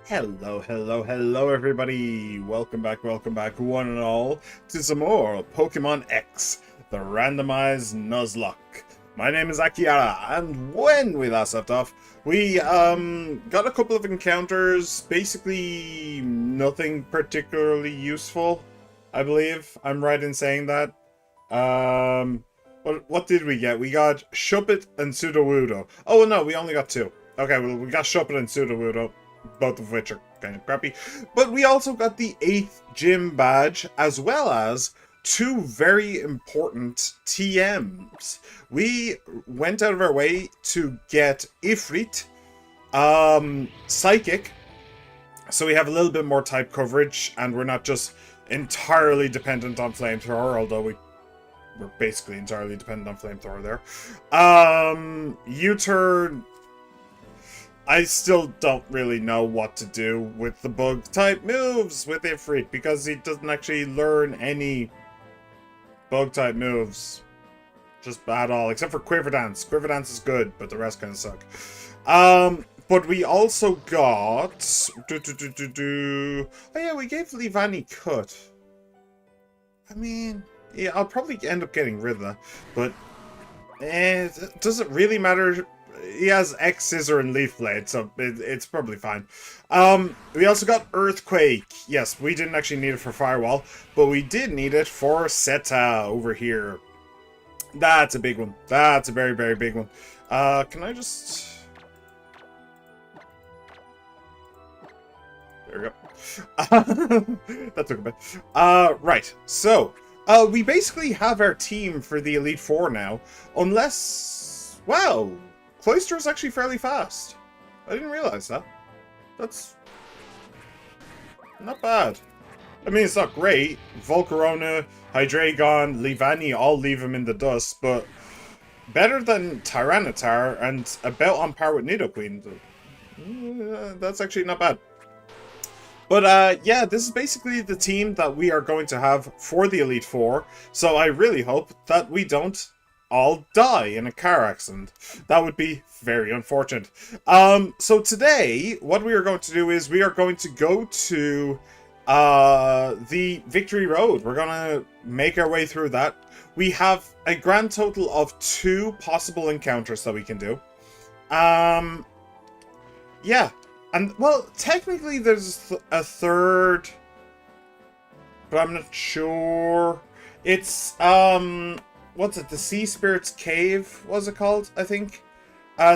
Hello, hello, hello everybody! Welcome back, one and all, to some more Pokemon X, the randomized Nuzlocke. My name is Akiara, and when we last left off, we got a couple of encounters, basically nothing particularly useful, I believe. I'm right in saying that. What did we get? We got Shuppet and Sudowoodo. Oh no, we only got two. Okay, well we got Shuppet and Sudowoodo, both of which are kind of crappy. But we also got the 8th gym badge, as well as two very important TMs. We went out of our way to get Ifrit, Psychic, so we have a little bit more type coverage, and we're not just entirely dependent on Flamethrower, although we're basically entirely dependent on Flamethrower there. U-turn, I still don't really know what to do with the bug type moves with Ifrit, because he doesn't actually learn any bug type moves. Just at all, except for Quiver Dance. Quiver Dance is good, but the rest kind of suck. But we also got... Oh yeah, we gave Leavanny Cut. I mean, yeah, I'll probably end up getting rid of that, but does it really matter? He has X, Scissor, and Leaf Blade, so it's probably fine. We also got Earthquake. Yes, we didn't actually need it for Firewall, but we did need it for Seta over here. That's a big one. That's a very, very big one. Can I just... There we go. That took a bit. Right, so... we basically have our team for the Elite Four now, unless... Wow! Cloyster is actually fairly fast. I didn't realize that. That's not bad. I mean, it's not great. Volcarona, Hydreigon, Leavanny all leave him in the dust, but better than Tyranitar and about on par with Nidoqueen. That's actually not bad. But yeah, this is basically the team that we are going to have for the Elite Four, so I really hope that we don't all die in a car accident. That would be very unfortunate. So today, what we are going to do is we are going to go to the Victory Road. We're going to make our way through that. We have a grand total of 2 possible encounters that we can do. Yeah. And, well, technically there's a third, but I'm not sure. It's, what's it? The Sea Spirit's Cave, was it called? I think.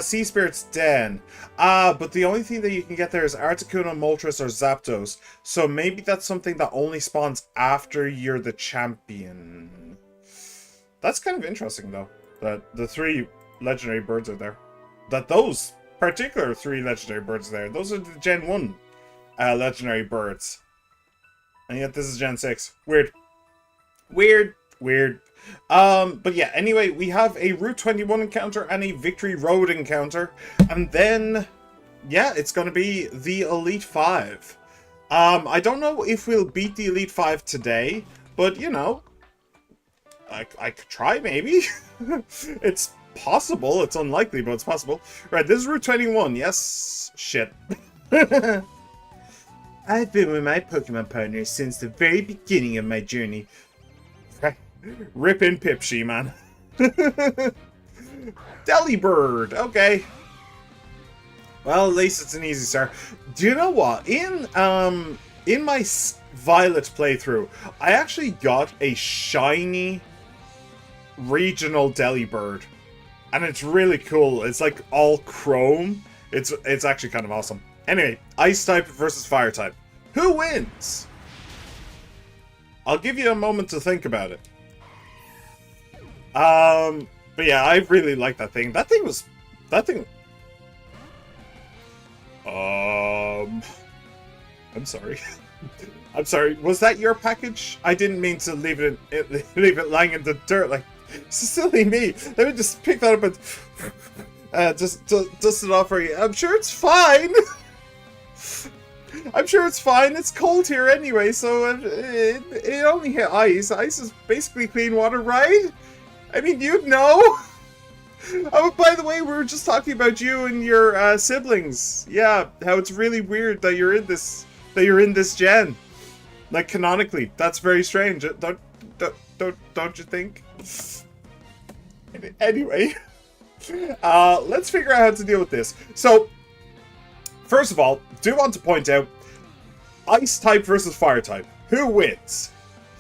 Sea Spirit's Den. But the only thing that you can get there is Articuno, Moltres, or Zapdos. So maybe that's something that only spawns after you're the champion. That's kind of interesting, though. That the 3 legendary birds are there. That those particular 3 legendary birds are there. Those are the Gen 1 legendary birds. And yet this is Gen 6. Weird. Weird. Weird. But yeah, anyway, we have a Route 21 encounter and a Victory Road encounter, and then, yeah, it's gonna be the Elite 5. I don't know if we'll beat the Elite 5 today, but, you know, I could try, maybe. It's possible, it's unlikely, but it's possible. Right, this is Route 21, yes? Shit. I've been with my Pokemon partner since the very beginning of my journey. Rip in Pipshy, man. Delibird, okay. Well, at least it's an easy start. Do you know what? In my Violet playthrough, I actually got a shiny regional Delibird, and it's really cool. It's like all chrome. It's actually kind of awesome. Anyway, Ice type versus Fire type. Who wins? I'll give you a moment to think about it. But yeah, I really like that thing. That thing... I'm sorry. I'm sorry. Was that your package? I didn't mean to leave it lying in the dirt. Like, silly me. Let me just pick that up and just dust it off for you. I'm sure it's fine. I'm sure it's fine. It's cold here anyway, so it only hit ice. Ice is basically clean water, right? I mean, you'd know. Oh, by the way, we were just talking about you and your siblings. Yeah, how it's really weird that you're in this gen. Like canonically, that's very strange. Don't you think? Anyway, let's figure out how to deal with this. So, first of all, do want to point out ice type versus fire type. Who wins?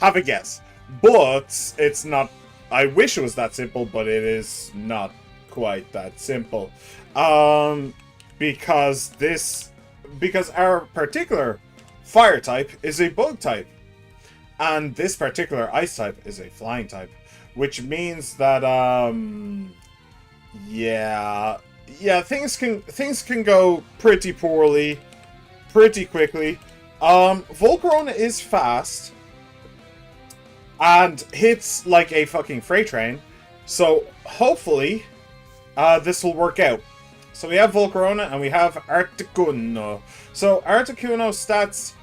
Have a guess. But it's not. I wish it was that simple, but it is not quite that simple. Because our particular fire type is a bug type, and this particular ice type is a flying type, which means that yeah, things can go pretty poorly, pretty quickly. Volcarona is fast and hits like a fucking freight train, so hopefully this will work out. So we have Volcarona and we have Articuno. So Articuno stats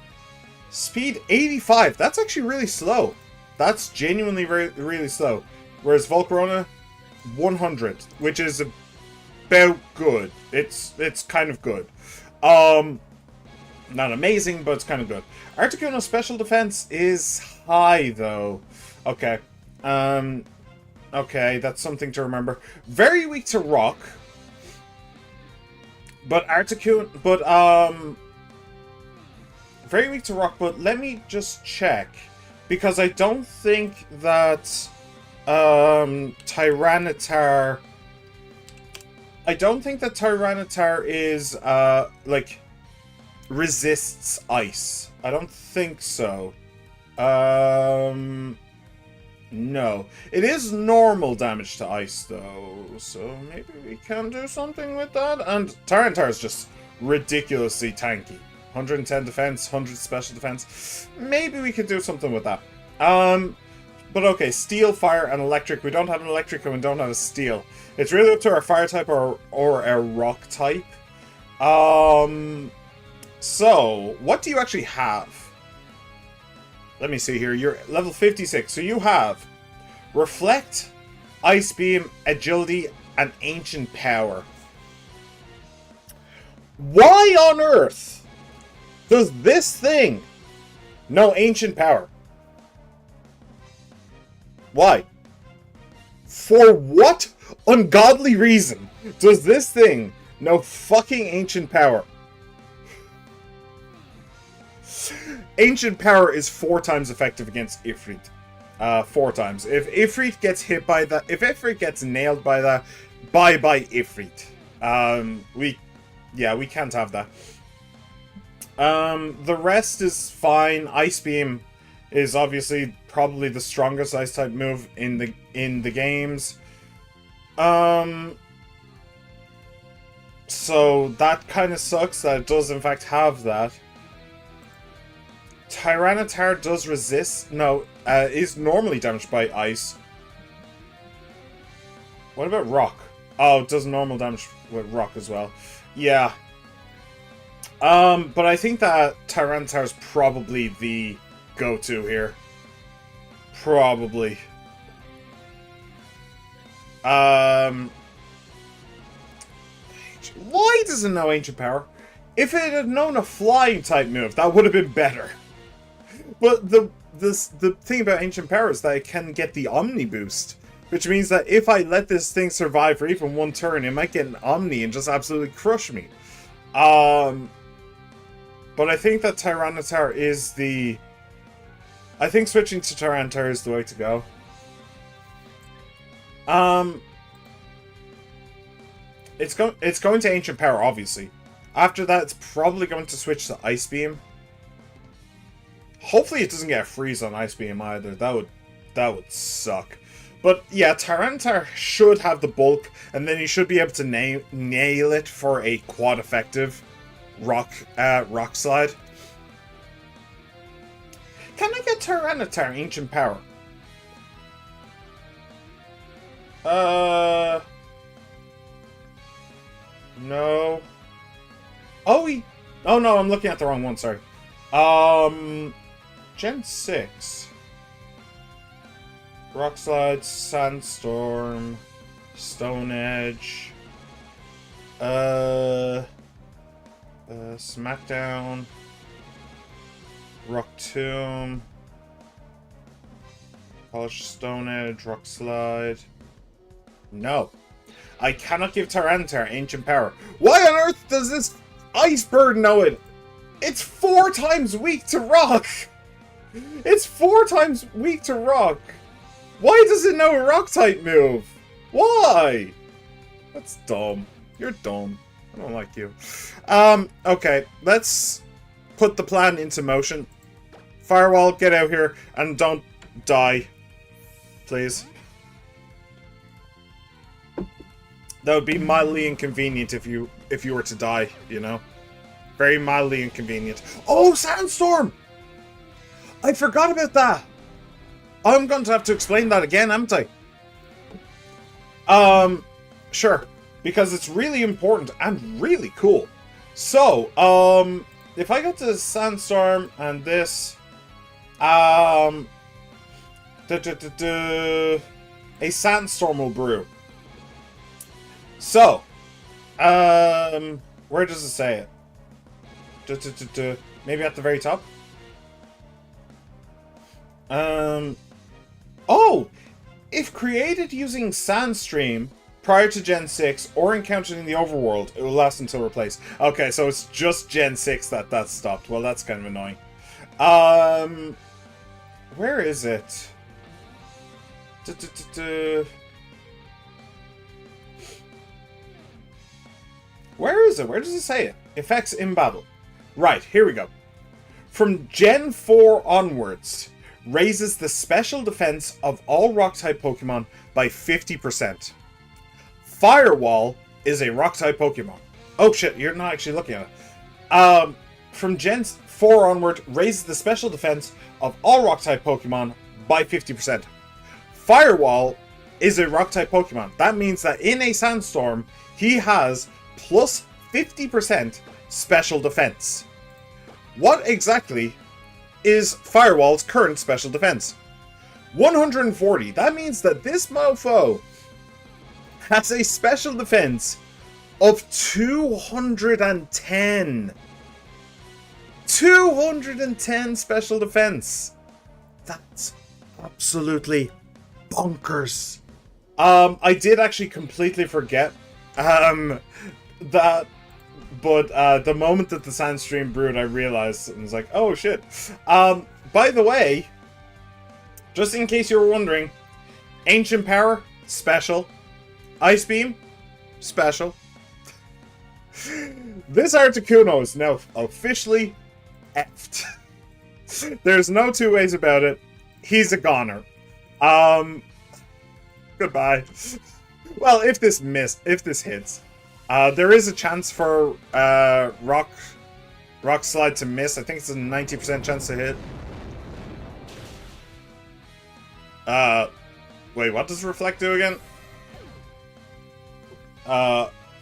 speed 85. That's actually really slow. That's genuinely really slow. Whereas Volcarona 100, which is about good. It's kind of good. Not amazing, but it's kind of good. Articuno's special defense is high though. Okay. Okay, that's something to remember. Very weak to rock. But very weak to rock, but let me just check. Because I don't think that Tyranitar is like resists ice. I don't think so. No. It is normal damage to ice, though, so maybe we can do something with that. And Tyranitar is just ridiculously tanky. 110 defense, 100 special defense. Maybe we could do something with that. But okay, steel, fire, and electric. We don't have an electric and we don't have a steel. It's really up to our fire type or our rock type. So, what do you actually have? Let me see here. You're level 56. So you have Reflect, Ice Beam, Agility, and Ancient Power. Why on earth does this thing know Ancient Power? Why? For what ungodly reason does this thing know fucking Ancient Power? Ancient Power is 4 times effective against Ifrit. 4 times. If Ifrit gets hit by that, if Ifrit gets nailed by that, bye-bye Ifrit. We can't have that. The rest is fine. Ice Beam is obviously probably the strongest ice type move in the games. So that kind of sucks that it does in fact have that. Tyranitar does resist. No, is normally damaged by ice. What about rock? Oh, it does normal damage with rock as well. Yeah. But I think that Tyranitar is probably the go-to here. Probably. Why does it know Ancient Power? If it had known a flying type move, that would have been better. But the thing about Ancient Power is that it can get the Omni boost, which means that if I let this thing survive for even one turn, it might get an Omni and just absolutely crush me. But I think that Tyranitar is the... I think switching to Tyranitar is the way to go. It's going to Ancient Power, obviously. After that, it's probably going to switch to Ice Beam. Hopefully it doesn't get a freeze on Ice Beam either. That would suck. But yeah, Tyranitar should have the bulk, and then you should be able to nail it for a quad effective rock slide. Can I get Tyranitar Ancient Power? No. Oh no, I'm looking at the wrong one, sorry. Gen 6. Rock Slide, Sandstorm, Stone Edge. Smackdown. Rock Tomb. Polish Stone Edge. Rock Slide. No. I cannot give Tyranitar ancient power. Why on earth does this ice bird know it? It's 4 times weak to rock. It's 4 times weak to rock. Why does it know a rock type move? Why? That's dumb. You're dumb. I don't like you. Okay. Let's put the plan into motion. Firewall, get out here and don't die. Please. That would be mildly inconvenient if you were to die, you know? Very mildly inconvenient. Oh, Sandstorm! I forgot about that. I'm going to have to explain that again, haven't I? Sure. Because it's really important and really cool. So, if I go to Sandstorm and this, a Sandstorm will brew. So, where does it say it? Maybe at the very top? Oh! If created using Sandstream prior to Gen 6 or encountered in the overworld, it will last until replaced. Okay, so it's just Gen 6 that stopped. Well, that's kind of annoying. Where is it? Where is it? Where does it say it? Effects in battle. Right, here we go. From Gen 4 onwards, raises the special defense of all Rock-type Pokemon by 50%. Firewall is a Rock-type Pokemon. Oh shit, you're not actually looking at it. From Gen 4 onward, raises the special defense of all Rock-type Pokemon by 50%. Firewall is a Rock-type Pokemon. That means that in a Sandstorm, he has plus 50% special defense. What exactly is Firewall's current special defense? 140. That means that this mofo has a special defense of 210. 210 special defense. That's absolutely bonkers. I did actually completely forget that, but the moment that the Sandstream brewed, I realized and was like, oh shit. By the way, just in case you were wondering, Ancient Power, special. Ice Beam, special. This Articuno is now officially effed. There's no two ways about it. He's a goner. Goodbye. Well, if this hits, there is a chance for Rock Slide to miss. I think it's a 90% chance to hit. Wait, what does Reflect do again?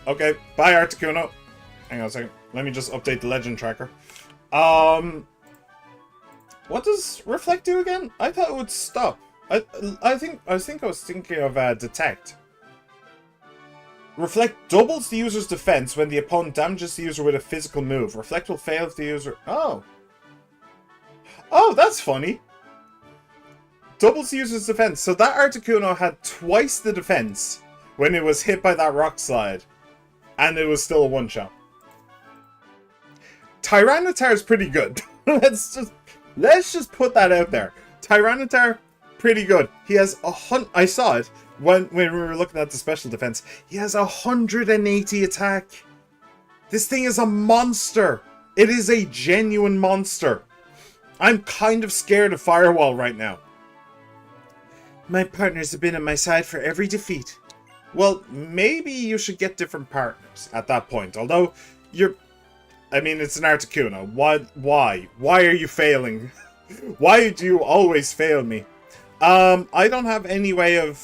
Okay, bye Articuno. Hang on a second. Let me just update the legend tracker. What does Reflect do again? I thought it would stop. I think I was thinking of Detect. Reflect doubles the user's defense when the opponent damages the user with a physical move. Reflect will fail if the user... Oh, that's funny. Doubles the user's defense. So that Articuno had twice the defense when it was hit by that Rock Slide. And it was still a one-shot. Tyranitar is pretty good. Let's just put that out there. Tyranitar, pretty good. He has I saw it when we were looking at the special defense. He has 180 attack. This thing is a monster. It is a genuine monster. I'm kind of scared of Firewall right now. My partners have been on my side for every defeat. Well, maybe you should get different partners at that point. Although, I mean, it's an Articuno. Why? Why are you failing? Why do you always fail me? I don't have any way of...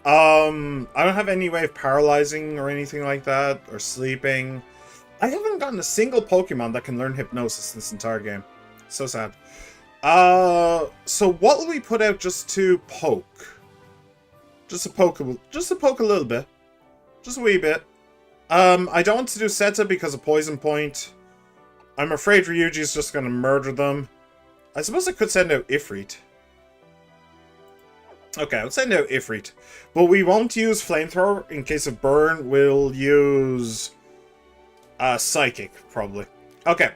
I don't have any way of paralyzing or anything like that, or sleeping. I haven't gotten a single Pokemon that can learn Hypnosis this entire game. So sad. So what will we put out just to poke? Just to poke a little bit. Just a wee bit. I don't want to do Seta because of Poison Point. I'm afraid Ryuji's just gonna murder them. I suppose I could send out Ifrit. Okay, I'll send out Ifrit. But we won't use Flamethrower. In case of burn, we'll use Psychic, probably. Okay.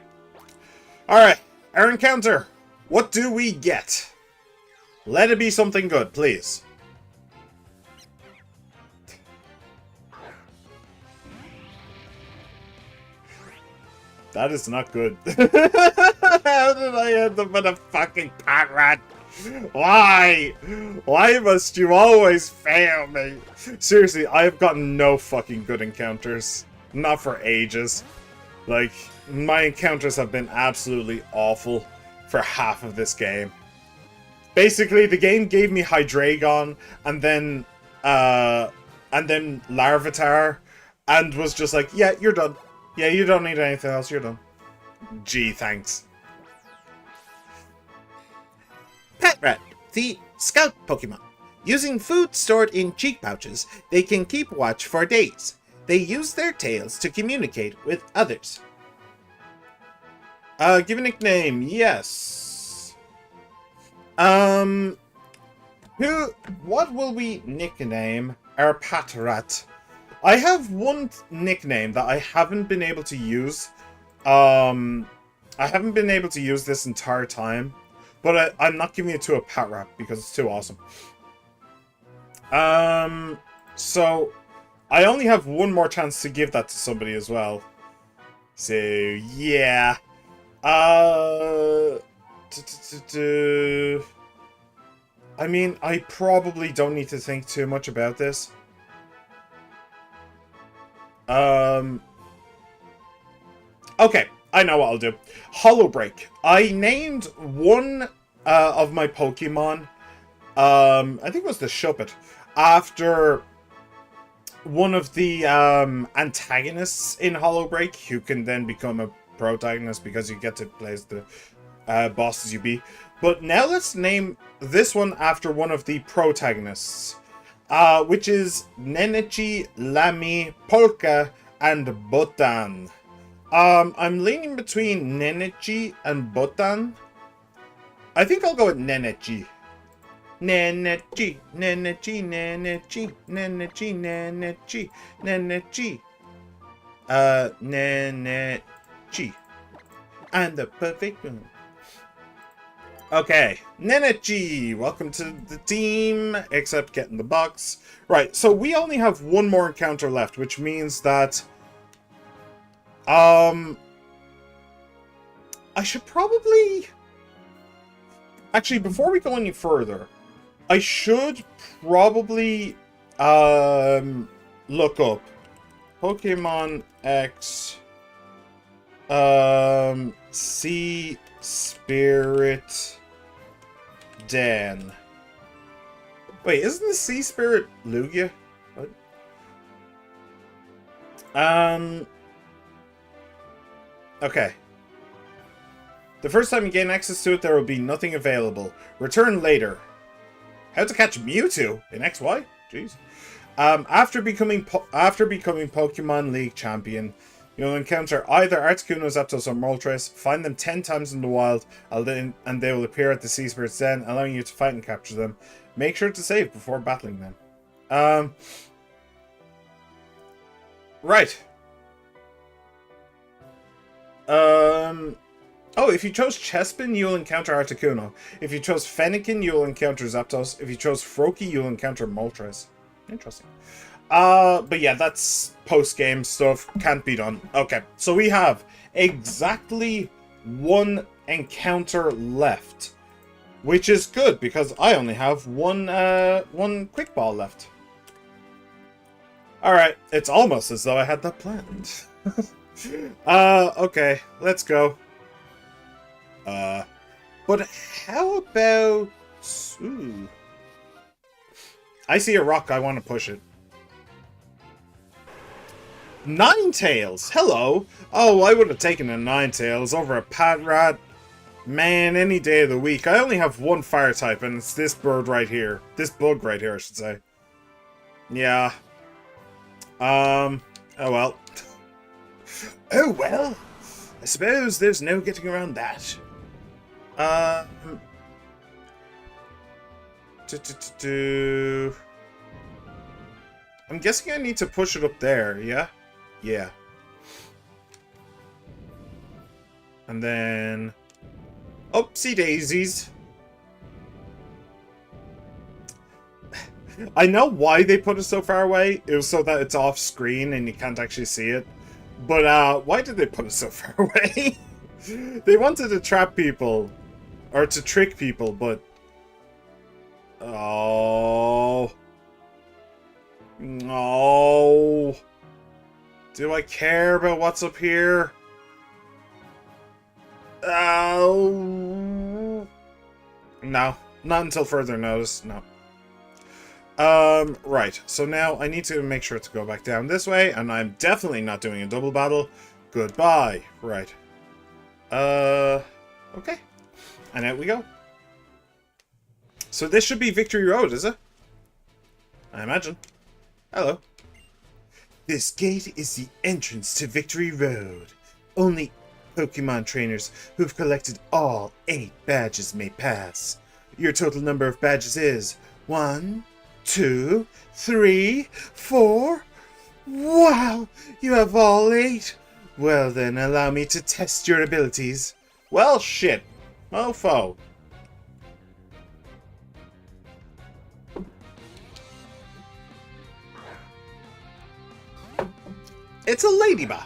Alright, our encounter. What do we get? Let it be something good, please. That is not good. How did I end up with a fucking pat rat? Why? Why must you always fail me? Seriously, I have gotten no fucking good encounters. Not for ages. Like, my encounters have been absolutely awful for half of this game. Basically, the game gave me Hydreigon and then Larvitar, and was just like, yeah, you're done. Yeah, you don't need anything else, you're done. Gee, thanks. Pet Rat, the scout Pokemon. Using food stored in cheek pouches, they can keep watch for days. They use their tails to communicate with others. Give a nickname, yes. What will we nickname our Pet Rat? I have one nickname that I haven't been able to use. I haven't been able to use this entire time. But I'm not giving it to a Pet Rat because it's too awesome. So I only have one more chance to give that to somebody as well. So, yeah. I mean, I probably don't need to think too much about this. Okay, I know what I'll do. Hollow Break. I named one of my Pokemon, I think it was the Shuppet, after one of the antagonists in Hollow Break, who can then become a protagonist because you get to play as the bosses you beat. But now let's name this one after one of the protagonists, which is Nenechi, Lamy, Polka, and Botan. I'm leaning between Nenechi and Botan. I think I'll go with Nenechi. Nenechi, Nenechi, Nenechi, Nenechi, Nenechi, Nenechi. Nenechi. And the perfect one. Okay, Nenechi, welcome to the team, except getting the box. Right, so we only have one more encounter left, which means that I should probably... Actually, before we go any further, I should probably look up Pokemon X Sea Spirit Den. Wait, isn't the Sea Spirit Lugia? What? Okay. The first time you gain access to it, there will be nothing available. Return later. How to catch Mewtwo in XY? Jeez. After becoming Pokemon League champion, you'll encounter either Articuno, Zapdos, or Moltres. Find them 10 times in the wild, and they will appear at the Sea Spirit's Den, allowing you to fight and capture them. Make sure to save before battling them. Right. Oh, if you chose Chespin, you'll encounter Articuno. If you chose Fennekin, you'll encounter Zapdos. If you chose Froakie, you'll encounter Moltres. Interesting. But yeah, that's post-game stuff. Can't be done. Okay, so we have exactly one encounter left, which is good because I only have one Quick Ball left. Alright, it's almost as though I had that planned. Okay, let's go. But how about... Ooh. I see a rock, I want to push it. Ninetales! Hello! Oh, I would have taken a Ninetales over a Pet Rat. Man, any day of the week. I only have one fire type, and it's this bird right here. This bug right here, I should say. Yeah. Oh well. Oh well. I suppose there's no getting around that. Um. I'm guessing I need to push it up there, yeah? Yeah. And then... Oopsie daisies. I know why they put it so far away. It was so that it's off screen and you can't actually see it. But why did they put it so far away? They wanted to trap people. Or to trick people, but... Oh... No. Do I care about what's up here? Oh. No. Not until further notice. No. Right. So now I need to make sure to go back down this way, and I'm definitely not doing a double battle. Goodbye. Right. Okay. And out we go. So this should be Victory Road, is it? I imagine. Hello. This gate is the entrance to Victory Road. Only Pokemon trainers who've collected all 8 badges may pass. Your total number of badges is 1, 2, 3, 4. Wow! You have all 8. Well then, allow me to test your abilities. Well, shit. Mofo. It's a ladybug.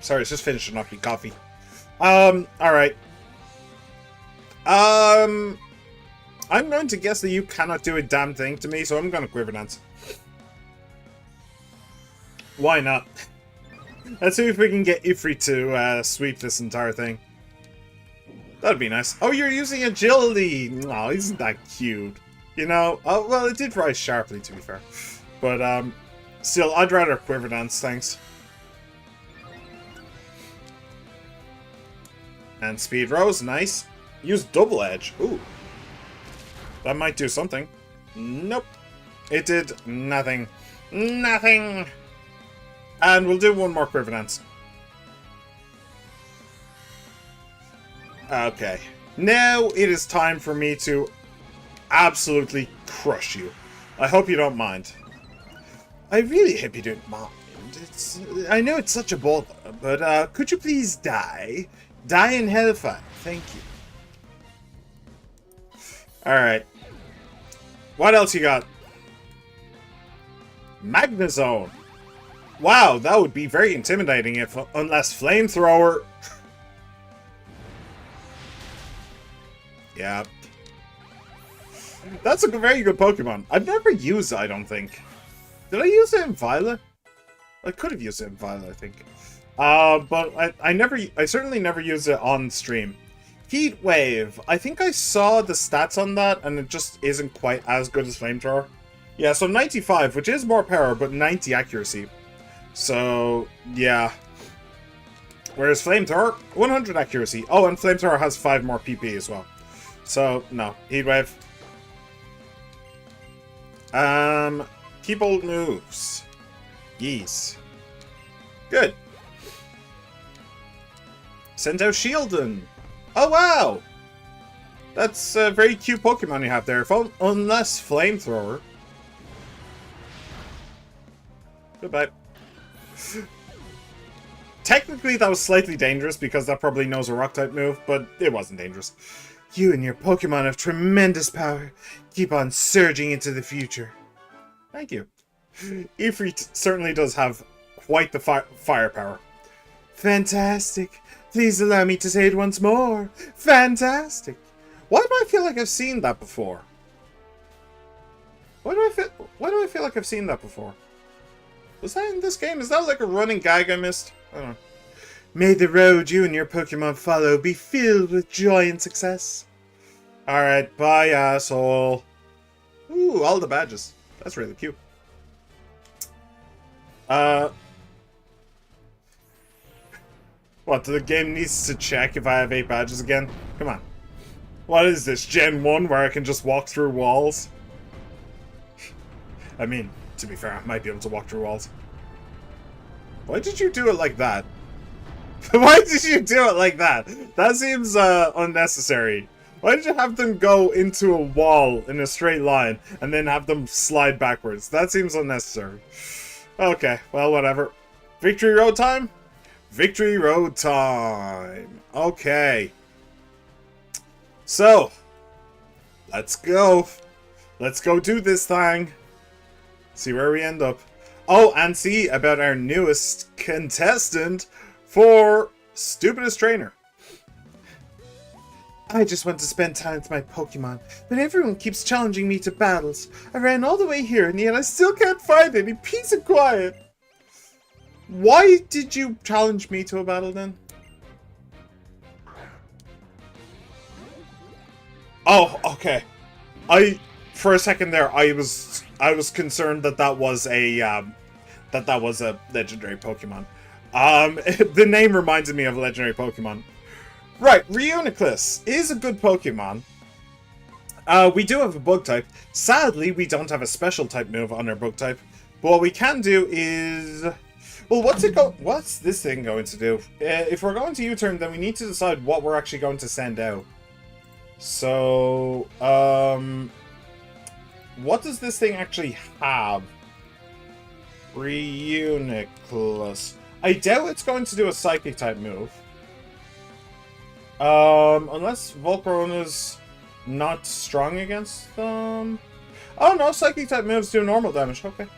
Sorry, it's just finishing off your coffee. Alright. I'm going to guess that you cannot do a damn thing to me, so I'm going to Quiver Dance. Why not? Let's see if we can get Ifrit to sweep this entire thing. That'd be nice. Oh, you're using agility! Oh, isn't that cute? You know? Oh, well, it did rise sharply, to be fair. But, still, I'd rather Quiver Dance, thanks. And Speed Rose, nice. Use Double Edge. Ooh. That might do something. Nope. It did nothing. Nothing! And we'll do one more Quiver Dance. Okay. Now it is time for me to absolutely crush you. I hope you don't mind. I really hope you don't mind. I know it's such a bother, but could you please die? Die in hellfire. Thank you. Alright. What else you got? Magnezone. Wow, that would be very intimidating if, unless Flamethrower... Yeah. That's a very good Pokemon. I've never used it, I don't think. Did I use it in Violet? I could have used it in Violet, I think. But I certainly never used it on stream. Heat Wave. I think I saw the stats on that, and it just isn't quite as good as Flamethrower. Yeah, so 95, which is more power, but 90 accuracy. So, yeah. Whereas Flamethrower, 100 accuracy. Oh, and Flamethrower has 5 more PP as well. So, no. Heat Wave. Keep old moves. Yes. Good. Send out Shieldon. Oh, wow! That's a very cute Pokemon you have there. Unless Flamethrower. Goodbye. Technically, that was slightly dangerous because that probably knows a Rock-type move, but it wasn't dangerous. You and your Pokemon have tremendous power. Keep on surging into the future. Thank you. Ifrit certainly does have quite the firepower. Fantastic. Please allow me to say it once more. Fantastic. Why do I feel like I've seen that before? Why do I feel like I've seen that before? Was that in this game? Is that like a running gag I missed? I don't know. May the road you and your Pokemon follow be filled with joy and success. Alright, bye, asshole. Ooh, all the badges. That's really cute. What, the game needs to check if I have 8 badges again? Come on. What is this, Gen 1 where I can just walk through walls? I mean, to be fair, I might be able to walk through walls. Why did you do it like that? Why did you do it like that? That seems unnecessary. Why did you have them go into a wall in a straight line and then have them slide backwards? That seems unnecessary. Okay, well, whatever. Victory Road time? Victory Road time. Okay. So, let's go. Let's go do this thing. See where we end up. Oh, and see about our newest contestant for Stupidest Trainer. I just want to spend time with my Pokemon, but everyone keeps challenging me to battles. I ran all the way here, and yet I still can't find any peace and quiet. Why did you challenge me to a battle then? Oh, okay. For a second there, I was concerned that that was a legendary Pokemon. The name reminded me of a legendary Pokemon. Right, Reuniclus is a good Pokemon. We do have a bug type. Sadly, we don't have a special type move on our bug type. But what we can do is... Well, what's this thing going to do? If we're going to U-turn, then we need to decide what we're actually going to send out. So, what does this thing actually have? Reuniclus. I doubt it's going to do a Psychic type move. Unless Volcarona's not strong against them. Oh no, Psychic type moves do normal damage. Okay.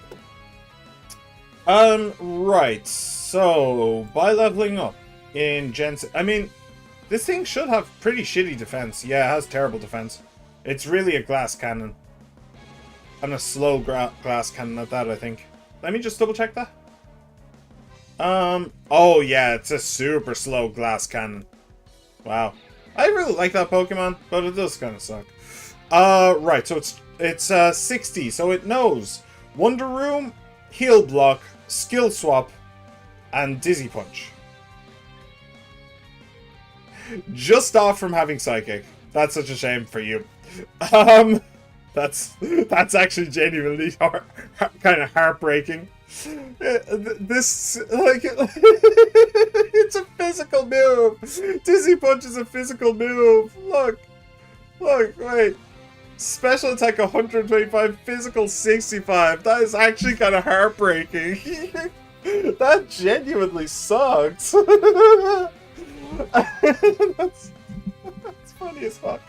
Right. So, by leveling up in Gen 6, I mean, this thing should have pretty shitty defense. Yeah, it has terrible defense. It's really a glass cannon. And a slow glass cannon at that, I think. Let me just double check that. Oh yeah, it's a super slow glass cannon. Wow. I really like that Pokemon, but it does kind of suck. Right, so it's 60, so it knows Wonder Room, Heal Block, Skill Swap, and Dizzy Punch. Just off from having Psychic. That's such a shame for you. That's actually genuinely kind of heartbreaking. This, like, it's a physical move. Dizzy Punch is a physical move. Look, wait. Special attack 125, physical 65. That is actually kind of heartbreaking. That genuinely sucks. That's funny as fuck.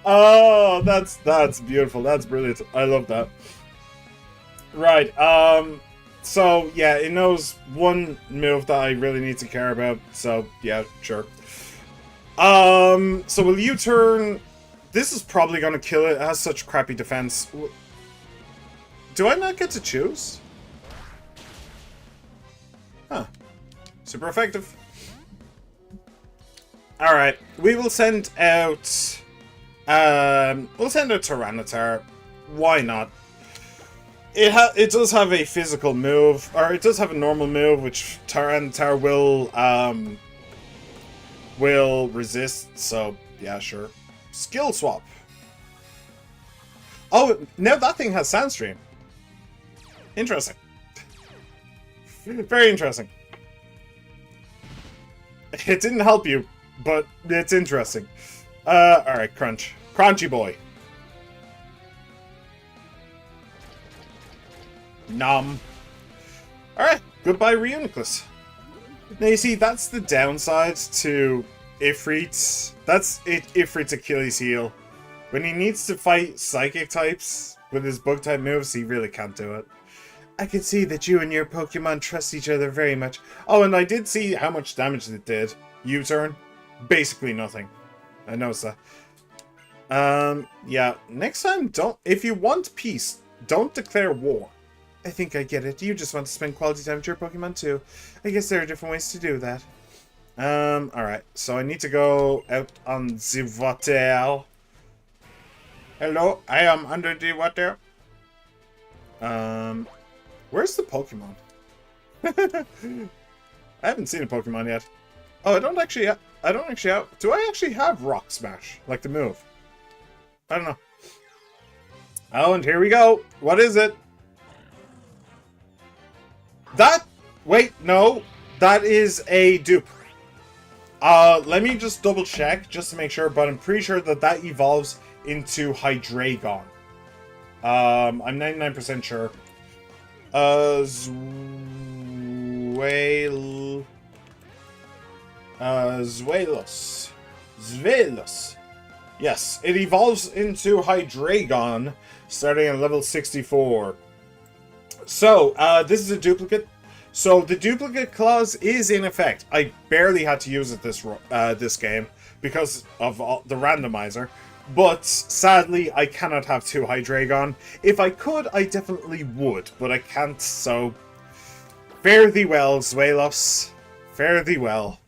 Oh, that's beautiful. That's brilliant. I love that. Right, so, yeah, it knows one move that I really need to care about, so, yeah, sure. So will you turn... This is probably gonna kill it. It has such crappy defense. Do I not get to choose? Huh. Super effective. Alright, we will send out... we'll send out Tyranitar. Why not? It does have a physical move, or it does have a normal move, which Tyranitar will resist, so yeah, sure. Skill Swap. Oh, now that thing has Sandstream. Interesting. Very interesting. It didn't help you, but it's interesting. Alright, Crunch. Crunchy boy. Nom. Alright, goodbye Reuniclus. Now you see, that's the downside to Ifrit's. That's Ifrit's Achilles heel. When he needs to fight Psychic types with his Bug type moves, he really can't do it. I can see that you and your Pokemon trust each other very much. Oh, and I did see how much damage it did. U-turn. Basically nothing. I noticed that. Yeah, next time, if you want peace, don't declare war. I think I get it. You just want to spend quality time with your Pokemon too. I guess there are different ways to do that. Alright. So I need to go out on the water. Hello, I am under the water. Where's the Pokemon? I haven't seen a Pokemon yet. Oh, I don't actually have... Do I actually have Rock Smash? Like the move? I don't know. Oh, and here we go. What is it? That... Wait, no. That is a dupe. Let me just double check, just to make sure, but I'm pretty sure that that evolves into Hydreigon. I'm 99% sure. Zweilous. Yes, it evolves into Hydreigon, starting at level 64. So, this is a duplicate. So, the duplicate clause is in effect. I barely had to use it this game, because of the randomizer. But, sadly, I cannot have 2 Hydreigon. If I could, I definitely would, but I can't, so... Fare thee well, Zweilous. Fare thee well.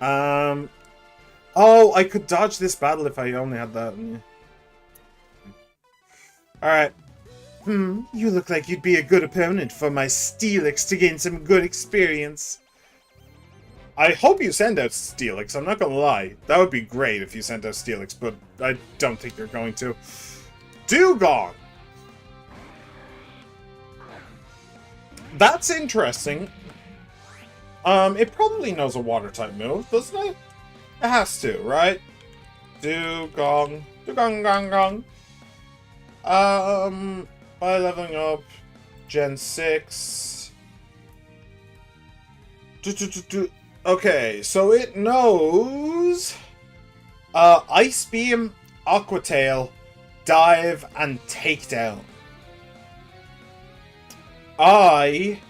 Oh, I could dodge this battle if I only had that. Alright. You look like you'd be a good opponent for my Steelix to gain some good experience. I hope you send out Steelix, I'm not gonna lie. That would be great if you sent out Steelix, but I don't think you're going to. Dewgong! That's interesting. It probably knows a water-type move, doesn't it? It has to, right? Dewgong. Dewgong. By leveling up, Gen 6. Okay, so it knows Ice Beam, Aqua Tail, Dive, and Takedown. I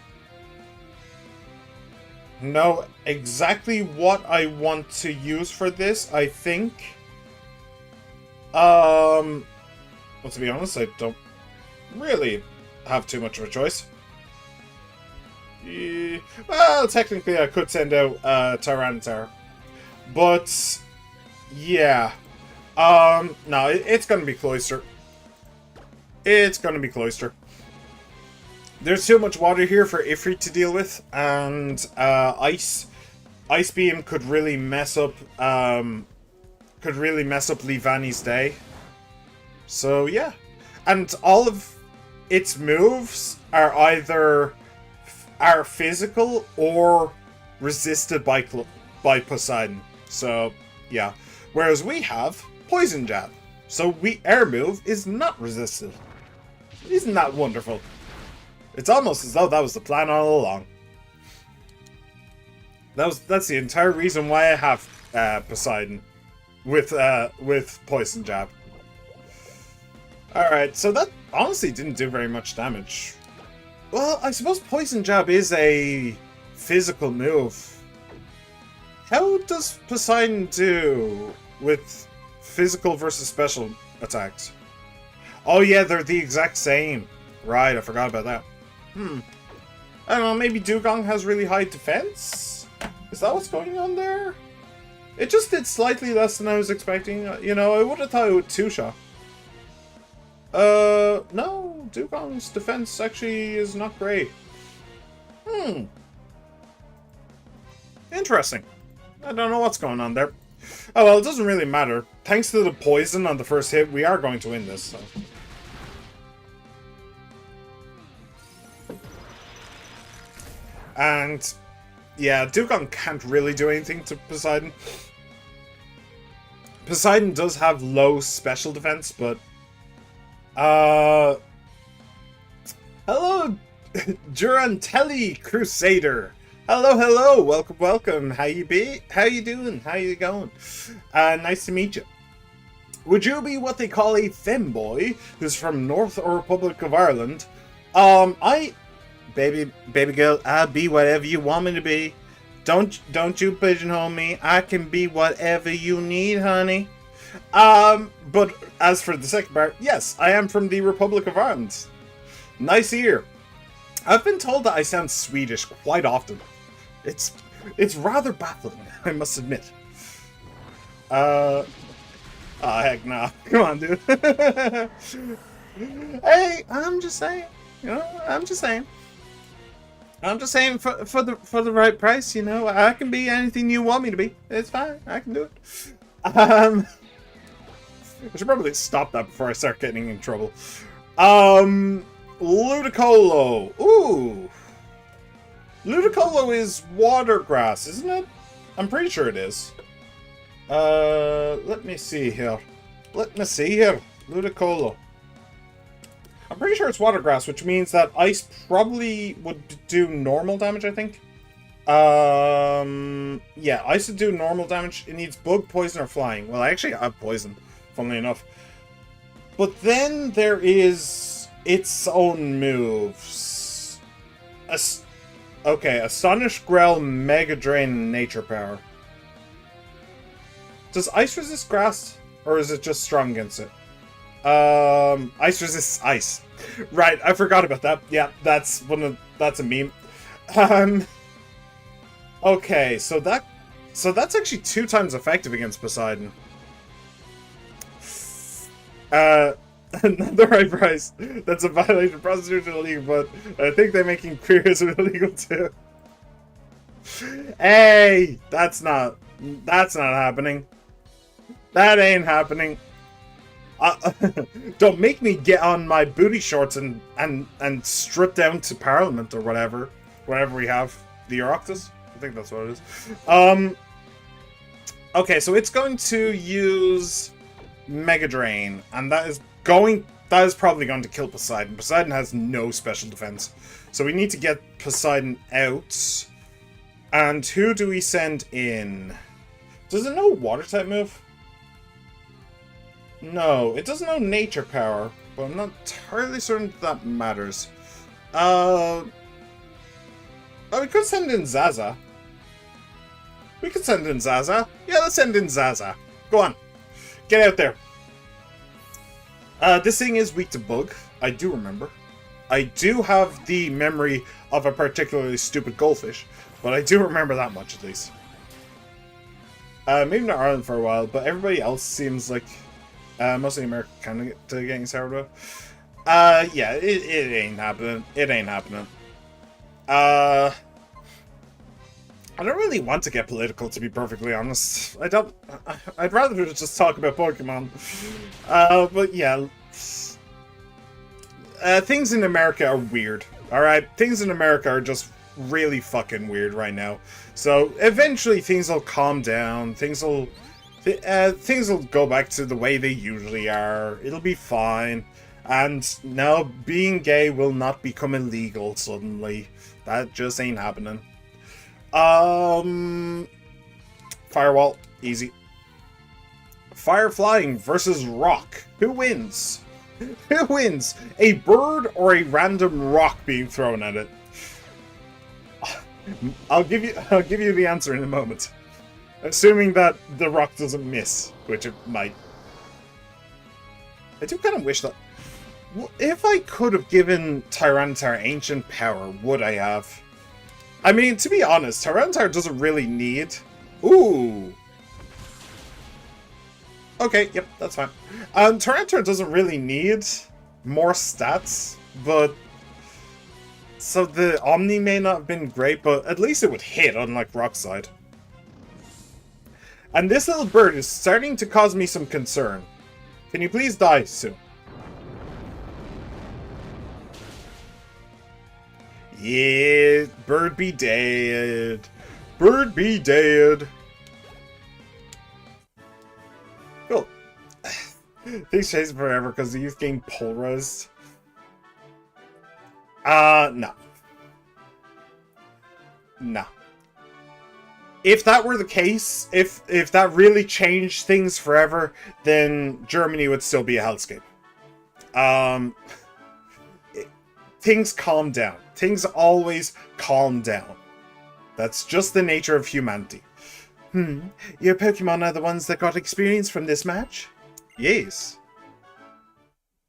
know exactly what I want to use for this, I think. Well, to be honest, I don't really have too much of a choice. Well, technically I could send out Tyranitar. But, yeah. No, it's gonna be Cloyster. It's gonna be Cloyster. There's too much water here for Ifrit to deal with, and Ice Beam could really mess up Leavanny's day. So yeah. And all of its moves are either physical or resisted by Poseidon. So yeah. Whereas we have Poison Jab. So our move is not resisted. Isn't that wonderful? It's almost as though that was the plan all along. That's the entire reason why I have Poseidon with Poison Jab. Alright, so that honestly didn't do very much damage. Well, I suppose Poison Jab is a physical move. How does Poseidon do with physical versus special attacks? Oh yeah, they're the exact same. Right, I forgot about that. I don't know, maybe Dewgong has really high defense? Is that what's going on there? It just did slightly less than I was expecting. You know, I would have thought it would two-shot. No, Dewgong's defense actually is not great. Interesting. I don't know what's going on there. Oh well, it doesn't really matter. Thanks to the poison on the first hit, we are going to win this, so... And, yeah, Dewgong can't really do anything to Poseidon. Poseidon does have low special defense, but... Hello, Durantelli Crusader! Hello, welcome. How you doing? How you going? Nice to meet you. Would you be what they call a femboy who's from North or Republic of Ireland? Baby girl, I'll be whatever you want me to be. Don't you pigeonhole me. I can be whatever you need, honey. But as for the second part, yes, I am from the Republic of Ireland. Nice ear. I've been told that I sound Swedish quite often. It's rather baffling, I must admit. Oh heck no. Come on, dude. Hey, I'm just saying. You know, I'm just saying for the right price, you know, I can be anything you want me to be. It's fine. I can do it. I should probably stop that before I start getting in trouble. Ludicolo. Ooh. Ludicolo is water grass, isn't it? I'm pretty sure it is. Let me see here. Ludicolo. I'm pretty sure it's water grass, which means that ice probably would do normal damage, I think. Yeah, ice would do normal damage. It needs bug, poison, or flying. Well, I actually have poison, funnily enough. But then there is its own moves. Okay, Astonish, Grell, Mega Drain, and Nature Power. Does ice resist grass? Or is it just strong against it? Ice resists ice. Right, I forgot about that. Yeah, that's a meme. Okay, so that's actually 2 times effective against Poseidon. Another high price. That's a violation of prostitution league, but I think they're making queers illegal too. Hey, that's not happening. That ain't happening. Don't make me get on my booty shorts and strip down to Parliament or whatever we have. The Oireachtas? I think that's what it is. Okay, so it's going to use Mega Drain, and that is probably going to kill Poseidon. Poseidon has no special defense. So we need to get Poseidon out. And who do we send in? Does it know water type move? No, it doesn't know nature power, but I'm not entirely certain that matters. Oh, we could send in Zaza. Yeah, let's send in Zaza. Go on. Get out there. This thing is weak to bug. I do remember. I do have the memory of a particularly stupid goldfish, but I do remember that much at least. Maybe not Ireland for a while, but everybody else seems like mostly America kind of getting sourdough. Yeah, it ain't happening. It ain't happening. I don't really want to get political, to be perfectly honest. I'd rather just talk about Pokemon. But yeah. Things in America are weird. Alright? Things in America are just really fucking weird right now. So, eventually things will calm down. Things will go back to the way they usually are. It'll be fine. And now, being gay will not become illegal suddenly. That just ain't happening. Firewall, easy. Fire flying versus rock. Who wins? Who wins? A bird or a random rock being thrown at it? I'll give you the answer in a moment. Assuming that the rock doesn't miss, which it might. I do kind of wish that. If I could have given Tyranitar ancient power, would I have? I mean, to be honest, Tyranitar doesn't really need... Ooh! Okay, yep, that's fine. Tyranitar doesn't really need more stats, but... So the Omni may not have been great, but at least it would hit, unlike Rockside. And this little bird is starting to cause me some concern. Can you please die soon? Yeah, bird be dead. Bird be dead. Cool. Things change forever because the youth game polarized. No. No. If that were the case, if that really changed things forever, then Germany would still be a hellscape. Things calm down. Things always calm down. That's just the nature of humanity. Your Pokemon are the ones that got experience from this match? Yes.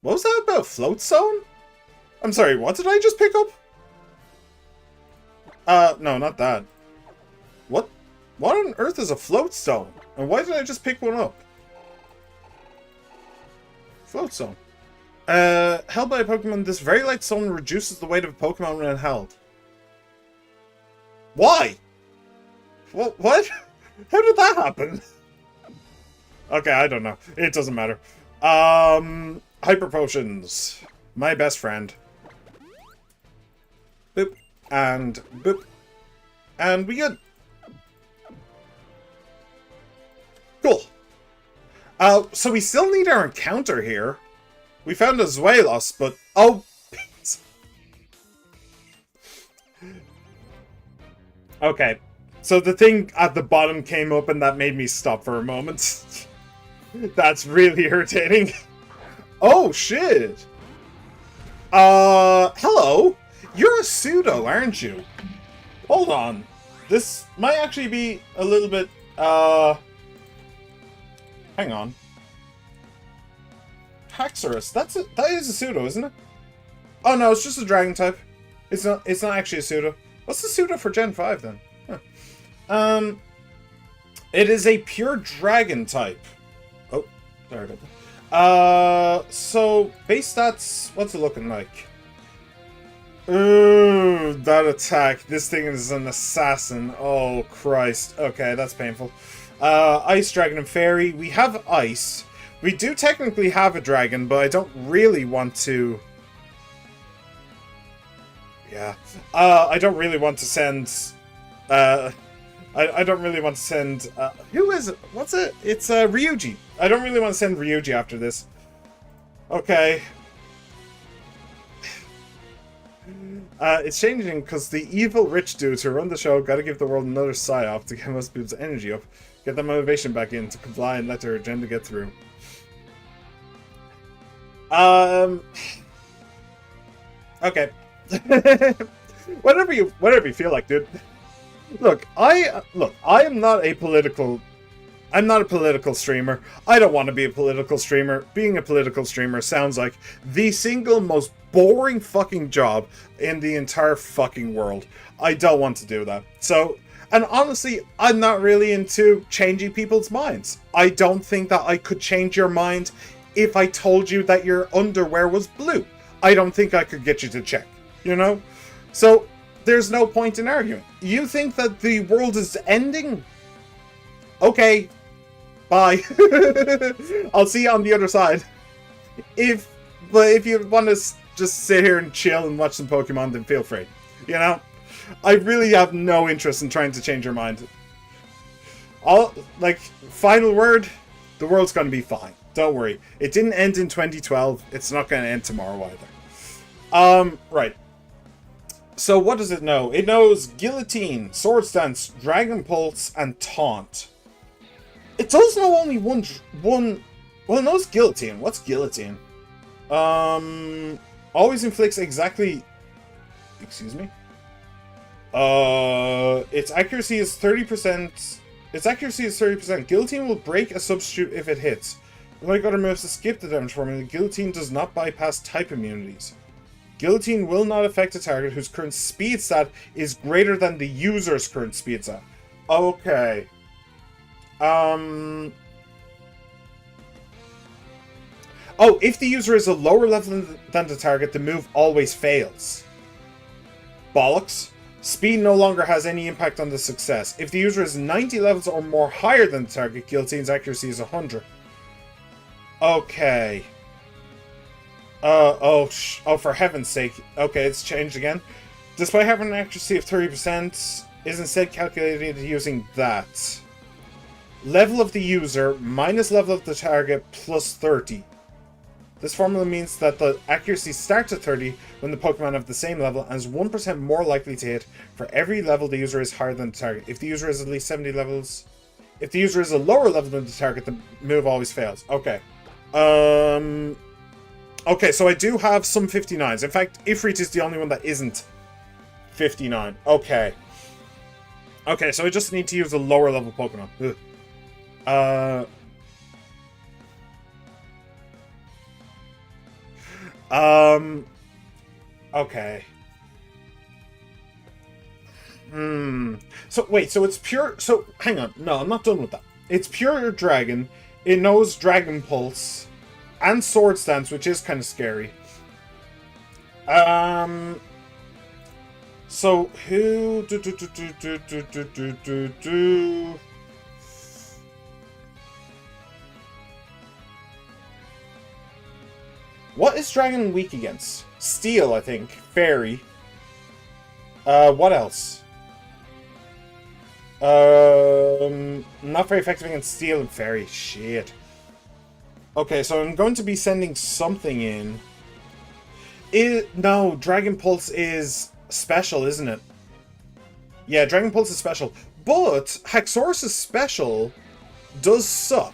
What was that about Float Zone? I'm sorry, what did I just pick up? No, not that. What on earth is a Float Zone? And why did I just pick one up? Float Zone. Held by a Pokemon, this very light zone reduces the weight of a Pokemon when held. Why? What? How did that happen? Okay, I don't know. It doesn't matter. Hyper Potions. My best friend. And boop. And we good. Cool. So we still need our encounter here. We found a Zuelos, but... Oh, okay. So the thing at the bottom came up and that made me stop for a moment. That's really irritating. Oh, shit. Hello? You're a pseudo, aren't you? Hold on. This might actually be a little bit, hang on. Haxorus, that is a pseudo, isn't it? Oh no, it's just a dragon type. It's not actually a pseudo. What's the pseudo for Gen 5 then? Huh. It is a pure dragon type. Oh, sorry about that. So base stats, what's it looking like? Ooh, that attack. This thing is an assassin. Oh, Christ. Okay, that's painful. Ice, dragon, and fairy. We have ice. We do technically have a dragon, but I don't really want to... Yeah. I don't really want to send... I don't really want to send... who is it? What's it? It's Ryuji. I don't really want to send Ryuji after this. Okay. It's changing because the evil rich dudes who run the show gotta give the world another psyop to get most people's energy up, get their motivation back in to comply and let their agenda get through. Okay. whatever you feel like, dude. Look, I am not a political... I'm not a political streamer. I don't want to be a political streamer. Being a political streamer sounds like the single most boring fucking job in the entire fucking world. I don't want to do that. So, and honestly, I'm not really into changing people's minds. I don't think that I could change your mind if I told you that your underwear was blue. I don't think I could get you to check, you know? So, there's no point in arguing. You think that the world is ending? Okay. Bye. I'll see you on the other side. But if you want to just sit here and chill and watch some Pokemon, then feel free. You know? I really have no interest in trying to change your mind. Final word, the world's gonna be fine. Don't worry. It didn't end in 2012. It's not gonna end tomorrow either. Right. So what does it know? It knows Guillotine, Sword Stance, Dragon Pulse, and Taunt. It does know only one... Well, it knows Guillotine. What's Guillotine? Always inflicts exactly... Excuse me? Its accuracy is 30%... Its accuracy is 30%. Guillotine will break a substitute if it hits. Unlike other moves to skip the damage formula, Guillotine does not bypass type immunities. Guillotine will not affect a target whose current speed stat is greater than the user's current speed stat. Okay. Oh, if the user is a lower level than the target, the move always fails. Bollocks. Speed no longer has any impact on the success. If the user is 90 levels or more higher than the target, Guillotine's accuracy is 100. Okay. Oh, for heaven's sake. Okay, it's changed again. Despite having an accuracy of 30%, is instead calculated using that. Level of the user minus level of the target plus 30. This formula means that the accuracy starts at 30 when the Pokemon have the same level and is 1% more likely to hit for every level the user is higher than the target. If the user is at least 70 levels... If the user is a lower level than the target, the move always fails. Okay. Okay, so I do have some 59s. In fact, Ifrit is the only one that isn't 59. Okay. Okay, so I just need to use a lower level Pokemon. Ugh. Okay. So, wait, so it's pure... So, hang on. No, I'm not done with that. It's pure dragon. It knows Dragon Pulse. And Sword Stance, which is kind of scary. So, who... What is Dragon weak against? Steel, I think. Fairy. What else? Not very effective against steel and fairy. Shit. Okay, so I'm going to be sending something in. No, Dragon Pulse is special, isn't it? Yeah, Dragon Pulse is special. But Haxorus' special does suck.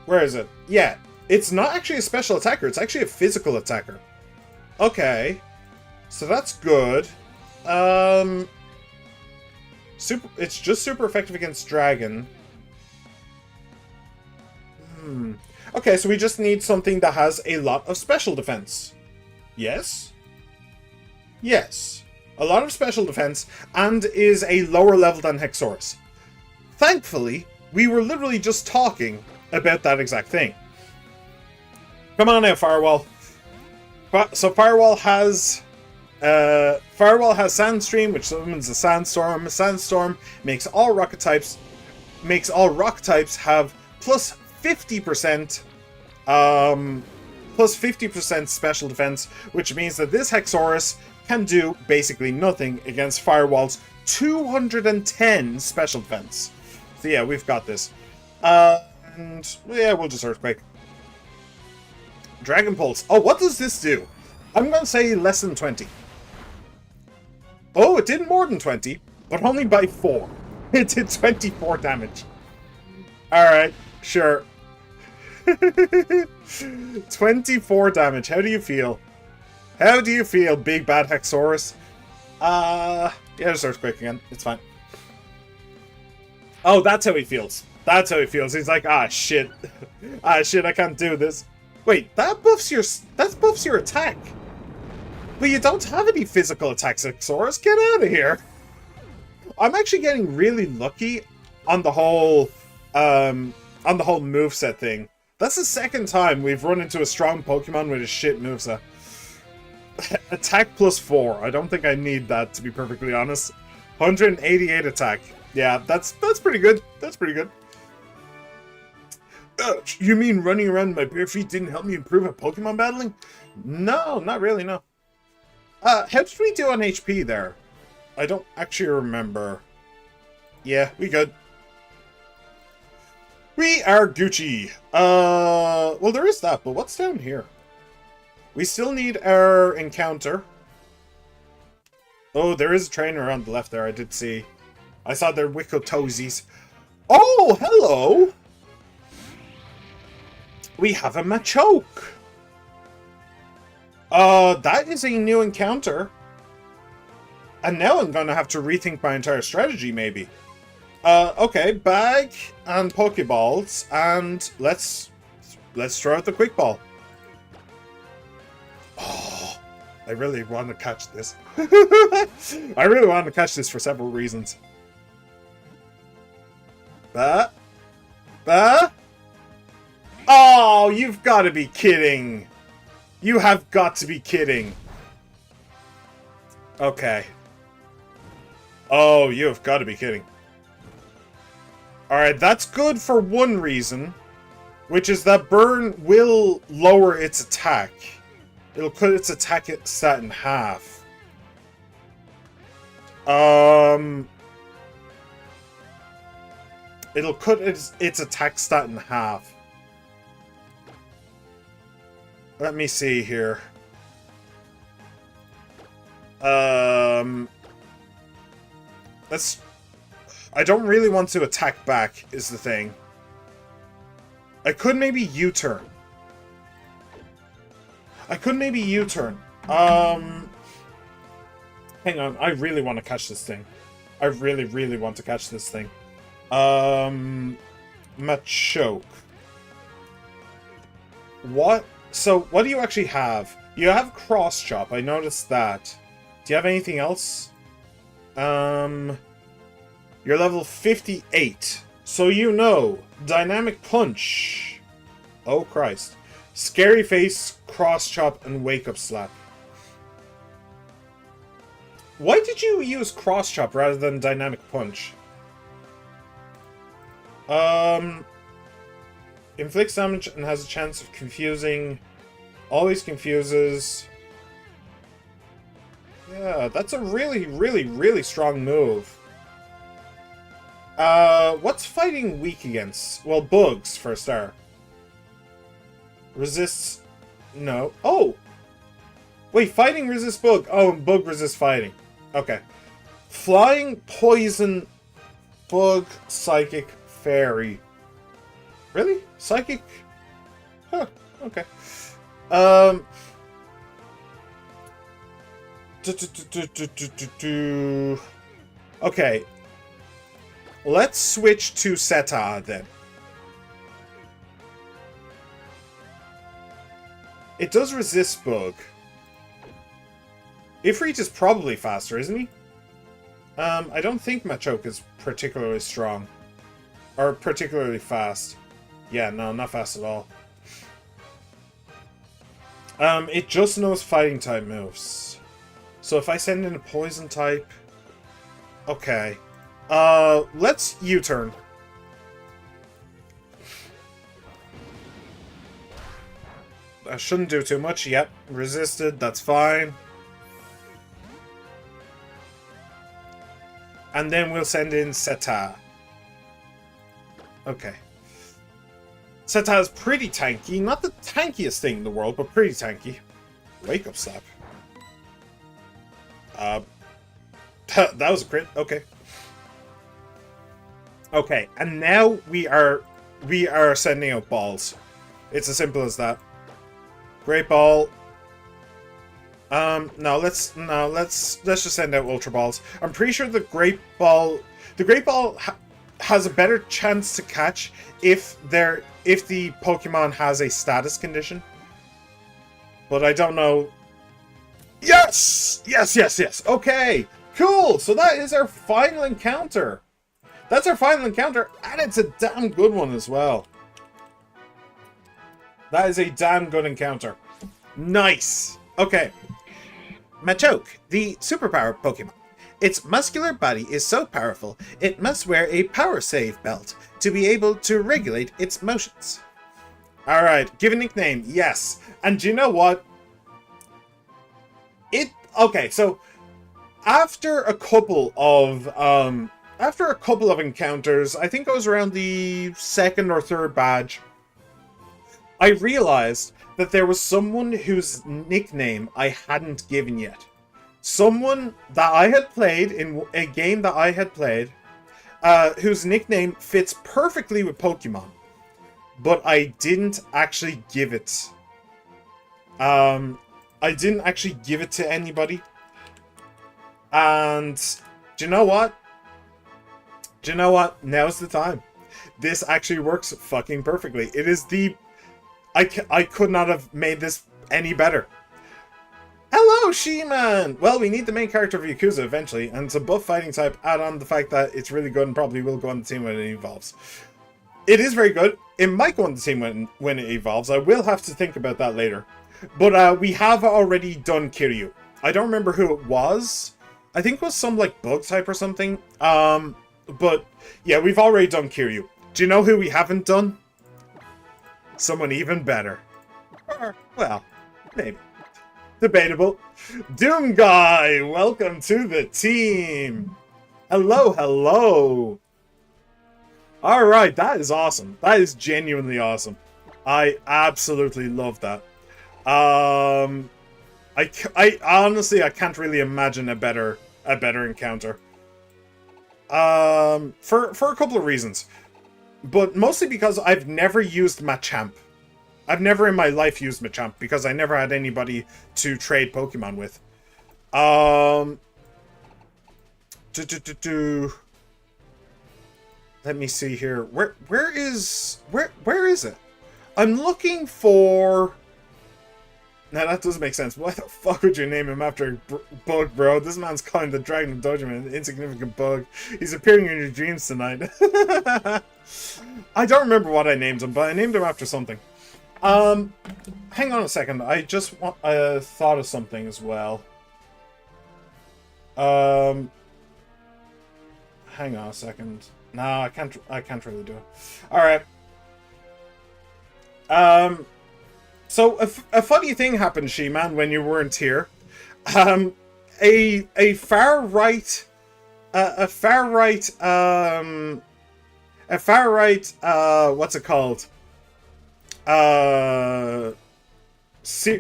Where is it? Yeah, it's not actually a special attacker. It's actually a physical attacker. Okay. So that's good. It's just super effective against Dragon. Okay, so we just need something that has a lot of special defense. Yes? Yes. A lot of special defense, and is a lower level than Haxorus. Thankfully, we were literally just talking about that exact thing. Come on now, Firewall. So Firewall has Sandstream, which summons a Sandstorm. Sandstorm makes all rock types have plus 50% special defense, which means that this Haxorus can do basically nothing against Firewall's 210 special defense. So yeah, we've got this. And yeah, we'll just Earthquake. Dragon Pulse. Oh, what does this do? I'm going to say less than 20. Oh, it did more than 20, but only by 4. It did 24 damage. Alright, sure. 24 damage. How do you feel? How do you feel, big bad Haxorus? Yeah, just Earthquake again. It's fine. Oh, that's how he feels. That's how he feels. He's like, ah, shit. Ah, shit, I can't do this. Wait, that buffs your attack. But you don't have any physical attacks, Haxorus. Get out of here. I'm actually getting really lucky on the whole moveset thing. That's the second time we've run into a strong Pokemon with a shit moveset. Attack plus 4. I don't think I need that, to be perfectly honest. 188 attack. Yeah, that's pretty good. That's pretty good. You mean running around my bare feet didn't help me improve at Pokemon battling? No, not really, no. How did we do on HP there? I don't actually remember. Yeah, we good. We are Gucci. Well, there is that, but what's down here? We still need our encounter. Oh, there is a trainer on the left there, I did see. I saw their Wicotosies. Oh, hello! We have a Machoke. That is a new encounter. And now I'm gonna have to rethink my entire strategy, maybe. Okay, bag and Pokeballs, and let's throw out the Quick Ball. Oh, I really want to catch this. I really want to catch this for several reasons. Oh, you've got to be kidding. You have got to be kidding. Okay. Oh, you have got to be kidding. Alright, that's good for one reason, which is that Burn will lower its attack. It'll cut its attack stat in half. It'll cut its attack stat in half. Let me see here. I don't really want to attack back, is the thing. I could maybe U-turn. Hang on, I really want to catch this thing. I really, really want to catch this thing. Machoke. What? So, what do you actually have? You have Cross Chop, I noticed that. Do you have anything else? You're level 58. So you know, Dynamic Punch. Oh Christ. Scary Face, Cross Chop, and Wake Up Slap. Why did you use Cross Chop rather than Dynamic Punch? Inflicts damage and has a chance of confusing. Always confuses. Yeah, that's a really, really, really strong move. What's fighting weak against? Well, bugs, for a start. Resists... No. Oh! Wait, fighting resists bug. Oh, and bug resists fighting. Okay. Flying, poison, bug, psychic, fairy. Really? Psychic? Huh. Okay. Okay. Let's switch to Seta then. It does resist bug. Ifrit is probably faster, isn't he? I don't think Machoke is particularly strong. Or particularly fast. Yeah, no, not fast at all. It just knows fighting type moves. So if I send in a poison type... Okay. Let's U-turn. I shouldn't do too much. Yep, resisted. That's fine. And then we'll send in Seta. Okay. Seta is pretty tanky. Not the tankiest thing in the world, but pretty tanky. Wake up slap. That was a crit. Okay. Okay, and now we are sending out balls. It's as simple as that. Great ball. No, let's just send out ultra balls. I'm pretty sure the great ball has a better chance to catch if the Pokemon has a status condition. But I don't know. Yes! Yes, yes, yes. Okay. Cool. So that is our final encounter. That's our final encounter, and it's a damn good one as well. That is a damn good encounter. Nice. Okay. Machoke, the superpower Pokemon. Its muscular body is so powerful, it must wear a power save belt to be able to regulate its motions. Alright, give a nickname. Yes. And do you know what? Okay, so after a couple of encounters, I think it was around the second or third badge, I realized that there was someone whose nickname I hadn't given yet. Someone that I had played in a game that I had played, whose nickname fits perfectly with Pokemon, but I didn't actually give it. I didn't actually give it to anybody. And do you know what? Do you know what? Now's the time. This actually works fucking perfectly. It is the... I could not have made this any better. Hello, She-Man! Well, we need the main character of Yakuza eventually, and it's a buff fighting type. Add on the fact that it's really good and probably will go on the team when it evolves. It is very good. It might go on the team when it evolves. I will have to think about that later. But we have already done Kiryu. I don't remember who it was. I think it was some like bug type or something. But yeah, we've already done Kiryu. Do you know who we haven't done? Someone even better. Or, well, maybe. Debatable. Doom Guy, welcome to the team. Hello, hello. Alright, that is awesome. That is genuinely awesome. I absolutely love that. I honestly, I can't really imagine a better encounter. For a couple of reasons. But mostly because I've never used Machamp. I've never in my life used Machamp because I never had anybody to trade Pokemon with. Let me see here. Where is it? I'm looking for... Now that doesn't make sense. Why the fuck would you name him after Bug, bro? This man's calling the Dragon of Dogeman an insignificant bug. He's appearing in your dreams tonight. I don't remember what I named him, but I named him after something. Hang on a second. I just thought of something as well. Hang on a second. No, I can't really do it. Alright. So, a funny thing happened, She-Man, when you weren't here. a far right what's it called?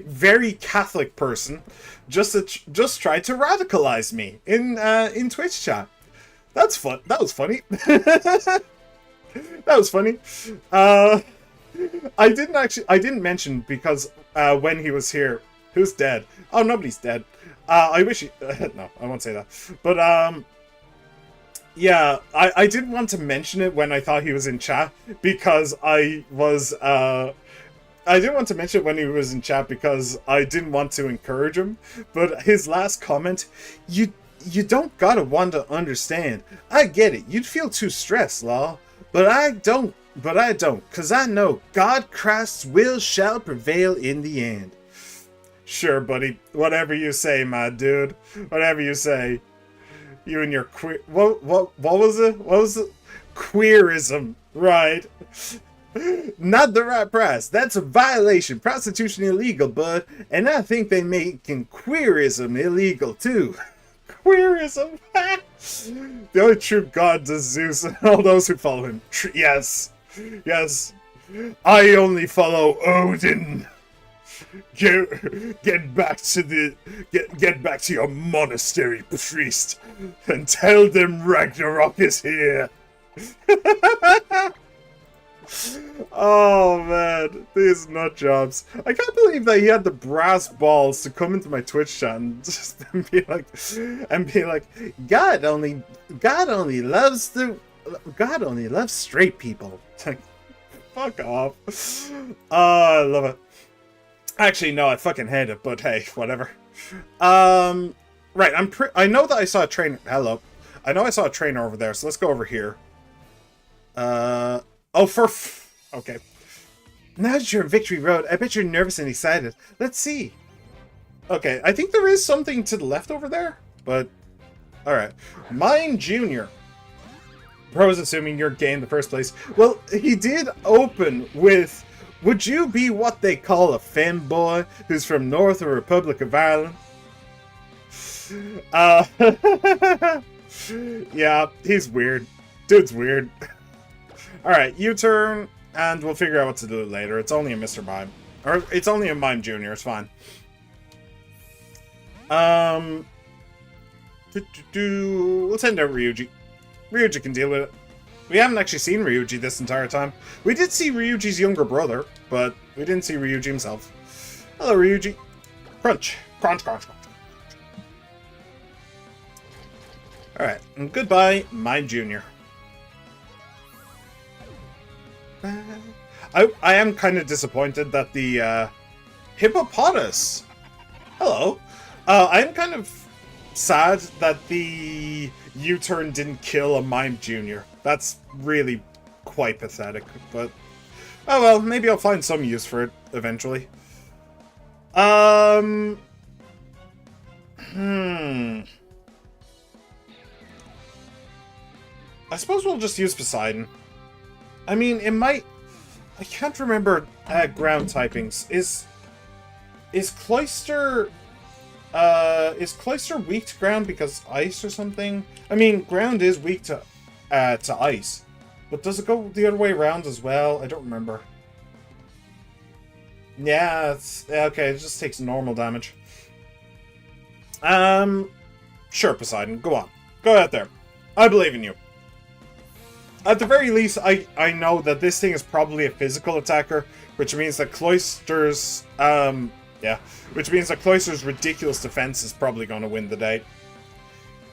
Very Catholic person just tried to radicalize me in Twitch chat. That's fun. That was funny. That was funny. I didn't mention because when he was here, who's dead? Oh, nobody's dead. I wish he no, I won't say that. But yeah, I didn't want to mention it when I thought he was in chat because I didn't want to mention it when he was in chat because I didn't want to encourage him. But his last comment, you don't gotta want to understand. I get it. You'd feel too stressed, lol. But I don't, cause I know God Christ's will shall prevail in the end. Sure, buddy. Whatever you say, my dude. Whatever you say. You and your queer... What was it? What was it? Queerism. Right. Not the right price. That's a violation. Prostitution illegal, bud. And I think they making queerism illegal, too. Queerism? The only true god is Zeus and all those who follow him. Yes. Yes. I only follow Odin. Get back to your monastery, priest, and tell them Ragnarok is here. Oh man, these nut jobs. I can't believe that he had the brass balls to come into my Twitch chat and just be like, God only loves straight people. Like, fuck off. Oh, I love it. Actually, no, I fucking hate it, but hey, whatever. Right, I know that I saw a trainer. Hello. I know I saw a trainer over there, so let's go over here. Okay. Now that you're on Victory Road, I bet you're nervous and excited. Let's see. Okay, I think there is something to the left over there, but... Alright. Mime Jr. Bro is assuming you're gay in the first place. Well, he did open with... Would you be what they call a femboy who's from North or Republic of Ireland? Yeah, he's weird. Dude's weird. Alright, U-turn, and we'll figure out what to do later. It's only a Mr. Mime. Or, it's only a Mime Jr., it's fine. Let's send out Ryuji. Ryuji can deal with it. We haven't actually seen Ryuji this entire time. We did see Ryuji's younger brother, but we didn't see Ryuji himself. Hello, Ryuji. Crunch. Crunch, crunch, crunch. Alright, and goodbye, Mime Jr. I am kind of disappointed that the hippopotamus. Hello. I am kind of sad that the U-turn didn't kill a Mime Jr. That's really quite pathetic, but oh well, maybe I'll find some use for it eventually. I suppose we'll just use Poseidon. I mean, it might... I can't remember ground typings. Is Cloyster weak to ground because ice or something? I mean, ground is weak to ice. But does it go the other way around as well? I don't remember. Yeah, it's... Okay, it just takes normal damage. Sure, Poseidon, go on. Go out there. I believe in you. At the very least, I know that this thing is probably a physical attacker, which means that Cloyster's, which means that Cloyster's ridiculous defense is probably going to win the day.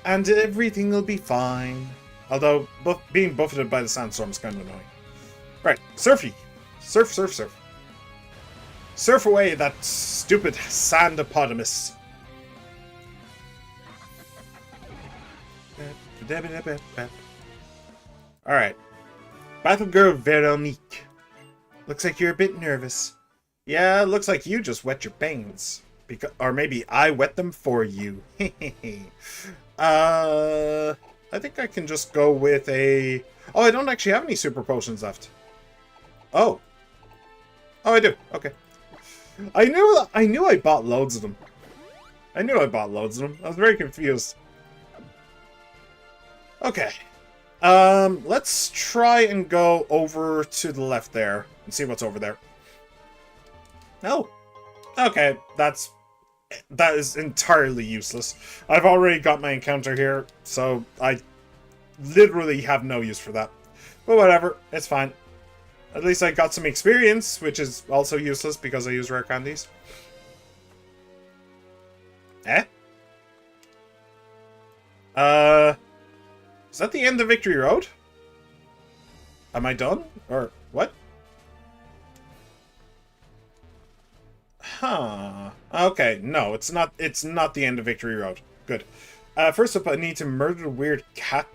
And everything will be fine. Although, being buffeted by the sandstorm is kind of annoying. Right, Surfy. Surf, surf, surf. Surf away that stupid sandopotamus. Alright. Battle Girl Veronique. Looks like you're a bit nervous. Yeah, looks like you just wet your bangs. Or maybe I wet them for you. I think I can just go with a... Oh, I don't actually have any super potions left. Oh. Oh, I do. Okay. I knew I bought loads of them. I knew I bought loads of them. I was very confused. Okay. Let's try and go over to the left there and see what's over there. Oh. Okay, that is entirely useless. I've already got my encounter here, so I literally have no use for that. But whatever, it's fine. At least I got some experience, which is also useless because I use rare candies. Eh? Is that the end of Victory Road? Am I done? Or what? Huh. Okay, no, it's not the end of Victory Road. Good. First up, I need to murder the weird cat,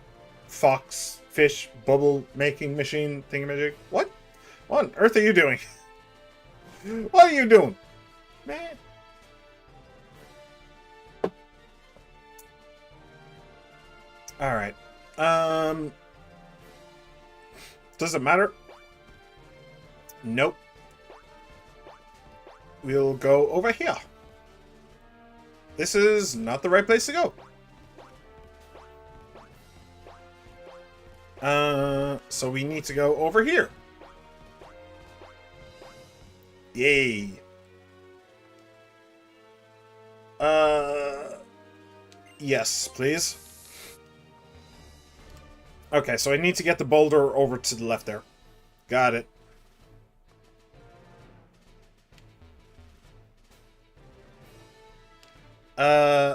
fox, fish, bubble making machine thingamajig. What? What on earth are you doing? What are you doing? Man. Alright. Does it matter? Nope. We'll go over here. This is not the right place to go. So we need to go over here. Yay. Yes, please. Okay, so I need to get the boulder over to the left there. Got it.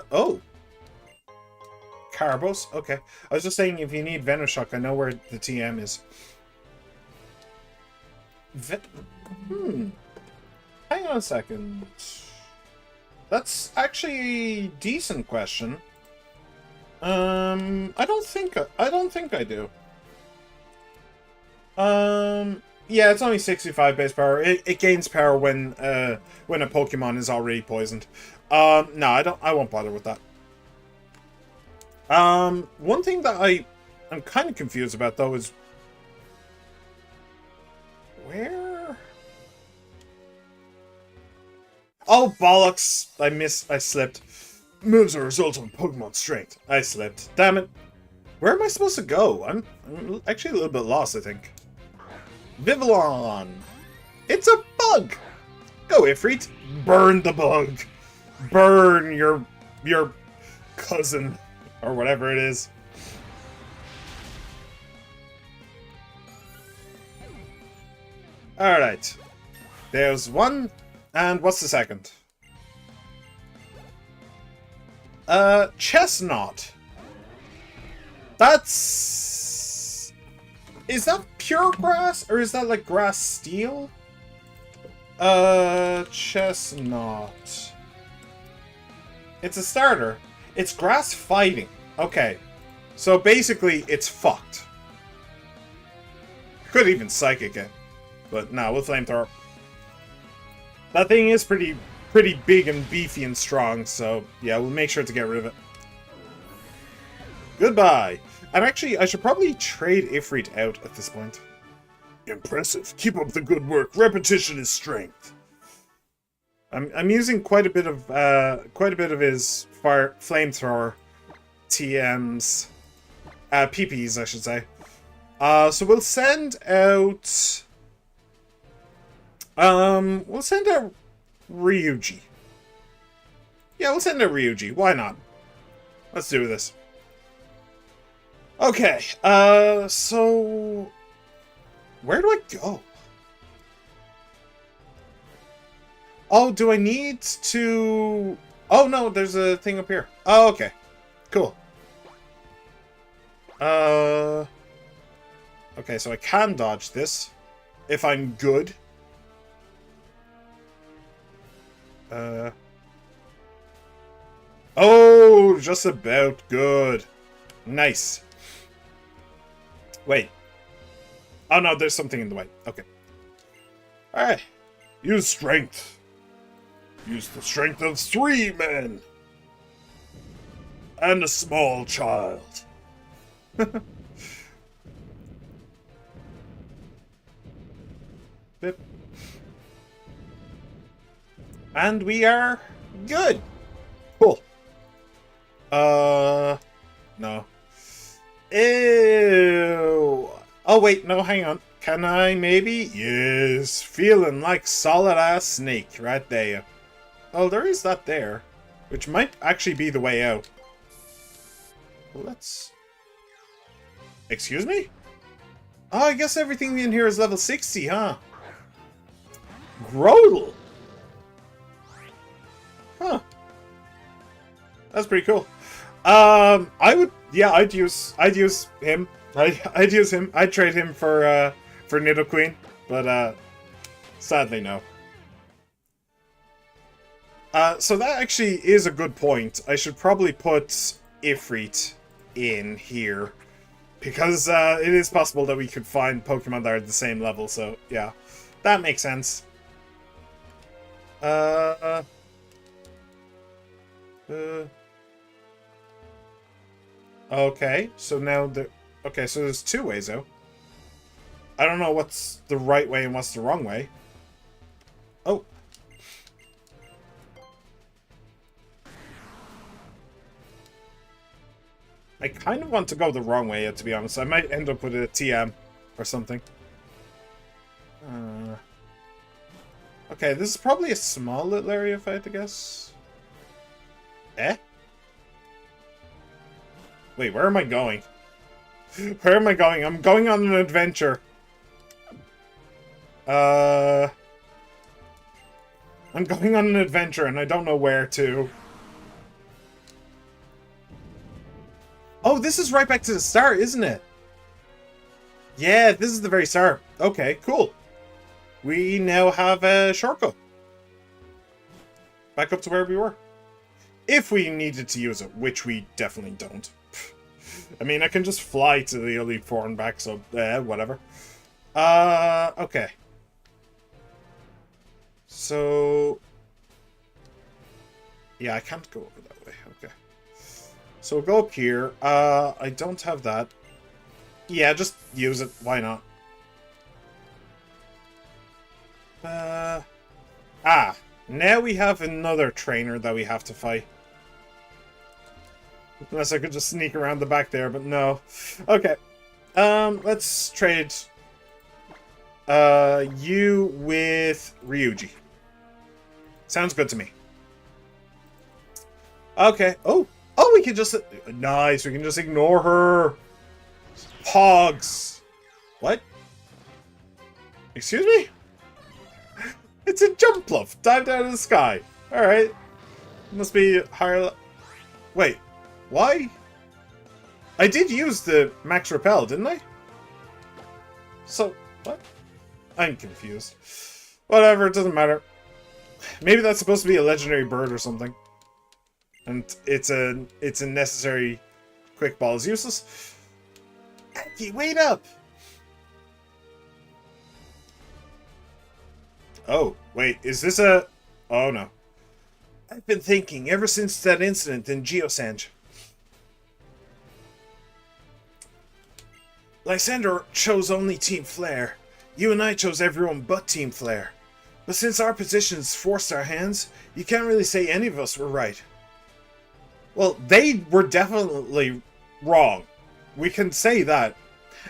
Oh. Carbos? Okay. I was just saying if you need Venoshock, I know where the TM is. Hang on a second. That's actually a decent question. I don't think I do. Yeah, it's only 65 base power. It gains power when a Pokemon is already poisoned. No, I won't bother with that. One thing that I'm kind of confused about though is where? Oh bollocks! I slipped. Moves are a result of Pokemon strength. I slipped. Damn it. Where am I supposed to go? I'm actually a little bit lost, I think. Vivillon! It's a bug! Go, Ifrit. Burn the bug. Burn your cousin. Or whatever it is. Alright. There's one. And what's the second? Chestnut. That's... Is that pure grass? Or is that like grass steel? Chestnut. It's a starter. It's grass fighting. Okay. So basically, it's fucked. Could even psychic it. But no, we'll flamethrower. That thing is pretty big and beefy and strong, so yeah, we'll make sure to get rid of it. Goodbye. And actually, I should probably trade Ifrit out at this point. Impressive. Keep up the good work. Repetition is strength. I'm using quite a bit of his flamethrower TMs, PPs, I should say. So we'll send out. We'll send out Ryuji. Yeah, we'll send out Ryuji. Why not? Let's do this. Okay. So where do I go? Oh, do I need to... Oh, no, there's a thing up here. Oh, okay. Cool. Okay, so I can dodge this. If I'm good. Oh, just about good. Nice. Wait. Oh, no, there's something in the way. Okay. Alright. Use strength. Use the strength of 3 men. And a small child. Bip. And we are good. Cool. No. Ew. Oh, wait, no, hang on. Can I maybe? Yes. Feeling like solid-ass snake right there. Oh, there is that there. Which might actually be the way out. Well, let's... Excuse me? Oh, I guess everything in here is level 60, huh? Grodel! Huh. That's pretty cool. I'd use him. I'd use him. I'd trade him for Nidoqueen, but sadly no. So that actually is a good point. I should probably put Ifrit in here, because it is possible that we could find Pokemon that are at the same level, so yeah. That makes sense. Okay, so now okay, so there's two ways out. I don't know what's the right way and what's the wrong way. Oh. I kind of want to go the wrong way, to be honest. I might end up with a TM or something. Okay, this is probably a small little area, if I had to guess. Eh? Wait, where am I going? Where am I going? I'm going on an adventure. I'm going on an adventure and I don't know where to. Oh, this is right back to the start, isn't it? Yeah, this is the very start. Okay, cool. We now have a shortcut. Back up to where we were. If we needed to use it, which we definitely don't. I mean, I can just fly to the Elite Four and back, so whatever. Okay. So... yeah, I can't go over that way. Okay. So we'll go up here. I don't have that. Yeah, just use it. Why not? Now we have another trainer that we have to fight. Unless I could just sneak around the back there, but no. Okay. Let's trade you with Ryuji. Sounds good to me. Okay. Oh, we can just... nice, we can just ignore her. Hogs. What? Excuse me? It's a jump bluff. Dive down to the sky. Alright. Must be higher... Wait. Why? I did use the max repel, didn't I? So, what? I'm confused. Whatever, it doesn't matter. Maybe that's supposed to be a legendary bird or something. And it's a necessary quick ball. Is useless. Hey, wait up! Oh, wait, is this a... oh, no. I've been thinking ever since that incident in Geosange. Lysander chose only Team Flare. You and I chose everyone but Team Flare. But since our positions forced our hands, you can't really say any of us were right. Well, they were definitely wrong. We can say that.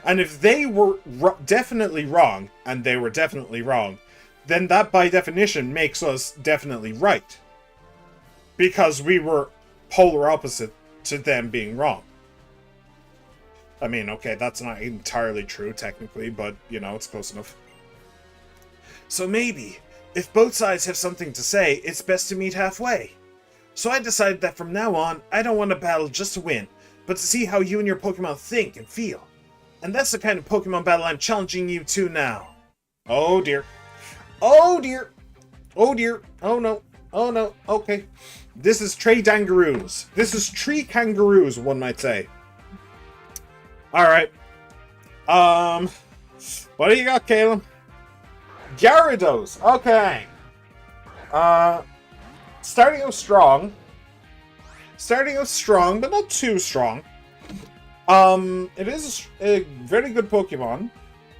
And if they were definitely wrong, and they were definitely wrong, then that by definition makes us definitely right. Because we were polar opposite to them being wrong. I mean, okay, that's not entirely true, technically, but, you know, it's close enough. So maybe, if both sides have something to say, it's best to meet halfway. So I decided that from now on, I don't want to battle just to win, but to see how you and your Pokemon think and feel. And that's the kind of Pokemon battle I'm challenging you to now. Oh dear. Oh dear. Oh dear. Oh no. Oh no. Okay. This is Tree Dangaroos. This is Tree Kangaroos, one might say. Alright. What do you got, Caleb? Gyarados. Okay. Starting out strong. Starting out strong, but not too strong. It is a very good Pokemon.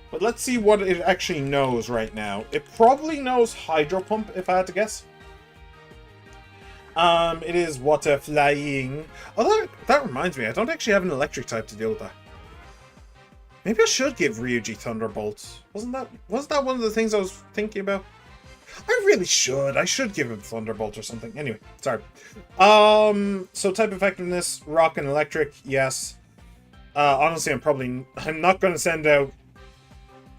But let's see what it actually knows right now. It probably knows Hydro Pump, if I had to guess. It is water flying. Oh, that reminds me, I don't actually have an electric type to deal with that. Maybe I should give Ryuji Thunderbolt. Wasn't that one of the things I was thinking about? I really should. I should give him Thunderbolt or something. Anyway, sorry. So type effectiveness, rock and electric, yes. Honestly, I'm not going to send out...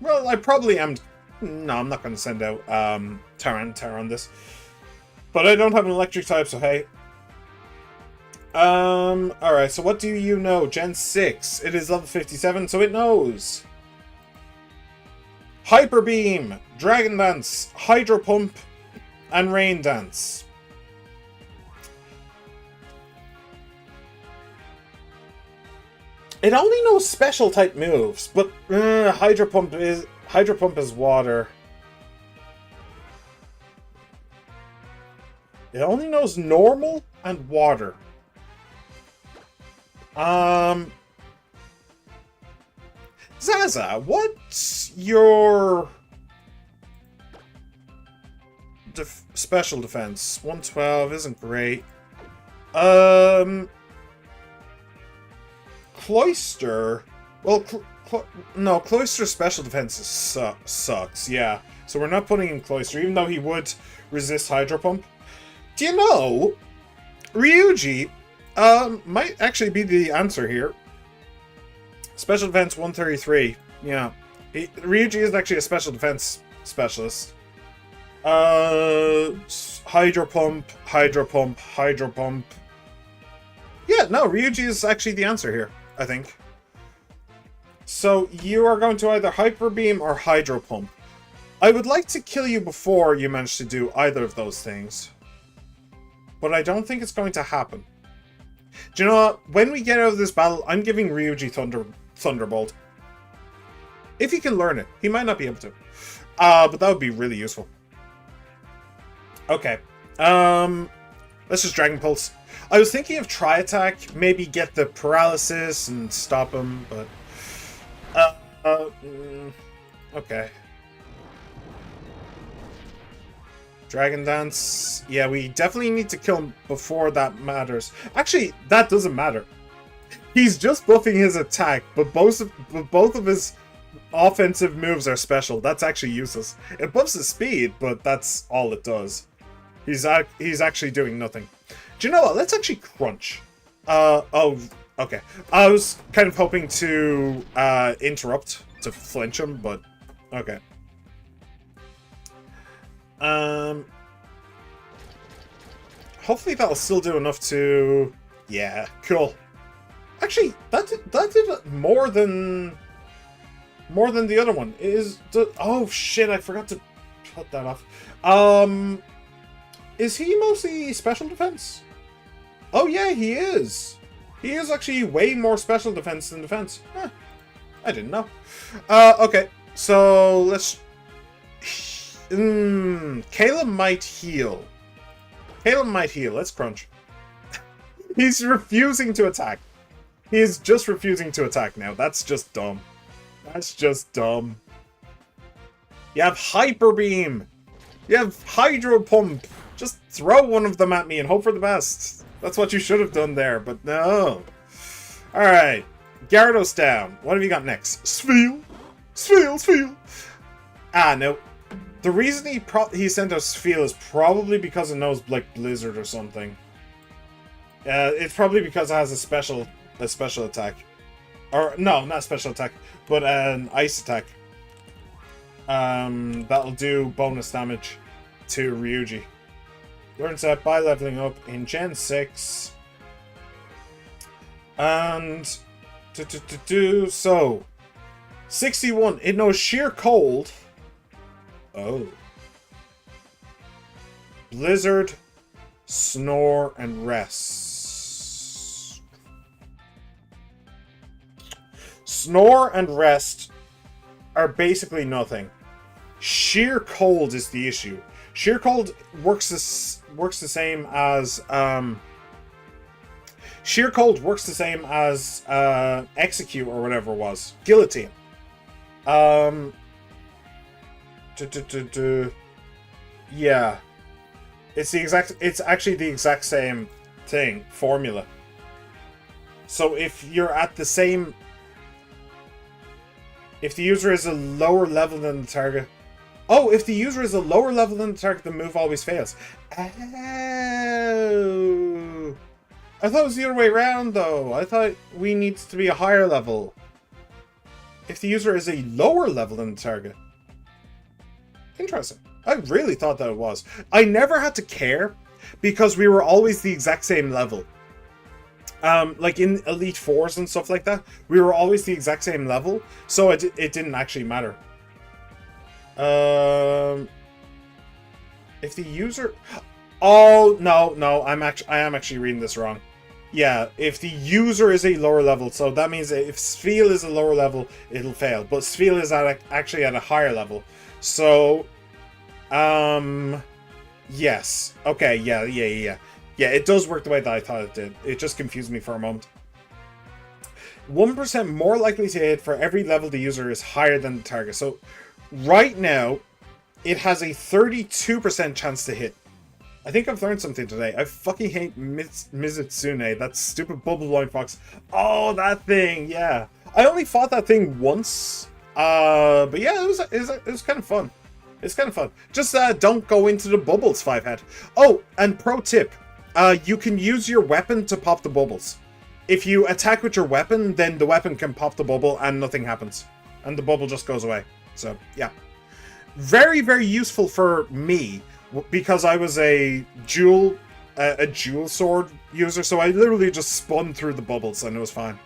Well, I probably am... No, I'm not going to send out Tyranitar on this. But I don't have an electric type, so hey. Alright, so what do you know? Gen 6. It is level 57, so it knows. Hyper Beam, Dragon Dance, Hydro Pump, and Rain Dance. It only knows special type moves, but Hydro Pump is water. It only knows normal and water. Zaza, what's your special defense? 112 isn't great. Cloyster. Well, no, Cloyster's special defense sucks. Yeah, so we're not putting in Cloyster, even though he would resist Hydro Pump. Do you know, Ryuji might actually be the answer here. Special defense 133. Yeah. Ryuji is actually a special defense specialist. Hydro Pump, Hydro Pump, Hydro Pump. Yeah, no, Ryuji is actually the answer here, I think. So you are going to either Hyper Beam or Hydro Pump. I would like to kill you before you manage to do either of those things. But I don't think it's going to happen. Do you know what? When we get out of this battle, I'm giving Ryuji Thunderbolt. If he can learn it. He might not be able to. But that would be really useful. Okay. Let's just Dragon Pulse. I was thinking of Tri-Attack. Maybe get the paralysis and stop him, but... okay. Dragon Dance. Yeah, we definitely need to kill him before that matters. Actually, that doesn't matter. He's just buffing his attack, but both of his offensive moves are special. That's actually useless. It buffs his speed, but that's all it does. He's actually doing nothing. Do you know what? Let's actually crunch. Oh, okay. I was kind of hoping to interrupt to flinch him, but okay. Hopefully that'll still do enough to... Yeah, cool. Actually, that did more than the other one. Oh shit, I forgot to cut that off. Is he mostly special defense? Oh yeah, he is. He is actually way more special defense than defense. Huh. I didn't know. Okay, so let's... Caleb might heal. Let's crunch. He's refusing to attack. He is just refusing to attack now. That's just dumb. You have Hyper Beam. You have Hydro Pump. Just throw one of them at me and hope for the best. That's what you should have done there, but no. Alright. Gyarados down. What have you got next? Spheal. Ah, no. The reason he sent us Spheal is probably because it knows like Blizzard or something. It's probably because it has a special attack. Or no, not a special attack, but an ice attack. That'll do bonus damage to Ryuji. Learns that by leveling up in Gen 6. And so 61. It knows Sheer Cold. Oh. Blizzard, Snore, and Rest. Snore and Rest are basically nothing. Sheer Cold is the issue. Sheer Cold works the same as Sheer Cold works the same as Execute or whatever it was. Guillotine. Yeah. It's actually the exact same thing, formula. So if you're at the same... If the user is a lower level than the target... Oh, if the user is a lower level than the target, the move always fails. Oh. I thought it was the other way around, though. I thought we need to be a higher level. If the user is a lower level than the target. Interesting. I really thought that it was. I never had to care, because we were always the exact same level. Like in Elite Fours and stuff like that, we were always the exact same level, so it didn't actually matter. If the user... Oh, no, I am actually reading this wrong. Yeah, if the user is a lower level, so that means that if Sfeel is a lower level, it'll fail. But Sfeel is actually at a higher level. So, yes. Okay, yeah. Yeah, it does work the way that I thought it did. It just confused me for a moment. 1% more likely to hit for every level the user is higher than the target. So, right now, it has a 32% chance to hit. I think I've learned something today. I fucking hate Mizutsune, that stupid bubble blowing fox. Oh, that thing, yeah. I only fought that thing once. But yeah, it was kind of fun. It's kind of fun. Just don't go into the bubbles, Fivehead. Oh, and pro tip. You can use your weapon to pop the bubbles. If you attack with your weapon, then the weapon can pop the bubble and nothing happens. And the bubble just goes away. So, yeah. Very, very useful for me, because I was a dual sword user, so I literally just spun through the bubbles and it was fine.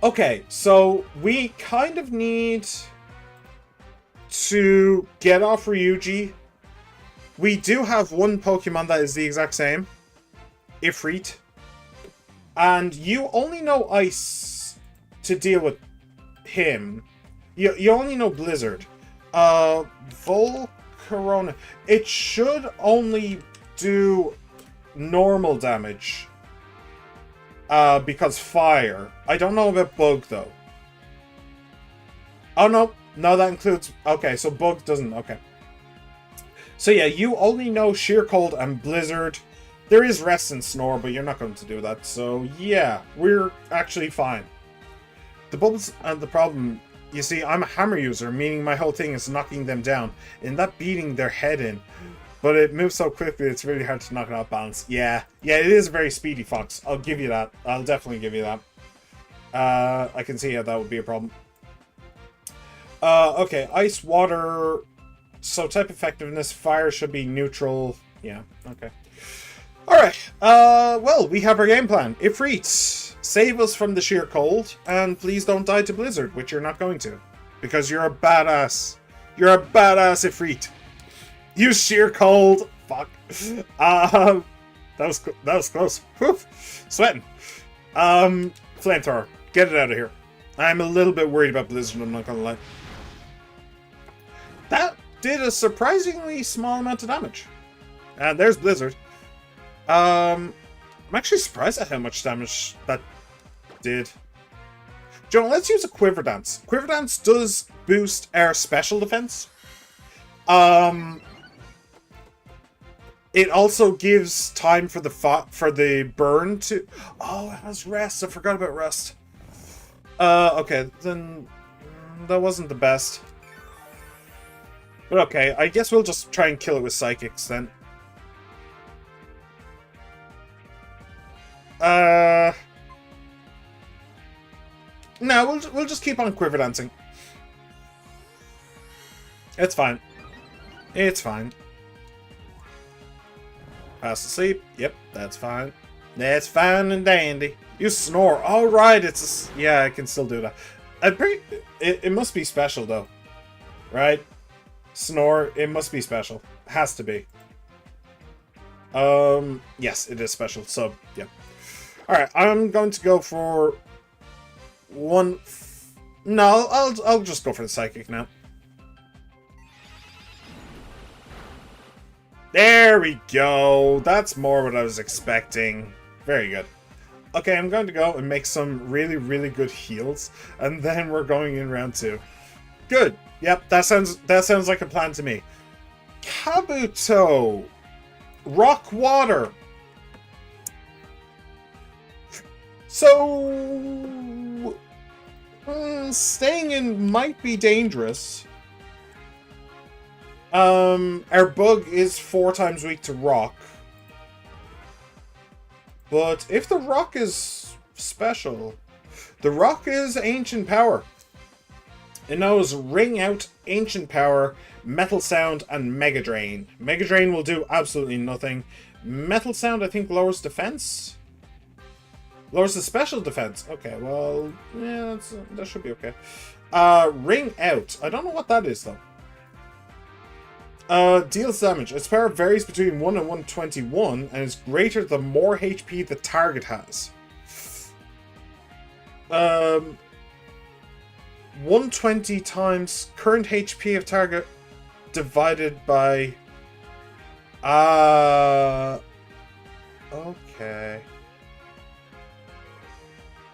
Okay, so we kind of need to get off Ryuji. We do have one Pokemon that is the exact same, Ifrit, and you only know Ice to deal with him. You only know Blizzard. Volcarona. It should only do normal damage. Because fire. I don't know about Bug, though. Oh, no. No, that includes... Okay, so Bug doesn't... Okay. So, yeah, you only know Sheer Cold and Blizzard. There is Rest and Snore, but you're not going to do that. So, yeah, we're actually fine. The bubbles and the problem... You see, I'm a hammer user, meaning my whole thing is knocking them down, and not beating their head in. But it moves so quickly, it's really hard to knock it out balance. Yeah, it is a very speedy fox. I'll give you that. I'll definitely give you that. I can see how that would be a problem. Okay, ice, water. So type effectiveness, fire should be neutral. Yeah, okay. Alright, well, we have our game plan. Ifrit, save us from the sheer cold, and please don't die to Blizzard, which you're not going to. Because you're a badass. You're a badass Ifrit. Use sheer cold. Fuck. That was close. Whew. Sweating. Flamethrower. Get it out of here. I'm a little bit worried about Blizzard, I'm not gonna lie. That did a surprisingly small amount of damage. And there's Blizzard. I'm actually surprised at how much damage that did. Joe, let's use a Quiver Dance. Quiver Dance does boost our special defense. It also gives time for the burn to... Oh, it has Rest. I forgot about Rest. Okay, then that wasn't the best. But okay, I guess we'll just try and kill it with Psychics then. No, we'll just keep on Quiver Dancing. It's fine. It's fine. Fast asleep. Yep, that's fine. That's fine and dandy. You snore. All right, it's a, yeah, I can still do that. It must be special though, right? Snore. It must be special. It has to be. Yes, it is special. So yeah. All right, I'm going to go for one. No, I'll just go for the Psychic now. There we go. That's more what I was expecting. Very good. Okay, I'm going to go and make some really, really good heals, and then we're going in round 2. Good. Yep, that sounds like a plan to me. Kabuto. Rock water. So... staying in might be dangerous. Our bug is 4 times weak to rock. But if the rock is special, the rock is ancient power. It knows Ring Out, Ancient Power, Metal Sound, and Mega Drain. Mega Drain will do absolutely nothing. Metal Sound, I think, lowers defense. Lowers the special defense. Okay, well, yeah, that should be okay. Ring Out. I don't know what that is, though. Deals damage. Its power varies between 1 and 121 and is greater the more HP the target has. 120 times current HP of target divided by... okay.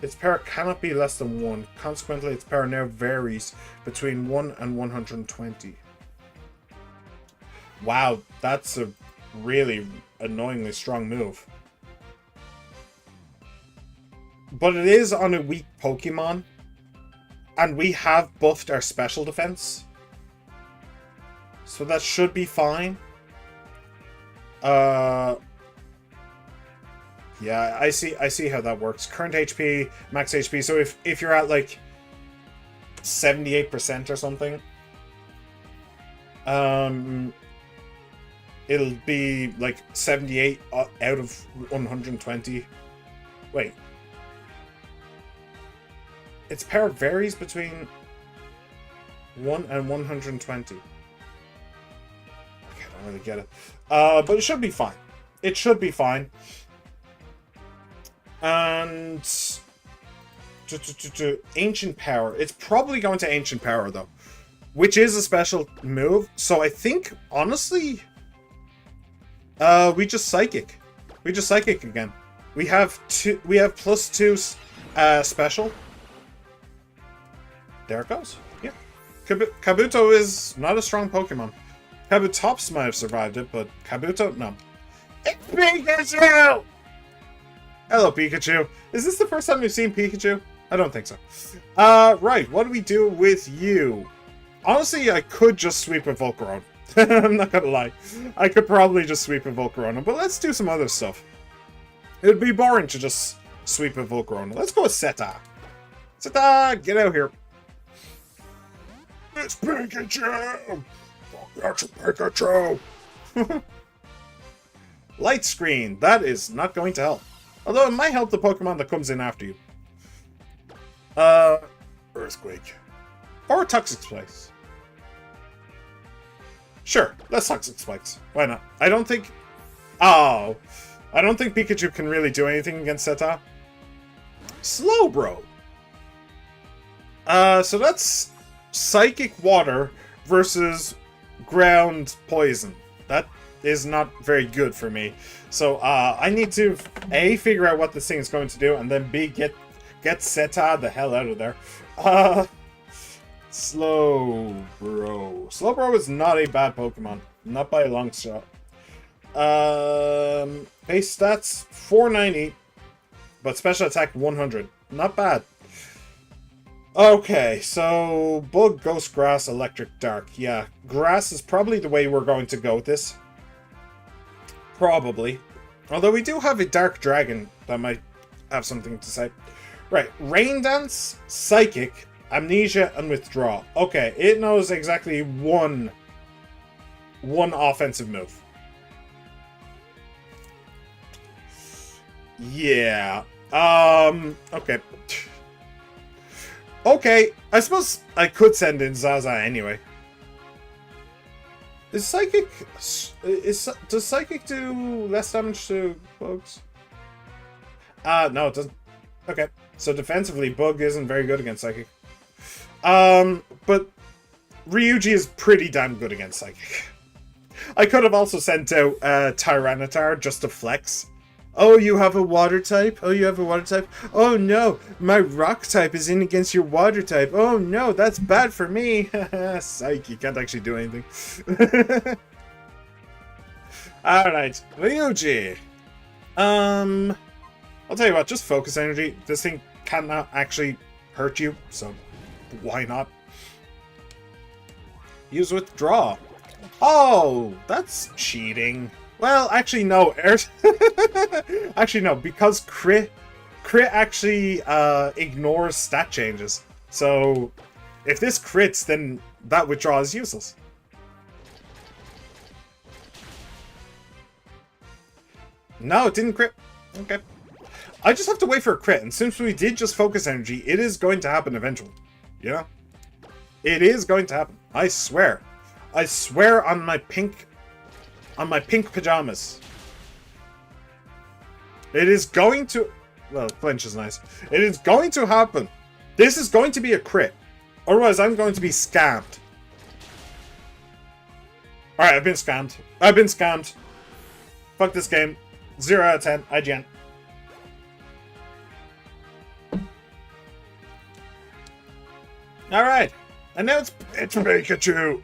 Its power cannot be less than 1. Consequently, its power now varies between 1 and 120. Wow, that's a really annoyingly strong move. But it is on a weak Pokemon. And we have buffed our special defense. So that should be fine. Yeah, I see how that works. Current HP, max HP. So if you're at like 78% or something, it'll be like 78 out of 120. Wait. Its power varies between 1 and 120. Okay, I don't really get it. But it should be fine. It should be fine. And... Ancient Power. It's probably going to Ancient Power, though. Which is a special move. So I think, honestly... we just Psychic. We just Psychic again. We have +2 special. There it goes. Yeah. Kabuto is not a strong Pokemon. Kabutops might have survived it, but Kabuto, no. It's Pikachu! Hello, Pikachu. Is this the first time we've seen Pikachu? I don't think so. Right. What do we do with you? Honestly, I could just sweep a Volcarona. I'm not gonna lie. I could probably just sweep a Volcarona, but let's do some other stuff. It would be boring to just sweep a Volcarona. Let's go with Seta. Seta, get out here. It's Pikachu! That's Pikachu! Light Screen. That is not going to help. Although it might help the Pokemon that comes in after you. Earthquake. Or Toxic Spikes. Sure, let's Toxic Spikes. Why not? I don't think Pikachu can really do anything against Seta. Slowbro. So that's Psychic Water versus Ground Poison. That is not very good for me. So I need to A, figure out what this thing is going to do, and then B, get Seta the hell out of there. Slowbro. Slowbro is not a bad Pokemon. Not by a long shot. Base stats 490, but special attack 100. Not bad. Okay, so Bug, Ghost, Grass, Electric, Dark. Yeah, Grass is probably the way we're going to go with this. Probably. Although we do have a Dark Dragon that might have something to say. Right, Rain Dance, Psychic, Amnesia, and Withdraw. Okay, it knows exactly one offensive move. Yeah. Okay. Okay, I suppose I could send in Zaza anyway. Is Psychic... does Psychic do less damage to bugs? No, it doesn't. Okay, so defensively, Bug isn't very good against Psychic. But Ryuji is pretty damn good against Psychic. I could have also sent out Tyranitar just to flex. Oh, you have a water type? Oh, you have a water type? Oh no, my rock type is in against your water type. Oh no, that's bad for me. Psych, you can't actually do anything. Alright, Ryuji. I'll tell you what, just focus energy. This thing cannot actually hurt you, so why not? Use withdraw. Oh, that's cheating. Well, actually no. Actually no, because crit actually ignores stat changes. So if this crits, then that withdrawal is useless. No, it didn't crit. Okay. I just have to wait for a crit, and since we did just focus energy, it is going to happen eventually. You know? It is going to happen. I swear. I swear on my pink pajamas. It is going to... Well, flinch is nice. It is going to happen. This is going to be a crit. Otherwise, I'm going to be scammed. Alright, I've been scammed. I've been scammed. Fuck this game. 0 out of 10. IGN. Alright. And now it's Pikachu.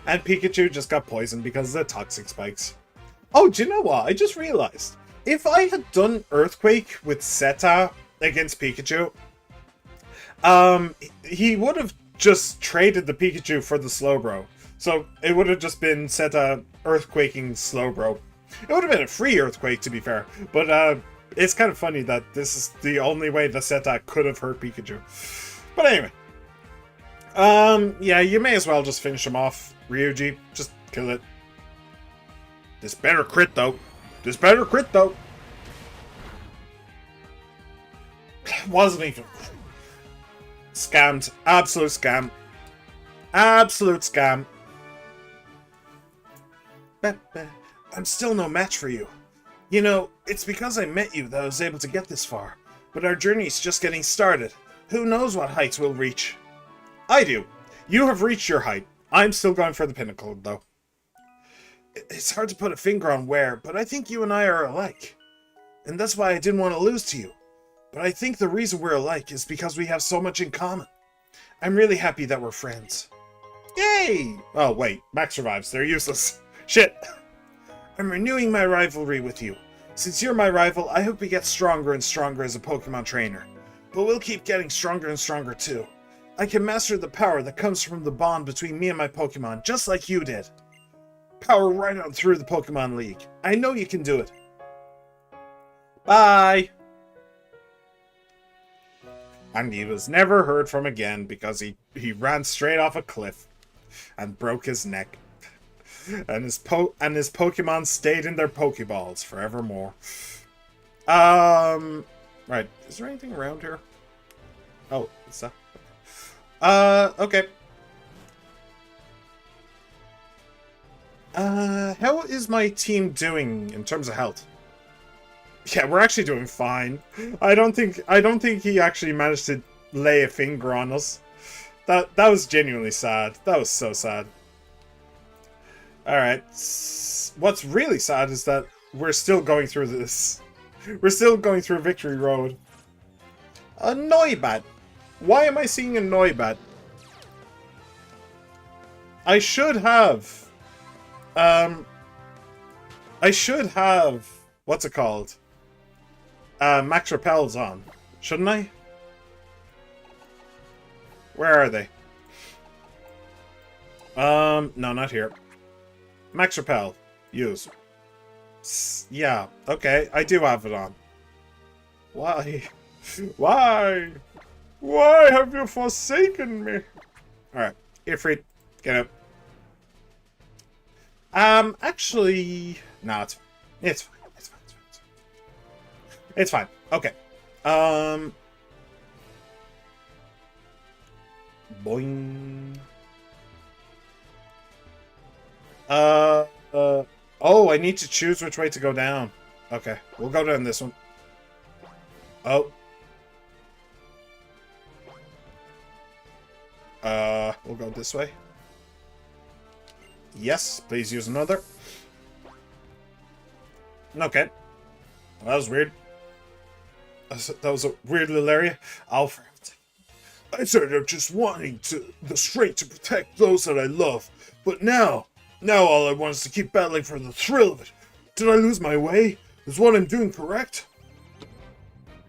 And Pikachu just got poisoned because of the toxic spikes. Oh, do you know what? I just realized. If I had done Earthquake with Seta against Pikachu, he would have just traded the Pikachu for the Slowbro. So it would have just been Seta Earthquaking Slowbro. It would have been a free Earthquake, to be fair. But it's kind of funny that this is the only way the Seta could have hurt Pikachu. But anyway. Yeah, you may as well just finish him off, Ryuji. Just kill it. This better crit, though. This better crit, though. Wasn't even... Scammed. Absolute scam. Absolute scam. I'm still no match for you. You know, it's because I met you that I was able to get this far. But our journey's just getting started. Who knows what heights we'll reach? I do. You have reached your height. I'm still going for the pinnacle, though. It's hard to put a finger on where, but I think you and I are alike. And that's why I didn't want to lose to you. But I think the reason we're alike is because we have so much in common. I'm really happy that we're friends. Yay! Oh, wait. Max survives. They're useless. Shit. I'm renewing my rivalry with you. Since you're my rival, I hope we get stronger and stronger as a Pokemon trainer. But we'll keep getting stronger and stronger, too. I can master the power that comes from the bond between me and my Pokemon, just like you did. Power right on through the Pokemon League. I know you can do it. Bye! And he was never heard from again because he ran straight off a cliff and broke his neck. And his Pokemon stayed in their Pokeballs forevermore. Right. Is there anything around here? Oh, what's that? Okay. How is my team doing in terms of health? Yeah, we're actually doing fine. I don't think he actually managed to lay a finger on us. That was genuinely sad. That was so sad. Alright. What's really sad is that we're still going through this. We're still going through Victory Road. A Noibat. Why am I seeing a Noibat? I should have... What's it called? Max Repels on. Shouldn't I? Where are they? No, not here. Max Repel. Use. Yeah, okay. I do have it on. Why? Why? Why have you forsaken me? Alright. Ifrit. Get up. Actually... No, it's fine. It's fine. It's fine. Okay. Boing. Oh, I need to choose which way to go down. Okay, we'll go down this one. Oh. We'll go this way. Yes, please use another. Okay. Well, that was weird. That was a weird little area. Alfred. I started out just wanting the strength to protect those that I love. But now Now all I want is to keep battling for the thrill of it. Did I lose my way? Is what I'm doing correct?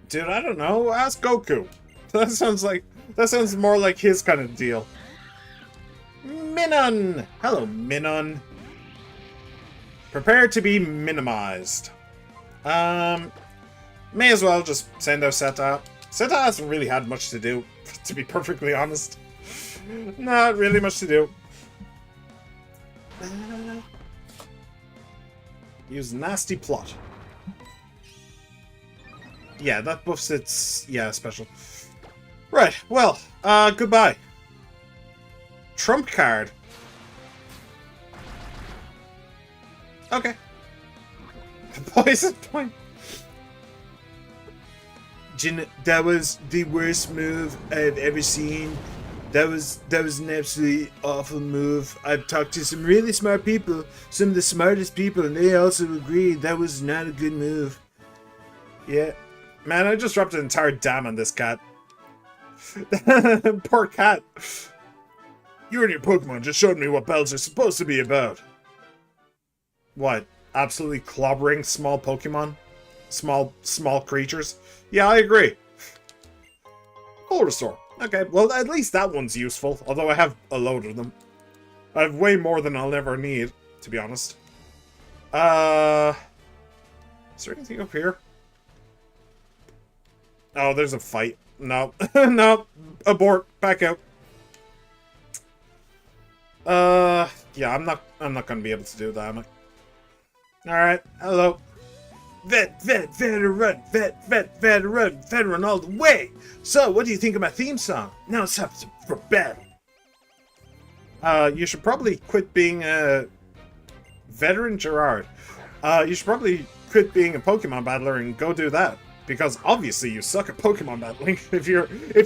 Dude, I don't know. Ask Goku. That sounds more like his kind of deal. Minon! Hello, Minon. Prepare to be minimized. May as well just send out Seta. Seta hasn't really had much to do, to be perfectly honest. Not really much to do. Use nasty plot. Yeah, that buffs its... yeah, special. Right, well, goodbye. Trump card. Okay. Poison point. That was the worst move I've ever seen. That was an absolutely awful move. I've talked to some really smart people, some of the smartest people, and they also agreed that was not a good move. Yeah. Man, I just dropped an entire dam on this cat. Poor cat. You and your Pokemon just showed me what battles are supposed to be about. What? Absolutely clobbering small Pokemon? Small creatures? Yeah, I agree. Full restore. Okay, well, at least that one's useful, although I have a load of them. I have way more than I'll ever need, to be honest. Is there anything up here? Oh, there's a fight. No. No. Abort. Back out. Yeah, I'm not gonna be able to do that, am I? Alright, hello. Veteran all the way. So, what do you think of my theme song? Now it's time for battle. You should probably quit being a veteran Gerard. You should probably quit being a Pokemon battler and go do that. Because obviously you suck at Pokemon battling. If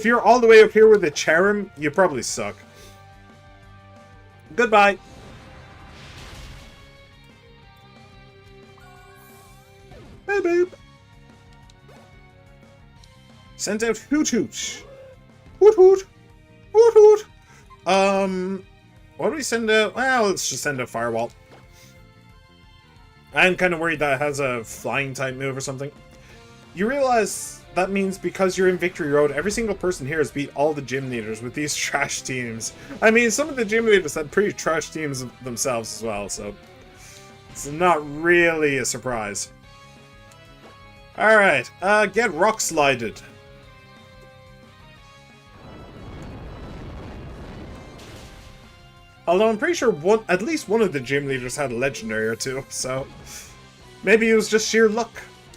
you're all the way up here with a Cherim, you probably suck. Goodbye. Boop boop. Sent out Hoot Hoot. Hoot Hoot. Hoot Hoot. What do we send out? Well, let's just send out Firewall. I'm kind of worried that it has a flying type move or something. You realize that means because you're in Victory Road, every single person here has beat all the gym leaders with these trash teams. I mean, some of the gym leaders had pretty trash teams themselves as well, so it's not really a surprise. Alright, get rock slided. Although I'm pretty sure at least one of the gym leaders had a legendary or two, so maybe it was just sheer luck.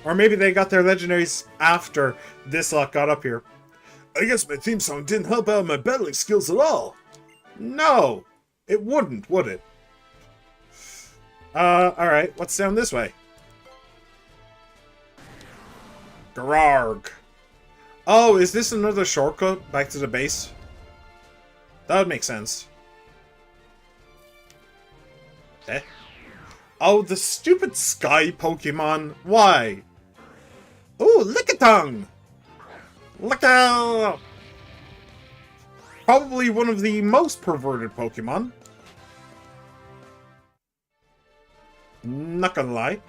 Or maybe they got their legendaries after this lot got up here. I guess my theme song didn't help out my battling skills at all. No, it wouldn't, would it? Alright, what's down this way? Gararg. Oh, is this another shortcut back to the base? That would make sense. Eh? Oh, the stupid sky Pokemon. Why? Ooh, Lickitung! Licka! Probably one of the most perverted Pokemon. Not gonna lie.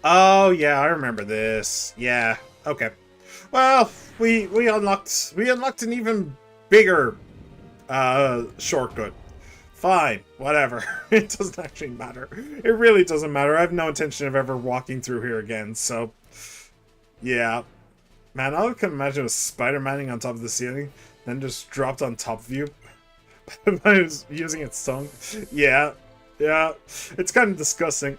Oh yeah, I remember this. Yeah. Okay. Well, we unlocked an even bigger shortcut. Fine, whatever. It doesn't actually matter. It really doesn't matter. I have no intention of ever walking through here again, so yeah. Man, I can imagine a Spider-Maning on top of the ceiling, then just dropped on top of you by using its tongue. Yeah. Yeah. It's kind of disgusting.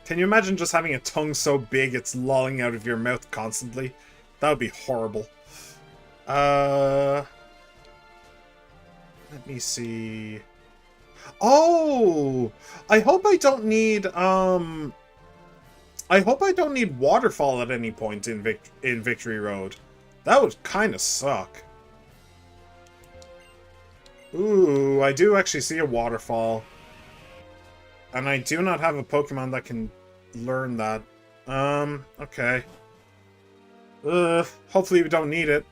Can you imagine just having a tongue so big it's lolling out of your mouth constantly? That would be horrible. Let me see. Oh! I hope I don't need, Waterfall at any point in Victory Road. That would kind of suck. Ooh, I do actually see a Waterfall. And I do not have a Pokemon that can learn that. Okay. Hopefully we don't need it.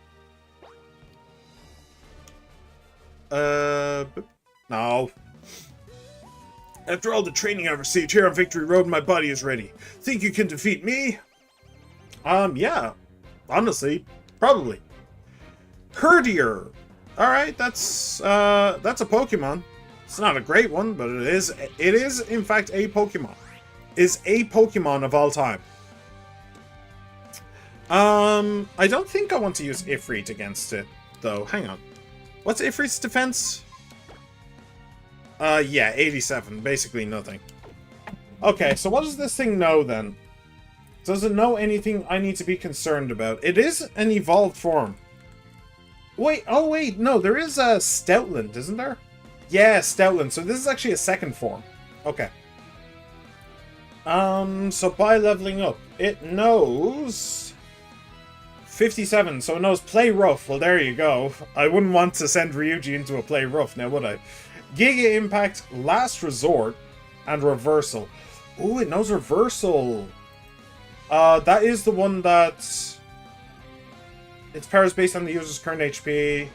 No. After all the training I've received here on Victory Road, my body is ready. Think you can defeat me? Yeah. Honestly, probably. Herdier. Alright, that's a Pokemon. It's not a great one, but it is in fact a Pokemon. Is a Pokemon of all time. I don't think I want to use Ifrit against it, though. Hang on. What's Ifrit's defense? Yeah, 87. Basically nothing. Okay, so what does this thing know, then? Does it know anything I need to be concerned about? It is an evolved form. Wait, oh wait, no, there is a Stoutland, isn't there? Yeah, Stoutland, so this is actually a second form. Okay. So by leveling up, it knows 57, so it knows Play Rough. Well, there you go. I wouldn't want to send Ryuji into a Play Rough now, would I? Giga Impact, Last Resort, and Reversal. Ooh, it knows Reversal. That is the one that... Its power is based on the user's current HP.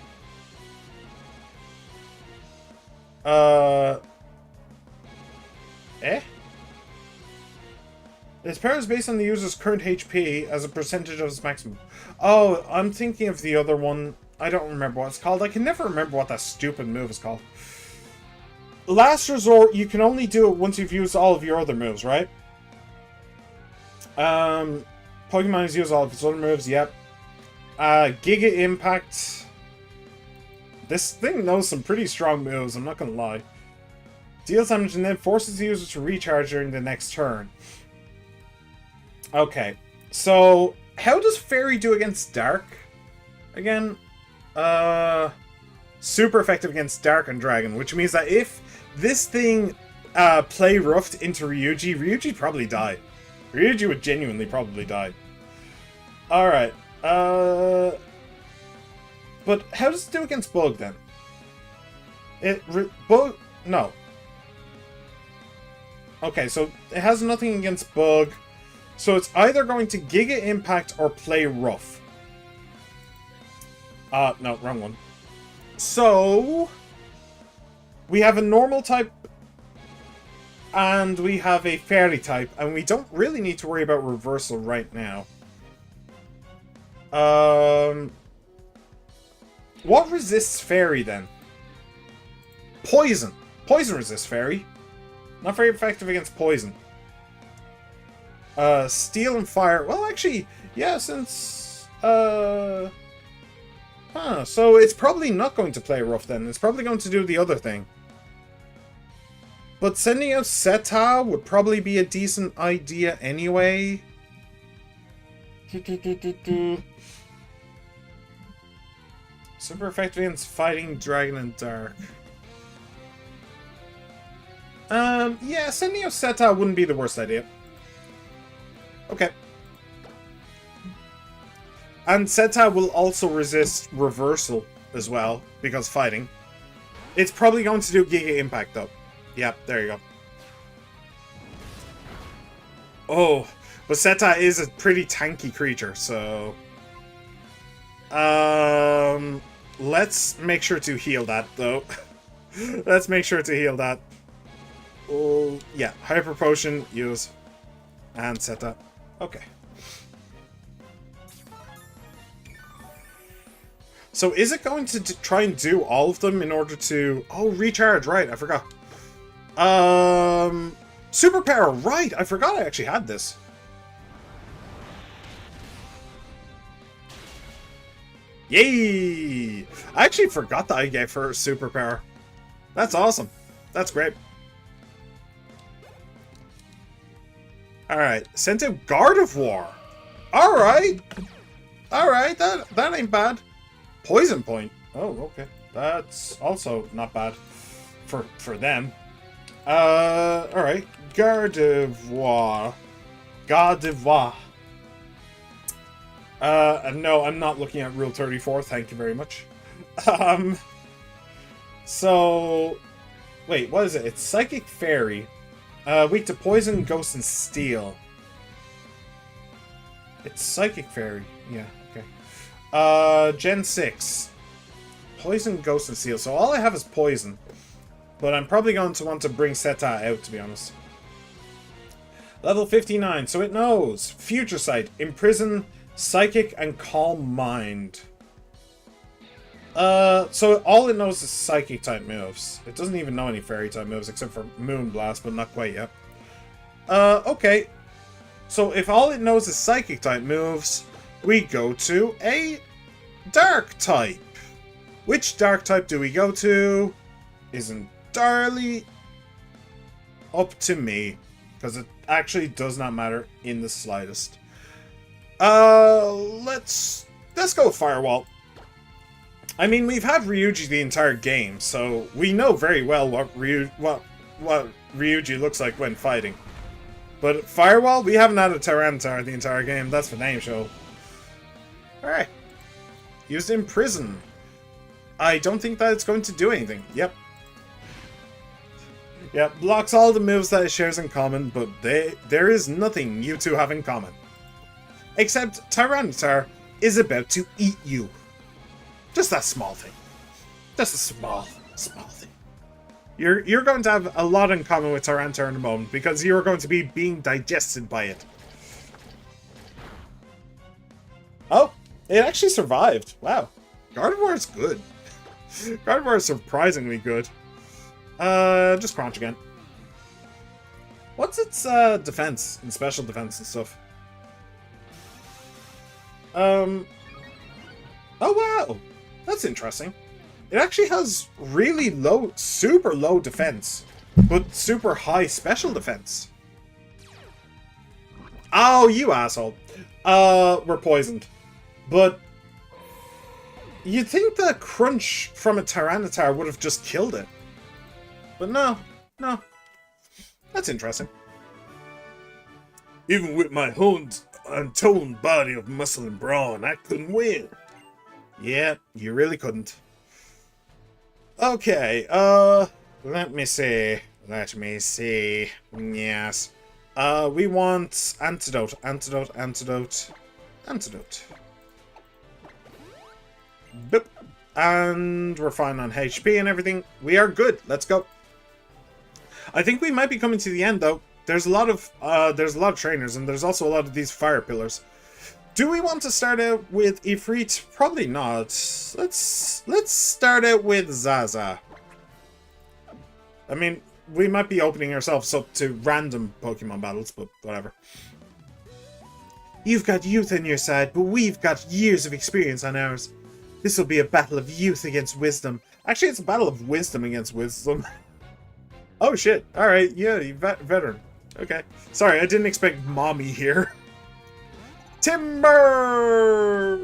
Its power is based on the user's current HP as a percentage of its maximum. Oh, I'm thinking of the other one. I don't remember what it's called. I can never remember what that stupid move is called. Last Resort, you can only do it once you've used all of your other moves, right? Pokemon has used all of its other moves, yep. Giga Impact. This thing knows some pretty strong moves, I'm not gonna lie. Deals damage and then forces the user to recharge during the next turn. Okay, so how does Fairy do against Dark? Again, super effective against Dark and Dragon, which means that if this thing Play Roughed into Ryuji, Ryuji'd probably die. Ryuji would genuinely probably die. Alright, but how does it do against Bug then? Bug? No. Okay, so it has nothing against Bug. So it's either going to Giga Impact or Play Rough. No, wrong one. So we have a normal type and we have a fairy type, and we don't really need to worry about reversal right now. What resists fairy then? Poison. Poison resists fairy. Not very effective against poison. Steel and fire. Well, actually, yeah, since... so it's probably not going to Play Rough then. It's probably going to do the other thing. But sending out Seta would probably be a decent idea anyway. Super effective against fighting Dragon and Dark. Yeah, sending out Seta wouldn't be the worst idea. Okay. And Seta will also resist reversal as well, because fighting. It's probably going to do Giga Impact though. Yep, there you go. Oh, but Seta is a pretty tanky creature, so... let's make sure to heal that though. Let's make sure to heal that. Oh, yeah, Hyper Potion, use. And Seta. Okay. So is it going to try and do all of them in order to... Oh, recharge, right, I forgot. Superpower, right, I forgot I actually had this. Yay! I actually forgot that I gave her superpower. That's awesome. That's great. Alright, sent out Guard of War. Alright. Alright, that ain't bad. Poison Point. Oh, okay. That's also not bad for them. Alright. Guard of War. Guard of War. No, I'm not looking at Rule 34, thank you very much. So... Wait, what is it? It's Psychic Fairy. Weak to poison, ghost, and steel. It's psychic fairy. Yeah, okay. Gen 6. Poison, ghost, and steel. So all I have is poison. But I'm probably going to want to bring Seta out, to be honest. Level 59. So it knows. Future Sight. Imprison, Psychic, and Calm Mind. So all it knows is Psychic type moves. It doesn't even know any Fairy type moves except for Moonblast, but not quite yet. Okay. So if all it knows is Psychic type moves, we go to a Dark type. Which Dark type do we go to? Is entirely up to me, because it actually does not matter in the slightest. Let's go Firewall. I mean, we've had Ryuji the entire game, so we know very well what Ryuji looks like when fighting. But Firewall, we haven't had a Tyranitar the entire game. That's for name show. Alright. Used Imprison. I don't think that it's going to do anything. Yep. Yep, blocks all the moves that it shares in common, but there is nothing you two have in common. Except Tyranitar is about to eat you. Just that small thing. Just a small thing. You're going to have a lot in common with Tyranitar in a moment, because you're going to be being digested by it. Oh, it actually survived. Wow. Gardevoir is good. Gardevoir is surprisingly good. Just Crunch again. What's its defense and special defense and stuff? Oh wow, that's interesting. It actually has really low, super low defense, but super high special defense. Oh, you asshole. We're poisoned. But you'd think the crunch from a Tyranitar would have just killed it. But no. That's interesting. Even with my untoned body of muscle and brawn, I couldn't win. Yeah, you really couldn't. Okay, let me see. Yes. We want antidote. Boop. And we're fine on HP and everything. We are good. Let's go. I think we might be coming to the end though. There's a lot of trainers, and there's also a lot of these fire pillars. Do we want to start out with Ifrit? Probably not. Let's start out with Zaza. I mean, we might be opening ourselves up to random Pokemon battles, but whatever. You've got youth on your side, but we've got years of experience on ours. This will be a battle of youth against wisdom. Actually, it's a battle of wisdom against wisdom. Oh shit. Alright, yeah, you veteran. Okay. Sorry, I didn't expect mommy here. Timber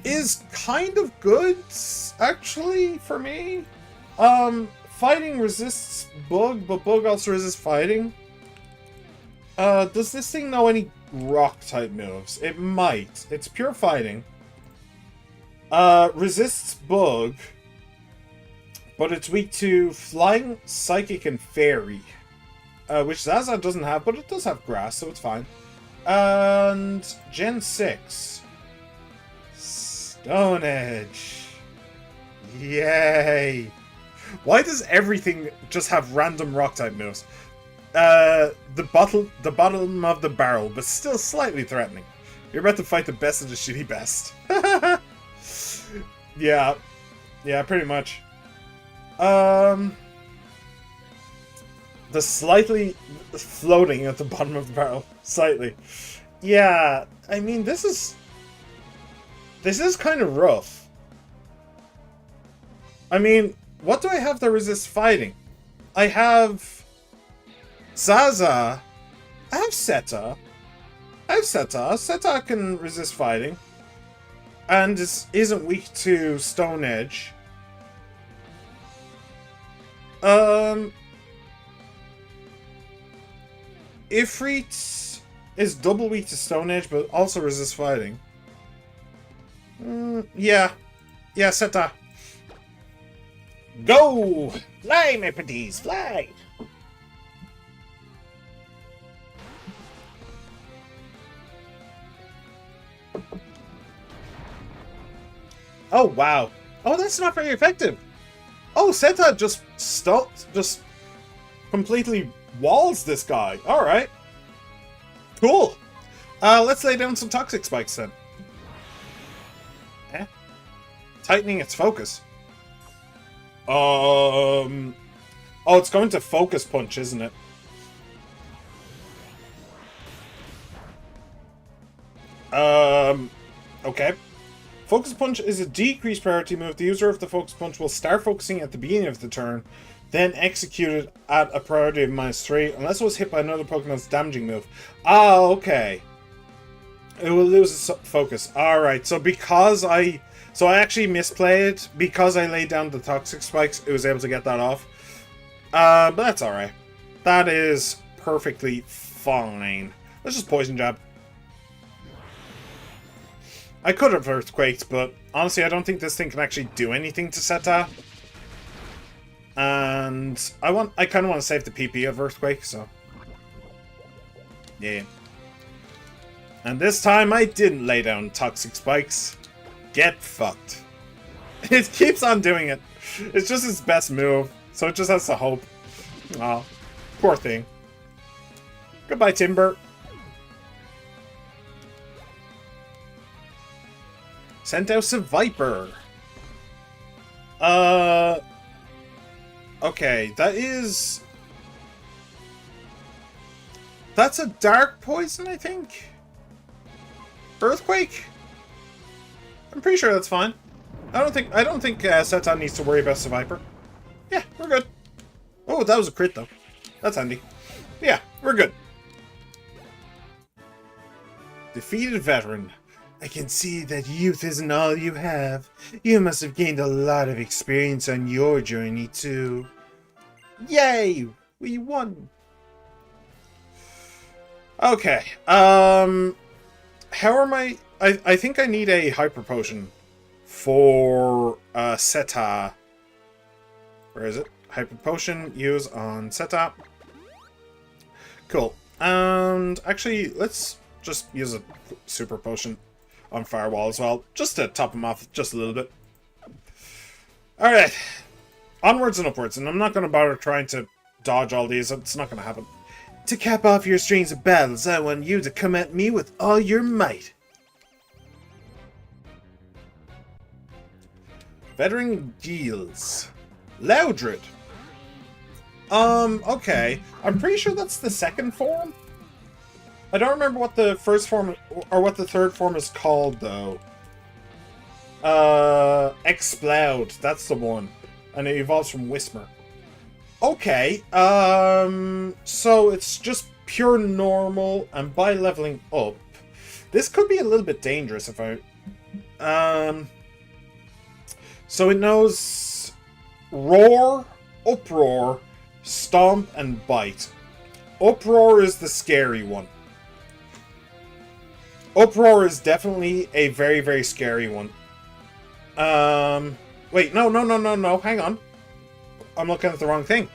is kind of good, actually, for me. Fighting resists Bug, but Bug also resists fighting. Does this thing know any rock-type moves? It might. It's pure fighting. Resists Bug, but it's weak to Flying, Psychic, and Fairy. Which Zaza doesn't have, but it does have Grass, so it's fine. And Gen 6. Stone Edge. Yay! Why does everything just have random rock-type moves? The bottom of the barrel, but still slightly threatening. You're about to fight the best of the shitty best. Yeah, pretty much. The slightly floating at the bottom of the barrel. Slightly. Yeah, I mean, this is kind of rough. I mean, what do I have that resists fighting? I have Zaza. I have Seta. Seta can resist fighting. And isn't weak to Stone Edge. Ifrit is double weak to Stone Edge, but also resists fighting. Yeah, Seta. Go! Fly, my pretties, fly! Oh, wow. Oh, that's not very effective. Oh, Seta just completely walls this guy. Alright. Cool. Let's lay down some toxic spikes then. Eh? Tightening its focus. Oh, it's going to focus punch, isn't it? Okay. Focus Punch is a decreased priority move. The user of the Focus Punch will start focusing at the beginning of the turn, then execute it at a priority of -3, unless it was hit by another Pokemon's damaging move. Oh, okay. It will lose its focus. Alright, so I actually misplayed. Because I laid down the Toxic Spikes, it was able to get that off. But that's alright. That is perfectly fine. Let's just Poison Jab. I could have Earthquaked, but honestly, I don't think this thing can actually do anything to Seta. And I kind of want to save the PP of Earthquake, so yeah. And this time, I didn't lay down Toxic Spikes. Get fucked. It keeps on doing it. It's just its best move, so it just has to hope. Aw, poor thing. Goodbye, Timber. Sent out a Viper. Okay, that's a Dark Poison, I think? Earthquake? I'm pretty sure that's fine. I don't think Seta needs to worry about the Viper. Yeah, we're good. Oh, that was a crit though. That's handy. Yeah, we're good. Defeated Veteran. I can see that youth isn't all you have. You must have gained a lot of experience on your journey, too. Yay! We won! Okay, how am I think I need a Hyper Potion for, Seta. Where is it? Hyper Potion, use on Seta. Cool. And, actually, let's just use a Super Potion on Firewall as well, just to top him off just a little bit. Alright. Onwards and upwards, and I'm not going to bother trying to dodge all these, it's not going to happen. To cap off your strings of battles, I want you to come at me with all your might. Veteran Gills. Loudred. Okay. I'm pretty sure that's the second form. I don't remember what the first form, or what the third form is called, though. Exploud, that's the one. And it evolves from Whisper. Okay, so it's just pure normal, and by leveling up, this could be a little bit dangerous if I... So it knows Roar, Uproar, Stomp, and Bite. Uproar is the scary one. Uproar is definitely a very, very scary one. Wait, no, hang on. I'm looking at the wrong thing.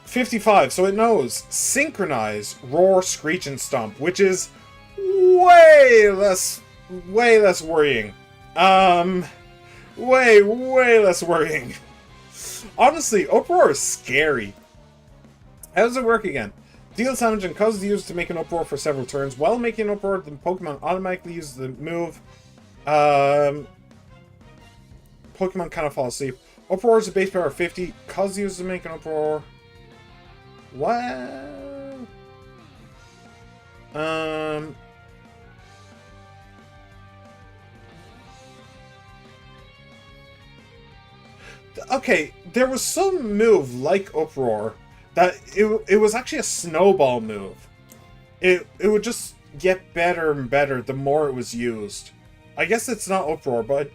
55, so it knows Synchronize, Roar, Screech, and Stomp, which is way less worrying. Way less worrying. Honestly, Uproar is scary. How does it work again? Deals damage and causes the user to make an uproar for several turns. While making an uproar, the Pokemon automatically uses the move. Pokemon cannot fall asleep. Uproar is a base power of 50. Causes the user to make an uproar. What? Okay, there was some move like Uproar that it was actually a snowball move. It would just get better and better the more it was used. I guess it's not Uproar, but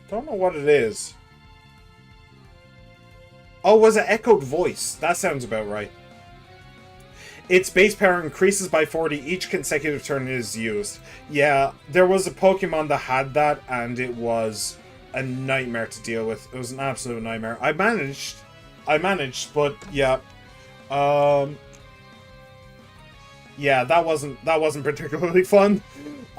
I don't know what it is. Oh, was it Echoed Voice? That sounds about right. Its base power increases by 40 each consecutive turn it is used. Yeah, there was a Pokemon that had that, and it was a nightmare to deal with. It was an absolute nightmare. I managed, but yeah. Yeah, that wasn't particularly fun.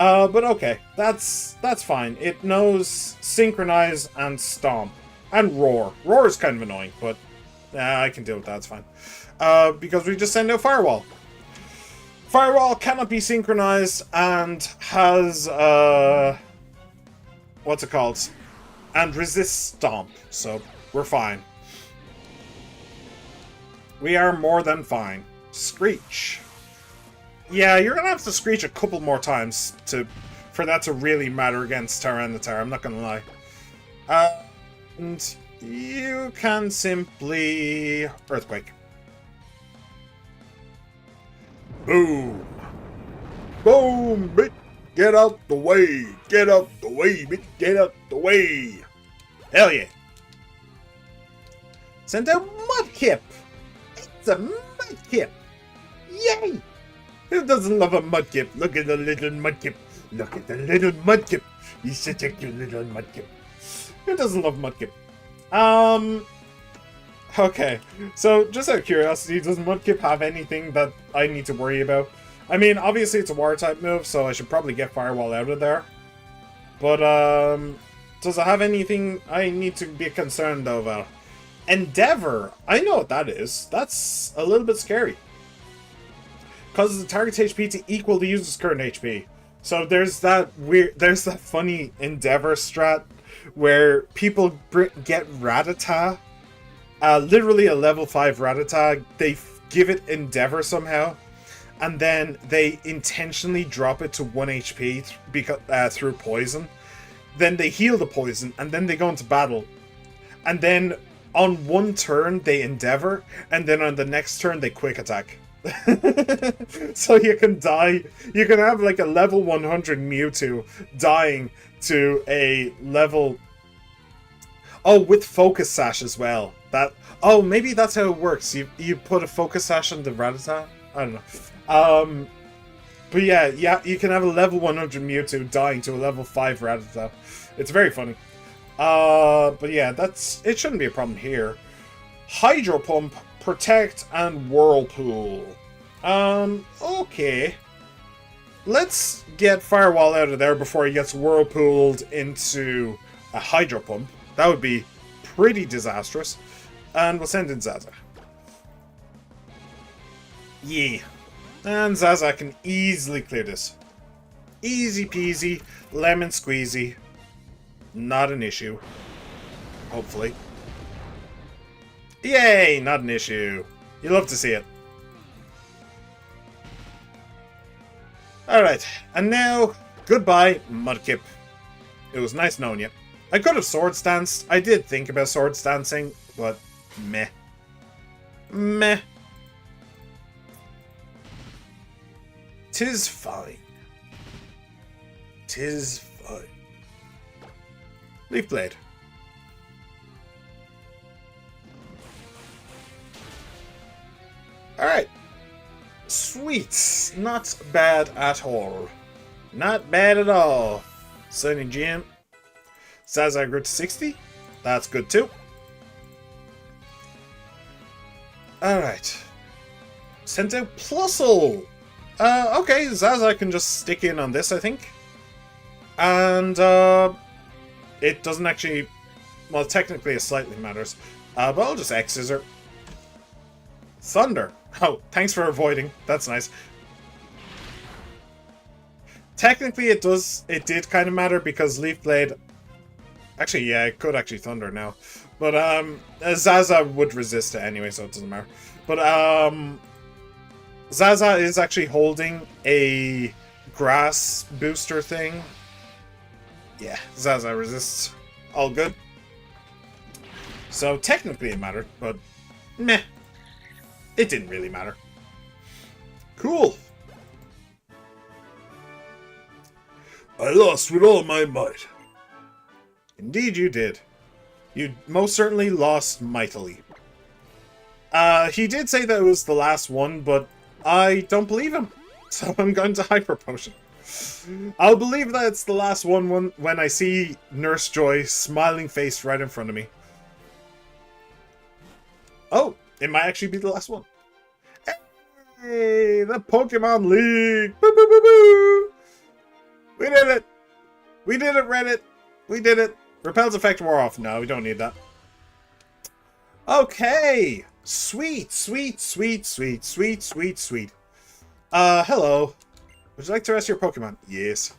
But okay, that's fine. It knows Synchronize and Stomp. And Roar. Roar is kind of annoying, but I can deal with that, it's fine. Because we just send out Firewall. Firewall cannot be synchronized and has, what's it called? And resists Stomp, so we're fine. We are more than fine. Screech. Yeah, you're gonna have to Screech a couple more times for that to really matter against Tyranitar, I'm not gonna lie. And you can simply Earthquake. Boom! Boom, bitch! Get out the way! Get out the way, bitch! Get out the way! Hell yeah! Send out Mudkip! It's a Mudkip! Yay! Who doesn't love a Mudkip? Look at the little Mudkip! Look at the little Mudkip! He's such a cute little Mudkip. Who doesn't love Mudkip? Okay, so just out of curiosity, does Mudkip have anything that I need to worry about? I mean, obviously it's a Water-type move, so I should probably get Firewall out of there. But, does it have anything I need to be concerned about? Endeavor! I know what that is. That's a little bit scary. Causes the target's HP to equal the user's current HP. So there's that funny Endeavor strat where people get Rattata. Literally a level 5 Rattata, they give it Endeavor somehow, and then they intentionally drop it to 1 HP through poison. Then they heal the poison, and then they go into battle. And then on one turn they Endeavor, and then on the next turn they Quick Attack. So you can die, you can have like a level 100 Mewtwo dying to a level... Oh, with Focus Sash as well. Oh, maybe that's how it works. You put a Focus Sash on the Rattata? I don't know. But yeah, you can have a level 100 Mewtwo dying to a level 5 Rattata. It's very funny. But yeah, it shouldn't be a problem here. Hydro Pump, Protect, and Whirlpool. Okay. Let's get Firewall out of there before he gets Whirlpooled into a Hydro Pump. That would be pretty disastrous. And we'll send in Zaza. Yeah. And Zaza can easily clear this. Easy peasy, lemon squeezy. Not an issue. Hopefully. Yay! Not an issue. You love to see it. Alright, and now, goodbye, Mudkip. It was nice knowing you. I could have Swords Danced. I did think about Swords Dancing, but meh. Meh. 'Tis fine. 'Tis fine. Leaf Blade. Alright. Sweet. Not bad at all. Not bad at all. Sunny Gym. Zaza grew to 60. That's good too. Alright. Sent out Plusle. Okay, Zaza can just stick in on this, I think. And, it doesn't actually... Well, technically it slightly matters. But I'll just X-Scissor. Thunder. Oh, thanks for avoiding. That's nice. Technically it did kind of matter because Leaf Blade... Actually, yeah, it could actually Thunder now. But, Zaza would resist it anyway, so it doesn't matter. But, Zaza is actually holding a grass booster thing. Yeah, Zaza resists. All good. So, technically it mattered, but meh. It didn't really matter. Cool. I lost with all my might. Indeed you did. You most certainly lost mightily. He did say that it was the last one, but I don't believe him. So I'm going to Hyper Potion. I'll believe that it's the last one when I see Nurse Joy smiling face right in front of me. Oh, it might actually be the last one. Hey, the Pokemon League! Boo, boo, boo, boo. We did it! We did it, Reddit! We did it! Repel's effect wore off. No, we don't need that. Okay! Sweet, sweet, sweet, sweet, sweet, sweet, sweet. Hello. Would you like to rest your Pokemon? Yes.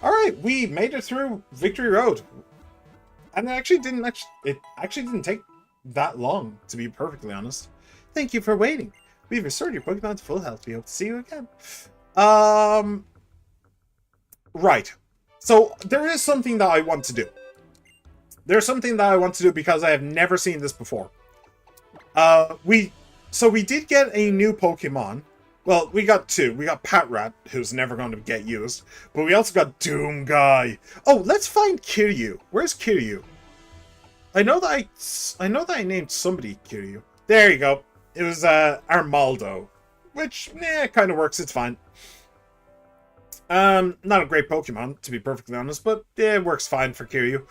Alright, we made it through Victory Road. And it actually didn't take that long, to be perfectly honest. Thank you for waiting. We've restored your Pokemon to full health. We hope to see you again. Right. So, there is something that I want to do. There's something that I want to do because I have never seen this before. We did get a new Pokemon. Well, we got two. We got Patrat, who's never going to get used. But we also got Doom Guy. Oh, let's find Kiryu. Where's Kiryu? I know that I named somebody Kiryu. There you go. It was Armaldo. Which, kind of works. It's fine. Not a great Pokemon, to be perfectly honest, but it works fine for Kiryu.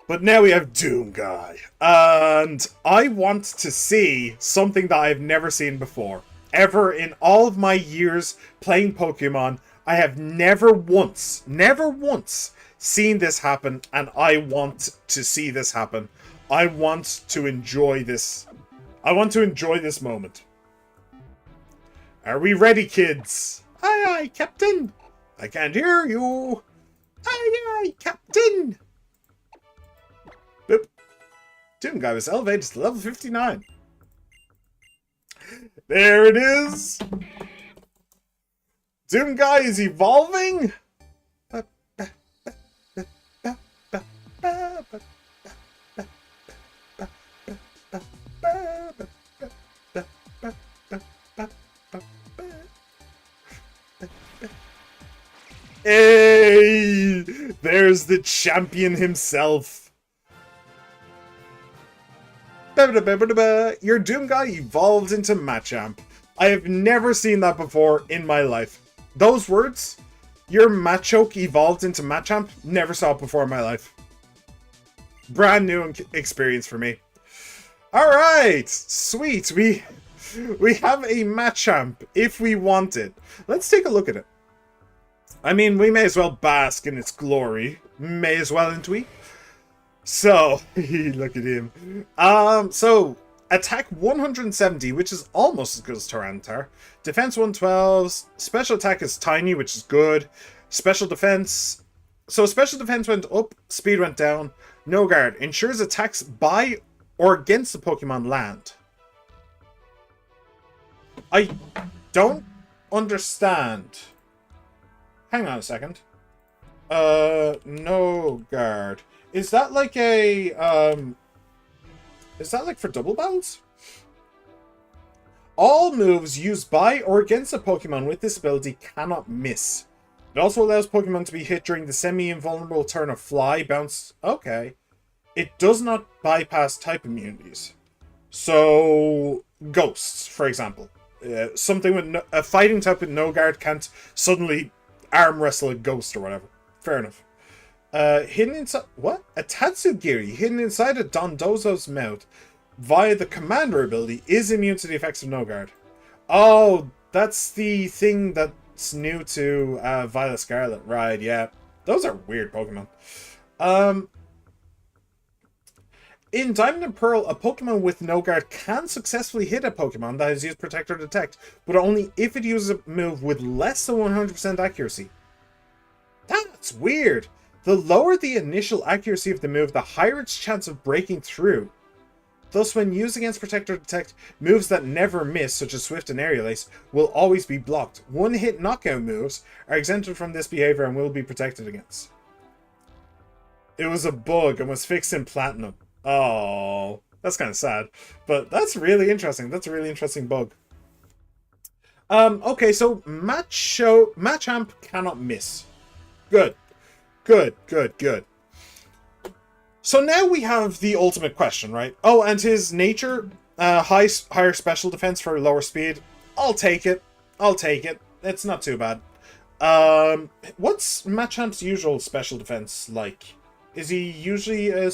But now we have Doom Guy. And I want to see something that I've never seen before. Ever in all of my years playing Pokemon, I have never once seen this happen, and I want to see this happen. I want to enjoy this. I want to enjoy this moment. Are we ready, kids? Aye, aye, Captain. I can't hear you. Aye, aye, Captain. Boop. Doom Guy was elevated to level 59. There it is. Doom Guy is evolving. Hey, there's the champion himself. Your Doom Guy evolved into Machamp. I have never seen that before in my life. Those words, your Machoke evolved into Machamp, never saw it before in my life. Brand new experience for me. Alright, sweet. We have a Machamp if we want it. Let's take a look at it. I mean, we may as well bask in its glory. May as well, ain't we? So, look at him. So, attack 170, which is almost as good as Tyranitar. Defense 112. Special attack is tiny, which is good. Special defense. So, special defense went up, speed went down. No guard. Ensures attacks by or against the Pokemon land. I don't understand. Hang on a second. No guard. Is that like a, is that like for double battles? All moves used by or against a Pokemon with this ability cannot miss. It also allows Pokemon to be hit during the semi-invulnerable turn of Fly, Bounce. Okay. It does not bypass type immunities. So, Ghosts, for example. Something with a fighting type with no guard can't suddenly arm wrestle a Ghost or whatever. Fair enough. Hidden inside... What? A Tatsugiri hidden inside a Dondozo's mouth via the Commander ability is immune to the effects of no guard. Oh, that's the thing that's new to Violet Scarlet. Right, yeah. Those are weird Pokemon. In Diamond and Pearl, a Pokemon with no guard can successfully hit a Pokemon that has used Protect or Detect, but only if it uses a move with less than 100% accuracy. That's weird. The lower the initial accuracy of the move, the higher its chance of breaking through. Thus, when used against Protect or Detect, moves that never miss, such as Swift and Aerial Ace, will always be blocked. One-hit knockout moves are exempted from this behavior and will be protected against. It was a bug and was fixed in Platinum. Oh, that's kind of sad. But that's really interesting. That's a really interesting bug. Okay, so Machamp cannot miss. Good. Good, good, good. So now we have the ultimate question, right? Oh, and his nature, higher special defense for lower speed. I'll take it. I'll take it. It's not too bad. What's Machamp's usual special defense like? Is he usually a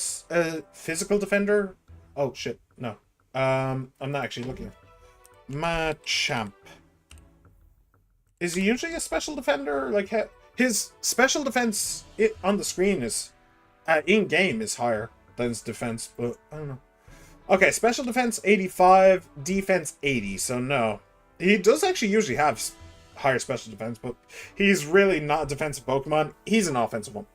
physical defender? Oh, shit. No. I'm not actually looking. Machamp. Is he usually a special defender? Like, His special defense on the screen is in game is higher than his defense, but I don't know. Okay, special defense 85, defense 80. So no, he does actually usually have higher special defense, but he's really not a defensive Pokemon. He's an offensive one.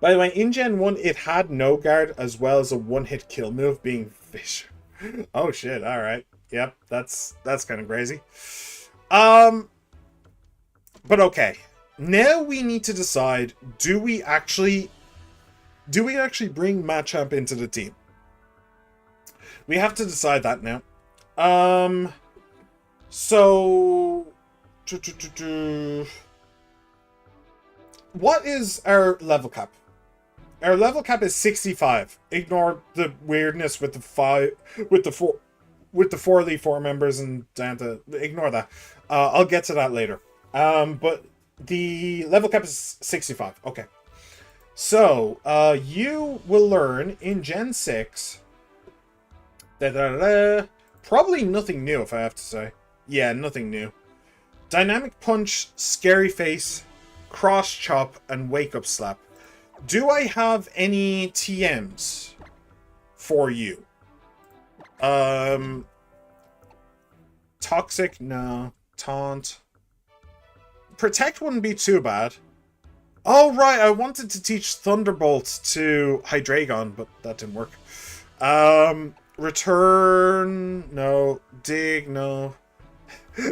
By the way, in Gen 1, it had no guard as well as a one-hit kill move being Fisher. Oh shit, alright. Yep, that's kind of crazy. But okay. Now we need to decide, do we actually bring Machamp into the team? We have to decide that now. So what is our level cap? Our level cap is 65. Ignore the weirdness with the four Elite Four members and down to ignore that. I'll get to that later. But the level cap is 65. Okay. So you will learn in Gen 6. Probably nothing new, if I have to say. Yeah, nothing new. Dynamic Punch, Scary Face, Cross Chop, and Wake Up Slap. Do I have any TMs for you? Toxic? No. Taunt. Protect wouldn't be too bad. Oh, right, I wanted to teach Thunderbolt to Hydreigon, but that didn't work. Return? No. Dig? No.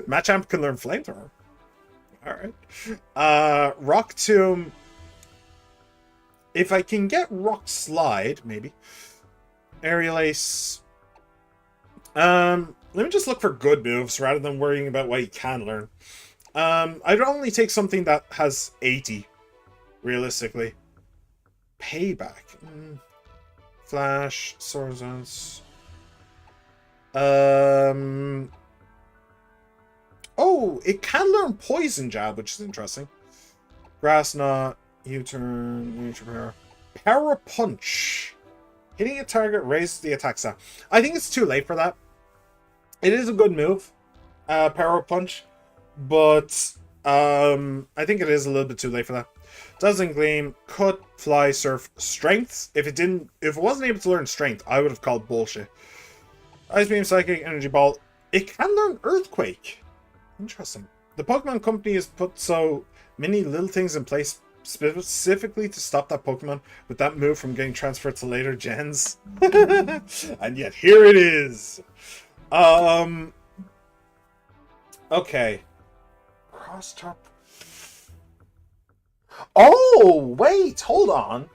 Machamp can learn Flamethrower. Alright. Rock Tomb. If I can get Rock Slide, maybe. Aerial Ace. Let me just look for good moves rather than worrying about what he can learn. I'd only take something that has 80, realistically. Payback. Flash. Sword Dance. Oh, it can learn Poison Jab, which is interesting. Grass Knot. U-turn, Power Punch. Hitting a target raises the attack stat. I think it's too late for that. It is a good move, Power Punch, but I think it is a little bit too late for that. Dazzling Gleam, Cut, Fly, Surf, Strength. If it wasn't able to learn Strength, I would have called bullshit. Ice Beam, Psychic, Energy Ball. It can learn Earthquake. Interesting. The Pokemon Company has put so many little things in place specifically to stop that Pokemon with that move from getting transferred to later gens. And yet here it is. Okay. Cross top. Oh, wait, hold on.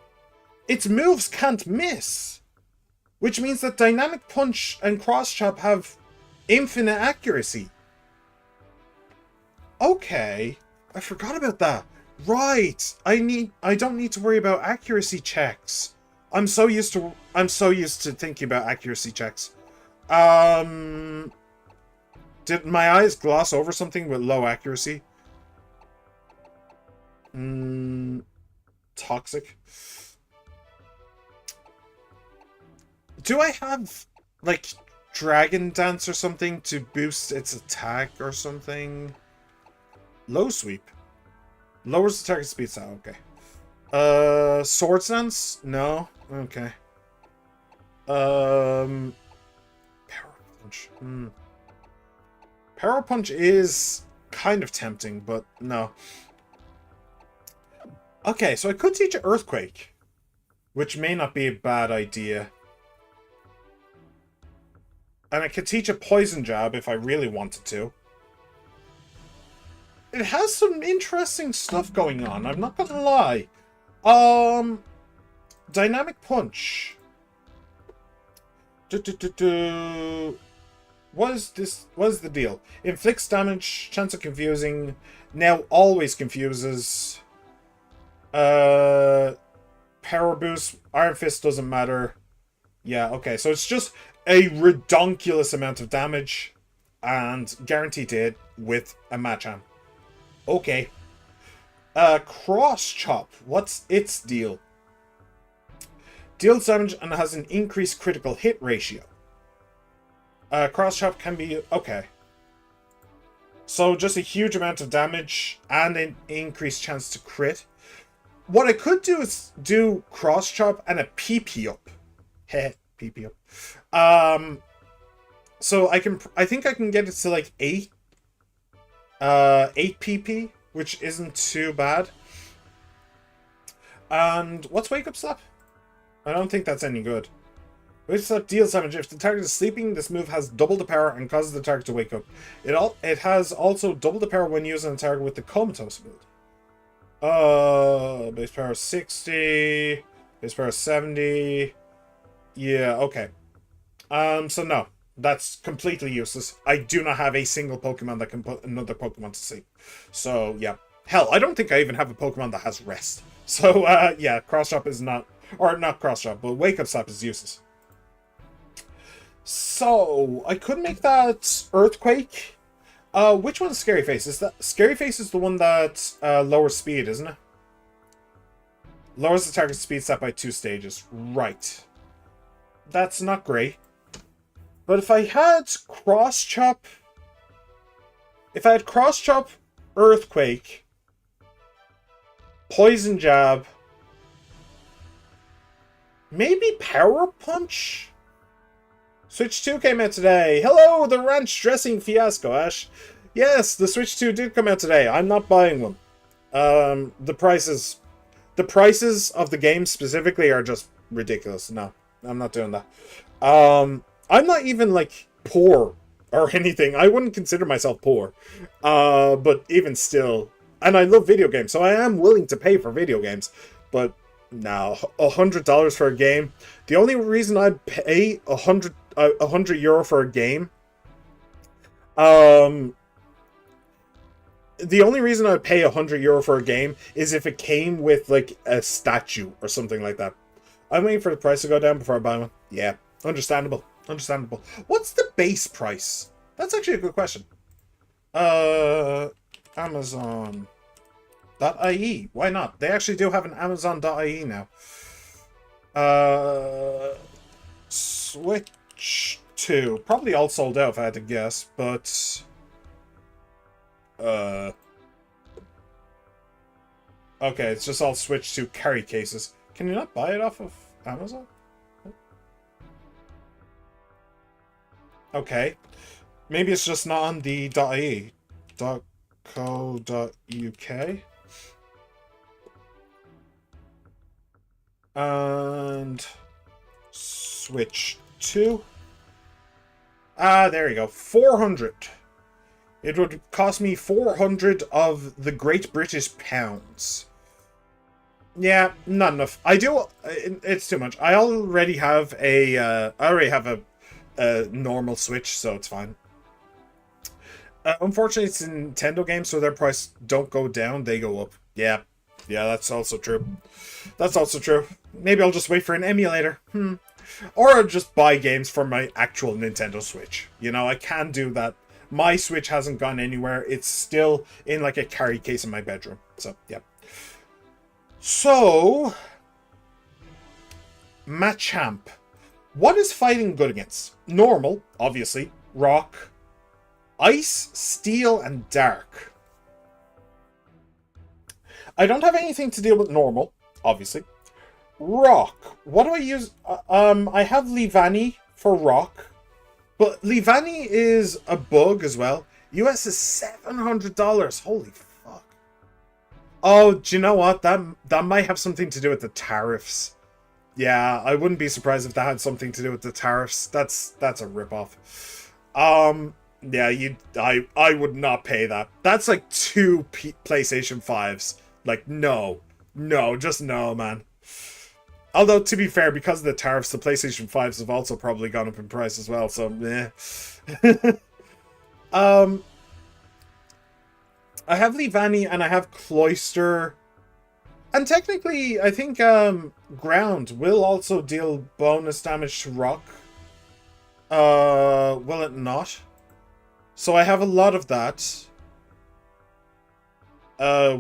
Its moves can't miss. Which means that Dynamic Punch and Cross Chop have infinite accuracy. Okay. I forgot about that. Right. I don't need to worry about accuracy checks. I'm so used to thinking about accuracy checks. Did my eyes gloss over something with low accuracy? Toxic. Do I have like Dragon Dance or something to boost its attack or something? Low Sweep. Lowers the target speed stat, okay. Sword Dance? No. Okay. Power Punch. Power Punch is kind of tempting, but no. Okay, so I could teach it Earthquake, which may not be a bad idea. And I could teach a Poison Jab if I really wanted to. It has some interesting stuff going on, I'm not gonna lie. Dynamic Punch. What is the deal? Inflicts damage, chance of confusing, now always confuses. Power boost, Iron Fist doesn't matter. Yeah, okay, so it's just a redonkulous amount of damage and guaranteed to hit with a Machamp. Okay. Cross Chop. What's its deal? Deals damage and has an increased critical hit ratio. Cross Chop can be... Okay. So just a huge amount of damage and an increased chance to crit. What I could do is do cross chop and a PP up. Heh, PP up. So I think I can get it to like 8 PP, which isn't too bad. And what's wake up slap? I don't think that's any good. Wake up slap deals damage. If the target is sleeping, this move has double the power and causes the target to wake up. It has also double the power when using a target with the comatose ability. Base power 60, base power 70. Yeah, okay. So no, that's completely useless. I do not have a single Pokemon that can put another Pokemon to sleep. So yeah, hell, I don't think I even have a Pokemon that has rest. So yeah, cross chop is not, or not cross chop, but wake up slap is useless. So I could make that earthquake. Which one's Scary Face? Is that Scary Face is the one that lowers speed, isn't it? Lowers the target's speed stat by 2 stages. Right. That's not great. But if I had cross chop, earthquake, poison jab, maybe power punch. Switch 2 came out today. Hello, the ranch dressing fiasco, Ash. Yes, the Switch 2 did come out today. I'm not buying one. The prices of the game specifically are just ridiculous. No, I'm not doing that. I'm not even like poor or anything. I wouldn't consider myself poor. But even still, and I love video games, so I am willing to pay for video games. But no, $100 for a game. The only reason I'd pay €100 for a game, the only reason I'd pay €100 for a game is if it came with like a statue or something like that. I'm waiting for the price to go down before I buy one. Yeah, understandable. What's the base price? That's actually a good question. Amazon.ie. Why not? They actually do have an Amazon.ie now. Switch 2. Probably all sold out if I had to guess, but okay, it's just all Switch 2 carry cases. Can you not buy it off of Amazon? Okay. Maybe it's just not on the .ie. .co.uk. And Switch 2. There you go. 400. It would cost me 400 of the Great British pounds. Yeah, not enough. It's too much. I already have a normal Switch, so it's fine. Unfortunately, it's a Nintendo game, so their price don't go down, they go up. Yeah, that's also true. Maybe I'll just wait for an emulator. Or I'll just buy games for my actual Nintendo Switch. You know, I can do that. My Switch hasn't gone anywhere. It's still in like a carry case in my bedroom. So, yeah. So, Machamp. What is fighting good against? Normal, obviously. Rock. Ice, Steel, and Dark. I don't have anything to deal with normal, obviously. Rock. What do I use? I have Leavanny for rock. But Leavanny is a bug as well. US is $700. Holy fuck. Oh, do you know what? That might have something to do with the tariffs. Yeah, I wouldn't be surprised if that had something to do with the tariffs. That's a ripoff. Yeah, I would not pay that. That's like 2 PlayStation 5s. Like, no, just no, man. Although, to be fair, because of the tariffs, the PlayStation 5s have also probably gone up in price as well, so, eh. I have Leavanny and I have Cloyster. And technically, I think Ground will also deal bonus damage to Rock. Will it not? So I have a lot of that.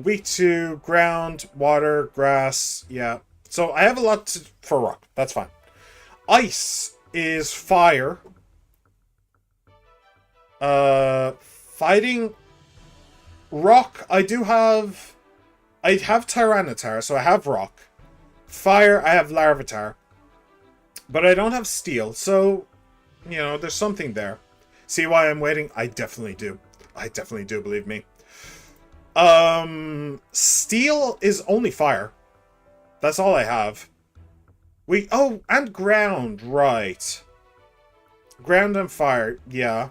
Weak to Ground, Water, Grass, yeah. So I have a lot for Rock. That's fine. Ice is Fire. Fighting Rock, I do have... I have Tyranitar, so I have Rock. Fire, I have Larvitar. But I don't have Steel, so... You know, there's something there. See why I'm waiting? I definitely do. I definitely do, believe me. Steel is only Fire. That's all I have. Oh, and Ground, right. Ground and Fire, yeah.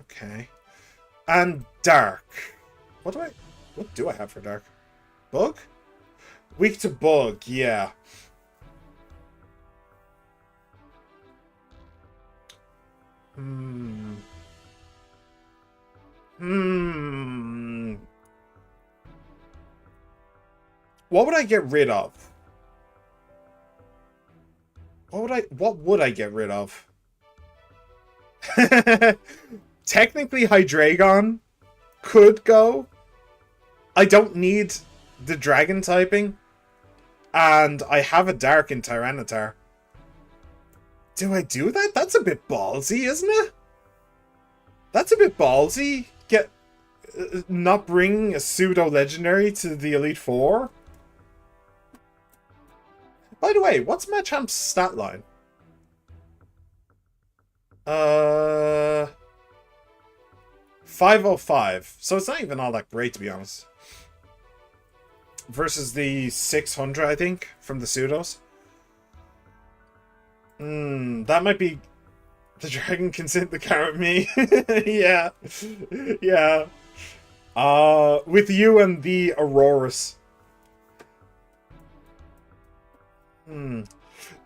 Okay. And Dark. What do I have for Dark? Bug? Weak to Bug, yeah. What would I get rid of? What would I get rid of? Technically, Hydreigon could go. I don't need the dragon typing. And I have a Dark in Tyranitar. Do I do that? That's a bit ballsy, isn't it? That's a bit ballsy. Not bring a pseudo-legendary to the Elite Four? By the way, what's Machamp's stat line? 505. So it's not even all that great, to be honest. Versus the 600, I think, from the pseudos. That might be... The dragon can sit the carrot me. Yeah. Yeah. With you and the Aurorus.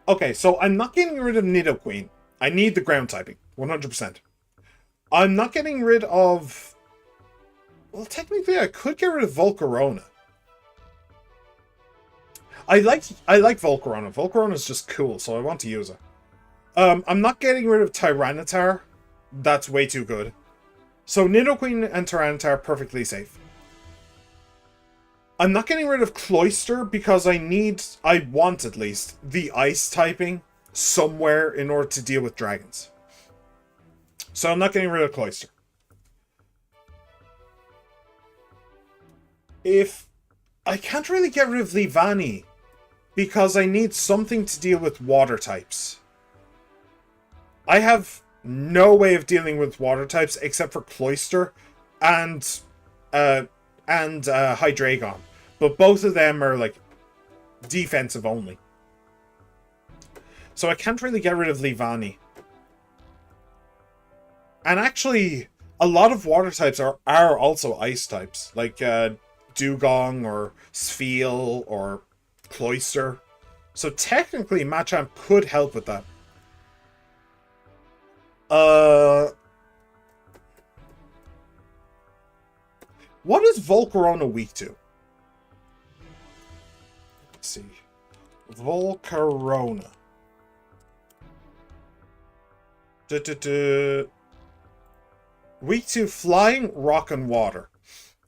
Okay, so I'm not getting rid of Nidoqueen. I need the ground typing. 100%. I'm not getting rid of... Well, technically, I could get rid of Volcarona. I like Volcarona. Volcarona's just cool, so I want to use it. I'm not getting rid of Tyranitar. That's way too good. So Nidoqueen and Tyranitar perfectly safe. I'm not getting rid of Cloyster because I want at least, the ice typing somewhere in order to deal with dragons. So I'm not getting rid of Cloyster. I can't really get rid of Leavanny because I need something to deal with water types. I have no way of dealing with water types except for Cloyster and Hydreigon. But both of them are like defensive only. So I can't really get rid of Leavanny. And actually, a lot of water types are also ice types. Like Dugong or Spheal or Cloyster. So technically, Machamp could help with that. What is Volcarona weak to? Let's see. Volcarona. Weak to flying, rock, and water.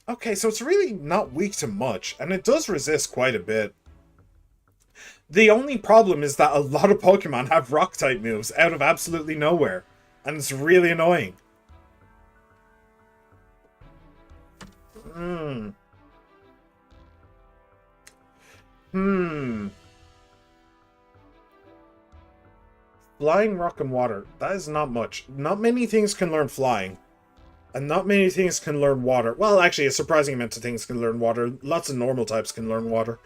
Okay, so it's really not weak to much, and it does resist quite a bit. The only problem is that a lot of Pokemon have rock-type moves out of absolutely nowhere, and it's really annoying. Flying, rock, and water. That is not much. Not many things can learn flying. And not many things can learn water. Well, actually, a surprising amount of things can learn water. Lots of normal types can learn water.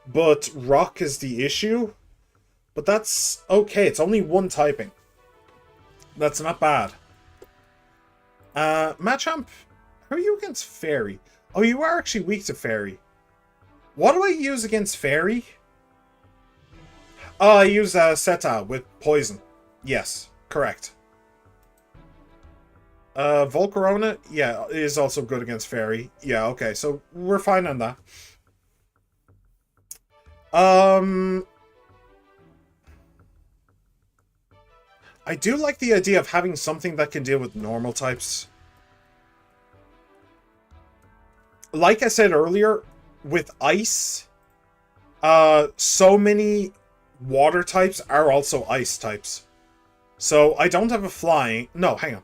But rock is the issue. But that's okay. It's only one typing. That's not bad. Machamp, how are you against Fairy? Oh, you are actually weak to Fairy. What do I use against Fairy? Oh, I use Seta with Poison. Yes, correct. Volcarona, yeah, is also good against Fairy. Yeah, okay, so we're fine on that. I do like the idea of having something that can deal with normal types. Like I said earlier, with ice, so many water types are also ice types. So I don't have a flying... No, hang on.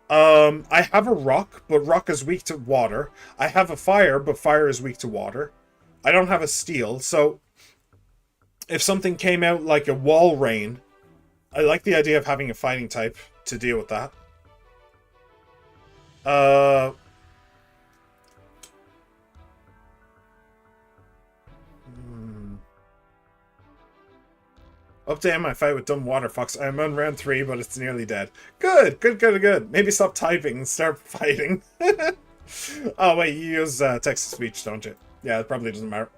I have a rock, but rock is weak to water. I have a fire, but fire is weak to water. I don't have a steel, so if something came out like a wall rain, I like the idea of having a fighting type to deal with that. Update my fight with dumb water fox. I'm on round 3, but it's nearly dead. Good, good, good, good. Maybe stop typing and start fighting. Oh, wait, you use text-to-speech, don't you? Yeah, it probably doesn't matter.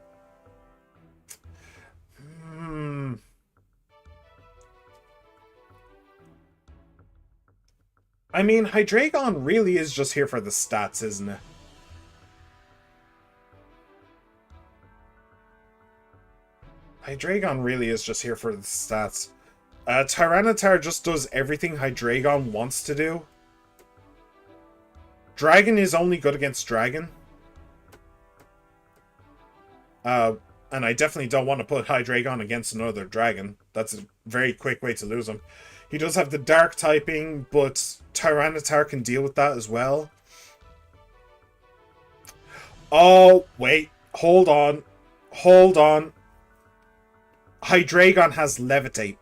I mean, Hydreigon really is just here for the stats, isn't it? Hydreigon really is just here for the stats. Tyranitar just does everything Hydreigon wants to do. Dragon is only good against Dragon. And I definitely don't want to put Hydreigon against another Dragon. That's a very quick way to lose him. He does have the Dark typing, but Tyranitar can deal with that as well. Oh, wait. Hold on. Hold on. Hydreigon has Levitate.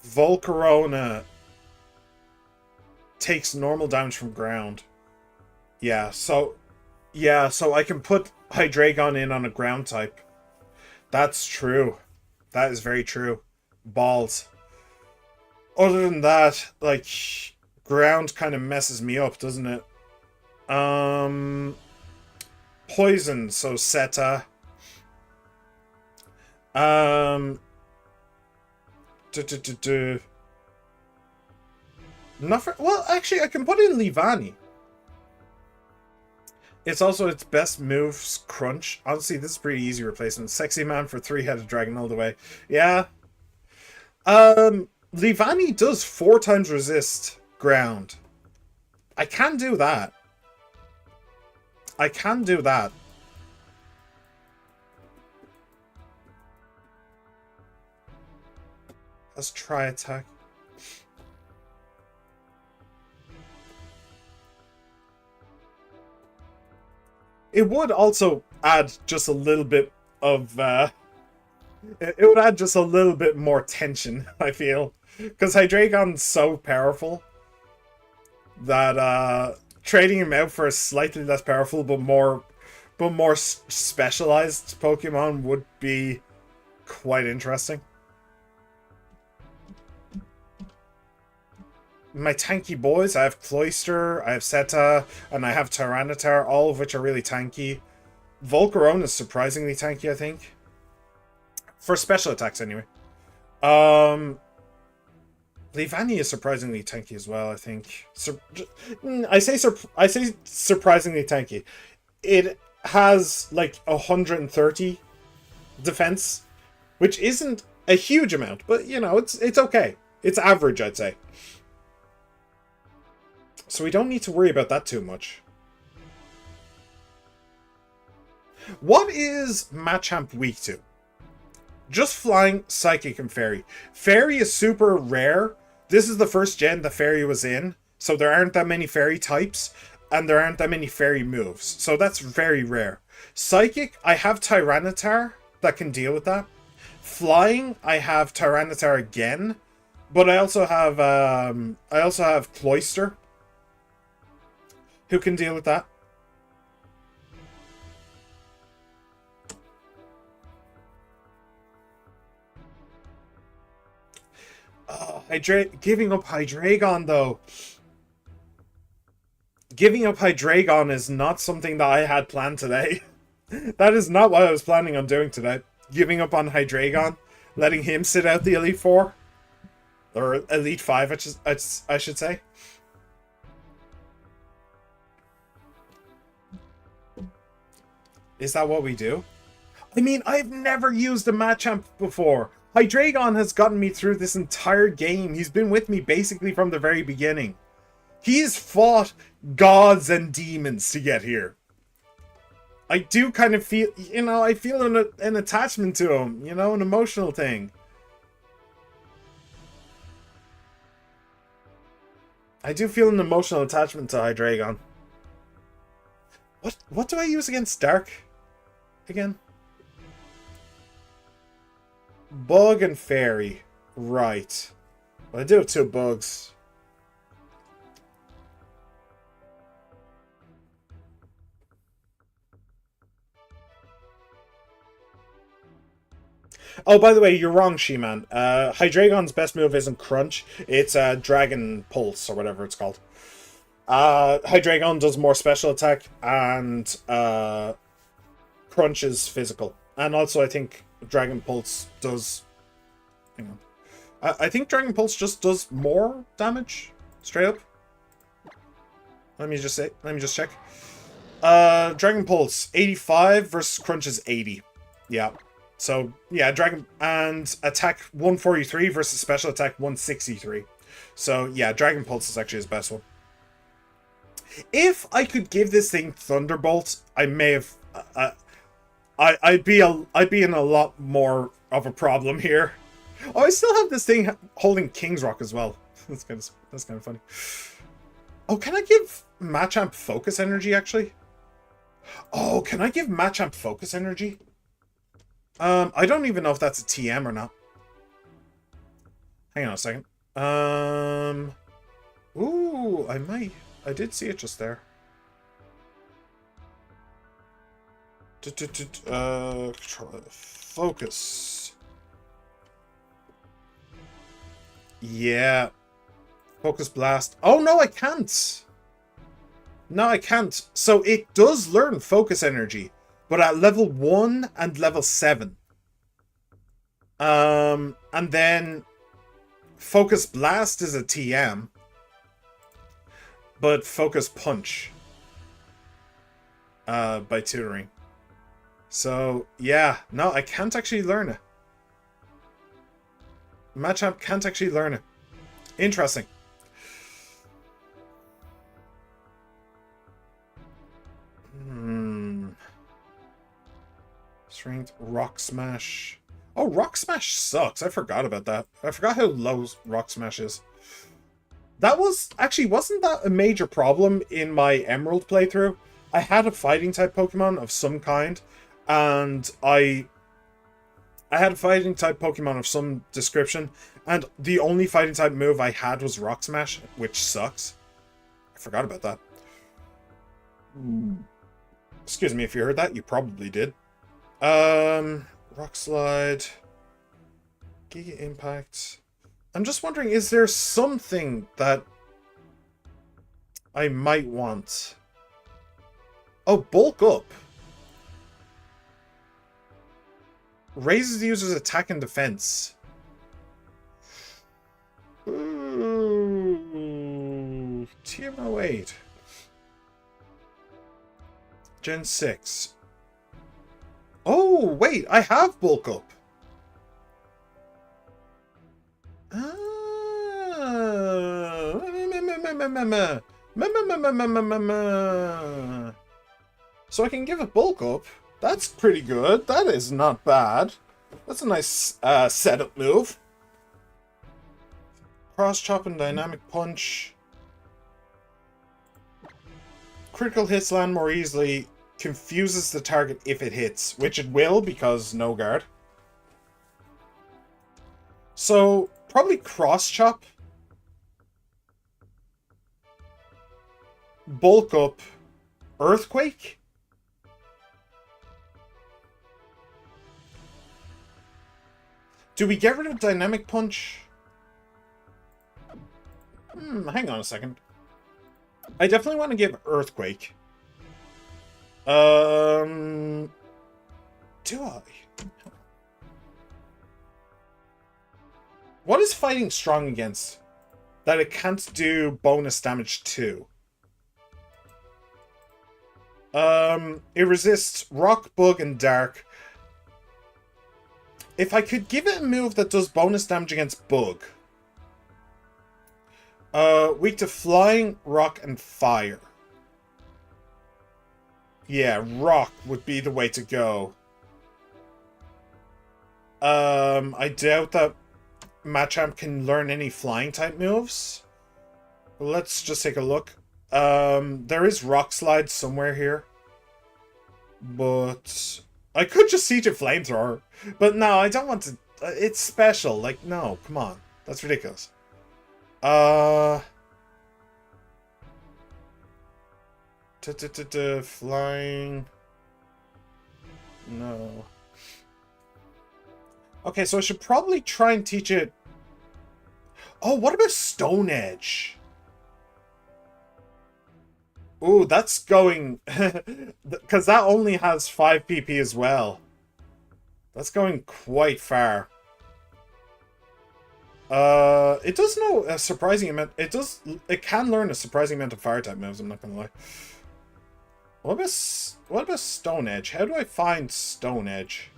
Volcarona takes normal damage from ground. Yeah, so I can put Hydreigon in on a ground type. That's true. That is very true. Balls. Other than that, like, ground kind of messes me up, doesn't it? Poison, so Seta. Not for, well, actually, I can put in Leavanny. It's also its best moves, Crunch. Honestly, this is pretty easy replacement. Sexy Man for 3-headed dragon all the way. Yeah. Leavanny does 4 times resist ground. I can do that. I can do that. Let's try attack. It would also add just a little bit of, it would add just a little bit more tension, I feel. Because Hydreigon's so powerful that, trading him out for a slightly less powerful but more specialized Pokemon would be quite interesting. My tanky boys, I have Cloyster, I have Seta, and I have Tyranitar, all of which are really tanky. Volcarona is surprisingly tanky, I think. For special attacks, anyway. Leavanny is surprisingly tanky as well, I think. I say surprisingly tanky. It has, like, 130 defense, which isn't a huge amount, but, you know, it's okay. It's average, I'd say. So we don't need to worry about that too much. What is Machamp weak to? Just Flying, Psychic, and Fairy. Fairy is super rare. This is the first gen the Fairy was in, so there aren't that many Fairy types, and there aren't that many Fairy moves. So that's very rare. Psychic, I have Tyranitar that can deal with that. Flying, I have Tyranitar again, but I also have Cloyster, who can deal with that. Oh, giving up Hydreigon, though. Giving up Hydreigon is not something that I had planned today. That is not what I was planning on doing today. Giving up on Hydreigon. Letting him sit out the Elite Four. Or Elite 5, I should say. Is that what we do? I mean, I've never used a Machamp before. Hydreigon has gotten me through this entire game. He's been with me basically from the very beginning. He's fought gods and demons to get here. I do kind of feel, you know, I feel an attachment to him, you know, an emotional thing. I do feel an emotional attachment to Hydreigon. What do I use against Dark again? Bug and Fairy. Right. Well, I do have 2 bugs. Oh, by the way, you're wrong, She-Man. Hydreigon's best move isn't Crunch. It's Dragon Pulse, or whatever it's called. Hydreigon does more special attack, and Crunch is physical. And also, I think Dragon Pulse does... Hang on. I think Dragon Pulse just does more damage. Straight up. Let me just check. Dragon Pulse, 85 versus Crunch is 80. Yeah. So, yeah, Dragon... And attack 143 versus special attack 163. So, yeah, Dragon Pulse is actually his best one. If I could give this thing Thunderbolt, I may have... I'd be in a lot more of a problem here. Oh, I still have this thing holding King's Rock as well. That's kind of funny. Oh, can I give Machamp Focus Energy, actually? Oh, can I give Machamp Focus Energy? I don't even know if that's a TM or not. Hang on a second. Ooh, I might. I did see it just there. Focus. Yeah. Focus Blast. Oh, no, I can't. No, I can't. So it does learn Focus Energy, but at level 1 and level 7. And then Focus Blast is a TM, but Focus Punch by tutoring. So, yeah. No, I can't actually learn it. Machamp can't actually learn it. Interesting. Strength, Rock Smash. Oh, Rock Smash sucks. I forgot about that. I forgot how low Rock Smash is. That wasn't that a major problem in my Emerald playthrough? I had a fighting type Pokemon of some kind, and I had a fighting type Pokemon of some description, and the only fighting type move I had was Rock Smash, which sucks. I forgot about that. Excuse me if you heard that. You probably did. Rock Slide. Giga Impact. I'm just wondering, is there something that I might want? Oh, Bulk Up. Raises the user's attack and defense. Ooh. TM08. Gen 6. Oh, wait, I have Bulk Up. So I can give it Bulk Up. That's pretty good. That is not bad. That's a nice setup move. Cross Chop and Dynamic Punch. Critical hits land more easily. Confuses the target if it hits, which it will because no guard. So, probably Cross Chop. Bulk Up. Earthquake? Do we get rid of Dynamic Punch? Hang on a second. I definitely want to give Earthquake. Do I? What is Fighting Strong against that it can't do bonus damage to? It resists Rock, Bug, and Dark. If I could give it a move that does bonus damage against Bug. Weak to Flying, Rock, and Fire. Yeah, Rock would be the way to go. I doubt that Machamp can learn any Flying type moves. Let's just take a look. There is rock slide somewhere here. But I could just siege a flamethrower. But no, I don't want to. It's special. Like, no, come on. That's ridiculous. Flying. No. Okay, so I should probably try and teach it. Oh, what about Stone Edge? Ooh, that's going... Because that only has 5 PP as well. That's going quite far. It does know a surprising amount... It can learn a surprising amount of fire type moves, I'm not gonna lie. What about Stone Edge? How do I find Stone Edge?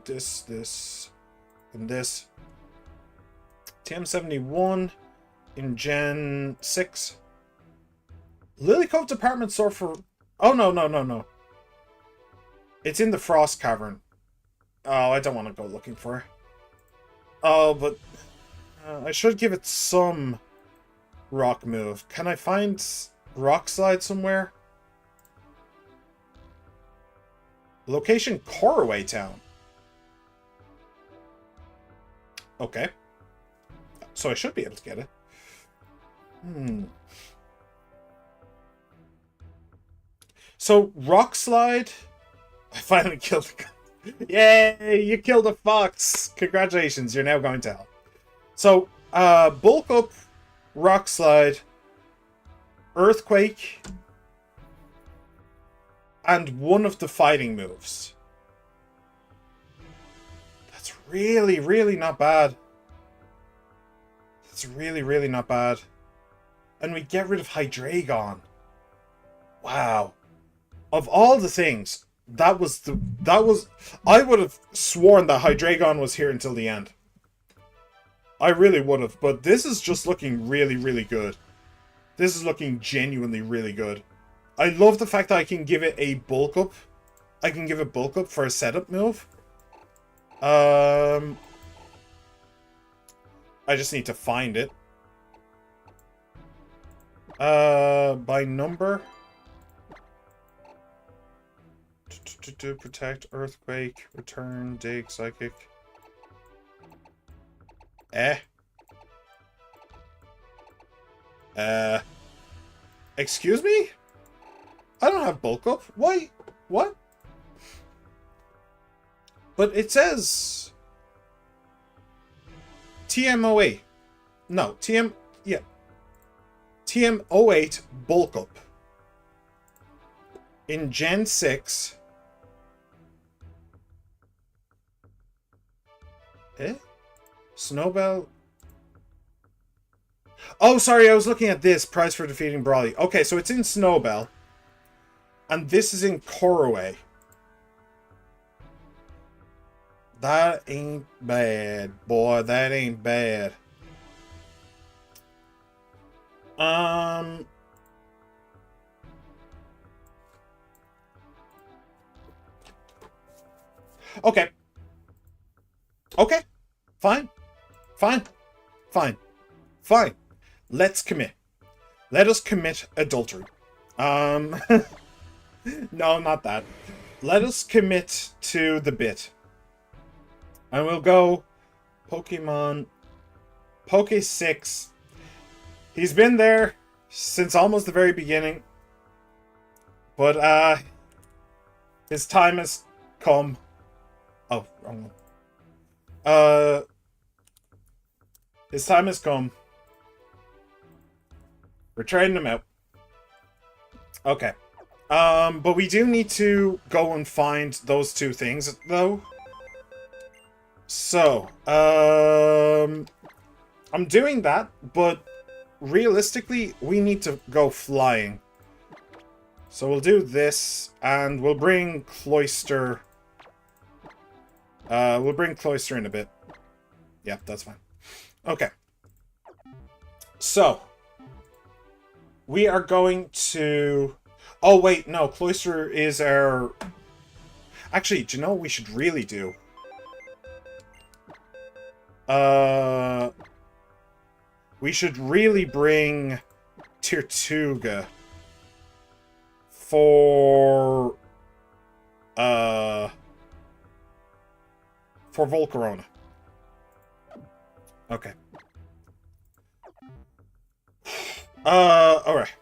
This, and this. TM71 in Gen 6. Lily Cove Department Store for... Oh, no. It's in the Frost Cavern. Oh, I don't want to go looking for it. Oh, but... I should give it some rock move. Can I find rock slide somewhere? Location Corraway Town. Okay. So I should be able to get it. So, rock slide. I finally killed the... Yay! You killed a fox! Congratulations, you're now going to hell. So, bulk up, rock slide, earthquake, and one of the fighting moves. That's really, really not bad. That's really, really not bad. And we get rid of Hydreigon. Wow. Of all the things, I would have sworn that Hydreigon was here until the end. I really would have, but this is just looking really, really good. This is looking genuinely really good. I love the fact that I can give it a bulk up. I can give it bulk up for a setup move. I just need to find it. By number. To protect, earthquake, return, dig, psychic. Excuse me? I don't have bulk up. Why? What? But it says TM08. No, yeah. TM08 bulk up. In Gen 6. Snowbell. Oh, sorry, I was looking at this. Prize for defeating Brawly. Okay, so it's in Snowbell. And this is in Corraway. That ain't bad, boy. That ain't bad. Okay. Okay. Fine. Let's commit. Let us commit adultery. No, not that. Let us commit to the bit. And we'll go Pokemon Poke 6. He's been there since almost the very beginning. But his time has come. Oh, wrong one. His time has come. We're trading him out. Okay. But we do need to go and find those two things, though. So, I'm doing that, but realistically, we need to go flying. So we'll do this, and we'll bring Cloyster. We'll bring Cloyster in a bit. Yeah, that's fine. Okay. So, we are going to... Oh, wait, no. Cloyster is our... Actually, do you know what we should really do? We should really bring Tirtuga for Volcarona. Okay. Alright.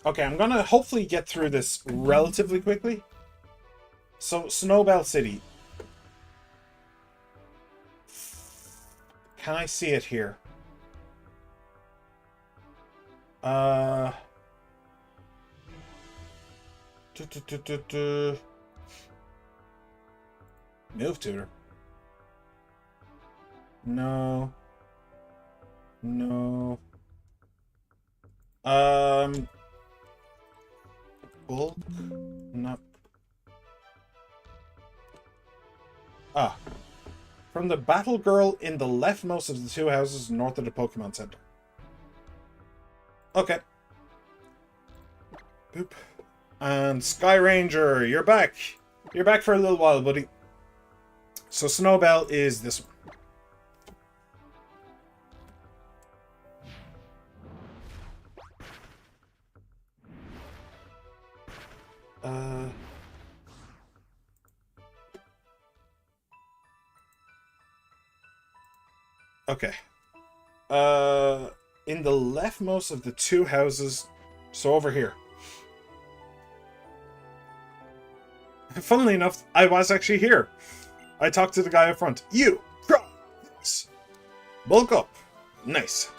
Okay, I'm gonna hopefully get through this relatively quickly. So, Snowbell City. Can I see it here? Move tutor. No. No. Bulk? No. Ah. From the battle girl in the leftmost of the two houses north of the Pokemon Center. Okay. Boop. And Sky Ranger, you're back. You're back for a little while, buddy. So Snowbell is this one. Okay. In the leftmost of the two houses, so over here. Funnily enough, I was actually here. I talked to the guy up front. You, try this. Bulk up. Nice.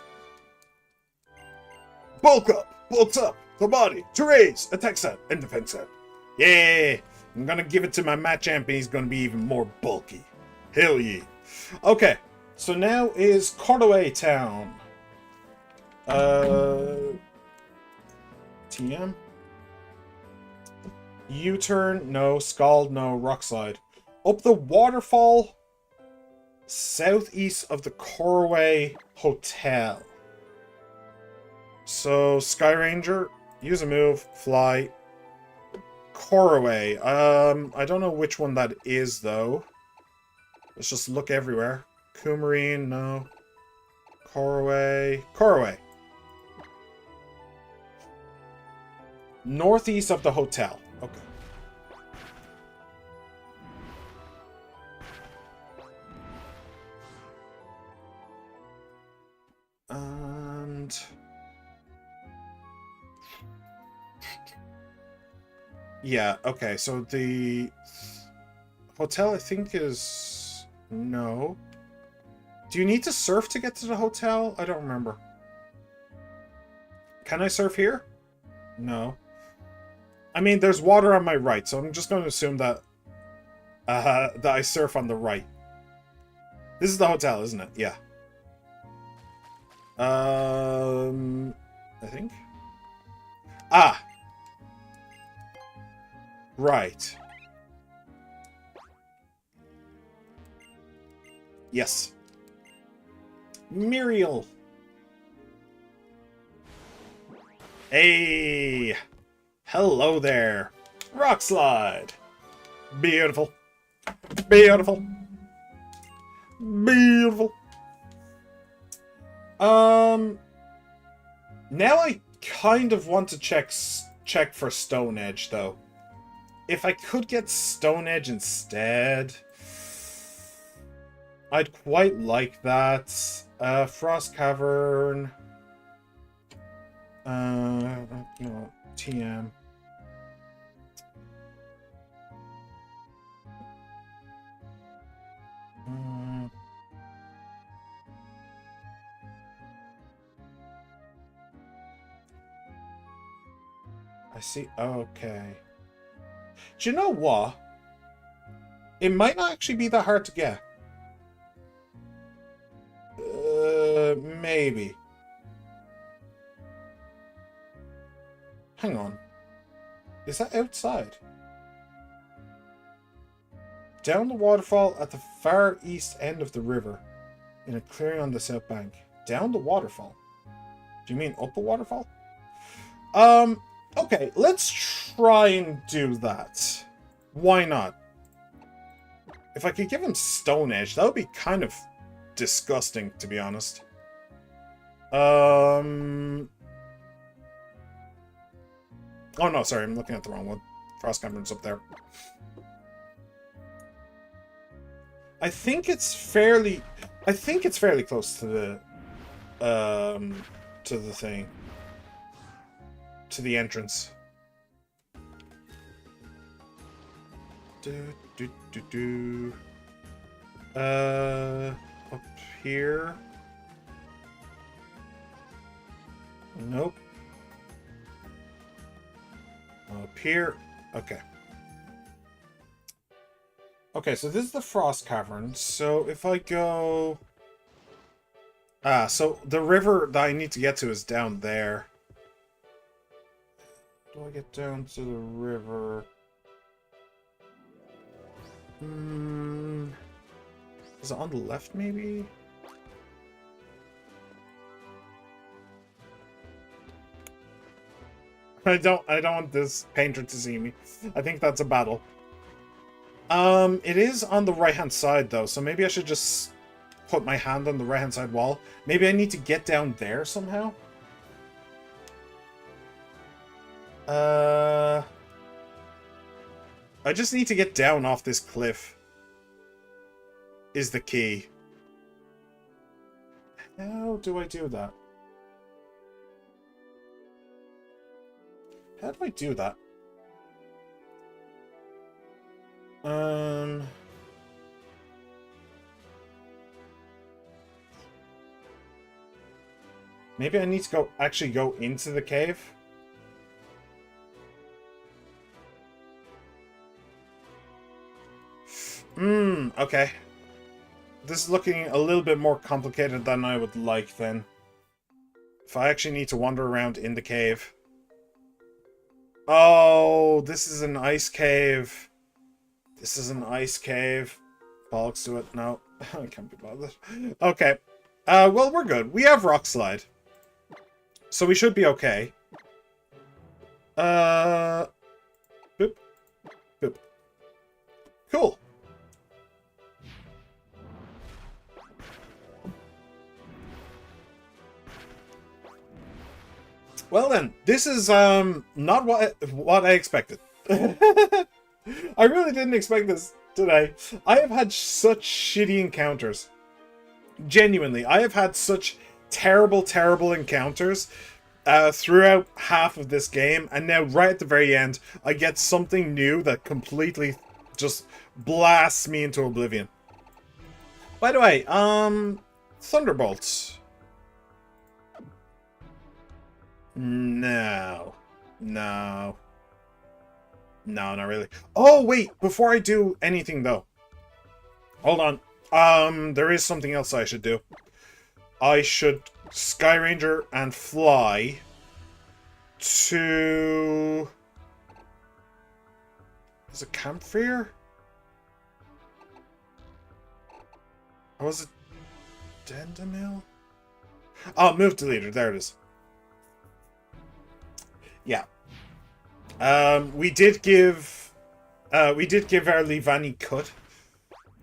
Bulk up. Bulks up. The body. To raise. Attack set. And defense set. Yeah. I'm gonna give it to my Machamp and he's gonna be even more bulky. Hell yeah. Okay. So now is Cordaway Town. TM? U-turn, no. Scald, no. Rockslide. Up the waterfall, southeast of the Corway Hotel. So, Sky Ranger, use a move, fly. Corway. I don't know which one that is, though. Let's just look everywhere. Coumarine, no. Corway. Corway. Northeast of the hotel. Okay. And... yeah, okay, so the hotel, I think, is... no. Do you need to surf to get to the hotel? I don't remember. Can I surf here? No. I mean, there's water on my right, so I'm just going to assume that that I surf on the right. This is the hotel, isn't it? Yeah. I think. Ah. Right. Yes. Muriel. Hey. Hello there. Rock slide. Beautiful. Beautiful. Beautiful. Now I kind of want to check for Stone Edge, though. If I could get Stone Edge instead, I'd quite like that. Frost Cavern. No, TM. I see. Okay. Do you know what? It might not actually be that hard to get. Maybe. Hang on. Is that outside? Down the waterfall at the far east end of the river, in a clearing on the south bank. Down the waterfall? Do you mean up the waterfall? Okay, let's try and do that. Why not? If I could give him Stone Edge, that would be kind of disgusting, to be honest. Oh no, sorry, I'm looking at the wrong one. Frost Cavern's up there. I think it's fairly close to the thing. To the entrance. Up here. Nope. Up here. Okay. Okay, so this is the Frost Cavern. So if I go... Ah, so the river that I need to get to is down there. Do I get down to the river? Is it on the left, maybe? I don't want this painter to see me. I think that's a battle. It is on the right-hand side, though, so maybe I should just put my hand on the right-hand side wall. Maybe I need to get down there somehow? I just need to get down off this cliff. Is the key. How do I do that? How do I do that? Maybe I need to actually go into the cave. Okay. This is looking a little bit more complicated than I would like, then. If I actually need to wander around in the cave. Oh, this is an ice cave. This is an ice cave. Bollocks to it. No, I can't be bothered. Okay. Well, we're good. We have Rock Slide. So we should be okay. Boop. Boop. Cool. Well then, this is not what I expected. I really didn't expect this today. I have had such shitty encounters. Genuinely, I have had such terrible encounters throughout half of this game, and now right at the very end, I get something new that completely just blasts me into oblivion. By the way, Thunderbolts. No, not really. Oh, wait, before I do anything, though. Hold on. There is something else I should do. I should Sky Ranger and fly to... Is it Campfire? Or was it Dendamil? Oh, move deleted. There it is. Yeah. We did give our Livani cut,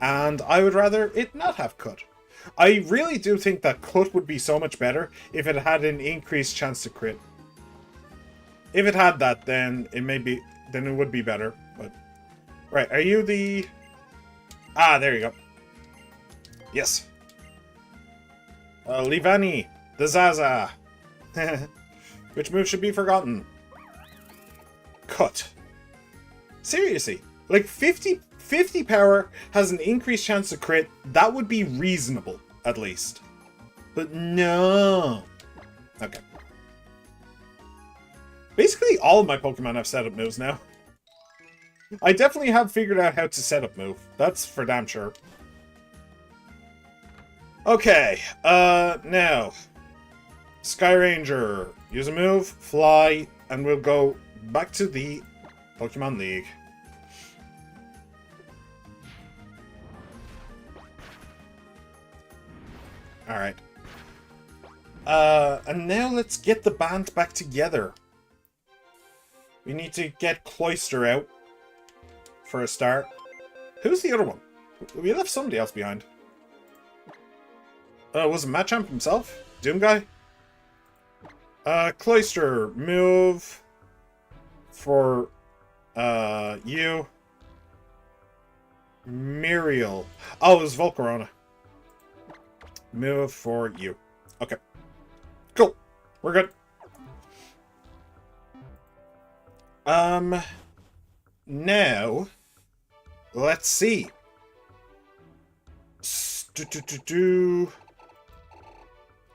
and I would rather it not have cut. I really do think that cut would be so much better if it had an increased chance to crit. If it had that, then it would be better. But right, are you the? Ah, there you go. Yes. Livani, the Zaza. Which move should be forgotten? Cut. Seriously, like 50 power has an increased chance to crit. That would be reasonable, at least. But no. Okay. Basically, all of my Pokemon have setup moves now. I definitely have figured out how to set up move. That's for damn sure. Okay, now. Sky Ranger. Use a move, fly, and we'll go back to the Pokemon League. Alright. And now let's get the band back together. We need to get Cloyster out for a start. Who's the other one? We left somebody else behind. Was it Machamp himself? Doom Guy? Cloister, move for you. Muriel. Oh, it was Volcarona. Move for you. Okay. Cool. We're good. Now, let's see.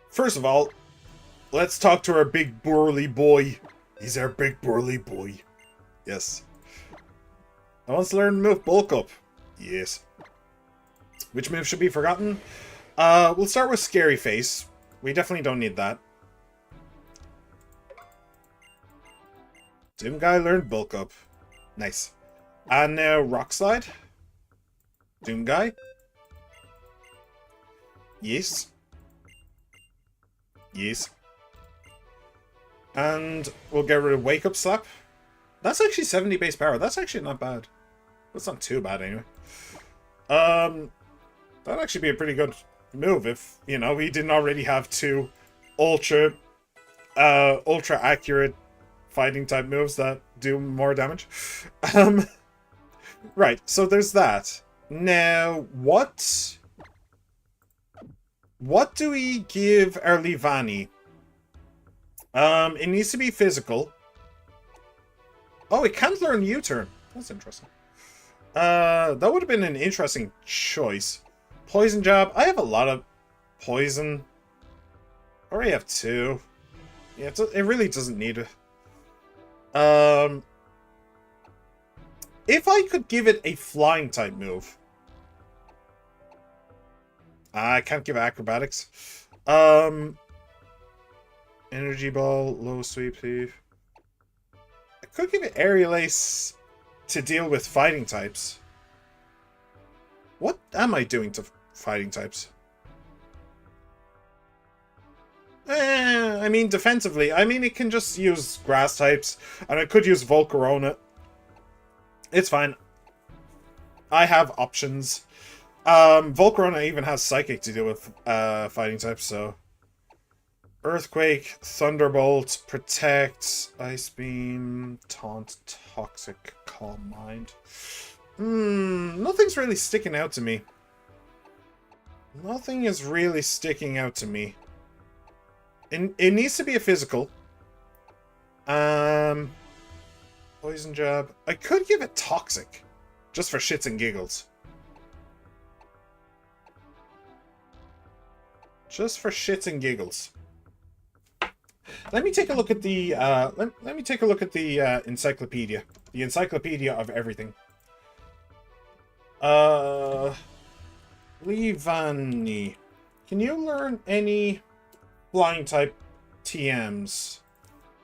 First of all, let's talk to our big burly boy. He's our big burly boy. Yes. I want to learn to move bulk up. Yes. Which move should be forgotten? We'll start with Scary Face. We definitely don't need that. Doom Guy learned bulk up. Nice. And now Rock Slide. Doom Guy. Yes. Yes. And we'll get rid of Wake Up Slap. That's actually 70 base power. That's actually not bad. That's not too bad anyway. That'd actually be a pretty good move if, you know, he didn't already have two ultra accurate fighting type moves that do more damage. Right, so there's that. Now, what do we give our Livani? It needs to be physical. Oh, it can't learn U-turn. That's interesting. That would have been an interesting choice. Poison Jab. I have a lot of poison. I already have two. Yeah, it really doesn't need it. If I could give it a flying type move. I can't give it acrobatics. Energy Ball, low sweep thief. I could give it Aerial Ace to deal with fighting types. What am I doing to fighting types? I mean, defensively. I mean, it can just use grass types, and I could use Volcarona. It's fine. I have options. Volcarona even has Psychic to deal with fighting types, so... Earthquake, Thunderbolt, Protect, Ice Beam, Taunt, Toxic, Calm Mind. Nothing's really sticking out to me. Nothing is really sticking out to me. It needs to be a physical. Poison Jab. I could give it Toxic. Just for shits and giggles. Just for shits and giggles. Let me take a look at the let me take a look at the encyclopedia. The encyclopedia of everything. Livani. Can you learn any flying type TMs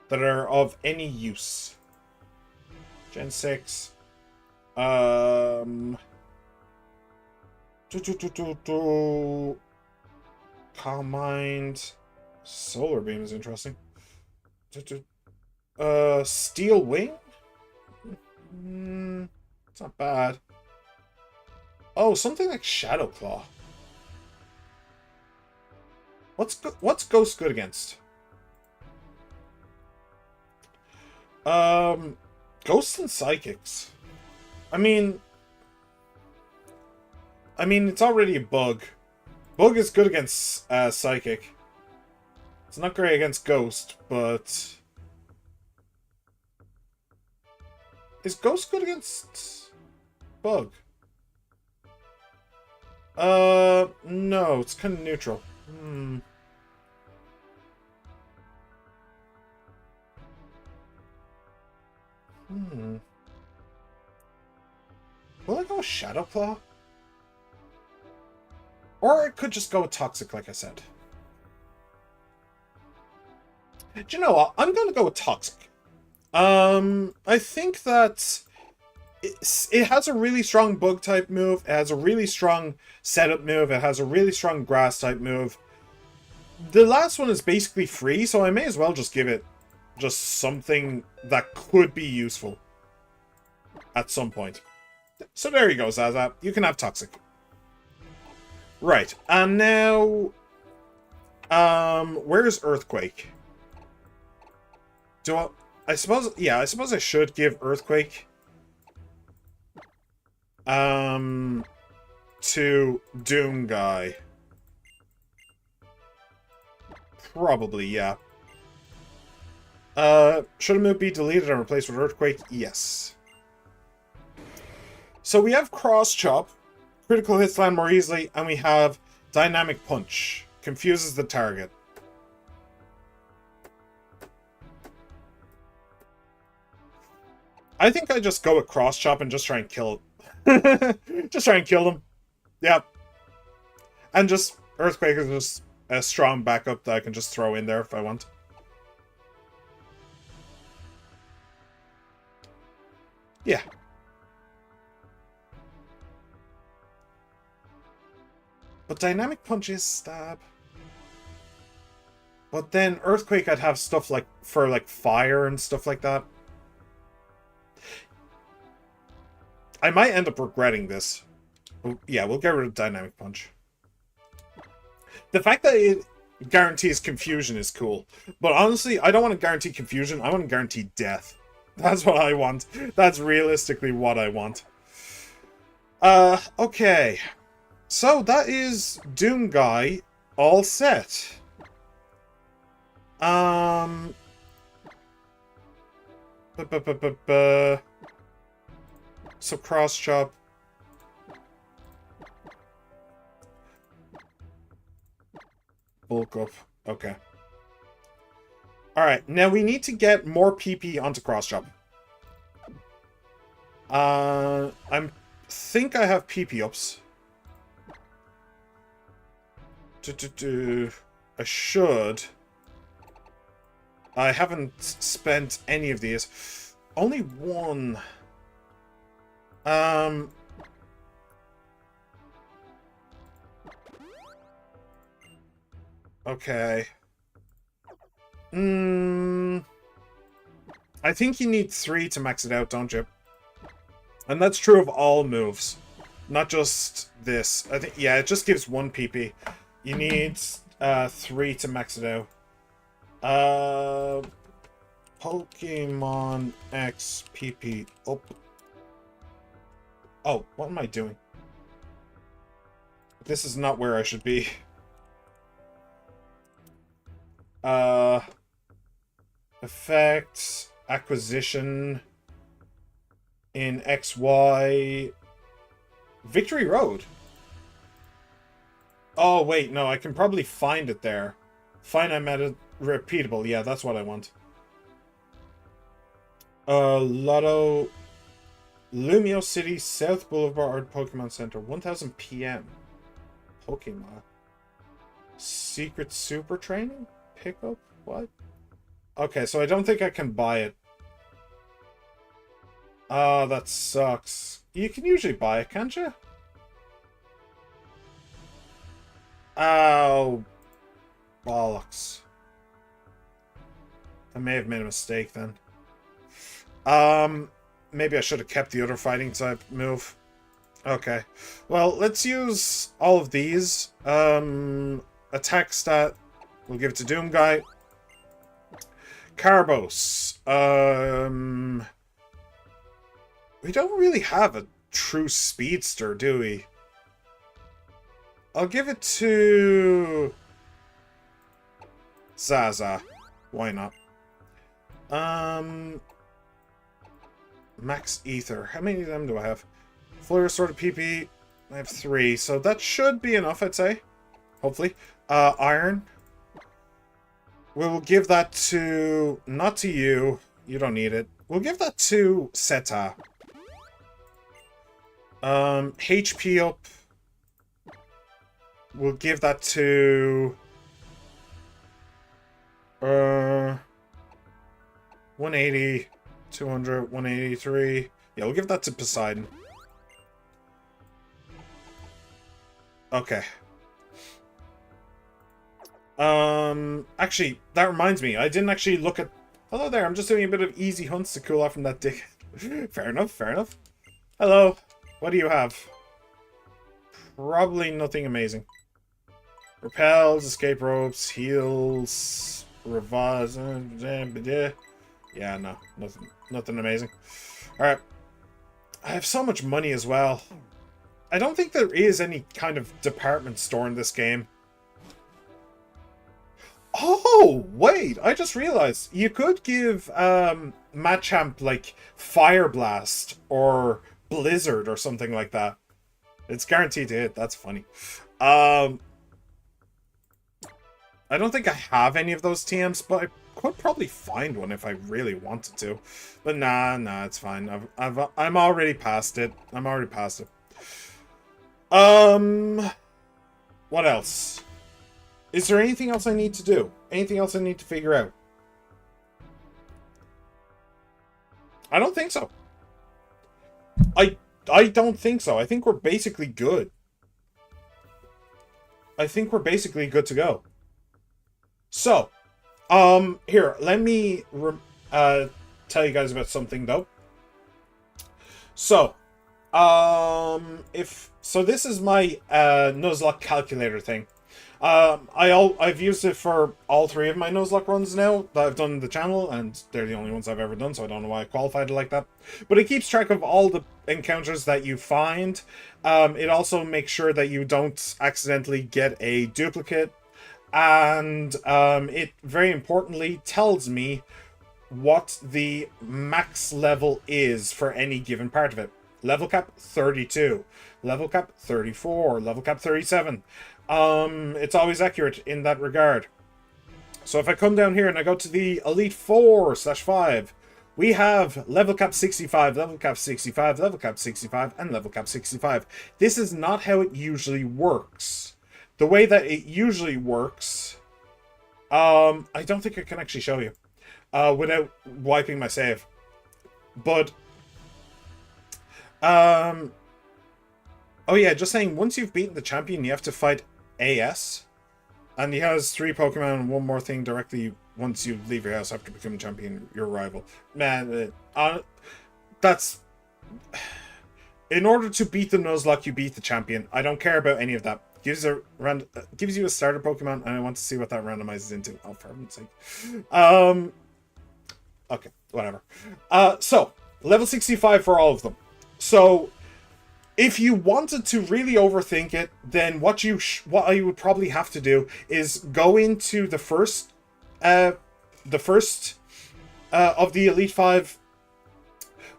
that are of any use? Gen 6. Calm Mind. Solar Beam is interesting. Steel Wing? It's not bad. Oh, something like Shadow Claw. What's Ghost good against? Ghosts and Psychics. I mean, it's already a bug. Bug is good against Psychic. It's not great against Ghost, but... Is Ghost good against Bug? No, it's kind of neutral. Will I go with Shadow Claw? Or it could just go with Toxic, like I said. Do you know what? I'm going to go with Toxic. I think that it has a really strong bug type move. It has a really strong setup move. It has a really strong grass type move. The last one is basically free, so I may as well just give it just something that could be useful at some point. So there you go, Zaza. You can have Toxic. Right, and now... where's Earthquake? Do I suppose, yeah, I suppose I should give Earthquake to Doom Guy. Probably, yeah. Should a move be deleted and replaced with Earthquake? Yes. So we have Cross Chop, critical hits land more easily, and we have Dynamic Punch. Confuses the target. I think I just go with Cross Chop and just try and kill it. Just try and kill them. Yep. And just Earthquake is just a strong backup that I can just throw in there if I want. Yeah. But Dynamic Punch is stab. But then Earthquake, I'd have stuff like for like fire and stuff like that. I might end up regretting this. But yeah, we'll get rid of Dynamic Punch. The fact that it guarantees confusion is cool. But honestly, I don't want to guarantee confusion. I want to guarantee death. That's what I want. That's realistically what I want. Okay. So that is Doom Guy all set. So Cross Chop. Bulk up. Okay. Alright, now we need to get more PP onto Cross Chop. I think I have PP ups. I should. I haven't spent any of these. Only one. Okay. I think you need 3 to max it out, don't you? And that's true of all moves. Not just this. I think, yeah, it just gives 1 PP. You need 3 to max it out. Pokemon X PP up. Oh, what am I doing? This is not where I should be. Effects, acquisition in XY. Victory Road. Oh, wait, no, I can probably find it there. Finite meta repeatable. Yeah, that's what I want. Lotto. Lumio City, South Boulevard, Pokemon Center, 1000 PM. Pokemon. Secret Super Training? Pickup? What? Okay, so I don't think I can buy it. Oh, that sucks. You can usually buy it, can't you? Oh, bollocks. I may have made a mistake then. Maybe I should have kept the other fighting type move. Okay. Well, let's use all of these. Attack stat. We'll give it to Doom Guy. Carbos. We don't really have a true speedster, do we? I'll give it to Zaza. Why not? Max Ether. How many of them do I have? Flare sort of PP. I have 3, so that should be enough, I'd say. Hopefully. Iron. We'll give that to... Not to you. You don't need it. We'll give that to Seta. HP up. We'll give that to... 180, 200, 183. Yeah, we'll give that to Poseidon. Okay. Actually, that reminds me. I didn't actually look at... Hello there, I'm just doing a bit of easy hunts to cool off from that dick. Fair enough, fair enough. Hello. What do you have? Probably nothing amazing. Repels, escape ropes, heals, revise, Yeah, no. Nothing amazing. Alright. I have so much money as well. I don't think there is any kind of department store in this game. Oh, wait! I just realized. You could give Machamp, like, Fire Blast or Blizzard or something like that. It's guaranteed to hit. That's funny. I don't think I have any of those TMs, but I could probably find one if I really wanted to. But nah, it's fine. I'm already past it. What else? Is there anything else I need to do? Anything else I need to figure out? I don't think so. I don't think so. I think we're basically good. I think we're basically good to go. So, here, let me tell you guys about something though. So, this is my Nuzlocke calculator thing. I've used it for all 3 of my Nuzlocke runs now that I've done on the channel, and they're the only ones I've ever done, so I don't know why I qualified it like that. But it keeps track of all the encounters that you find. It also makes sure that you don't accidentally get a duplicate. And it, very importantly, tells me what the max level is for any given part of it. Level cap 32, level cap 34, level cap 37. It's always accurate in that regard. So if I come down here and I go to the Elite 4/5, we have level cap 65, level cap 65, level cap 65, and level cap 65. This is not how it usually works. The way that it usually works, I don't think I can actually show you without wiping my save. But, oh yeah, just saying, once you've beaten the champion, you have to fight AS. And he has 3 Pokemon and 1 more thing directly once you leave your house after becoming champion, your rival. Man, that's... In order to beat the Nuzlocke, you beat the champion. I don't care about any of that. Gives you a starter Pokemon, and I want to see what that randomizes into. Oh, for heaven's sake. Okay, whatever. So, level 65 for all of them. So, if you wanted to really overthink it, then what I would probably have to do is go into the first of the Elite 5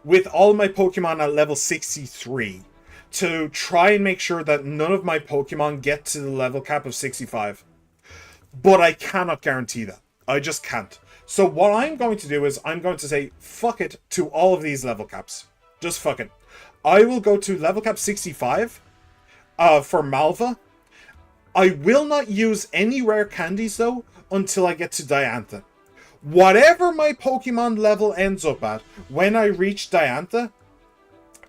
with all my Pokemon at level 63 to try and make sure that none of my Pokemon get to the level cap of 65. But I cannot guarantee that. I just can't. So what I'm going to do is I'm going to say fuck it to all of these level caps. Just fuck it. I will go to level cap 65 for Malva. I will not use any rare candies though until I get to Diantha. Whatever my Pokemon level ends up at when I reach Diantha,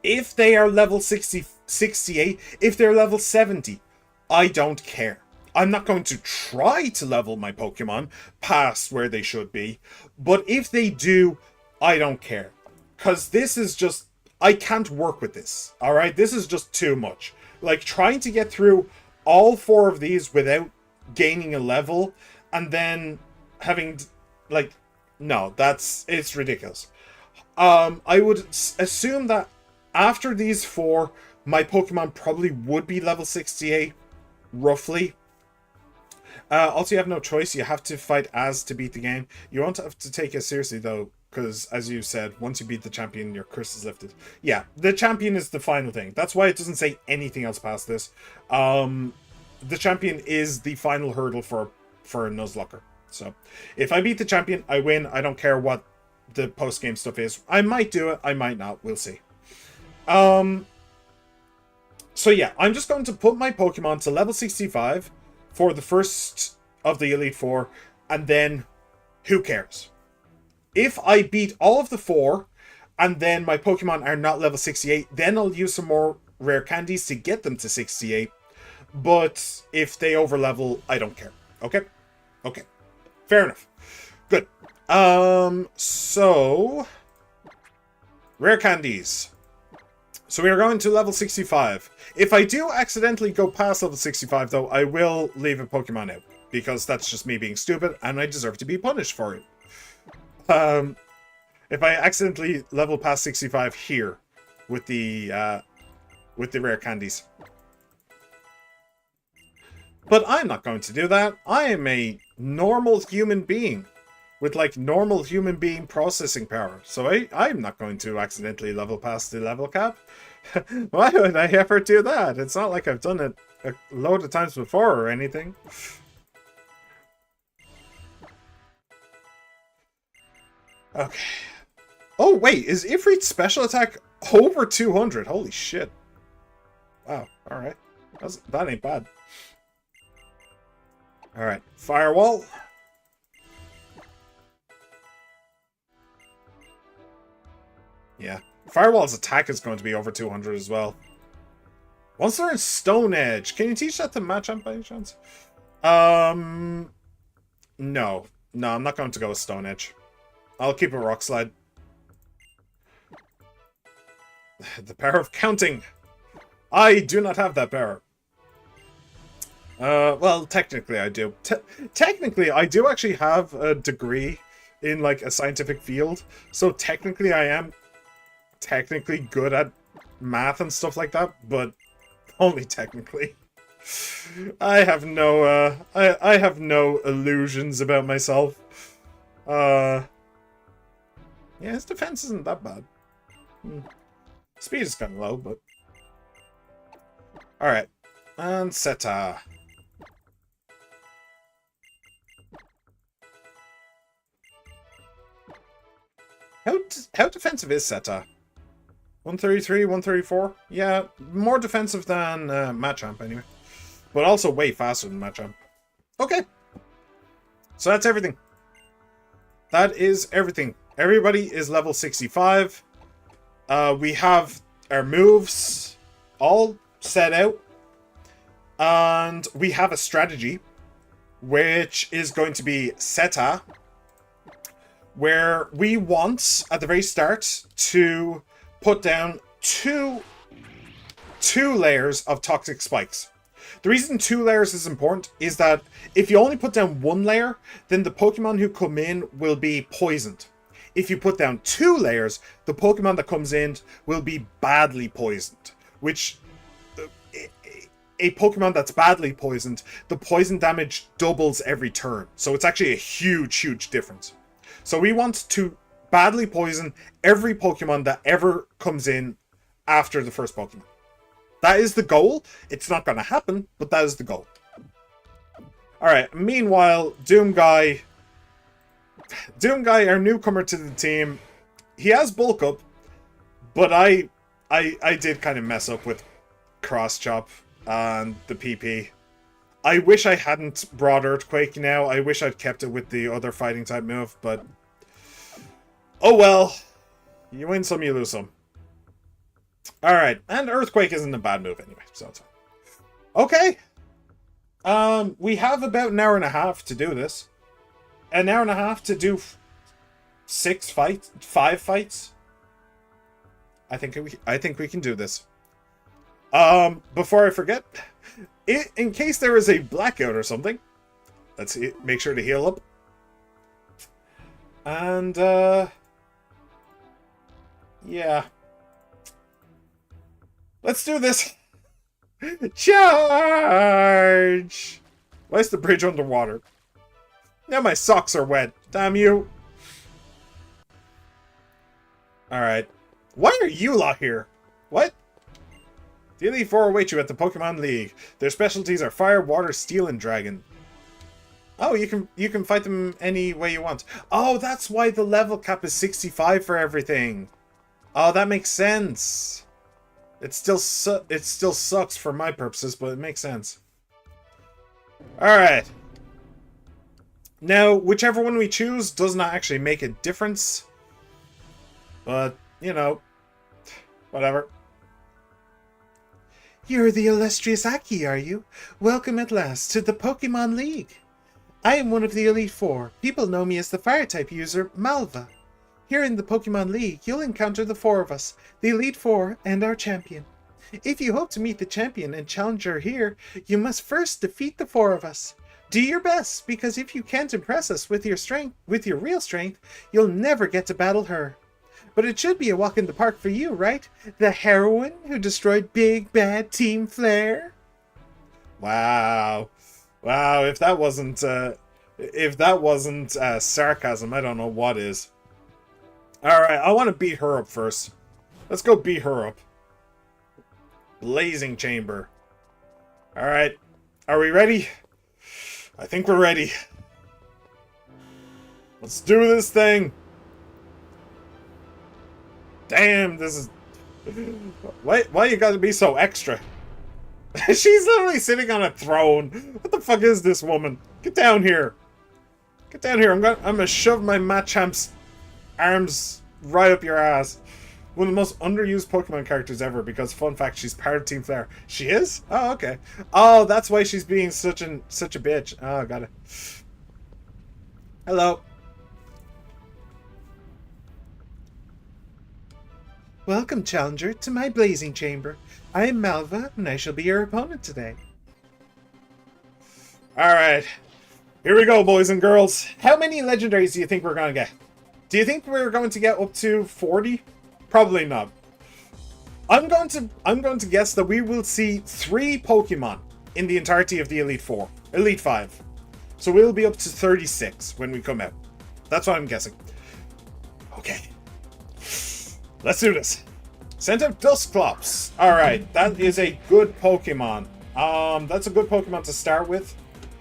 if they are level 68, if they're level 70, I don't care. I'm not going to try to level my Pokemon past where they should be, but if they do, I don't care. Because this is just... I can't work with this, alright? This is just too much. Like, trying to get through all 4 of these without gaining a level, and then having... Like, no, it's ridiculous. I would assume that after these 4, my Pokemon probably would be level 68, roughly. Also, you have no choice. You have to fight as to beat the game. You won't have to take it seriously, though, because, as you said, once you beat the champion, your curse is lifted. Yeah, the champion is the final thing. That's why it doesn't say anything else past this. The champion is the final hurdle for a Nuzlocker. So, if I beat the champion, I win. I don't care what the post-game stuff is. I might do it. I might not. We'll see. So yeah, I'm just going to put my Pokemon to level 65 for the first of the Elite 4, and then who cares? If I beat all of the 4, and then my Pokemon are not level 68, then I'll use some more rare candies to get them to 68. But if they overlevel, I don't care. Okay? Okay. Fair enough. Good. So... Rare candies. So we are going to level 65. If I do accidentally go past level 65, though, I will leave a Pokemon out. Because that's just me being stupid, and I deserve to be punished for it. If I accidentally level past 65 here with the rare candies. But I'm not going to do that. I am a normal human being with like normal human being processing power. So I'm not going to accidentally level past the level cap. Why would I ever do that? It's not like I've done it a load of times before or anything. Okay. Oh, wait. Is Ifrit's special attack over 200? Holy shit. Wow. Alright. That ain't bad. Alright. Firewall. Yeah. Firewall's attack is going to be over 200 as well. Once they're in Stone Edge, can you teach that to Machamp by any chance? No. No, I'm not going to go with Stone Edge. I'll keep a Rock Slide. The power of counting. I do not have that power. Well, technically I do. Technically, I do actually have a degree in, like, a scientific field. So technically I am technically good at math and stuff like that, but only technically. I have no, I have no illusions about myself. Yeah, his defense isn't that bad. Speed is kind of low, but... Alright. And Seta. How defensive is Seta? 133, 134? Yeah, more defensive than Machamp, anyway. But also way faster than Machamp. Okay. So that's everything. That is everything. Everybody is level 65. We have our moves all set out. And we have a strategy, which is going to be Seta, where we want, at the very start, to put down two layers of toxic spikes. The reason 2 layers is important is that if you only put down 1 layer, then the Pokemon who come in will be poisoned. If you put down 2 layers, the Pokemon that comes in will be badly poisoned. Which, a Pokemon that's badly poisoned, the poison damage doubles every turn. So it's actually a huge, huge difference. So we want to badly poison every Pokemon that ever comes in after the first Pokemon. That is the goal. It's not going to happen, but that is the goal. Alright, meanwhile, Doomguy, our newcomer to the team, he has Bulk Up, but I did kind of mess up with Cross Chop and the PP. I wish I hadn't brought Earthquake now. I wish I'd kept it with the other fighting type move, but... Oh well. You win some, you lose some. Alright, and Earthquake isn't a bad move anyway, so it's fine. Okay. We have about an hour and a half to do this. An hour and a half to do 5 fights. I think we can do this. Before I forget, in case there is a blackout or something, let's make sure to heal up. And yeah. Let's do this. Charge! Why is the bridge underwater? Now my socks are wet. Damn you. Alright. Why are you lot here? What? The Elite Four await you at the Pokemon League. Their specialties are Fire, Water, Steel, and Dragon. Oh, you can fight them any way you want. Oh, that's why the level cap is 65 for everything. Oh, that makes sense. It still sucks for my purposes, but it makes sense. Alright. Now, whichever one we choose does not actually make a difference. But, you know, whatever. You're the illustrious Aki, are you? Welcome at last to the Pokemon League. I am one of the Elite Four. People know me as the Fire-type user, Malva. Here in the Pokemon League, you'll encounter the 4 of us, the Elite Four and our champion. If you hope to meet the champion and challenger here, you must first defeat the 4 of us. Do your best, because if you can't impress us with your strength, with your real strength, you'll never get to battle her. But it should be a walk in the park for you, right? The heroine who destroyed Big Bad Team Flare? Wow. Wow, if that wasn't sarcasm, I don't know what is. Alright, I want to beat her up first. Let's go beat her up. Blazing Chamber. Alright. Are we ready? I think we're ready. Let's do this thing. Damn, this is... Why you gotta be so extra? She's literally sitting on a throne. What the fuck is this woman? Get down here. Get down here. I'm gonna shove my Machamp's arms right up your ass. One of the most underused Pokemon characters ever, because fun fact, she's part of Team Flare. She is? Oh, okay. Oh, that's why she's being such a bitch. Oh, got it. Hello. Welcome, Challenger, to my Blazing Chamber. I am Malva, and I shall be your opponent today. Alright. Here we go, boys and girls. How many legendaries do you think we're gonna get? Do you think we're going to get up to 40? Probably not. I'm going to guess that we will see 3 Pokemon in the entirety of the Elite 5. So we'll be up to 36 when we come out. That's what I'm guessing. Okay. Let's do this. Sent out Dusclops. Alright, that is a good Pokemon. That's a good Pokemon to start with.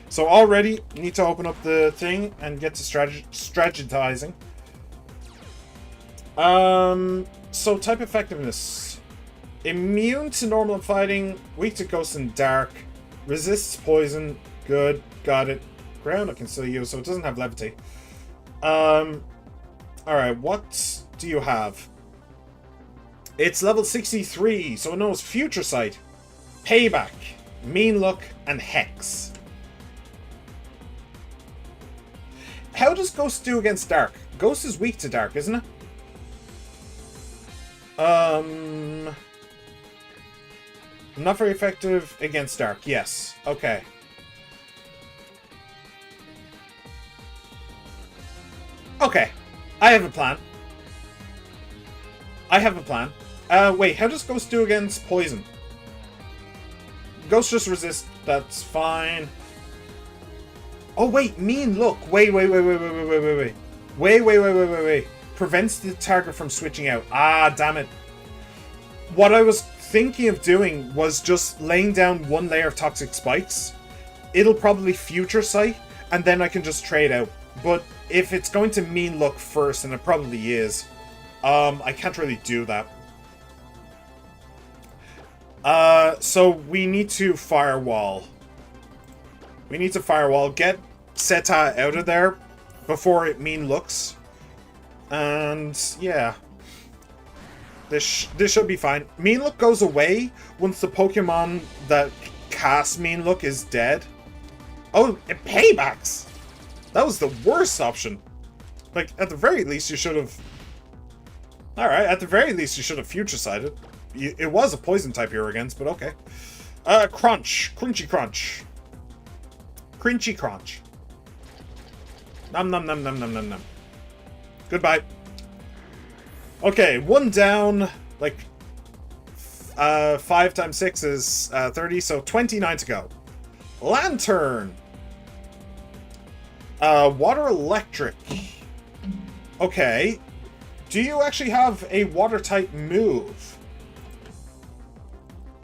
So already, you need to open up the thing and get to strategizing. So type effectiveness. Immune to normal fighting, weak to ghost and dark, resists poison, good, got it. Ground I can still use, so it doesn't have levitate. Alright, what do you have? It's level 63, so it knows Future Sight, Payback, Mean Look, and Hex. How does Ghost do against Dark? Ghost is weak to Dark, isn't it? Not very effective against Dark, yes. Okay. Okay. I have a plan. Wait, how does Ghost do against Poison? Ghost just resist, that's fine. Oh wait, Mean Look. Wait. Prevents the target from switching out. Ah, damn it. What I was thinking of doing was just laying down one layer of Toxic Spikes. It'll probably Future Sight, and then I can just trade out. But if it's going to Mean Look first, and it probably is, I can't really do that. So we need to Firewall. Get Seta out of there before it Mean Looks. And yeah. This should be fine. Mean Look goes away once the Pokemon that casts Mean Look is dead. Oh, it paybacks! That was the worst option. Like, at the very least, you should have... Alright, at the very least, you should have Future Sighted. It was a poison type you were against, but okay. Crunch. Crunchy Crunch. Crunchy Crunch. Nom nom nom nom nom nom nom. Goodbye. Okay, 1 down. Like, 5 times 6 is 30, so 29 to go. Lantern. Water Electric. Okay. Do you actually have a water type move?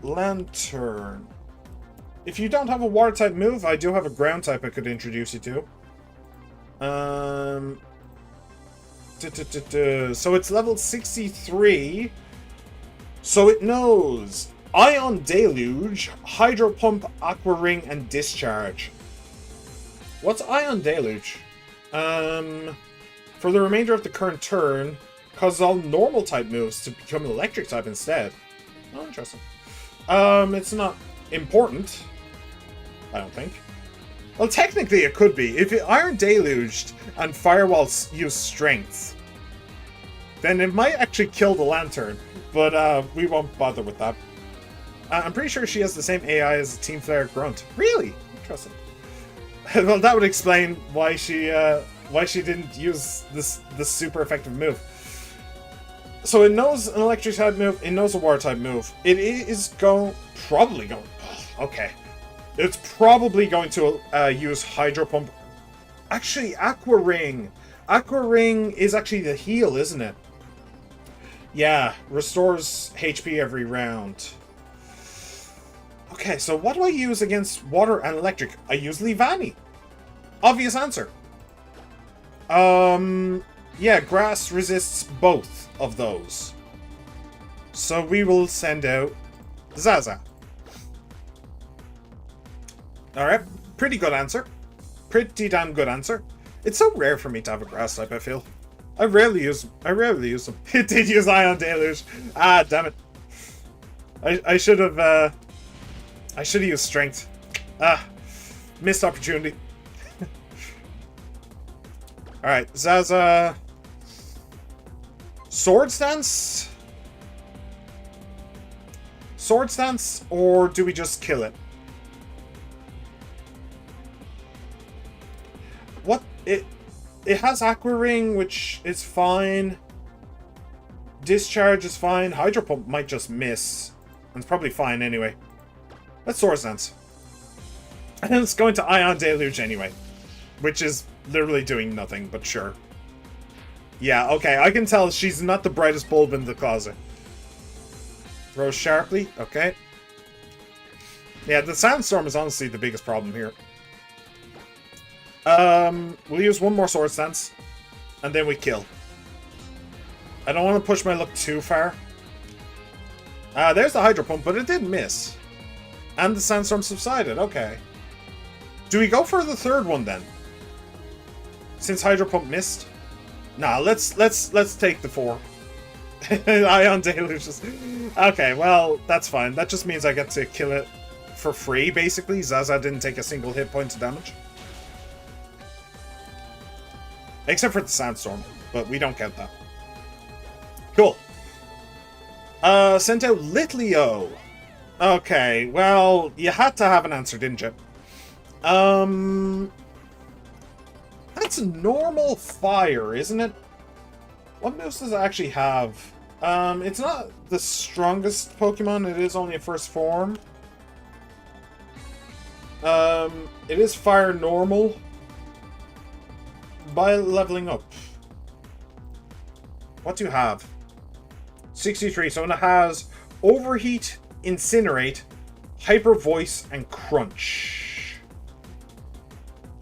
Lantern. If you don't have a water type move, I do have a ground type I could introduce you to. So it's level 63. So it knows Ion Deluge, Hydro Pump, Aqua Ring, and Discharge. What's Ion Deluge? For the remainder of the current turn, causes all normal type moves to become electric type instead. Oh, interesting. It's not important, I don't think. Well, technically it could be. If it Iron Deluged and Firewall use Strength, then it might actually kill the Lantern, but we won't bother with that. I'm pretty sure she has the same AI as the Team Flare Grunt. Really? Interesting. Well, that would explain why she didn't use this super effective move. So it knows an electric type move, it knows a water type move. It is probably going. Okay. It's probably going to use Hydro Pump. Actually, Aqua Ring. Aqua Ring is actually the heal, isn't it? Yeah, restores HP every round. Okay, so what do I use against water and electric? I use Leavanny. Obvious answer. Yeah, grass resists both of those. So we will send out Zaza. Alright, pretty good answer. Pretty damn good answer. It's so rare for me to have a grass type, I feel. I rarely use them. It did use Ion Deluge. Ah, damn it. I should have used Strength. Ah, missed opportunity. Alright, Zaza. Sword Stance? Sword Stance, or do we just kill it? What? It has Aqua Ring, which is fine. Discharge is fine. Hydro Pump might just miss. And it's probably fine anyway. Let's Sword Stance. And it's going to Ion Deluge anyway. Which is literally doing nothing, but sure. Yeah, okay, I can tell she's not the brightest bulb in the closet. Throw sharply, okay. Yeah, the Sandstorm is honestly the biggest problem here. We'll use one more Sword Stance, and then we kill. I don't want to push my luck too far. There's the Hydro Pump, but it did miss. And the Sandstorm subsided, okay. Do we go for the third one then? Since Hydro Pump missed? Nah, let's take the 4. Ion Deluge. Okay, well, that's fine. That just means I get to kill it for free, basically. Zaza didn't take a single hit point of damage. Except for the Sandstorm, but we don't count that. Cool. Sent out Litleo. Okay, well, you had to have an answer, didn't you? That's normal fire, isn't it? What moves does it actually have? It's not the strongest Pokemon, it is only a first form. It is fire normal. By leveling up. What do you have? 63, so it has Overheat, Incinerate, Hyper Voice, and Crunch.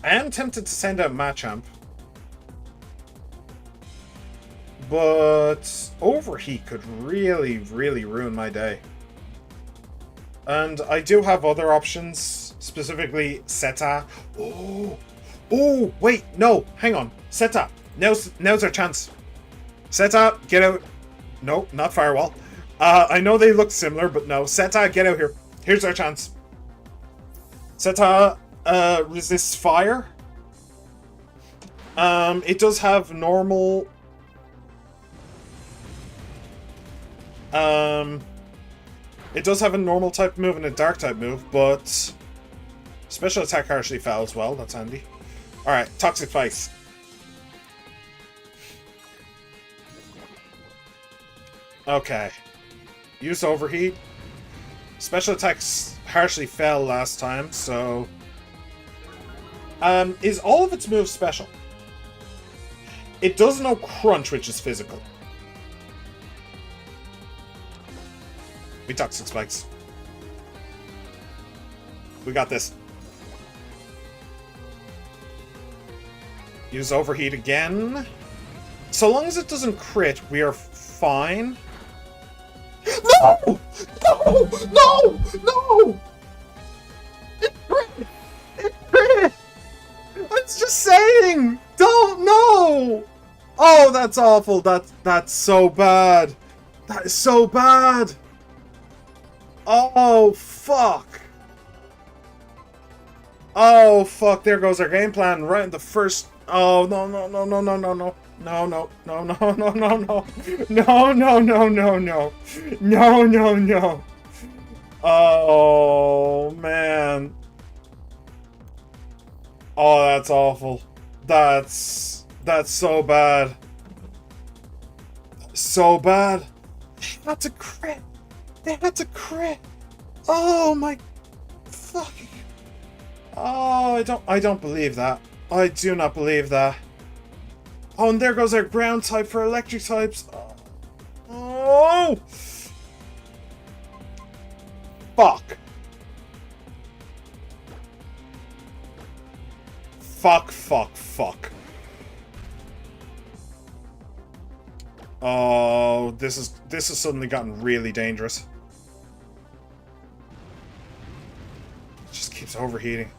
I am tempted to send out Machamp. But Overheat could really, really ruin my day. And I do have other options, specifically Seta. Oh, wait, no, hang on. Seta, now's our chance. Seta, get out. No, not Firewall. I know they look similar, but no. Seta, get out here. Here's our chance. Seta resists fire. It does have normal. It does have a normal type move and a dark type move, but special attack harshly fell as well. That's handy. Alright, Toxic Spikes. Okay. Use Overheat. Special attacks harshly fell last time, so... is all of its moves special? It does know Crunch, which is physical. We Toxic Spikes. We got this. Use Overheat again. So long as it doesn't crit, we are fine. No! No! No! No! It crit! It crit! I was just saying! Don't know! Oh, that's awful. That's so bad. That is so bad. Oh, fuck. Oh, fuck. There goes our game plan right in the first... Oh, no, no, no, no, no, no, no. No, no, no, no, no, no, no. No, no, no, no, no. No, no, no. Oh, man. Oh, that's awful. That's so bad. So bad. That's a crit. That's a crit. Oh my fucking. Oh, I don't believe that. I do not believe that. Oh, and there goes our ground type for electric types. Oh! Fuck. Fuck, fuck, fuck. Oh, this has suddenly gotten really dangerous. It just keeps overheating.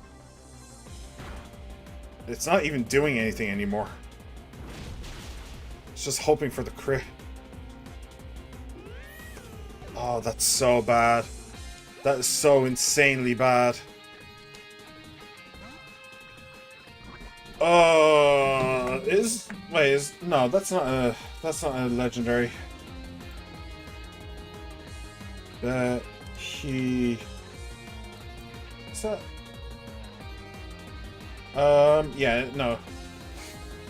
It's not even doing anything anymore. It's just hoping for the crit. Oh, that's so bad. That is so insanely bad. No, that's not a legendary. That he is that yeah, no.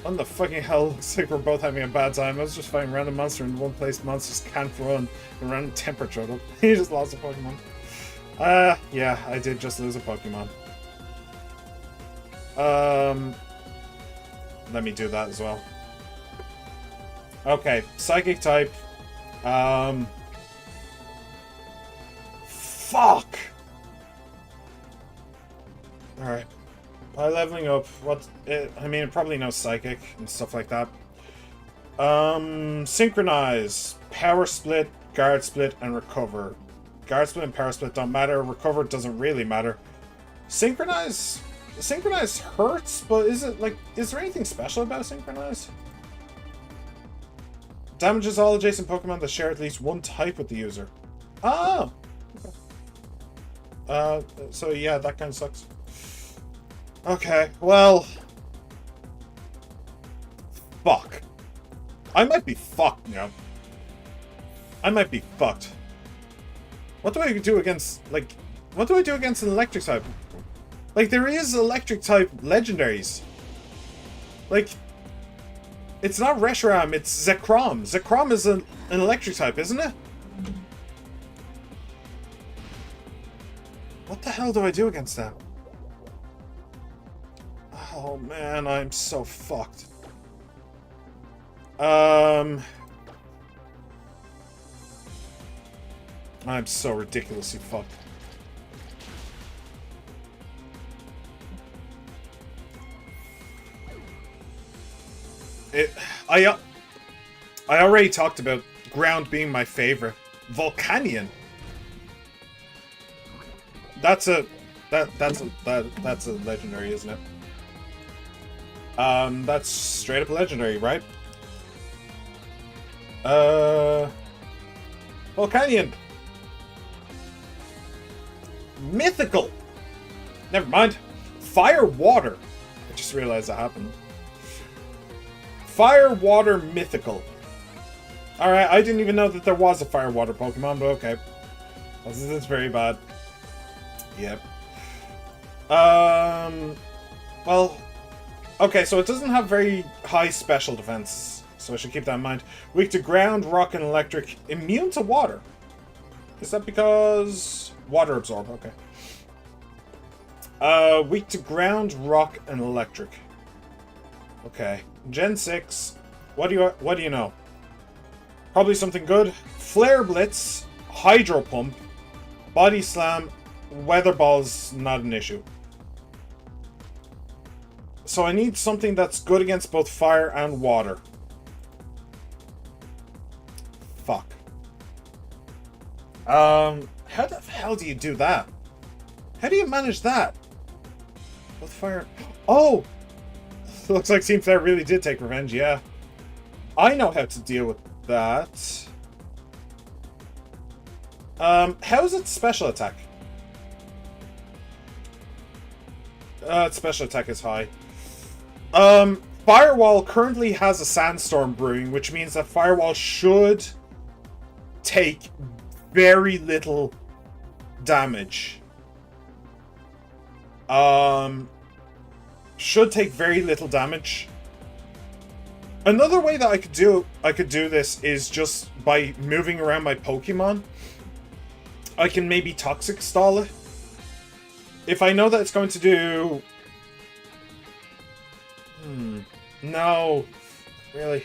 What the fucking hell? Looks like we're both having a bad time. I was just fighting random monster in one place. Monsters can't run. The random temperature. He just lost a Pokemon. Yeah, I did just lose a Pokemon. Let me do that as well. Okay, Psychic type. Fuck! Alright. By leveling up, I mean, it probably knows Psychic and stuff like that. Synchronize. Power Split, Guard Split, and Recover. Guard Split and Power Split don't matter. Recover doesn't really matter. Synchronize... Synchronize hurts, but is there anything special about Synchronize? Damages all adjacent Pokemon that share at least one type with the user. Oh! Okay. So yeah, that kind of sucks. Okay, well... Fuck. I might be fucked now. I might be fucked. What do I do against, like... What do I do against an electric type? Like, there is electric type legendaries. Like... It's not Reshiram, it's Zekrom. Zekrom is an electric type, isn't it? What the hell do I do against that? Oh man, I'm so fucked. I'm so ridiculously fucked. I already talked about ground being my favorite. Volcanion. That's a legendary, isn't it? That's straight up legendary, right? Volcanion. Mythical. Never mind. Fire water. I just realized that happened. Fire water mythical. Alright, I didn't even know that there was a fire water Pokemon, but okay. That's very bad. Yep. Well, okay, so it doesn't have very high special defense, so I should keep that in mind. Weak to ground, rock, and electric. Immune to water. Is that because... Water absorb, okay. Weak to ground, rock, and electric. Okay. Gen 6. What do you know? Probably something good. Flare Blitz, Hydro Pump, Body Slam, Weather Ball's not an issue. So I need something that's good against both fire and water. Fuck. How the hell do you do that? How do you manage that? Both fire... Oh! Looks like Team Flare really did take revenge, yeah. I know how to deal with that. How is its special attack? Its special attack is high. Firewall currently has a Sandstorm brewing, which means that Firewall should take very little damage. should take very little damage. Another way that I could do this is just by moving around my Pokemon. I can maybe Toxic Stall it. If I know that it's going to do... No. Really.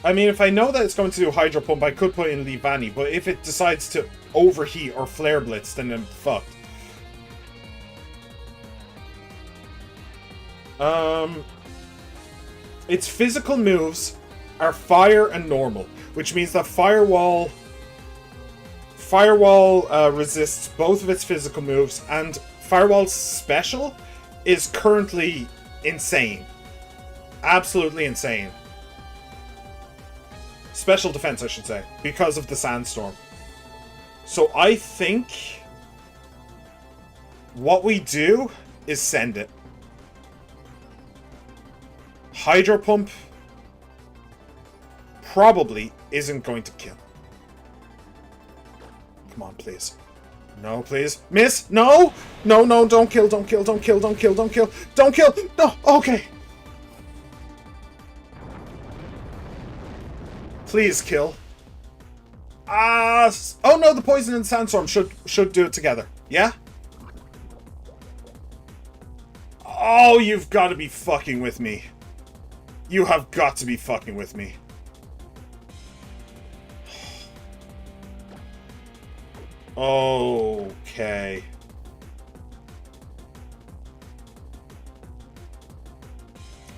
I mean, if I know that it's going to do Hydro Pump, I could put in Leavanny, but if it decides to overheat or Flare Blitz, then I'm fucked. Its physical moves are Fire and Normal, which means that Firewall resists both of its physical moves, and Firewall's special is currently insane. Absolutely insane. Special defense, I should say, because of the Sandstorm. So I think what we do is send it. Hydro Pump probably isn't going to kill. Come on, please. No, please. Miss! No! No, no, don't kill, don't kill, don't kill, don't kill, don't kill, don't kill! No! Okay! Please kill. Oh no, the Poison and Sandstorm should do it together. Yeah? Oh, you've got to be fucking with me. You have got to be fucking with me. Okay.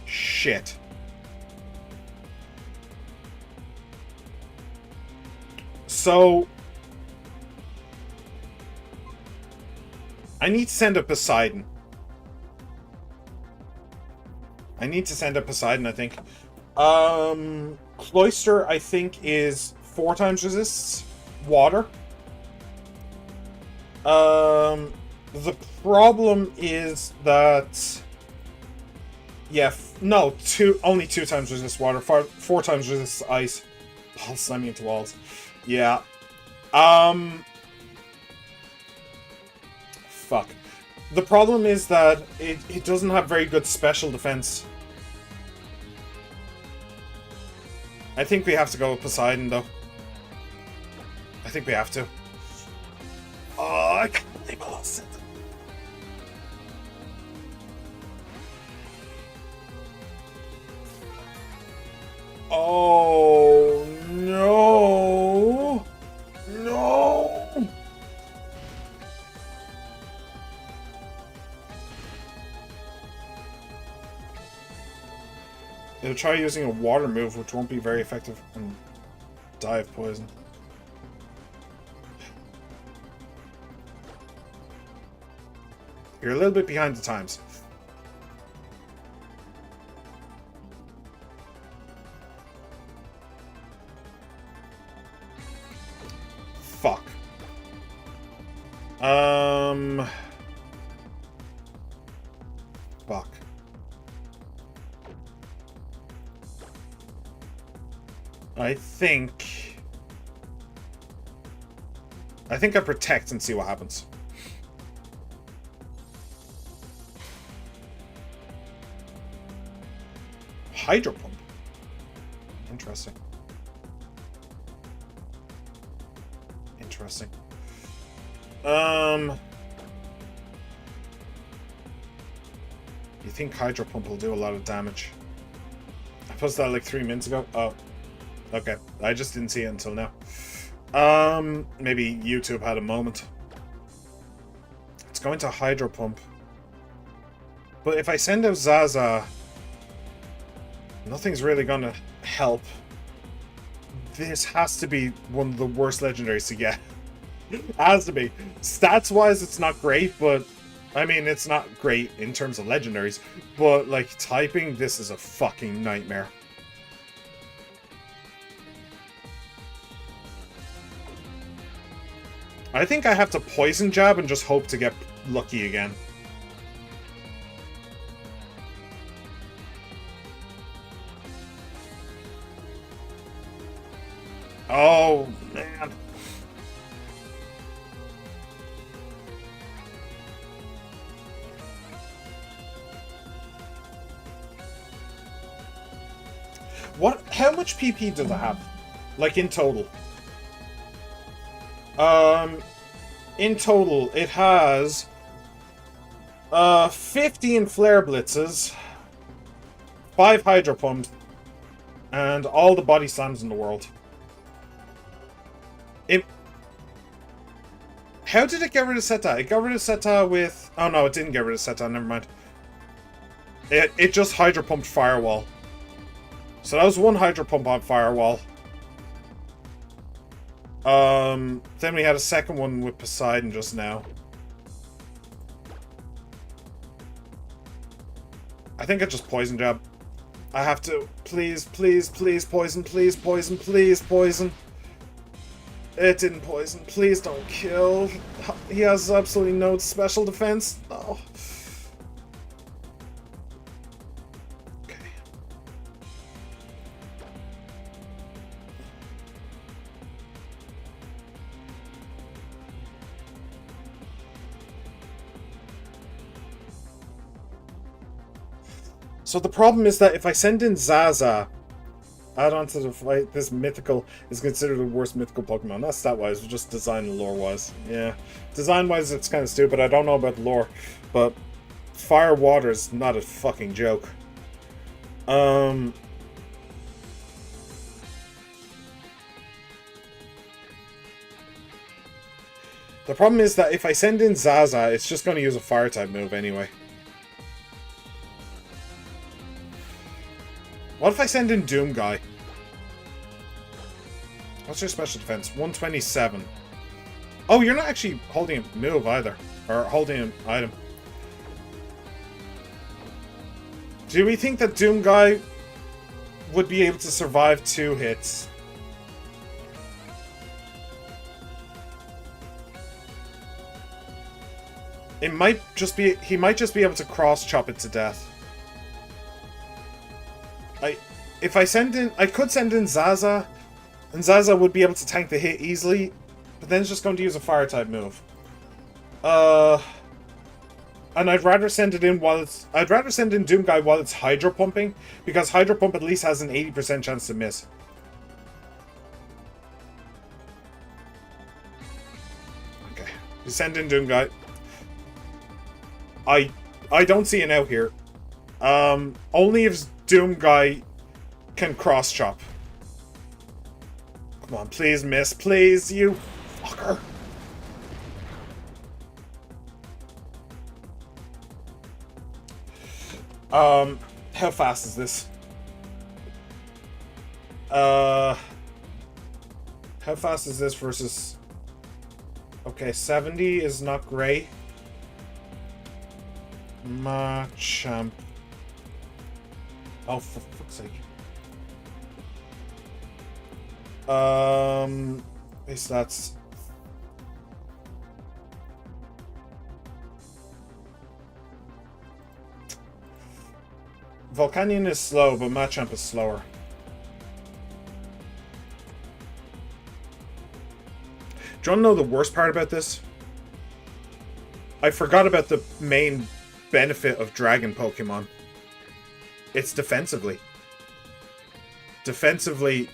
Shit. So I need to send a Poseidon. I think. Cloyster, I think, is 4 times resists water. The problem is that... Yeah, no, only 2 times resist water, 4 times resist ice. I'll slam me into walls. Yeah. Fuck. The problem is that it doesn't have very good special defense. I think we have to go with Poseidon, though. I think we have to. Oh, I can't believe I lost it. Oh, no. No. They'll try using a water move, which won't be very effective, and die of poison. You're a little bit behind the times. Fuck. Fuck. I think I protect and see what happens. Hydro Pump. Interesting. Interesting. You think Hydro Pump will do a lot of damage? I posted that like 3 minutes ago. Oh. Okay. I just didn't see it until now. Maybe YouTube had a moment. It's going to Hydro Pump. But if I send out Zaza, nothing's really gonna help. This has to be one of the worst legendaries to get. It has to be. Stats-wise, it's not great, but... I mean, it's not great in terms of legendaries, but, like, typing, this is a fucking nightmare. I think I have to Poison Jab and just hope to get lucky again. Oh, man. What? How much PP does it have? Like, in total? In total, it has 15 flare blitzes, 5 hydro pumps, and all the body slams in the world. How did it get rid of Seta? It got rid of Seta with... Oh no, it didn't get rid of Seta, never mind. It just hydro pumped Firewall. So that was one hydro pump on Firewall. Then we had a second one with Poseidon just now. I think I just poison jab. I have to. Please, please, please poison. Please poison. Please poison. It didn't poison. Please don't kill. He has absolutely no special defense. No. Okay. So the problem is that if I send in Zaza, add on to the fight, this mythical is considered the worst mythical Pokemon. Not stat-wise, just design and lore-wise. Yeah. Design-wise, it's kind of stupid. I don't know about the lore, but Fire Water is not a fucking joke. The problem is that if I send in Zaza, it's just going to use a Fire-type move anyway. What if I send in Doom Guy? What's your special defense? 127. Oh, you're not actually holding a move either. Or holding an item. Do we think that Doom Guy would be able to survive 2 hits? It might just be... He might just be able to cross-chop it to death. If I send in... I could send in Zaza, and Zaza would be able to tank the hit easily, but then it's just going to use a Fire-type move. And I'd rather send it in while it's... I'd rather send in Doom Guy while it's Hydro Pumping, because Hydro Pump at least has an 80% chance to miss. Okay. You send in Doom Guy. I don't see an out here. Only if Doom Guy can cross chop. Come on, please miss, please, you fucker. How fast is this? How fast is this versus... Okay, 70 is not great. Machamp. Oh, for fuck's sake. Base stats. Volcanion is slow, but Machamp is slower. Do you want to know the worst part about this? I forgot about the main benefit of Dragon Pokemon. It's defensively. Defensively...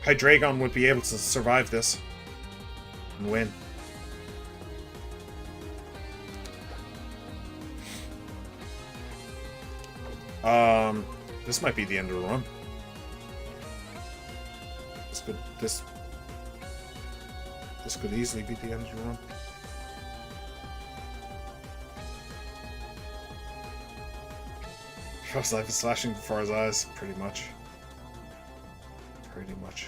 Hydreigon would be able to survive this and win. This might be the end of the run. This could easily be the end of the run. First life is slashing before his eyes, pretty much. Pretty much.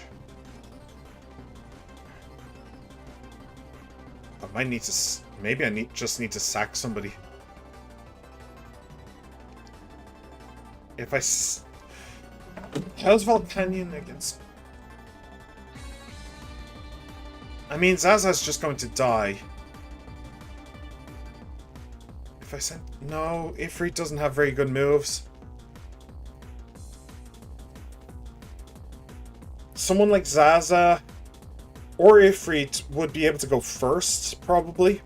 I might need to... Maybe I just need to sack somebody. If I... How's Volcanion against... I mean, Zaza's just going to die. If I send... No, Ifrit doesn't have very good moves. Someone like Zaza or Ifrit would be able to go first, probably.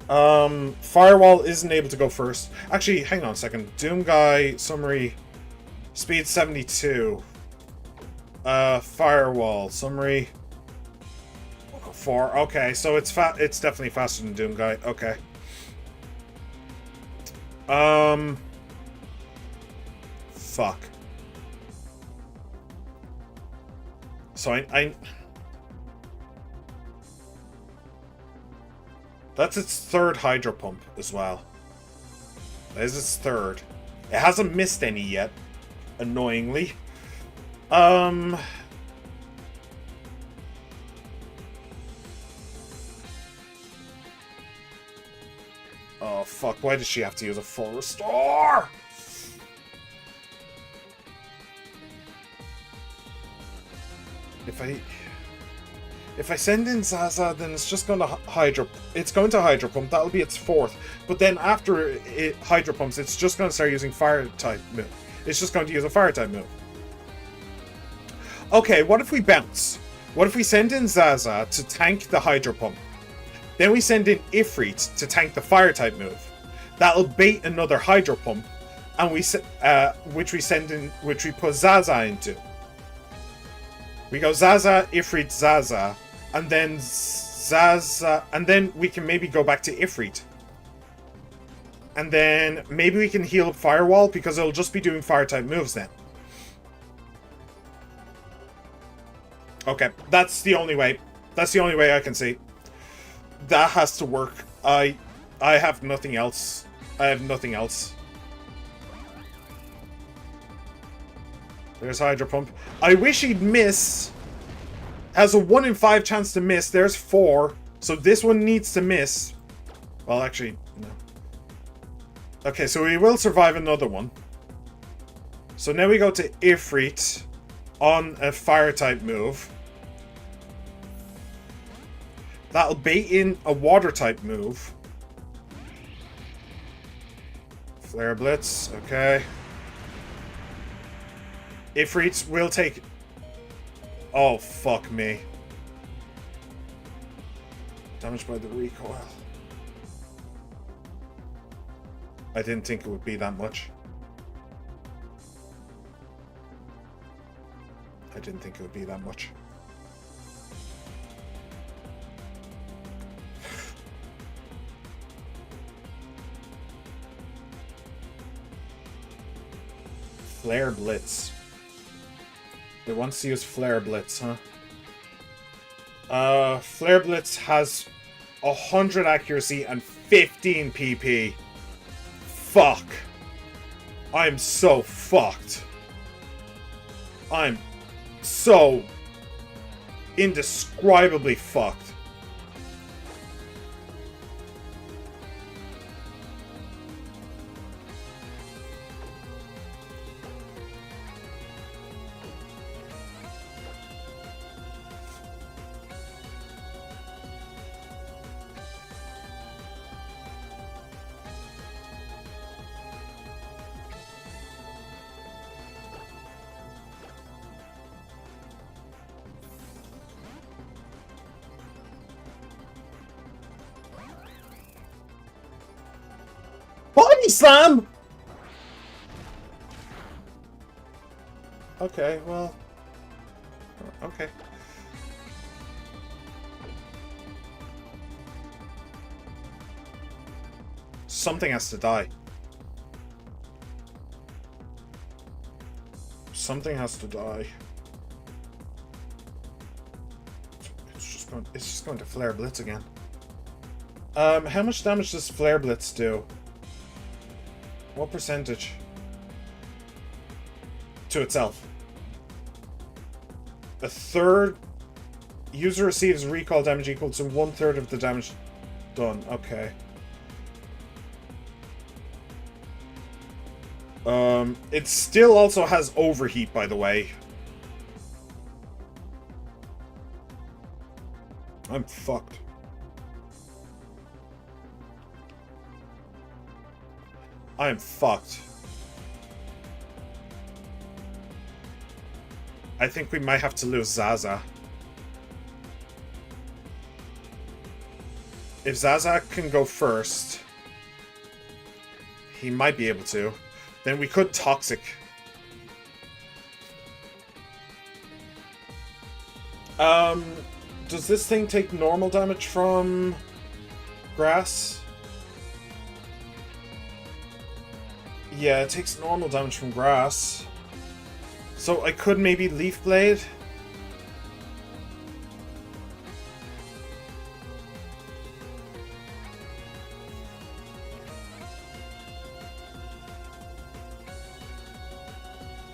Firewall isn't able to go first. Actually, hang on a second. Doom Guy, summary, speed 72. Firewall, summary, 4. Okay, so it's definitely faster than Doom Guy. Okay. Fuck. So I that's its third hydro pump as well. That is its third. It hasn't missed any yet, annoyingly. Oh fuck, why does she have to use a full restore? If I send in Zaza, then it's just going to hydro. It's going to hydro pump. That'll be its fourth. But then after it hydro pumps, it's just going to start using fire type move. It's just going to use a fire type move. Okay, what if we bounce? What if we send in Zaza to tank the hydro pump? Then we send in Ifrit to tank the fire type move. That'll bait another hydro pump, and which we put Zaza into. We go Zaza, Ifrit, Zaza, and then Zaza, and then we can maybe go back to Ifrit. And then maybe we can heal up Firewall, because it'll just be doing fire type moves then. Okay, that's the only way. That's the only way I can see. That has to work. I have nothing else. I have nothing else. There's Hydro Pump. I wish he'd miss. Has a 1 in 5 chance to miss. There's 4. So this one needs to miss. Well, actually, no. Okay, so we will survive another one. So now we go to Ifrit on a fire type move. That'll bait in a water type move. Flare Blitz, okay. Ifrit will take... Oh, fuck me. Damaged by the recoil. I didn't think it would be that much. I didn't think it would be that much. Flare Blitz. It wants to use Flare Blitz, huh? Flare Blitz has 100 accuracy and 15 PP. Fuck. I'm so fucked. I'm so indescribably fucked. Body slam! Okay, well... Okay. Something has to die. Something has to die. It's just going to Flare Blitz again. How much damage does Flare Blitz do? What percentage? To itself. A third. User receives recall damage equal to 1/3 of the damage done. Okay. It still also has overheat, by the way. I'm fucked. I'm fucked. I think we might have to lose Zaza. if Zaza can go first, he might be able to. Then we could Toxic. Does this thing take normal damage from grass? Yeah, it takes normal damage from grass. So I could maybe Leaf Blade.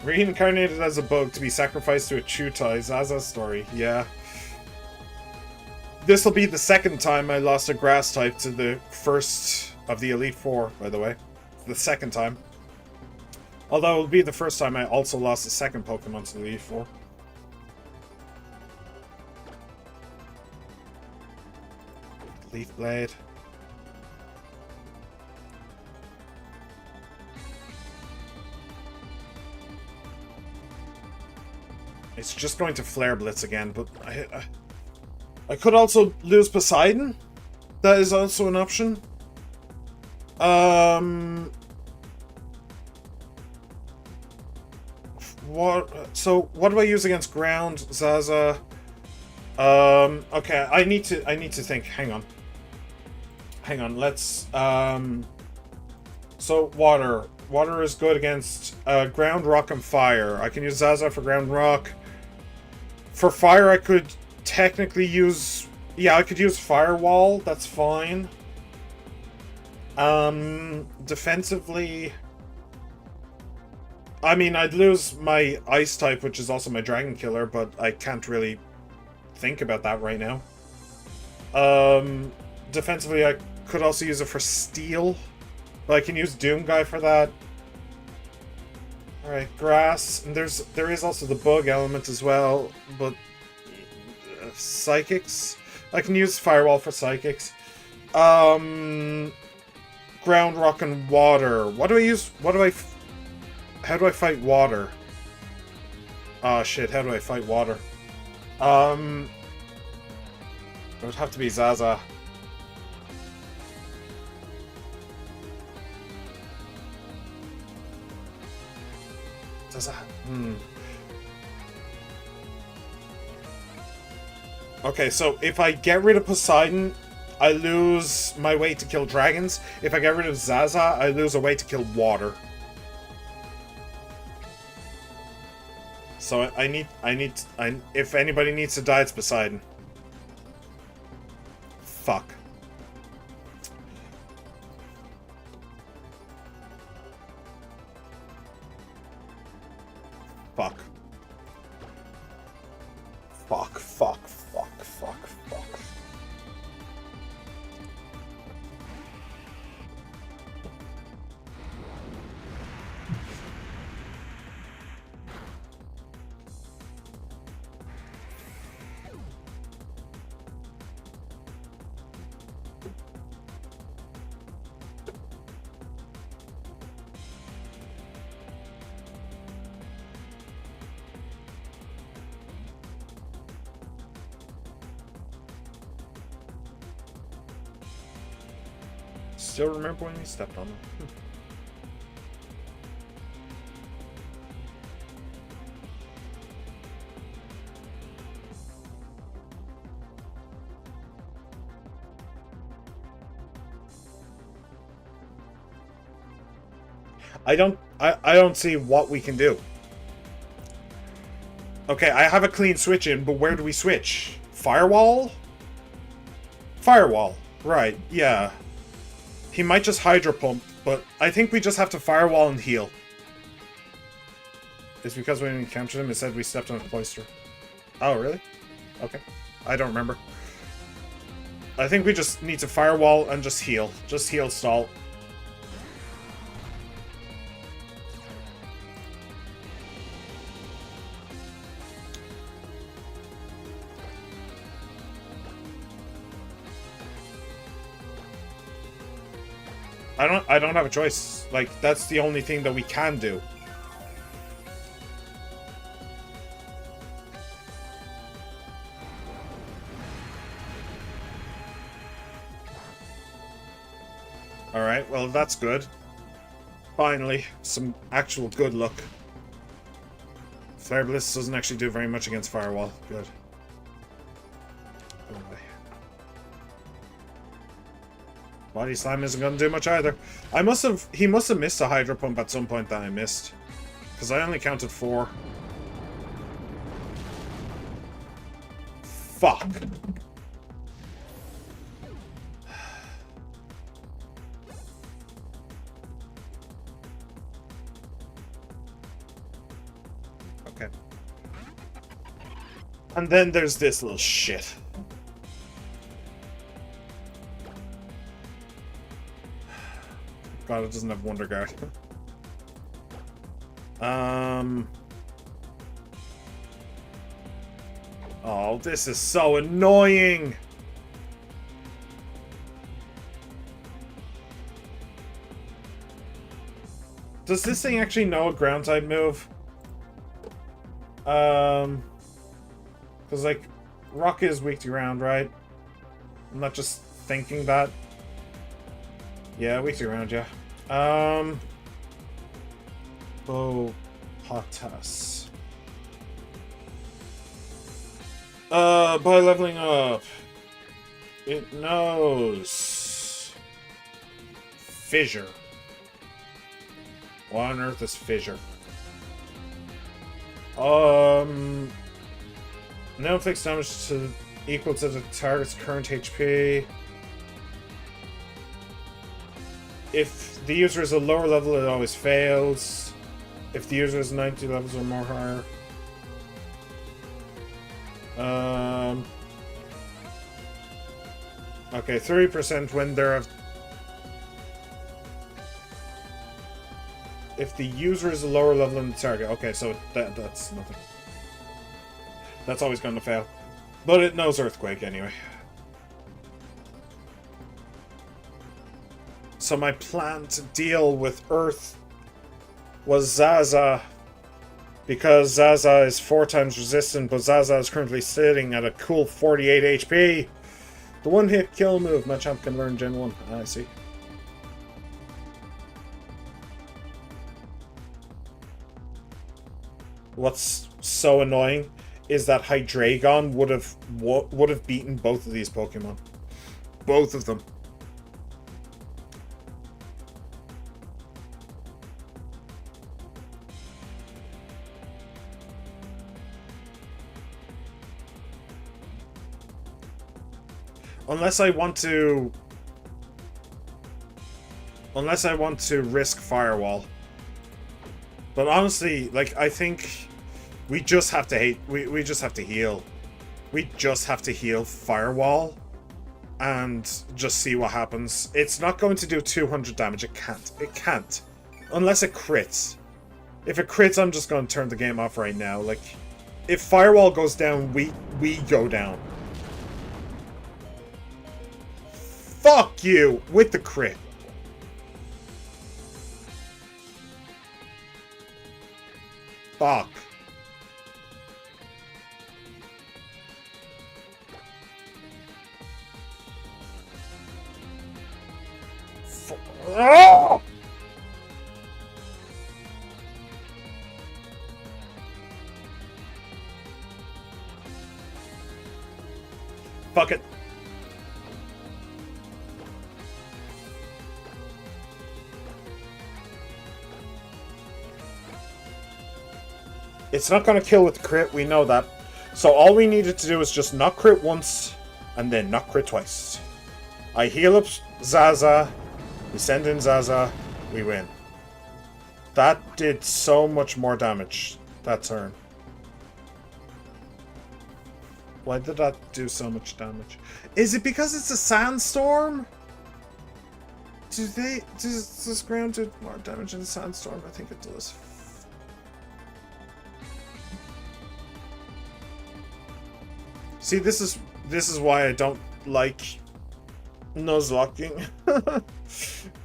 Reincarnated as a bug to be sacrificed to a Chutai. Zaza's story. Yeah. This will be the second time I lost a grass type to the first of the Elite Four, by the way. The second time. Although it'll be the first time I also lost a second Pokemon to the Elite Four. Leaf Blade. It's just going to Flare Blitz again, but I could also lose Poseidon. That is also an option. What do I use against ground, Zaza? Okay, I need to think. Hang on, let's so water. Water is good against ground, rock, and fire. I can use Zaza for ground, rock. For fire, I could technically use... Yeah, I could use Firewall. That's fine. Defensively... I mean, I'd lose my Ice type, which is also my Dragon Killer, but I can't really think about that right now. Defensively, I could also use it for Steel. But I can use Doomguy for that. Alright, grass. And there is also the bug element as well, but psychics. I can use Firewall for psychics. Ground, rock, and water. What do I use? How do I fight water? Oh shit, how do I fight water? It would have to be Zaza. Does that... Okay, so if I get rid of Poseidon, I lose my way to kill dragons. If I get rid of Zaza, I lose a way to kill water. So if anybody needs to die, it's Poseidon. Fuck. Fuck. Fuck, fuck, fuck, fuck, fuck. Still remember when we stepped on them? I don't see what we can do. Okay, I have a clean switch in, but where do we switch? Firewall? Firewall. Right, yeah. He might just Hydro Pump, but I think we just have to Firewall and heal. It's because when we encountered him, it said we stepped on a cloister. Oh, really? Okay. I don't remember. I think we just need to Firewall and just heal. Just heal stall. I don't have a choice. Like, that's the only thing that we can do. well, that's good. Finally, some actual good luck. Flare Blitz doesn't actually do very much against Firewall. Good. Go away. Body Slam isn't going to do much either. He must have missed a Hydro Pump at some point that I missed. Because I only counted 4. Fuck. Okay. And then there's this little shit. God, it doesn't have Wonder Guard. Oh, this is so annoying. Does this thing actually know a ground type move? Because like Rock is weak to ground, right? I'm not just thinking that. Yeah, weak to ground, yeah. Oh, Potas. By leveling up, it knows Fissure. What on earth is Fissure? No inflicts damage equal to the target's current HP. If the user is a lower level, it always fails. If the user is 90 levels or more higher. Okay, 30% when there are... If the user is a lower level than the target. Okay, so that's nothing. That's always going to fail. But it knows Earthquake anyway. So my plan to deal with Earth was Zaza. Because Zaza is 4 times resistant, but Zaza is currently sitting at a cool 48 HP. The one-hit kill move my champ can learn Gen 1. I see. What's so annoying is that Hydreigon would have beaten both of these Pokemon. Both of them. Unless I want to risk Firewall. But honestly, like, I think we just have to we just have to heal. We just have to heal Firewall and just see what happens. It's not going to do 200 damage. It can't. It can't. Unless it crits. If it crits, I'm just going to turn the game off right now. Like, if Firewall goes down, we go down. Fuck you! With the crit. Fuck. Oh! Fuck it. It's not going to kill with the crit, we know that. So all we needed to do is just not crit once, and then not crit twice. I heal up Zaza, we send in Zaza, we win. That did so much more damage, that turn. Why did that do so much damage? Is it because it's a sandstorm? Does this ground do more damage in a sandstorm? I think it does. See, this is why I don't like Nuzlocking.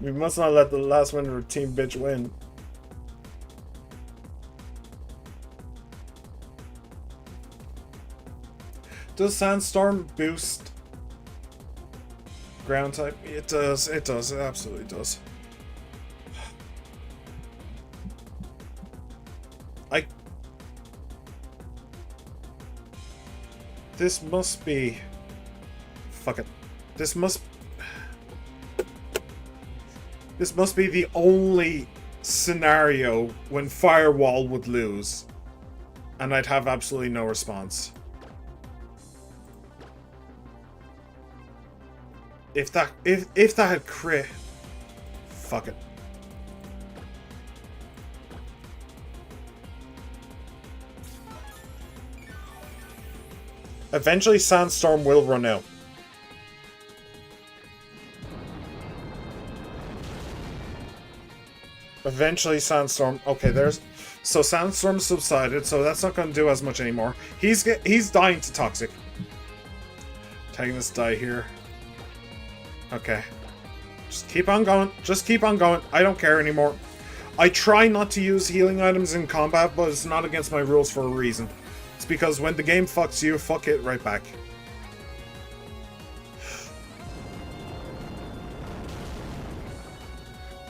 We must not let the last one of our team bitch win. Does Sandstorm boost ground type? It does. It does. It absolutely does. I... This must be... Fuck it. This must be the only scenario when Firewall would lose. And I'd have absolutely no response. If that had crit... Fuck it. Eventually Sandstorm will run out. Eventually Sandstorm... Okay, there's... So Sandstorm subsided, so that's not going to do as much anymore. He's dying to Toxic. Taking this die here. Okay. Just keep on going. Just keep on going. I don't care anymore. I try not to use healing items in combat, but it's not against my rules for a reason. It's because when the game fucks you, fuck it right back.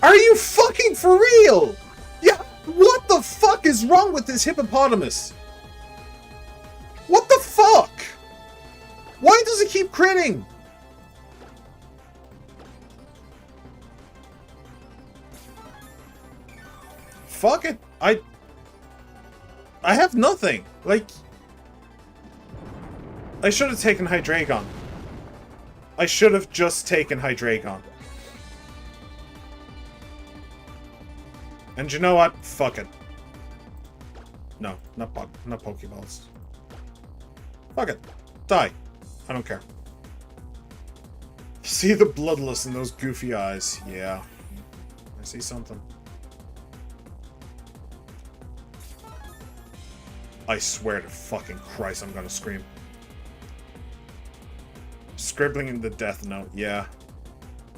Are you fucking for real? Yeah, what the fuck is wrong with this hippopotamus? What the fuck? Why does it keep critting? Fuck it. I have nothing. Like, I should have taken Hydreigon. I should have just taken Hydreigon. And you know what? Fuck it. No, not Pokeballs. Fuck it. Die. I don't care. See the bloodlust in those goofy eyes. Yeah. I see something. I swear to fucking Christ, I'm gonna scream. Scribbling in the death note, yeah.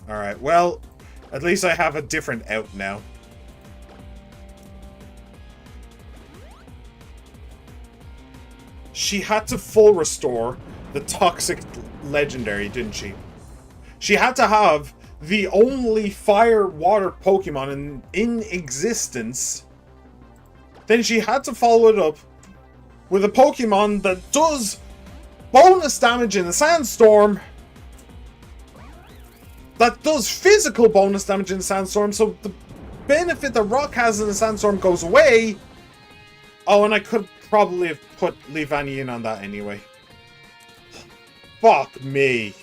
Alright, well, at least I have a different out now. She had to full restore the Toxic Legendary, didn't she? She had to have the only fire-water Pokemon in existence. Then she had to follow it up with a Pokemon that does bonus damage in the Sandstorm. That does physical bonus damage in the Sandstorm, so the benefit that Rock has in the Sandstorm goes away. Oh, and I could probably have put Leavanny in on that anyway. Fuck me.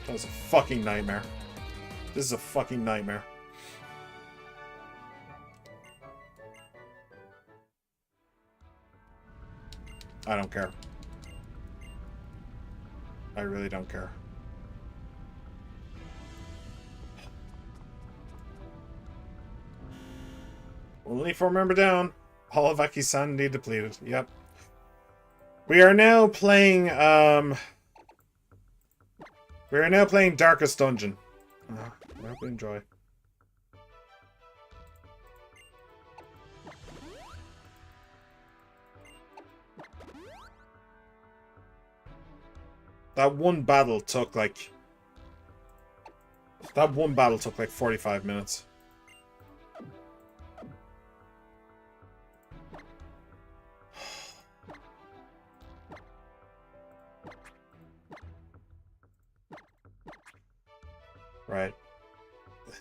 That was a fucking nightmare. This is a fucking nightmare. I don't care. I really don't care. Only 4 member down. All of Aki's sanity depleted. Yep. We are now playing, Darkest Dungeon. I hope you enjoy. That one battle took like 45 minutes. Right.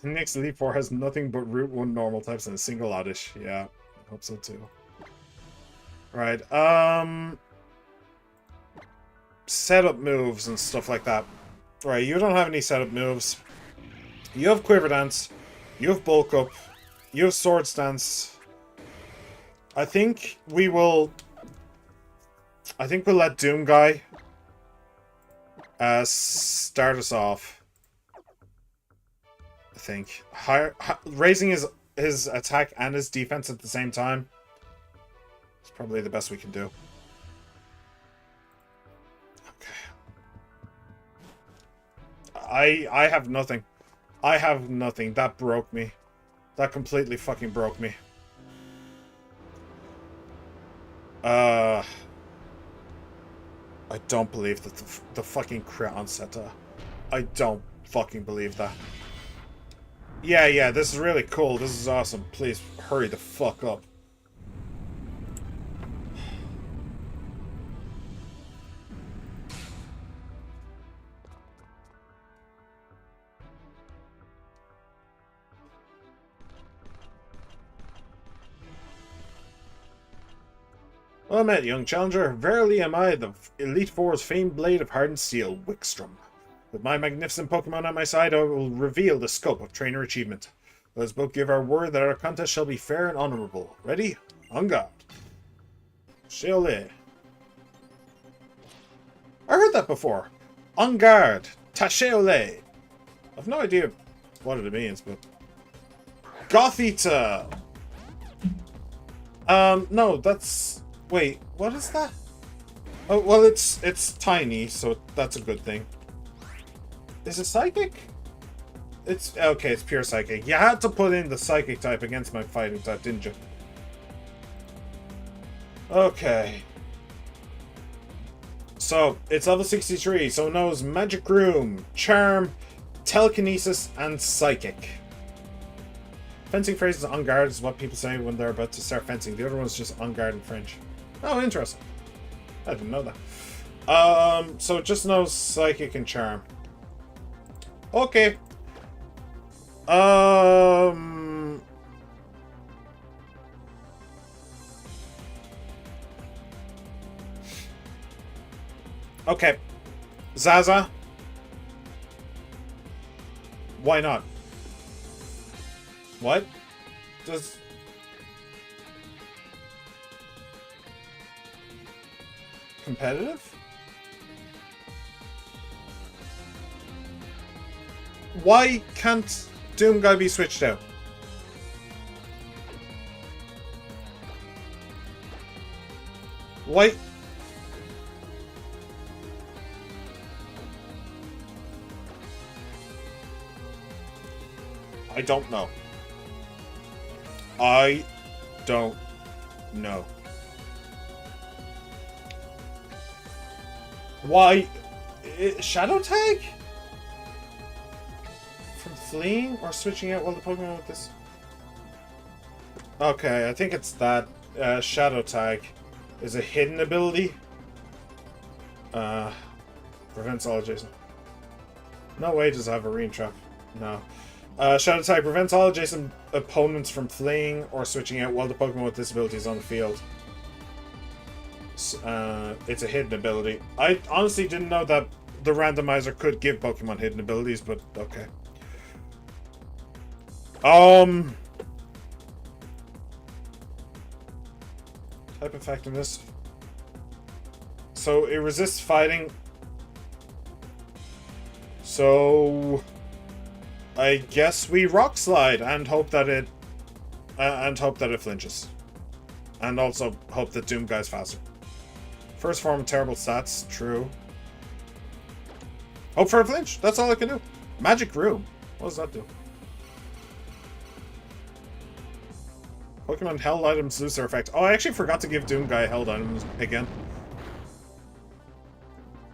Next Elite Four has nothing but Route 1 normal types and a single Oddish. Yeah, I hope so too. Right, setup moves and stuff like that. Right, you don't have any setup moves. You have Quiver Dance. You have Bulk Up. You have Sword Stance. I think we'll let Doom Guy start us off. I think raising his attack and his defense at the same time is probably the best we can do. Okay. I have nothing. I have nothing. That broke me. That completely fucking broke me. I don't believe that the fucking crit on Seta. I don't fucking believe that. Yeah, this is really cool. This is awesome. Please hurry the fuck up. Well met, young challenger. Verily am I, the Elite Four's famed blade of hardened steel, Wickstrom. With my magnificent Pokemon at my side, I will reveal the scope of trainer achievement. Let us both give our word that our contest shall be fair and honorable. Ready? On guard. Shiole. I heard that before. En garde. Tasheole. I've no idea what it means, but... Gothita! No, that's... Wait, what is that? Oh, well, it's tiny, so that's a good thing. Is it psychic? It's... Okay, it's pure psychic. You had to put in the psychic type against my fighting type, didn't you? Okay. So, it's level 63, so it knows Magic Room, Charm, Telekinesis, and Psychic. Fencing phrases on guard is what people say when they're about to start fencing. The other one's just on guard in French. Oh, interesting. I didn't know that. So it just knows Psychic and Charm. Okay. Okay. Zaza. Why not? What? Does... Competitive? Why can't Doom Guy be switched out? Why? I don't know. I don't know. Why? Shadow Tag? From fleeing or switching out while the Pokemon with this? Okay, I think it's that. Shadow Tag is a hidden ability. Prevents all adjacent. No way does it have a Marine Trap. No. Shadow Tag prevents all adjacent opponents from fleeing or switching out while the Pokemon with this ability is on the field. It's a hidden ability. I honestly didn't know that the randomizer could give Pokemon hidden abilities, but okay. Type effectiveness. So it resists fighting. So I guess we Rock Slide and hope that it flinches. And also hope that Doom Guy's faster. First form, terrible stats, true. Hope for a flinch, that's all I can do. Magic Room, what does that do? Pokemon held items lose their effect. Oh, I actually forgot to give Doom Guy held items again.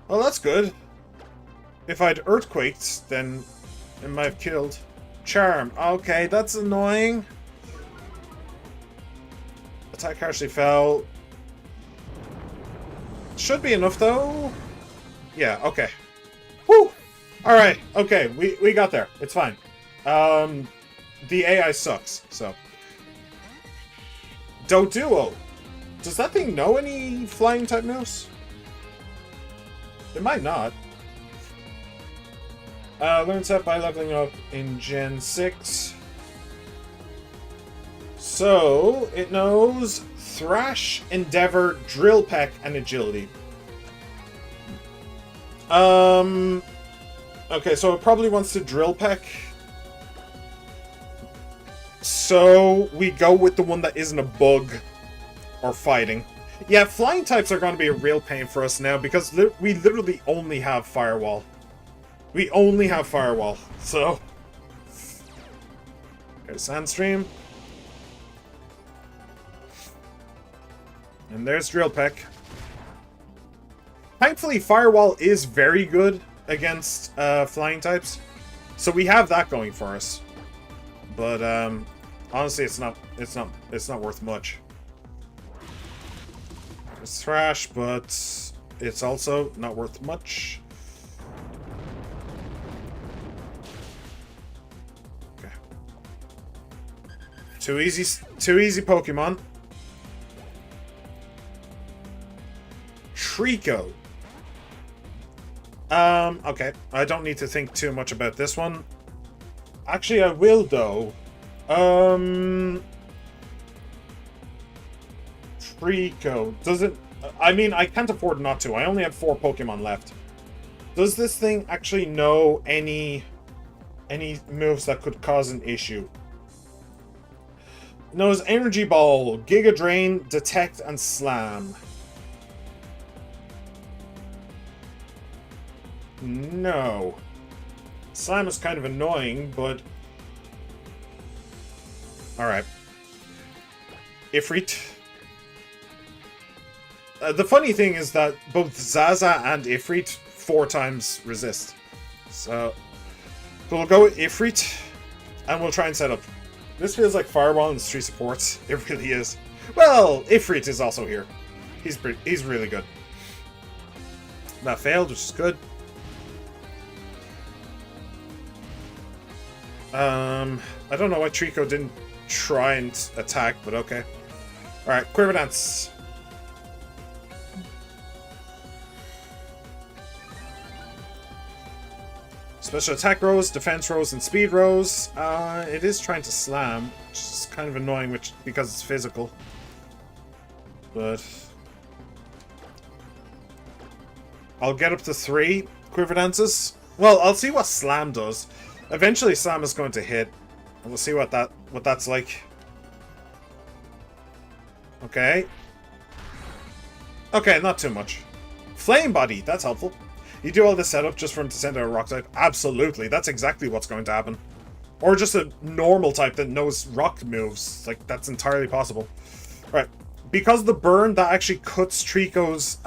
Well, that's good. If I'd Earthquaked, then it might have killed. Charm, okay, that's annoying. Attack harshly fell. Should be enough, though. Yeah, okay. Woo! Alright, okay, we got there. It's fine. The AI sucks, so. Doduo. Does that thing know any flying type moves? It might not. Learn set by leveling up in Gen 6. So, it knows Thrash, Endeavor, Drill Peck, and Agility. Okay, so it probably wants to Drill Peck. So, we go with the one that isn't a bug or fighting. Yeah, flying types are going to be a real pain for us now because we literally only have Firewall. We only have Firewall, so... Okay, Sandstream. And there's Drill Peck. Thankfully, Firewall is very good against flying types. So we have that going for us. But honestly, it's not worth much. It's thrash, but it's also not worth much. Okay. Too easy Pokemon. Trico. Okay. I don't need to think too much about this one. Actually, I will, though. Trico. Does it... I mean, I can't afford not to. I only have 4 Pokemon left. Does this thing actually know any moves that could cause an issue? Knows Energy Ball, Giga Drain, Detect, and Slam. No. Slam is kind of annoying, but... Alright. Ifrit. The funny thing is that both Zaza and Ifrit 4 times resist. So we'll go with Ifrit, and we'll try and set up. This feels like Fireball and 3 supports. It really is. Well, Ifrit is also here. He's really good. That failed, which is good. I don't know why Trico didn't try and attack, but okay. Alright, Quiver Dance. Special attack rose, defense rose, and speed rose. It is trying to slam, which is kind of annoying because it's physical. But I'll get up to 3 Quiver Dances. Well, I'll see what slam does. Eventually slam is going to hit. And we'll see what that's like. Okay. Okay, not too much. Flame Body, that's helpful. You do all this setup just for him to send out a rock type? Absolutely, that's exactly what's going to happen. Or just a normal type that knows rock moves. Like, that's entirely possible. Right. Because of the burn, that actually cuts Trico's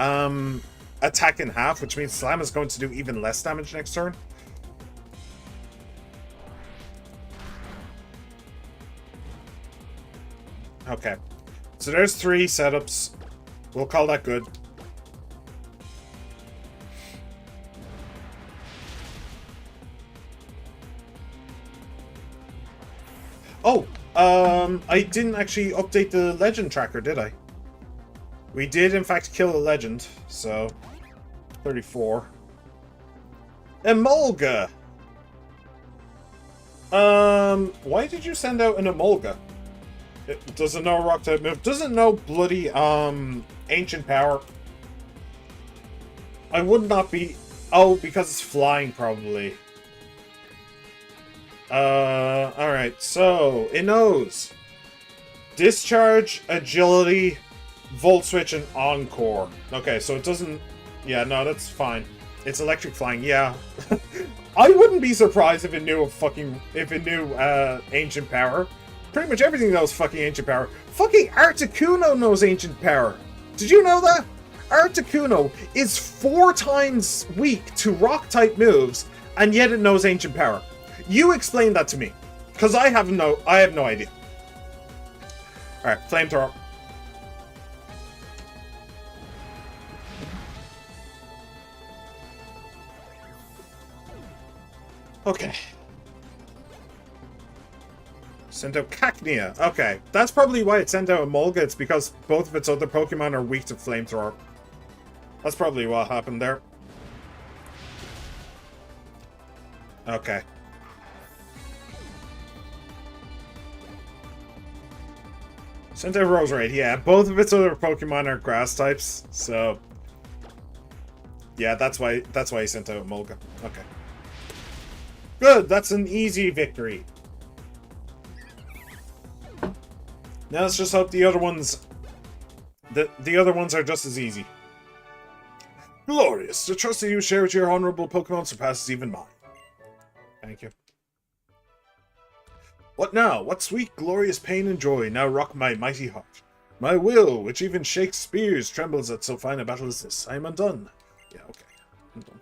attack in half, which means Slam is going to do even less damage next turn. Okay. So there's 3 setups. We'll call that good. Oh, I didn't actually update the legend tracker, did I? We did, in fact, kill a legend, so 34. Emolga! Why did you send out an Emolga? It doesn't know rock type move. Doesn't know bloody, ancient power. I would not be... Oh, because it's flying, probably. Alright, so, it knows Discharge, Agility, Volt Switch, and Encore. Okay, so it doesn't... Yeah, no, that's fine. It's electric flying, yeah. I wouldn't be surprised if it knew Ancient Power. Pretty much everything knows fucking Ancient Power. Fucking Articuno knows Ancient Power. Did you know that? Articuno is 4 times weak to rock-type moves, and yet it knows Ancient Power. You explain that to me, because I have no idea. Alright, Flamethrower. Okay. Sent out Cacnea. Okay, that's probably why it sent out Emolga. It's because both of its other Pokemon are weak to Flamethrower. That's probably what happened there. Okay. Sent out Roserade. Yeah, both of its other Pokemon are grass types, so... Yeah, that's why he sent out Emolga. Okay. Good, that's an easy victory. Now let's just hope the other ones... The other ones are just as easy. Glorious! The trust that you share with your honorable Pokemon surpasses even mine. Thank you. What now? What sweet, glorious pain and joy now rock my mighty heart. My will, which even shakes spears, trembles at so fine a battle as this. I am undone. Yeah, okay. I'm done.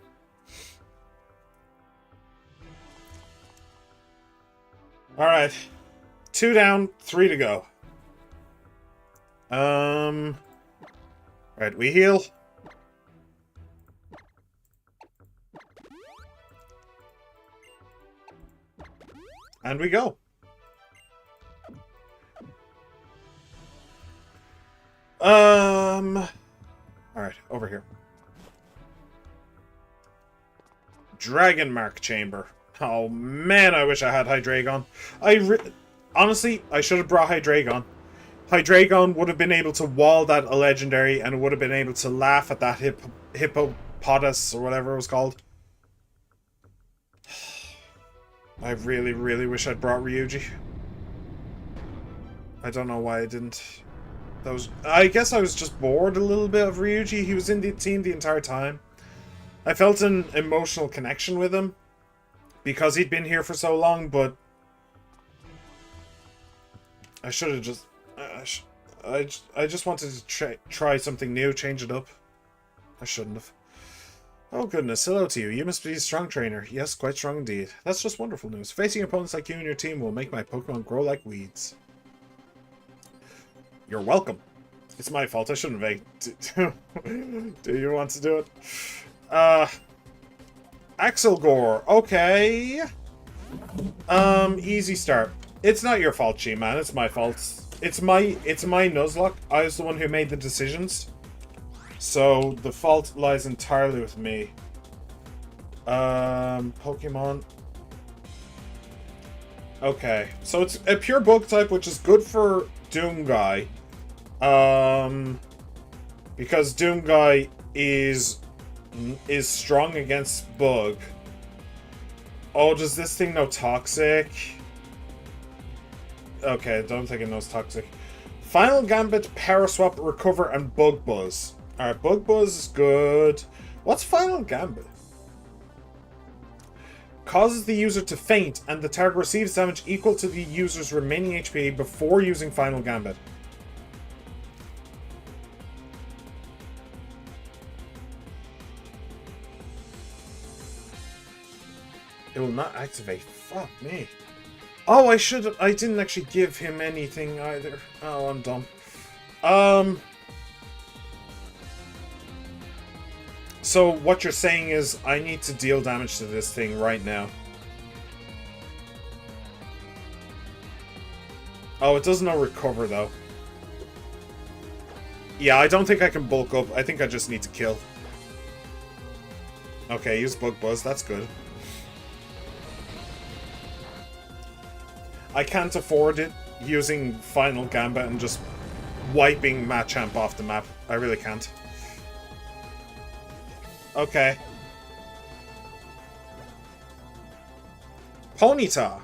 Alright. 2 down, 3 to go. Right, we heal. And we go. Alright, over here. Dragon Mark Chamber. Oh man, I wish I had Hydreigon. Honestly, I should have brought Hydreigon. Hydreigon would have been able to wall that a legendary and would have been able to laugh at that hippopotamus or whatever it was called. I really, really wish I'd brought Ryuji. I don't know why I didn't. I guess I was just bored a little bit of Ryuji. He was in the team the entire time. I felt an emotional connection with him because he'd been here for so long, but I should have just... I just wanted to try something new, change it up. I shouldn't have. Oh goodness, hello to you. You must be a strong trainer. Yes, quite strong indeed. That's just wonderful news. Facing opponents like you and your team will make my Pokemon grow like weeds. You're welcome. It's my fault. I shouldn't have. Do you want to do it? Axelgore. Okay. Easy start. It's not your fault, G-Man. It's my fault. It's my Nuzlocke. I was the one who made the decisions. So, the fault lies entirely with me. Pokemon. Okay. So, it's a pure bug type, which is good for Doomguy. Because Doomguy is strong against bug. Oh, does this thing know toxic? Okay, I don't think it knows toxic. Final Gambit, Power Swap, Recover, and Bug Buzz. Alright, Bug Buzz is good. What's Final Gambit? Causes the user to faint, and the target receives damage equal to the user's remaining HP before using Final Gambit. It will not activate. Fuck me. Oh, I didn't actually give him anything either. Oh, I'm dumb. So what you're saying is I need to deal damage to this thing right now. Oh, it does no recover though. Yeah, I don't think I can bulk up. I think I just need to kill. Okay, use Bug Buzz. That's good. I can't afford it using Final Gambit and just wiping Machamp off the map. I really can't. Okay. Ponyta.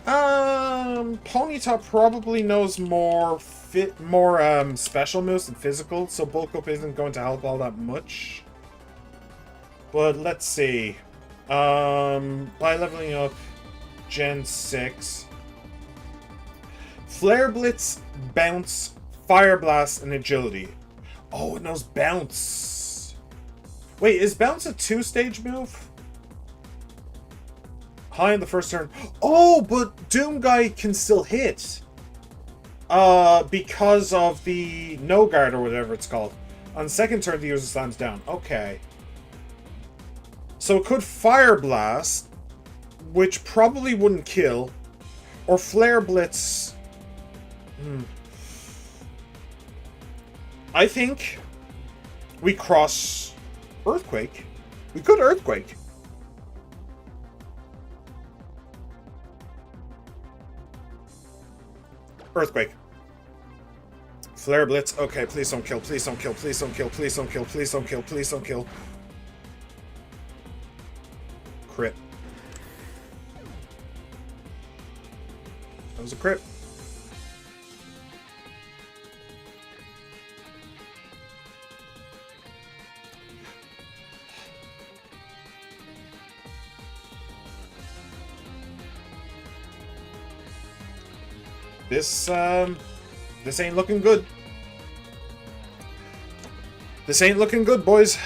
Ponyta probably knows more special moves than physical, so bulk up isn't going to help all that much. But let's see. By leveling up Gen 6. Flare Blitz, Bounce, Fire Blast, and Agility. Oh, it knows Bounce. Wait, is Bounce a 2-stage move? High in the first turn. Oh, but Doomguy can still hit. Because of the No Guard or whatever it's called. On the second turn, the user stands down. Okay. So it could Fire Blast, which probably wouldn't kill, or Flare Blitz. I think we cross Earthquake. We could Earthquake. Earthquake. Flare Blitz. Okay, please don't kill. Please don't kill. Please don't kill. Please don't kill. Please don't kill. Please don't kill. Crit. That was a crit. This ain't looking good. This ain't looking good, boys.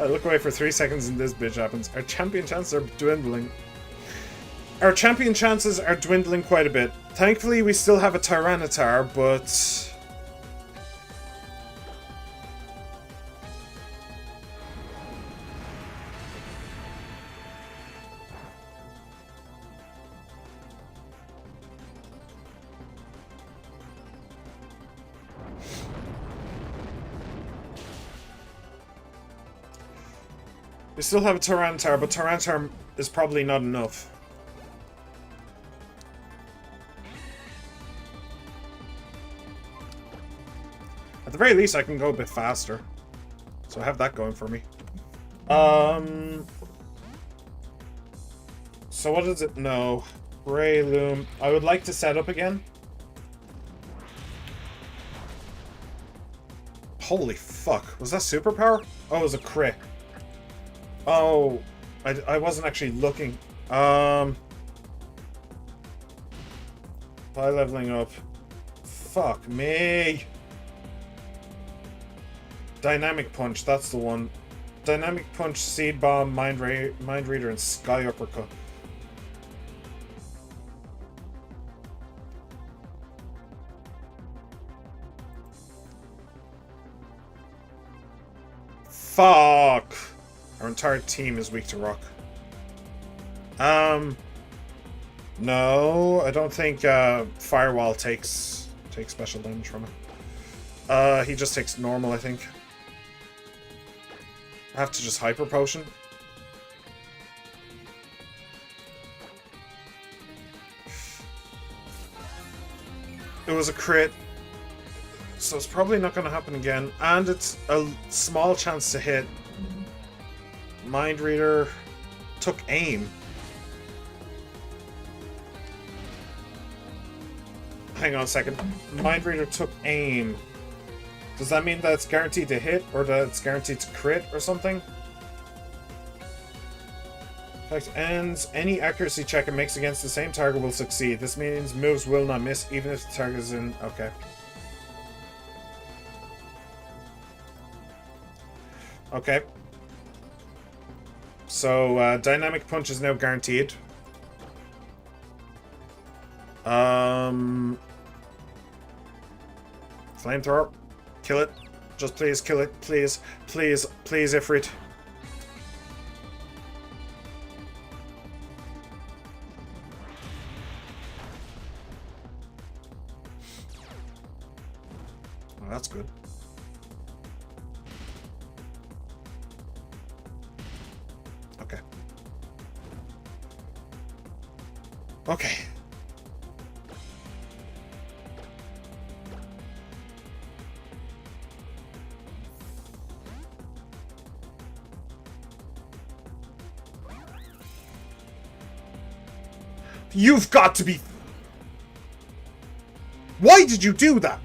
I look away for 3 seconds and this bitch happens. Our champion chances are dwindling. Our champion chances are dwindling quite a bit. Thankfully, we still have a Tyranitar, but... we still have a Tyranitar, but Tyranitar is probably not enough. At the very least, I can go a bit faster. So I have that going for me. So what does it know? Breloom. I would like to set up again. Holy fuck. Was that superpower? Oh, it was a crit. Oh, I wasn't actually looking. By leveling up. Fuck me. Dynamic Punch, that's the one. Dynamic Punch, Seed Bomb, Mind Reader, and Sky Uppercut. Fuck! Our entire team is weak to rock. No, I don't think Firewall takes special damage from it. He just takes normal, I think. I have to just Hyper Potion. It was a crit. So it's probably not going to happen again. And it's a small chance to hit. Mind Reader took aim. Hang on a second. Mind Reader took aim. Does that mean that it's guaranteed to hit, or that it's guaranteed to crit, or something? Effect ends. Any accuracy check it makes against the same target will succeed. This means moves will not miss, even if the target is in... Okay. Okay. So, Dynamic Punch is now guaranteed. Flamethrower. Kill it. Just please kill it. Please. Please. Please, Ifrit. Oh, that's good. Okay. Okay. You've got to be... Why did you do that?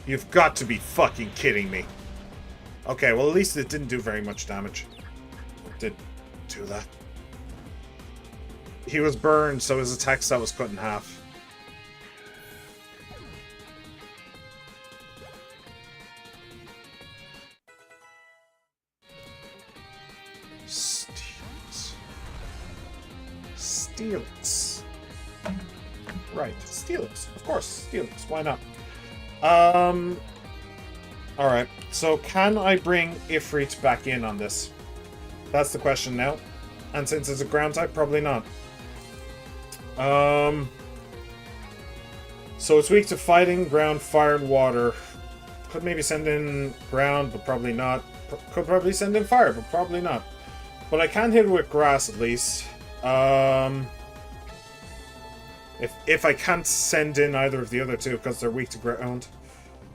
You've got to be fucking kidding me. Okay, well at least it didn't do very much damage. It did do that. He was burned, so his attack stat was cut in half. Steelix. Steelix. Right, Steelix. Of course, Steelix. Why not? Alright, so can I bring Ifrit back in on this? That's the question now. And since it's a ground type, probably not. So it's weak to fighting, ground, fire, and water. Could maybe send in ground, but probably not. Could probably send in fire, but probably not. But I can hit it with grass at least. If I can't send in either of the other two because they're weak to ground.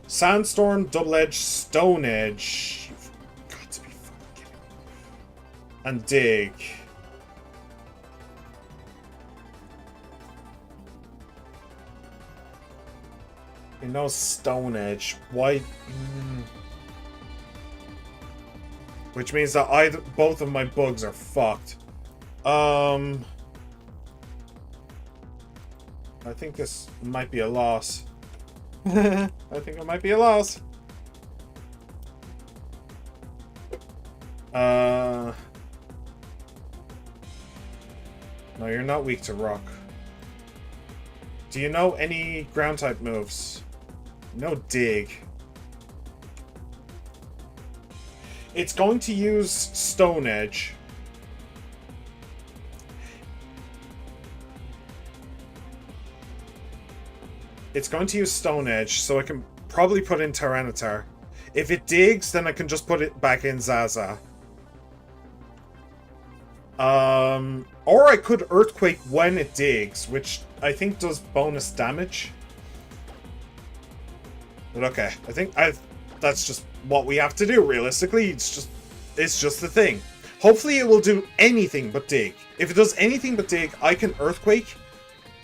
Sandstorm, Double Edge, Stone Edge. You've got to be fucking kidding me. And Dig. You know, Stone Edge. Why? Which means that both of my bugs are fucked. I think this might be a loss. I think it might be a loss. No, you're not weak to rock. Do you know any ground type moves? No dig. It's going to use Stone Edge. It's going to use Stone Edge, so I can probably put in Tyranitar. If it digs, then I can just put it back in Zaza. Or I could Earthquake when it digs, which I think does bonus damage. But okay, I think that's just what we have to do, realistically. It's just the thing. Hopefully it will do anything but dig. If it does anything but dig, I can Earthquake,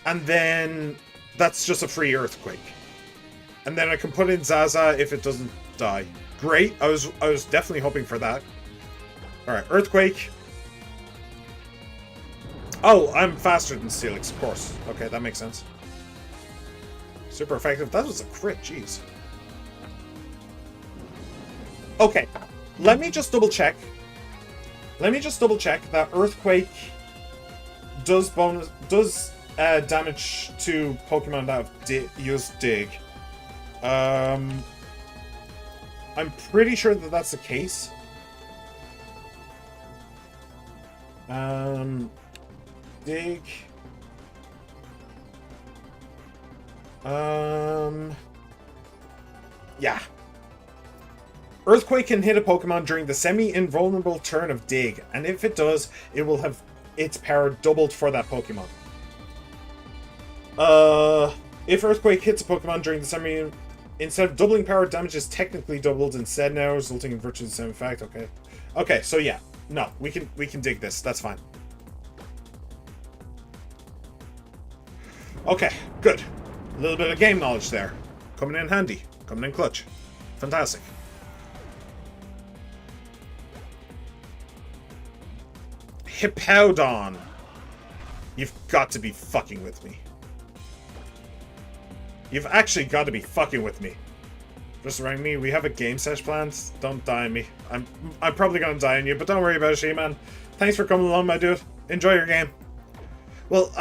and then that's just a free Earthquake. And then I can put in Zaza if it doesn't die. Great, I was definitely hoping for that. Alright, Earthquake. Oh, I'm faster than Steelix, of course. Okay, that makes sense. Super effective. That was a crit, jeez. Okay, let me just double check. Let me just double check that Earthquake does damage to Pokemon that have used Dig. I'm pretty sure that that's the case. Dig. Yeah. Earthquake can hit a Pokemon during the semi-invulnerable turn of Dig, and if it does, it will have its power doubled for that Pokemon. If Earthquake hits a Pokemon during the instead of doubling power, damage is technically doubled instead now, resulting in virtually the same effect. Okay. Okay, so yeah. No, we can dig this. That's fine. Okay, good. A little bit of game knowledge there. Coming in handy. Coming in clutch. Fantastic. Hippowdon. You've got to be fucking with me. You've actually got to be fucking with me. Just rang me. We have a game sesh planned. Don't die on me. I'm probably gonna die on you, but don't worry about it, She-Man. Thanks for coming along, my dude. Enjoy your game. Well,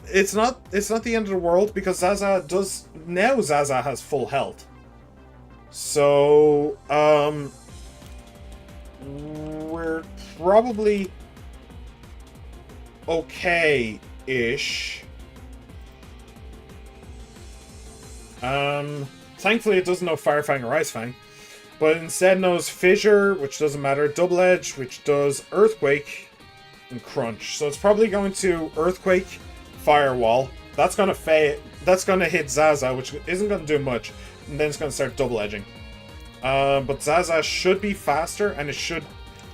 it's not the end of the world because Zaza has full health. So, we're probably okay-ish. Thankfully it doesn't know Fire Fang or Ice Fang, but instead knows Fissure, which doesn't matter, Double Edge, which does Earthquake, and Crunch. So it's probably going to Earthquake, Firewall. That's gonna hit Zaza, which isn't gonna do much, and then it's gonna start Double Edging. But Zaza should be faster, and it should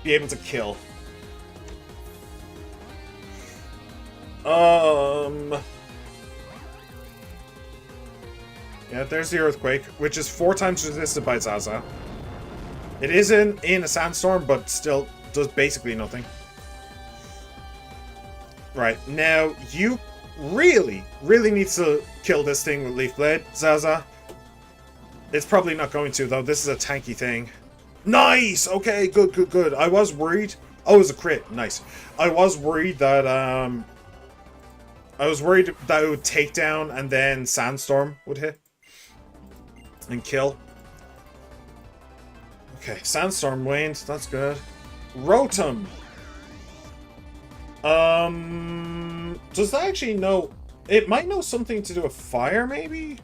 be able to kill. Yeah, there's the Earthquake, which is 4 times resisted by Zaza. It is in a Sandstorm, but still does basically nothing. Right, now you really need to kill this thing with Leaf Blade, Zaza. It's probably not going to, though. This is a tanky thing. Nice! Okay, good. I was worried. Oh, it was a crit. Nice. I was worried that it would take down and then Sandstorm would hit and kill. Okay, Sandstorm waned. That's good. Rotom. Does that actually know? It might know something to do with fire, maybe?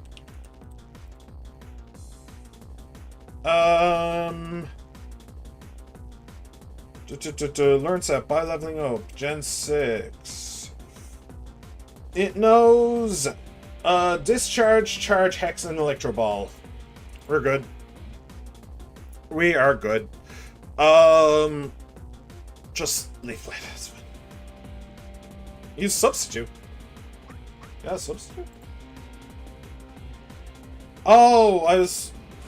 Learn set by leveling up. Gen 6. It knows Discharge, Charge, Hex, and Electro Ball. We're good. We are good. Just Leaf Blade. That's fine. Use Substitute. Yeah, Substitute. Oh,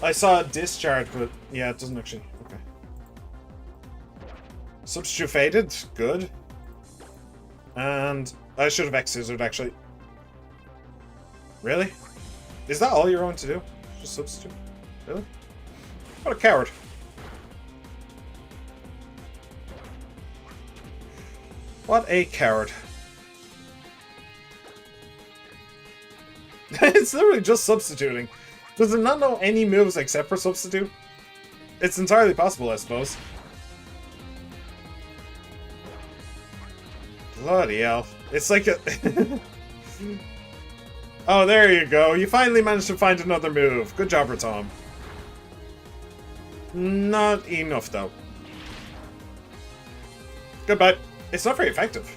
I saw a Discharge, but yeah, it doesn't actually. Okay. Substitute faded. Good. And I should have X-scissored, actually. Really? Is that all you're going to do? Just substitute? Really? What a coward. What a coward. It's literally just substituting. Does it not know any moves except for substitute? It's entirely possible, I suppose. Bloody hell. It's like a... Oh, there you go. You finally managed to find another move. Good job, Tom. Not enough, though. Goodbye. It's not very effective.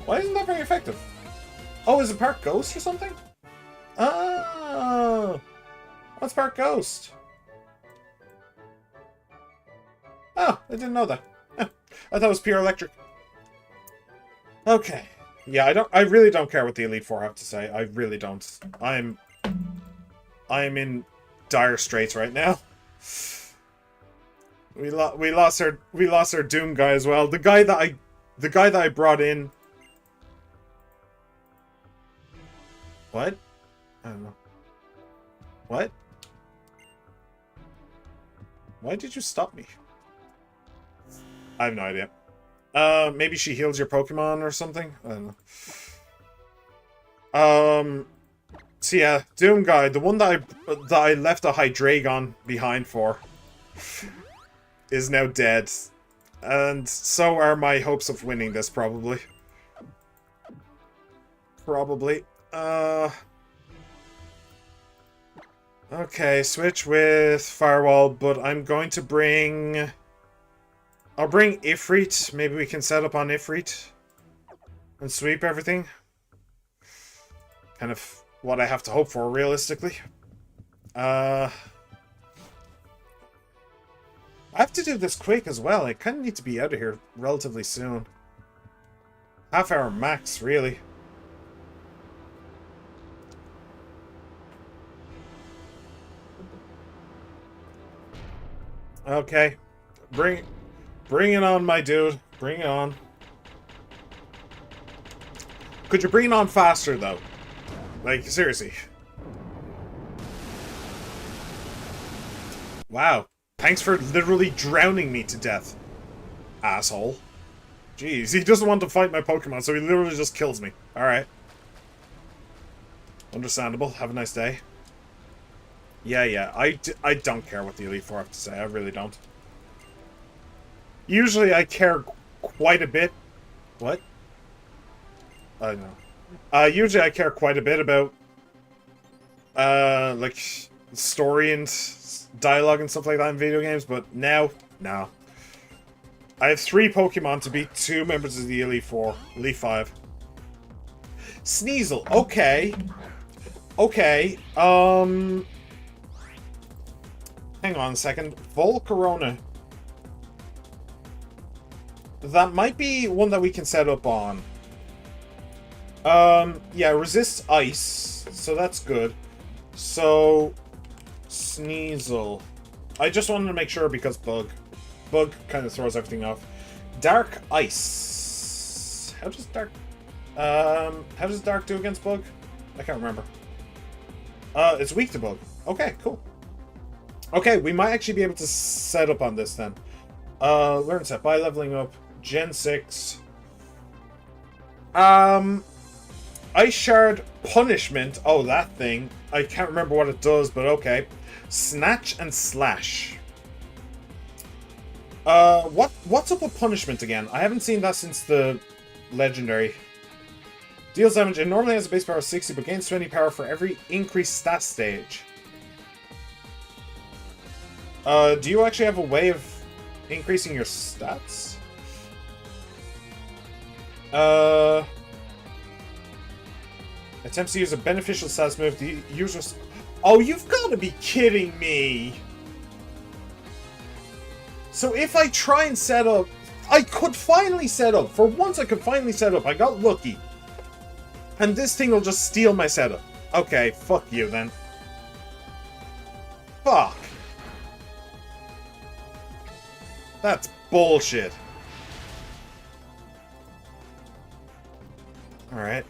Why isn't that very effective? Oh, is it Park Ghost or something? Oh! What's Park Ghost? Oh, I didn't know that. I thought it was pure electric. Okay. Yeah, I really don't care what the Elite Four have to say. I really don't. I'm in dire straits right now. We lost our Doom guy as well. The guy that I brought in. What? I don't know. What? Why did you stop me? I have no idea. Maybe she heals your Pokemon or something? I don't know. So yeah, Doom guy, the one that I left a Hydreigon behind for, is now dead. And so are my hopes of winning this, probably. Probably. Okay, switch with Firewall, but I'm going to bring... I'll bring Ifrit. Maybe we can set up on Ifrit. And sweep everything. Kind of what I have to hope for, realistically. I have to do this quick as well. I kind of need to be out of here relatively soon. Half hour max, really. Okay. Bring it on, my dude. Bring it on. Could you bring it on faster, though? Like, seriously. Wow. Thanks for literally drowning me to death. Asshole. Jeez, he doesn't want to fight my Pokemon, so he literally just kills me. Alright. Understandable. Have a nice day. Yeah. I don't care what the Elite Four have to say. I really don't. Usually I care quite a bit. What? I don't know. Usually I care quite a bit about, like, story and dialogue and stuff like that in video games, but now, no. I have 3 Pokemon to beat 2 members of the Elite Four. Elite 5. Sneasel. Okay. Okay. Hang on a second. Volcarona. That might be one that we can set up on. Yeah, resists ice, so that's good. So, Sneasel. I just wanted to make sure because Bug. Bug kind of throws everything off. Dark Ice. How does Dark do against Bug? I can't remember. It's weak to Bug. Okay, cool. Okay, we might actually be able to set up on this then. Learn set by leveling up. Gen 6. Ice Shard Punishment. Oh, that thing. I can't remember what it does, but okay. Snatch and Slash. What's up with Punishment again? I haven't seen that since the Legendary. Deals damage. It normally has a base power of 60, but gains 20 power for every increased stat stage. Do you actually have a way of increasing your stats? Attempts to use a beneficial stats move. The user's... Oh, you've got to be kidding me! So if I try and set up... I could finally set up. For once I could finally set up. I got lucky. And this thing will just steal my setup. Okay, fuck you then. Fuck. That's bullshit. Alright.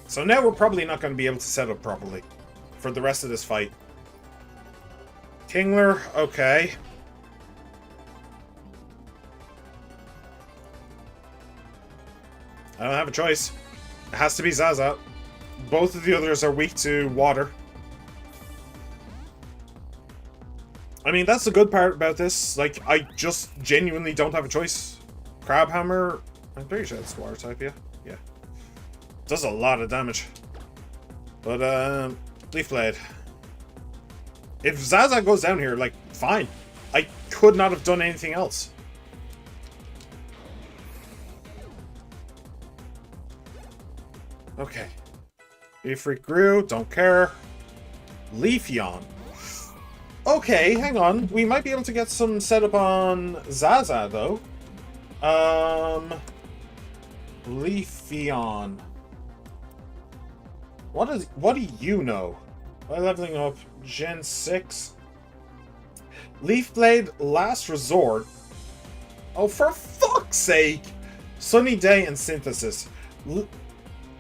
So now we're probably not going to be able to set up properly for the rest of this fight. Kingler, okay. I don't have a choice. It has to be Zaza. Both of the others are weak to water. I mean, that's the good part about this. Like, I just genuinely don't have a choice. Crabhammer, I'm pretty sure it's water type, yeah. Yeah. Does a lot of damage. But, Leaf Blade. If Zaza goes down here, like, fine. I could not have done anything else. Okay. Leaf Freak grew, don't care. Leafeon. Okay, hang on. We might be able to get some setup on Zaza, though. Leafeon. What do you know? By leveling up Gen 6. Leaf Blade, Last Resort. Oh, for fuck's sake! Sunny Day and Synthesis.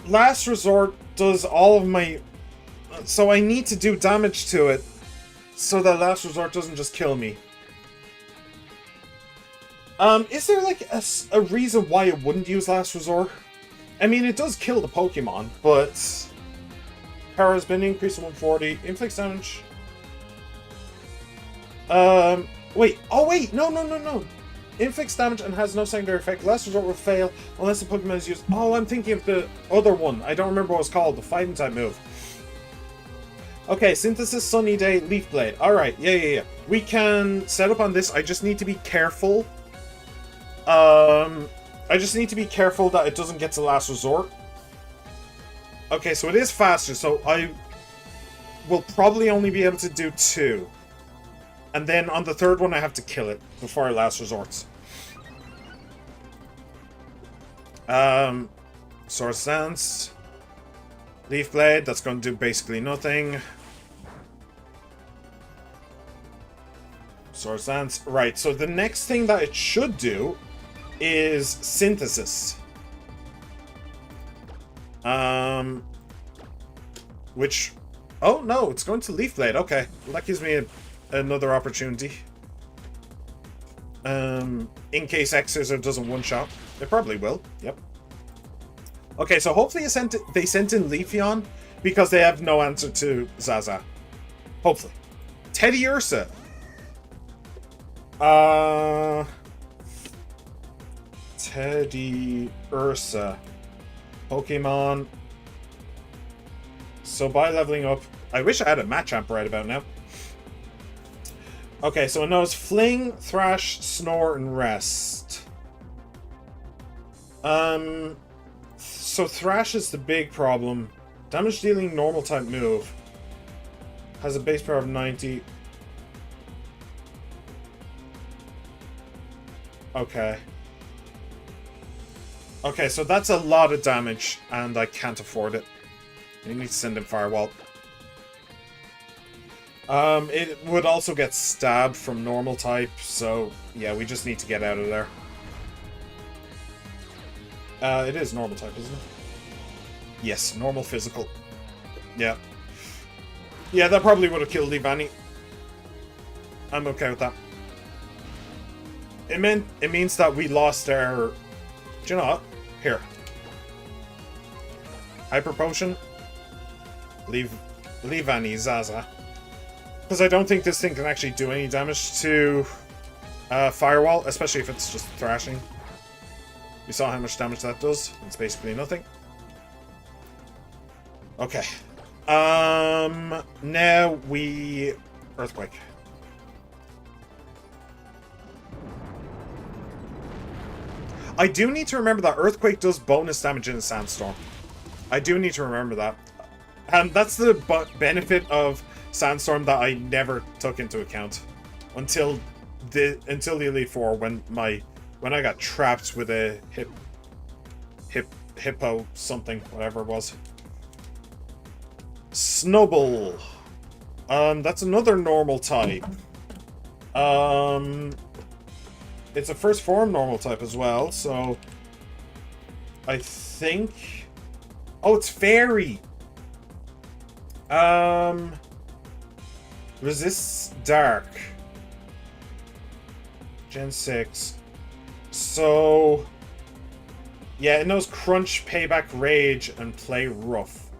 Last Resort does all of my... So I need to do damage to it so that Last Resort doesn't just kill me. Is there like a reason why it wouldn't use Last Resort? I mean, it does kill the Pokemon, but... Power has been increased to 140. Inflicts damage. Wait. Oh, wait. No. Inflicts damage and has no secondary effect. Last Resort will fail unless the Pokemon is used... Oh, I'm thinking of the other one. I don't remember what it's called. The fighting type move. Okay, Synthesis, Sunny Day, Leaf Blade. Alright, yeah. We can set up on this. I just need to be careful. I just need to be careful that it doesn't get to Last Resort. Okay, so it is faster, so I will probably only be able to do 2. And then on the third one, I have to kill it before Last Resorts. Source Dance. Leaf Blade, that's going to do basically nothing. Source Dance. Right, so the next thing that it should do is Synthesis. Which... Oh, no, it's going to Leaf Blade. Okay, well, that gives me another opportunity. In case Exeter doesn't one-shot. It probably will, yep. Okay, so hopefully they sent in Leafeon because they have no answer to Zaza. Hopefully. Teddy Ursa. Teddy Ursa. Pokemon. So by leveling up... I wish I had a Machamp right about now. Okay, so it knows Fling, Thrash, Snore, and Rest. So Thrash is the big problem. Damage dealing normal type move. Has a base power of 90. Okay. Okay, so that's a lot of damage, and I can't afford it. You need to send in Firewall. It would also get stabbed from normal type, so yeah, we just need to get out of there. It is normal type, isn't it? Yes, normal physical. Yeah. Yeah, that probably would have killed Ivani. I'm okay with that. It means that we lost our... Do you know what? Here. Hyper Potion. Leave Annie, Zaza. Because I don't think this thing can actually do any damage to Firewall, especially if it's just thrashing. We saw how much damage that does. It's basically nothing. Okay. Now we... Earthquake. I do need to remember that Earthquake does bonus damage in a Sandstorm. I do need to remember that. And that's the benefit of Sandstorm that I never took into account until the Elite Four when I got trapped with a hippo something, whatever it was. Snubble. That's another normal type. It's a first form normal type as well, so I think... Oh, it's fairy! Resists dark. Gen 6. So... Yeah, it knows crunch, payback, rage, and play rough.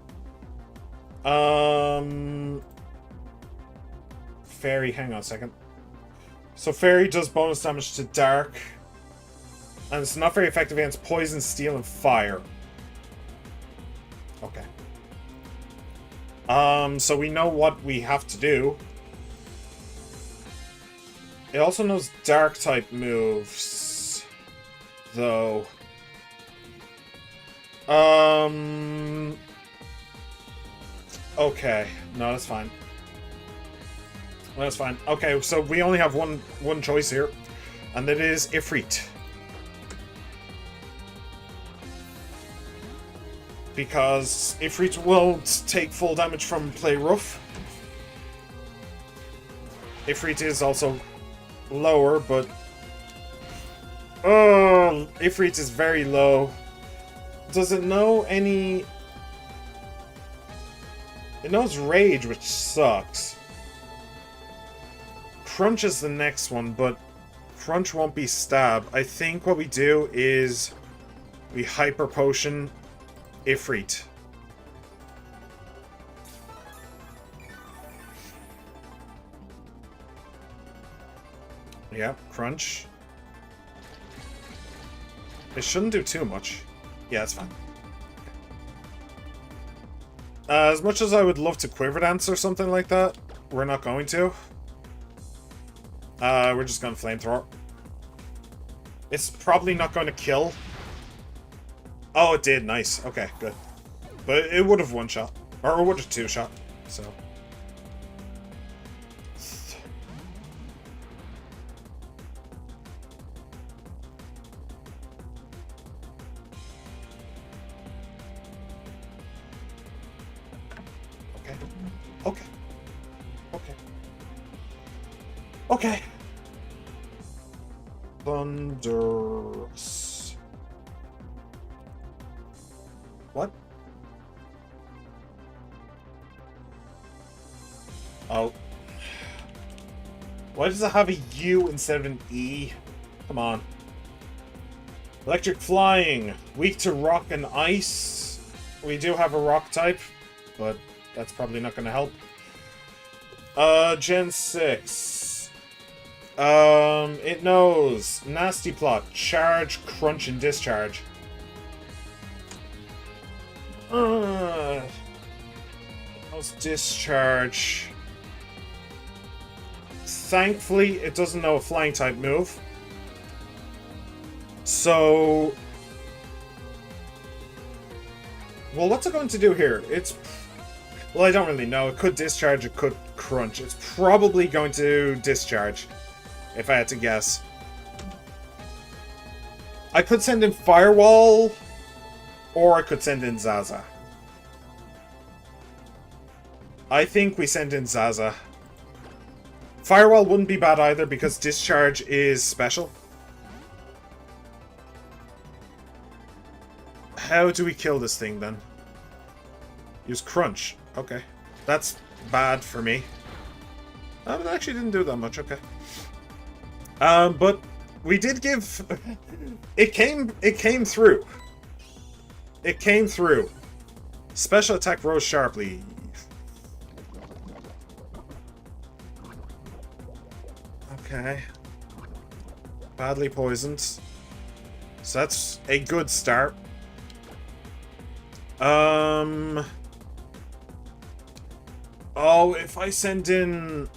Fairy, hang on a second. So fairy does bonus damage to dark. And it's not very effective against poison, steel, and fire. Okay. So we know what we have to do. It also knows dark type moves. Though. Okay. No, that's fine. That's fine. Okay, so we only have one choice here. And that is Ifrit. Because Ifrit won't take full damage from play rough. Ifrit is also lower, but... Oh, Ifrit is very low. Does it know any... It knows Rage, which sucks. Crunch is the next one, but Crunch won't be Stab. I think what we do is we Hyper Potion Ifrit. Yeah, Crunch. It shouldn't do too much. Yeah, it's fine. As much as I would love to Quiver Dance or something like that, we're not going to. We're just going to Flamethrower. It's probably not going to kill. Oh, it did. Nice. Okay, good. But it would have one shot. Or it would have two shot. So. Okay. Okay. Okay. Okay. Thunderous. What? Oh. Why does it have a U instead of an E? Come on. Electric Flying. Weak to rock and ice. We do have a rock type, but that's probably not going to help. Gen 6. It knows Nasty Plot, Charge, Crunch, and Discharge. It knows Discharge. Thankfully, it doesn't know a flying type move. So... Well, what's it going to do here? It's... Well, I don't really know. It could Discharge, it could Crunch. It's probably going to Discharge, if I had to guess. I could send in Firewall, or I could send in Zaza. I think we send in Zaza. Firewall wouldn't be bad either, because Discharge is special. How do we kill this thing, then? Use Crunch. Okay. That's bad for me. It actually didn't do that much, okay. But we did give... It came through. It came through. Special attack rose sharply. Okay. Badly poisoned. So that's a good start. Oh, if I send in...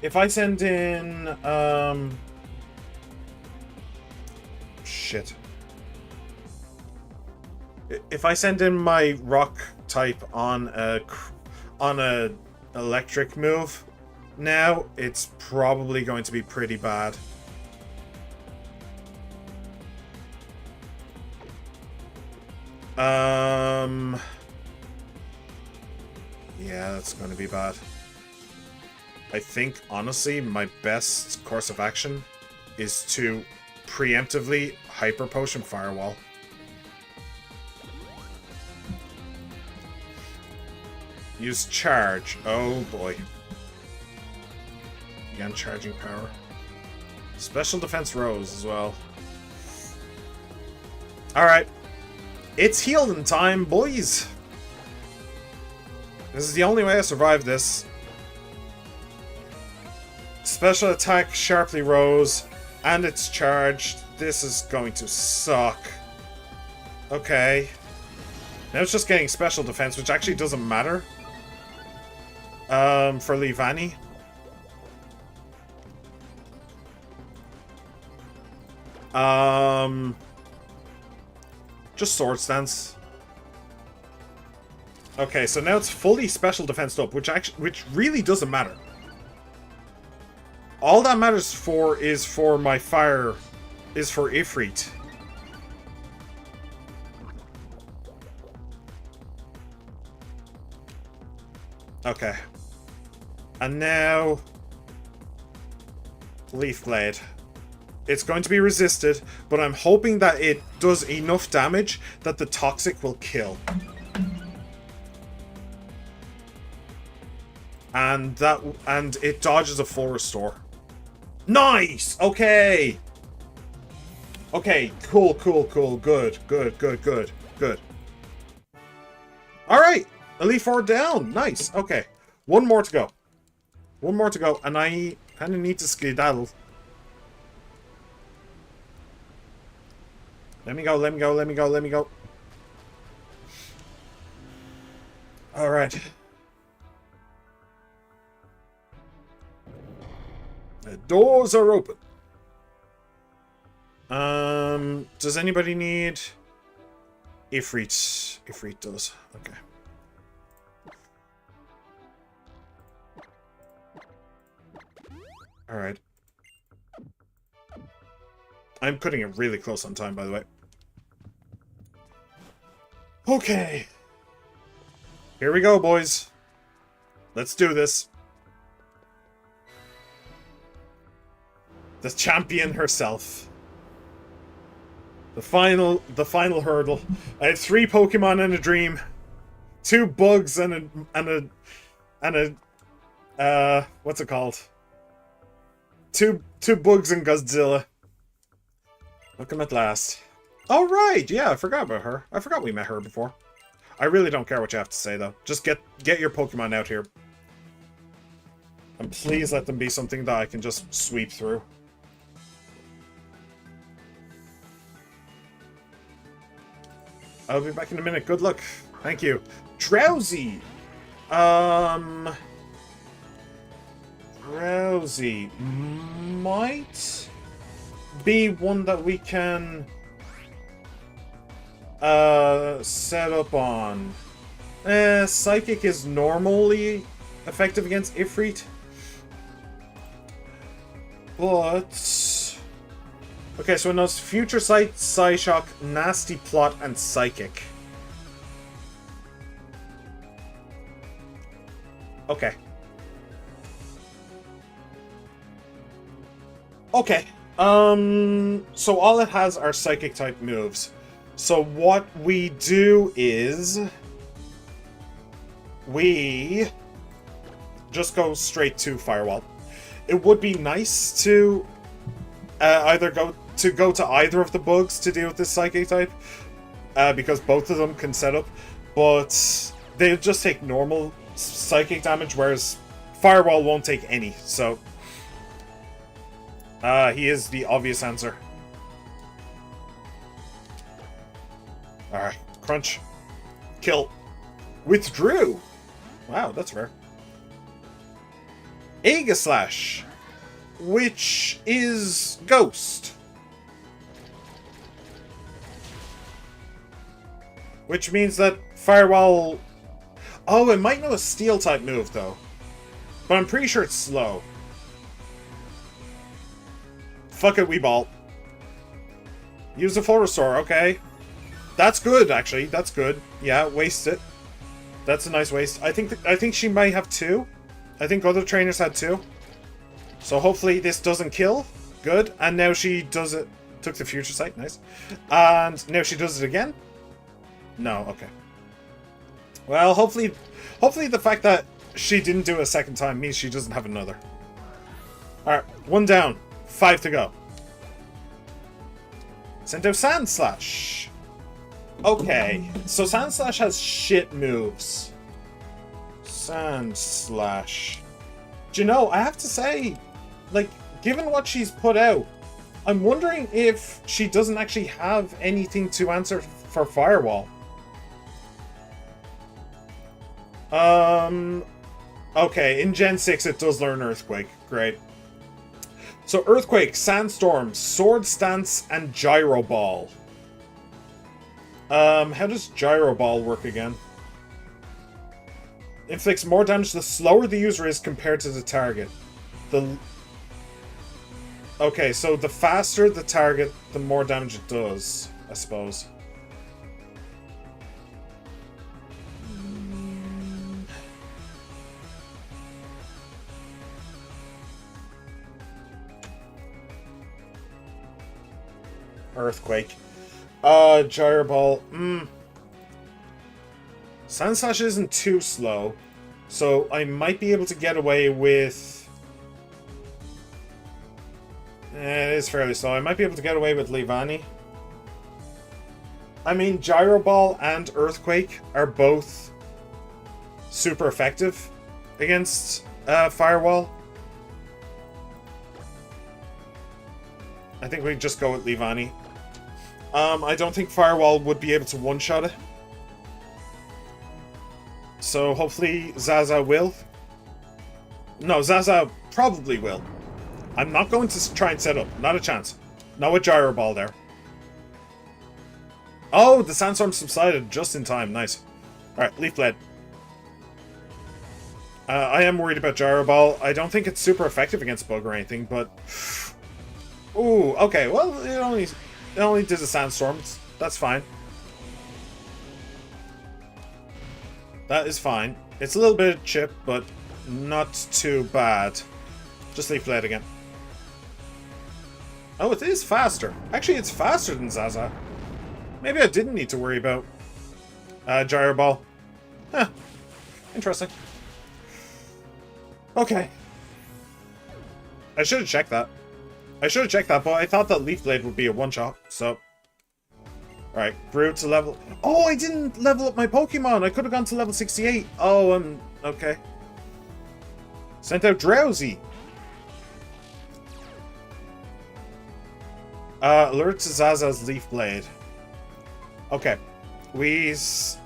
If I send in... Shit. If I send in my rock type on a electric move now, it's probably going to be pretty bad. Yeah, that's going to be bad. I think, honestly, my best course of action is to preemptively Hyper Potion Firewall. Use Charge. Oh boy. Again, charging power. Special Defense Rose as well. Alright. It's healing time, boys! This is the only way I survive this. Special attack sharply rose, and it's charged. This is going to suck. Okay. Now it's just getting special defense, which actually doesn't matter. For Leavanny. Just Sword Stance. Okay, so now it's fully special defensed up, which really doesn't matter. All that matters is for my fire, is for Ifrit. Okay. And now Leaf Blade. It's going to be resisted, but I'm hoping that it does enough damage that the Toxic will kill. And it dodges a full restore. Nice! Okay! Okay, cool. Good. Alright! Elite 4 down. Nice. Okay. One more to go. And I kind of need to skedaddle. Let me go. Alright. The doors are open. Does anybody need... Ifrit. Ifrit does. Okay. Alright. I'm cutting it really close on time, by the way. Okay. Here we go, boys. Let's do this. The champion herself. The final hurdle. I had 3 Pokemon in a dream. 2 bugs and a what's it called? Two bugs and Godzilla. Welcome at last. Oh right, yeah, I forgot about her. I forgot we met her before. I really don't care what you have to say though. Just get your Pokemon out here. And please let them be something that I can just sweep through. I'll be back in a minute. Good luck. Thank you. Drowsy. Drowsy might be one that we can set up on. Psychic is normally effective against Ifrit. But... okay, so it knows Future Sight, Psyshock, Nasty Plot, and Psychic. Okay. Okay. So all it has are Psychic type moves. So what we do is... we just go straight to Firewall. It would be nice to either go to either of the bugs to deal with this Psychic type, because both of them can set up, but they'll just take normal Psychic damage, whereas Firewall won't take any, so he is the obvious answer. Alright, crunch. Kill. Withdrew! Wow, that's rare. Aegislash, which is Ghost. Which means that Firewall... oh, it might know a Steel-type move, though. But I'm pretty sure it's slow. Fuck it, Weeball. Use a full restore, okay. That's good, actually. That's good. Yeah, waste it. That's a nice waste. I think she might have 2. I think other trainers had 2. So hopefully this doesn't kill. Good. And now she does it. Took the future sight. Nice. And now she does it again. No. Okay. Well, hopefully the fact that she didn't do it a second time means she doesn't have another. Alright. 1 down. 5 to go. Send out Sand Slash. Okay. So Sand Slash has shit moves. Sand Slash. Do you know, I have to say, like, given what she's put out, I'm wondering if she doesn't actually have anything to answer for Firewall. Okay, in Gen 6 it does learn Earthquake. Great. So Earthquake, Sandstorm, Sword Stance, and Gyro Ball. How does Gyro Ball work again? Inflicts more damage the slower the user is compared to the target. Okay, so the faster the target, the more damage it does, I suppose. Earthquake. Gyro Ball. Sand Slash isn't too slow, so I might be able to get away with... it is fairly slow. I might be able to get away with Leavanny. I mean, Gyro Ball and Earthquake are both super effective against Firewall. I think we just go with Leavanny. I don't think Firewall would be able to one-shot it. So hopefully Zaza will. No, Zaza probably will. I'm not going to try and set up. Not a chance. Not with Gyro Ball there. Oh, the Sandstorm subsided just in time. Nice. Alright, Leaf Blade. I am worried about Gyro Ball. I don't think it's super effective against Bug or anything, but... Ooh, okay. Well, it only did a Sandstorm. That's fine. That is fine. It's a little bit of chip, but not too bad. Just Leaf Blade again. Oh, it is faster. Actually, it's faster than Zaza. Maybe I didn't need to worry about Gyro Ball. Huh. Interesting. Okay. I should have checked that. But I thought that Leaf Blade would be a one-shot, so... Alright, grew to level... Oh, I didn't level up my Pokemon! I could have gone to level 68. Oh, okay. Sent out Drowsy. Alert to Zaza's Leaf Blade. Okay.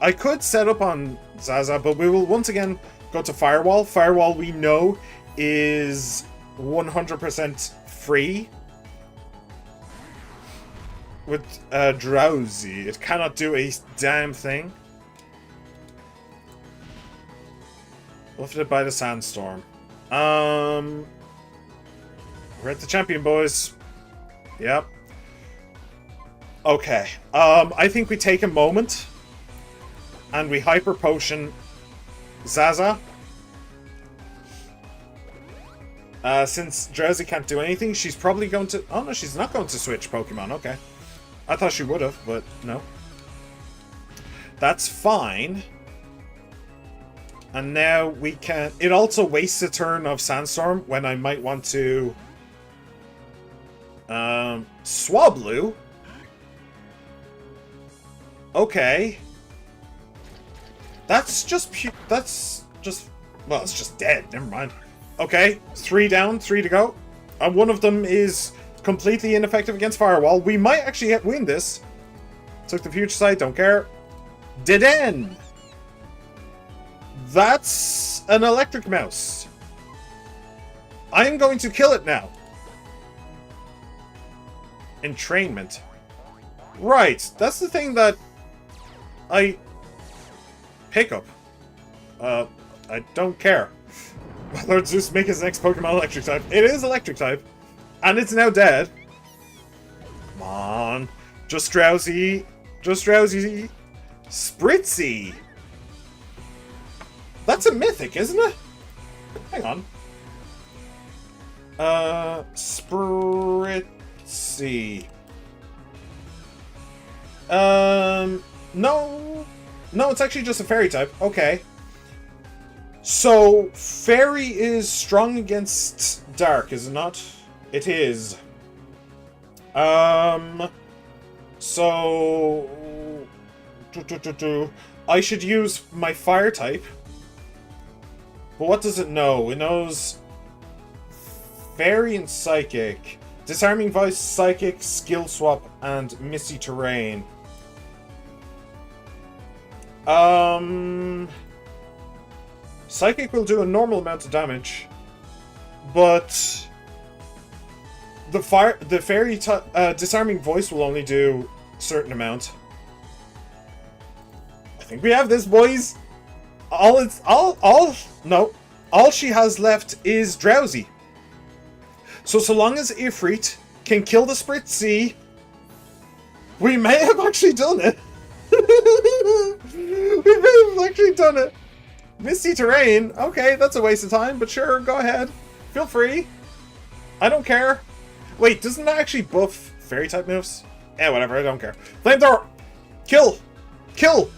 I could set up on Zaza, but we will once again go to Firewall. Firewall, we know, is 100% free. With Drowsy, it cannot do a damn thing. Buffeted by the Sandstorm. We're at the champion, boys. Yep. Okay. I think we take a moment and we Hyper Potion Zaza. Since Drowsy can't do anything, she's probably going to... Oh, no, she's not going to switch Pokemon. Okay. I thought she would have, but no. That's fine. And now we can... It also wastes a turn of Sandstorm when I might want to... Swablu? Okay. That's just... Well, it's just dead. Never mind. Okay. 3 down, 3 to go. And one of them is... completely ineffective against Firewall. We might actually win this. Took the future sight, don't care. Dead end. That's an electric mouse. I am going to kill it now. Entrainment. Right, that's the thing that I pick up. I don't care. Lord Zeus, make his next Pokemon electric type. It is electric type. And it's now dead. Come on. Just Drowsy. Just Drowsy. Spritzy. That's a mythic, isn't it? Hang on. Spritzy. No. No, it's actually just a fairy type. Okay. So, fairy is strong against dark, is it not? It is. So... I should use my fire type. But what does it know? It knows... Fairy and Psychic. Disarming Voice, Psychic, Skill Swap, and Misty Terrain. Psychic will do a normal amount of damage, but the fairy disarming voice will only do a certain amount. I think we have this, boys. All she has left is Drowsy. So long as Ifrit can kill the Spritzy, we may have actually done it. We may have actually done it. Misty Terrain, okay, that's a waste of time, but sure, go ahead. Feel free. I don't care. Wait, doesn't that actually buff fairy type moves? Yeah, whatever, I don't care. Flamethrower! Kill! Kill!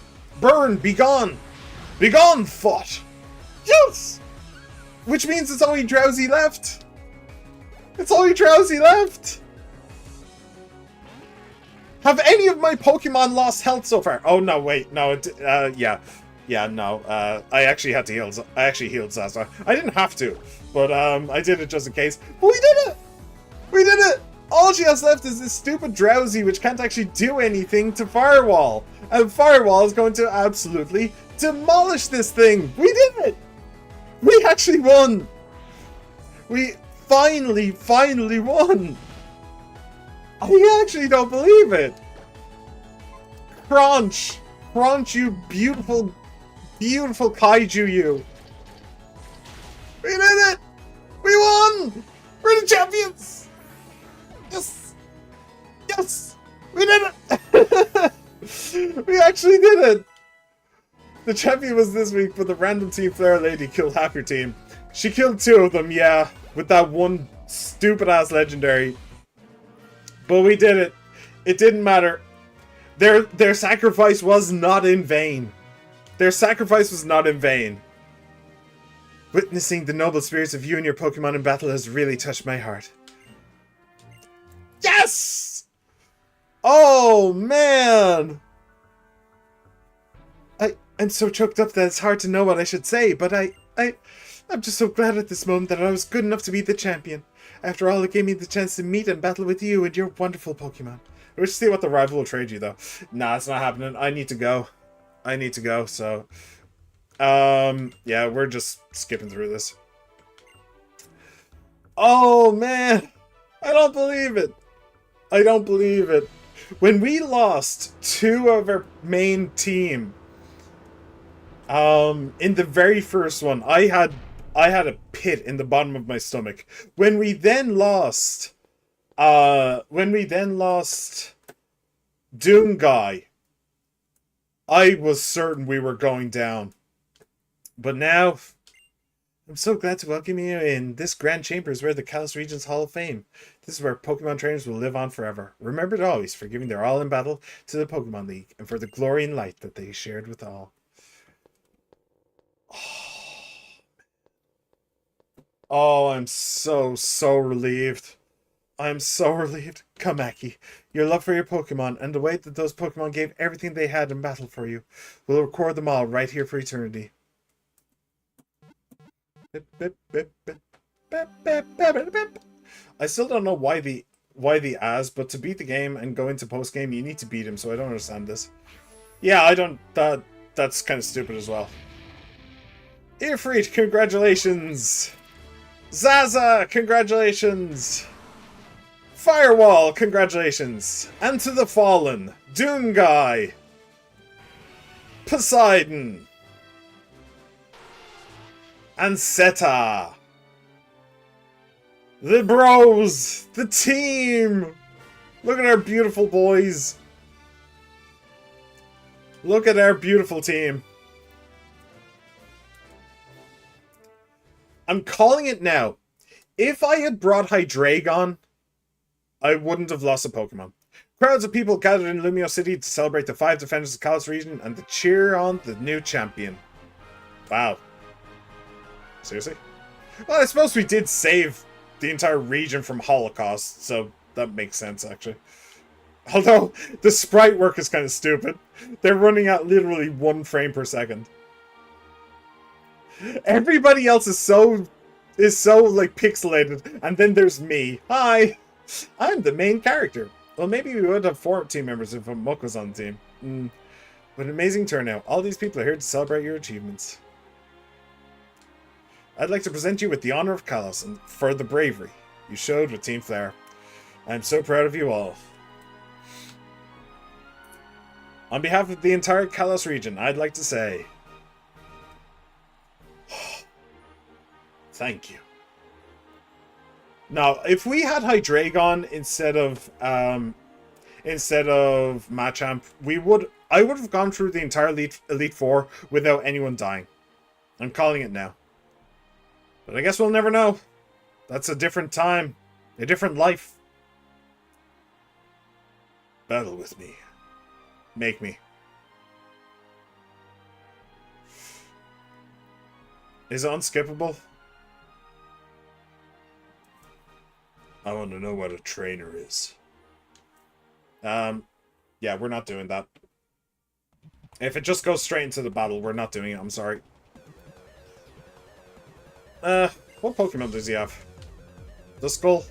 Burn! Be gone! Be gone, thought! Yes! Which means it's only Drowsy left! It's only Drowsy left! Have any of my Pokemon lost health so far? Oh, no, wait, no, yeah. Yeah, no, I actually had to heal. I actually healed Zaza. I didn't have to, but I did it just in case. But we did it! We did it! All she has left is this stupid Drowsy, which can't actually do anything to Firewall. And Firewall is going to absolutely demolish this thing. We did it! We actually won! We finally won! I actually don't believe it! Crunch! Crunch, you beautiful kaiju, you! We did it! We won! We're the champions! Yes! Yes! We did it! We actually did it! The champion was this week, but the random Team Flare lady killed half your team. She killed 2 of them, yeah, with that one stupid-ass legendary. But we did it. It didn't matter. Their sacrifice was not in vain. Their sacrifice was not in vain. Witnessing the noble spirits of you and your Pokemon in battle has really touched my heart. Yes! Oh, man! I'm so choked up that it's hard to know what I should say, but I'm just so glad at this moment that I was good enough to be the champion. After all, it gave me the chance to meet and battle with you and your wonderful Pokemon. We'll see what the rival will trade you, though. Nah, it's not happening. I need to go. So... yeah, we're just skipping through this. Oh, man! I don't believe it! I don't believe it. When we lost 2 of our main team, in the very first one, I had a pit in the bottom of my stomach. When we then lost Doom Guy, I was certain we were going down. But now, I'm so glad to welcome you in. This Grand Chamber is where the Kalos Region's Hall of Fame. This is where Pokemon trainers will live on forever. Remembered always for giving their all in battle to the Pokemon League, and for the glory and light that they shared with all. Oh, I'm so relieved. I'm so relieved. Come, Aki. Your love for your Pokemon, and the way that those Pokemon gave everything they had in battle for you, we'll record them all right here for eternity. I still don't know why the as, but to beat the game and go into post game, you need to beat him. So I don't understand this. Yeah, I don't. That's kind of stupid as well. Ifrit, congratulations. Zaza, congratulations. Firewall, congratulations. And to the Fallen, Doom Guy, Poseidon, and Seta. The bros, the team. Look at our beautiful boys. Look at our beautiful team. I'm calling it now. If I had brought Hydreigon, I wouldn't have lost a Pokemon. Crowds of people gathered in Lumio City to celebrate the 5 defenders of the Kalos region and to cheer on the new champion. Wow. Seriously? Well, I suppose we did save the entire region from Holocaust, so that makes sense, actually. Although, the sprite work is kind of stupid. They're running at literally 1 frame per second. Everybody else is so like pixelated, and then there's me. Hi! I'm the main character. Well, maybe we would have 4 team members if a Muck was on the team. What an amazing turnout. All these people are here to celebrate your achievements. I'd like to present you with the honor of Kalos and for the bravery you showed with Team Flare. I'm so proud of you all. On behalf of the entire Kalos region, I'd like to say... Thank you. Now, if we had Hydreigon instead of Machamp, I would have gone through the entire Elite Four without anyone dying. I'm calling it now. But I guess we'll never know. That's a different time. A different life. Battle with me. Make me. Is it unskippable? I want to know what a trainer is. Yeah, we're not doing that. If it just goes straight into the battle, we're not doing it, I'm sorry. What Pokemon does he have? The Skull?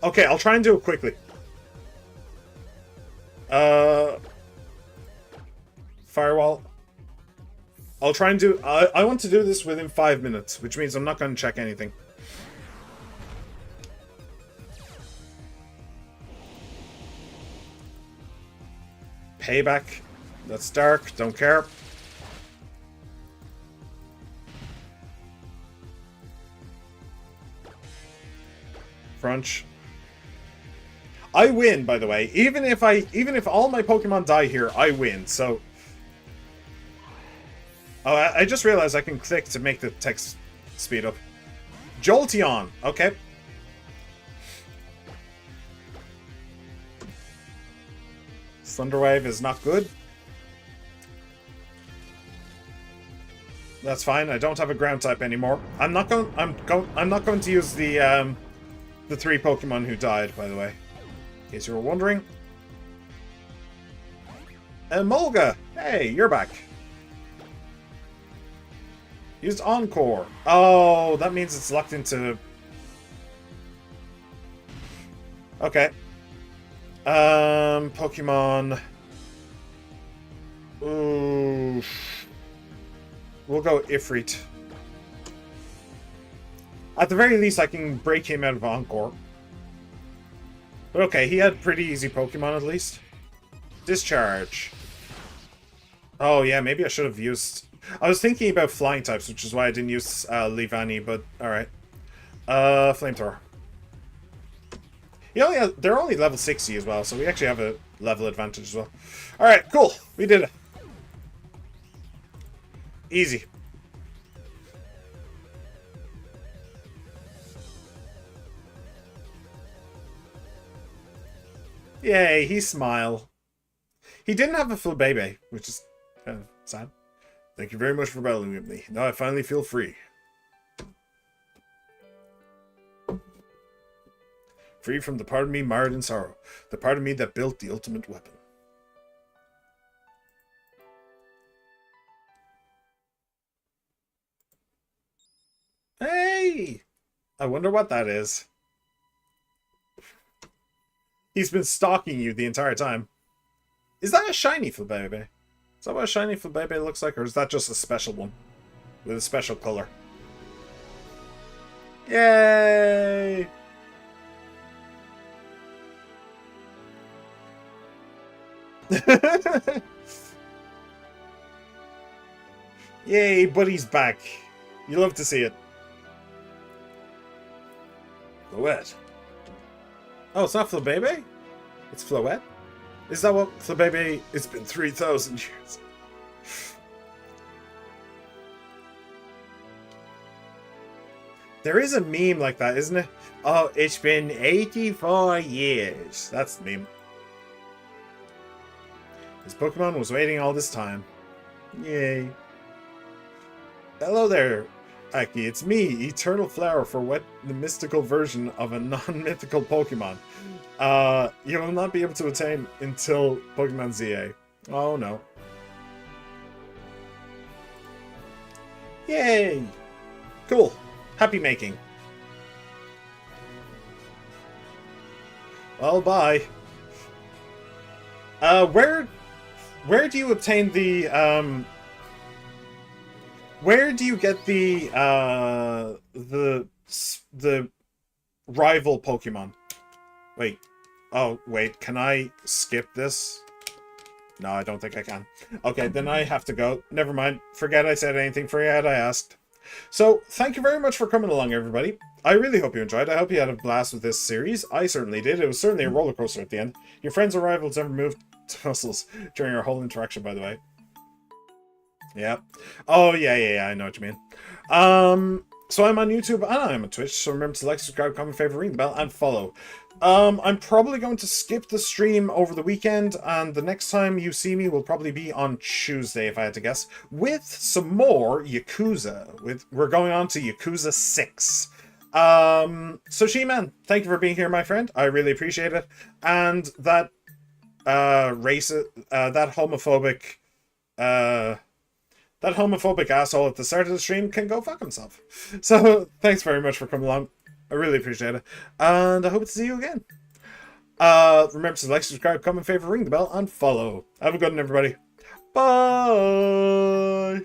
Okay, I'll try and do it quickly. Firewall. I'll try and do... I want to do this within 5 minutes, which means I'm not going to check anything. Payback. That's dark. Don't care. Crunch. I win, by the way. Even if all my Pokemon die here, I win. So, oh, I just realized I can click to make the text speed up. Jolteon. Okay. Thunderwave is not good. That's fine. I don't have a ground type anymore. I'm not going to use the 3 Pokemon who died, by the way. In case you were wondering. Emolga! Hey, you're back. Used Encore. Oh, that means it's locked into... Okay. Pokemon... Ooh. We'll go Ifrit. At the very least, I can break him out of Encore. But okay, he had pretty easy Pokemon at least. Discharge. Oh yeah, maybe I should have used... I was thinking about flying types, which is why I didn't use Leavanny, but alright. Flamethrower. They're only level 60 as well, so we actually have a level advantage as well. Alright, cool. We did it. Easy. Yay, he smiled. He didn't have a Flabébé, which is kind of sad. Thank you very much for battling with me. Now I finally feel free. Free from the part of me mired in sorrow. The part of me that built the ultimate weapon. Hey! I wonder what that is. He's been stalking you the entire time. Is that a shiny Flabébé? Is that what a shiny Flabébé looks like? Or is that just a special one? With a special color? Yay! Yay, Buddy's back. You love to see it. Floette. Oh, it's not Flabébé? It's Floette? Is that what the baby? It's been 3,000 years. There is a meme like that, isn't it? Oh, it's been 84 years. That's the meme. His Pokemon was waiting all this time. Yay. Hello there, Aki. It's me, Eternal Flower, for what the mystical version of a non-mythical Pokemon. You will not be able to attain until Pokemon ZA. Oh no. Yay! Cool. Happy making. Well, bye. Where do you obtain the, where do you get the rival Pokemon? Wait. Oh, wait. Can I skip this? No, I don't think I can. Okay, then I have to go. Never mind. Forget I said anything. Forget I asked. So, thank you very much for coming along, everybody. I really hope you enjoyed. I hope you had a blast with this series. I certainly did. It was certainly a roller coaster at the end. Your friends or rivals ever moved tussles during our whole interaction, by the way. Yeah. Oh, yeah, I know what you mean. So I'm on YouTube and I'm on Twitch, so remember to like, subscribe, comment, favorite, ring the bell, and follow. I'm probably going to skip the stream over the weekend, and the next time you see me will probably be on Tuesday, if I had to guess, with some more Yakuza. We're going on to Yakuza 6. So She-Man, thank you for being here, my friend. I really appreciate it. And that that homophobic asshole at the start of the stream can go fuck himself. So, thanks very much for coming along. I really appreciate it. And I hope to see you again. Remember to like, subscribe, comment, favorite, ring the bell, and follow. Have a good one, everybody. Bye!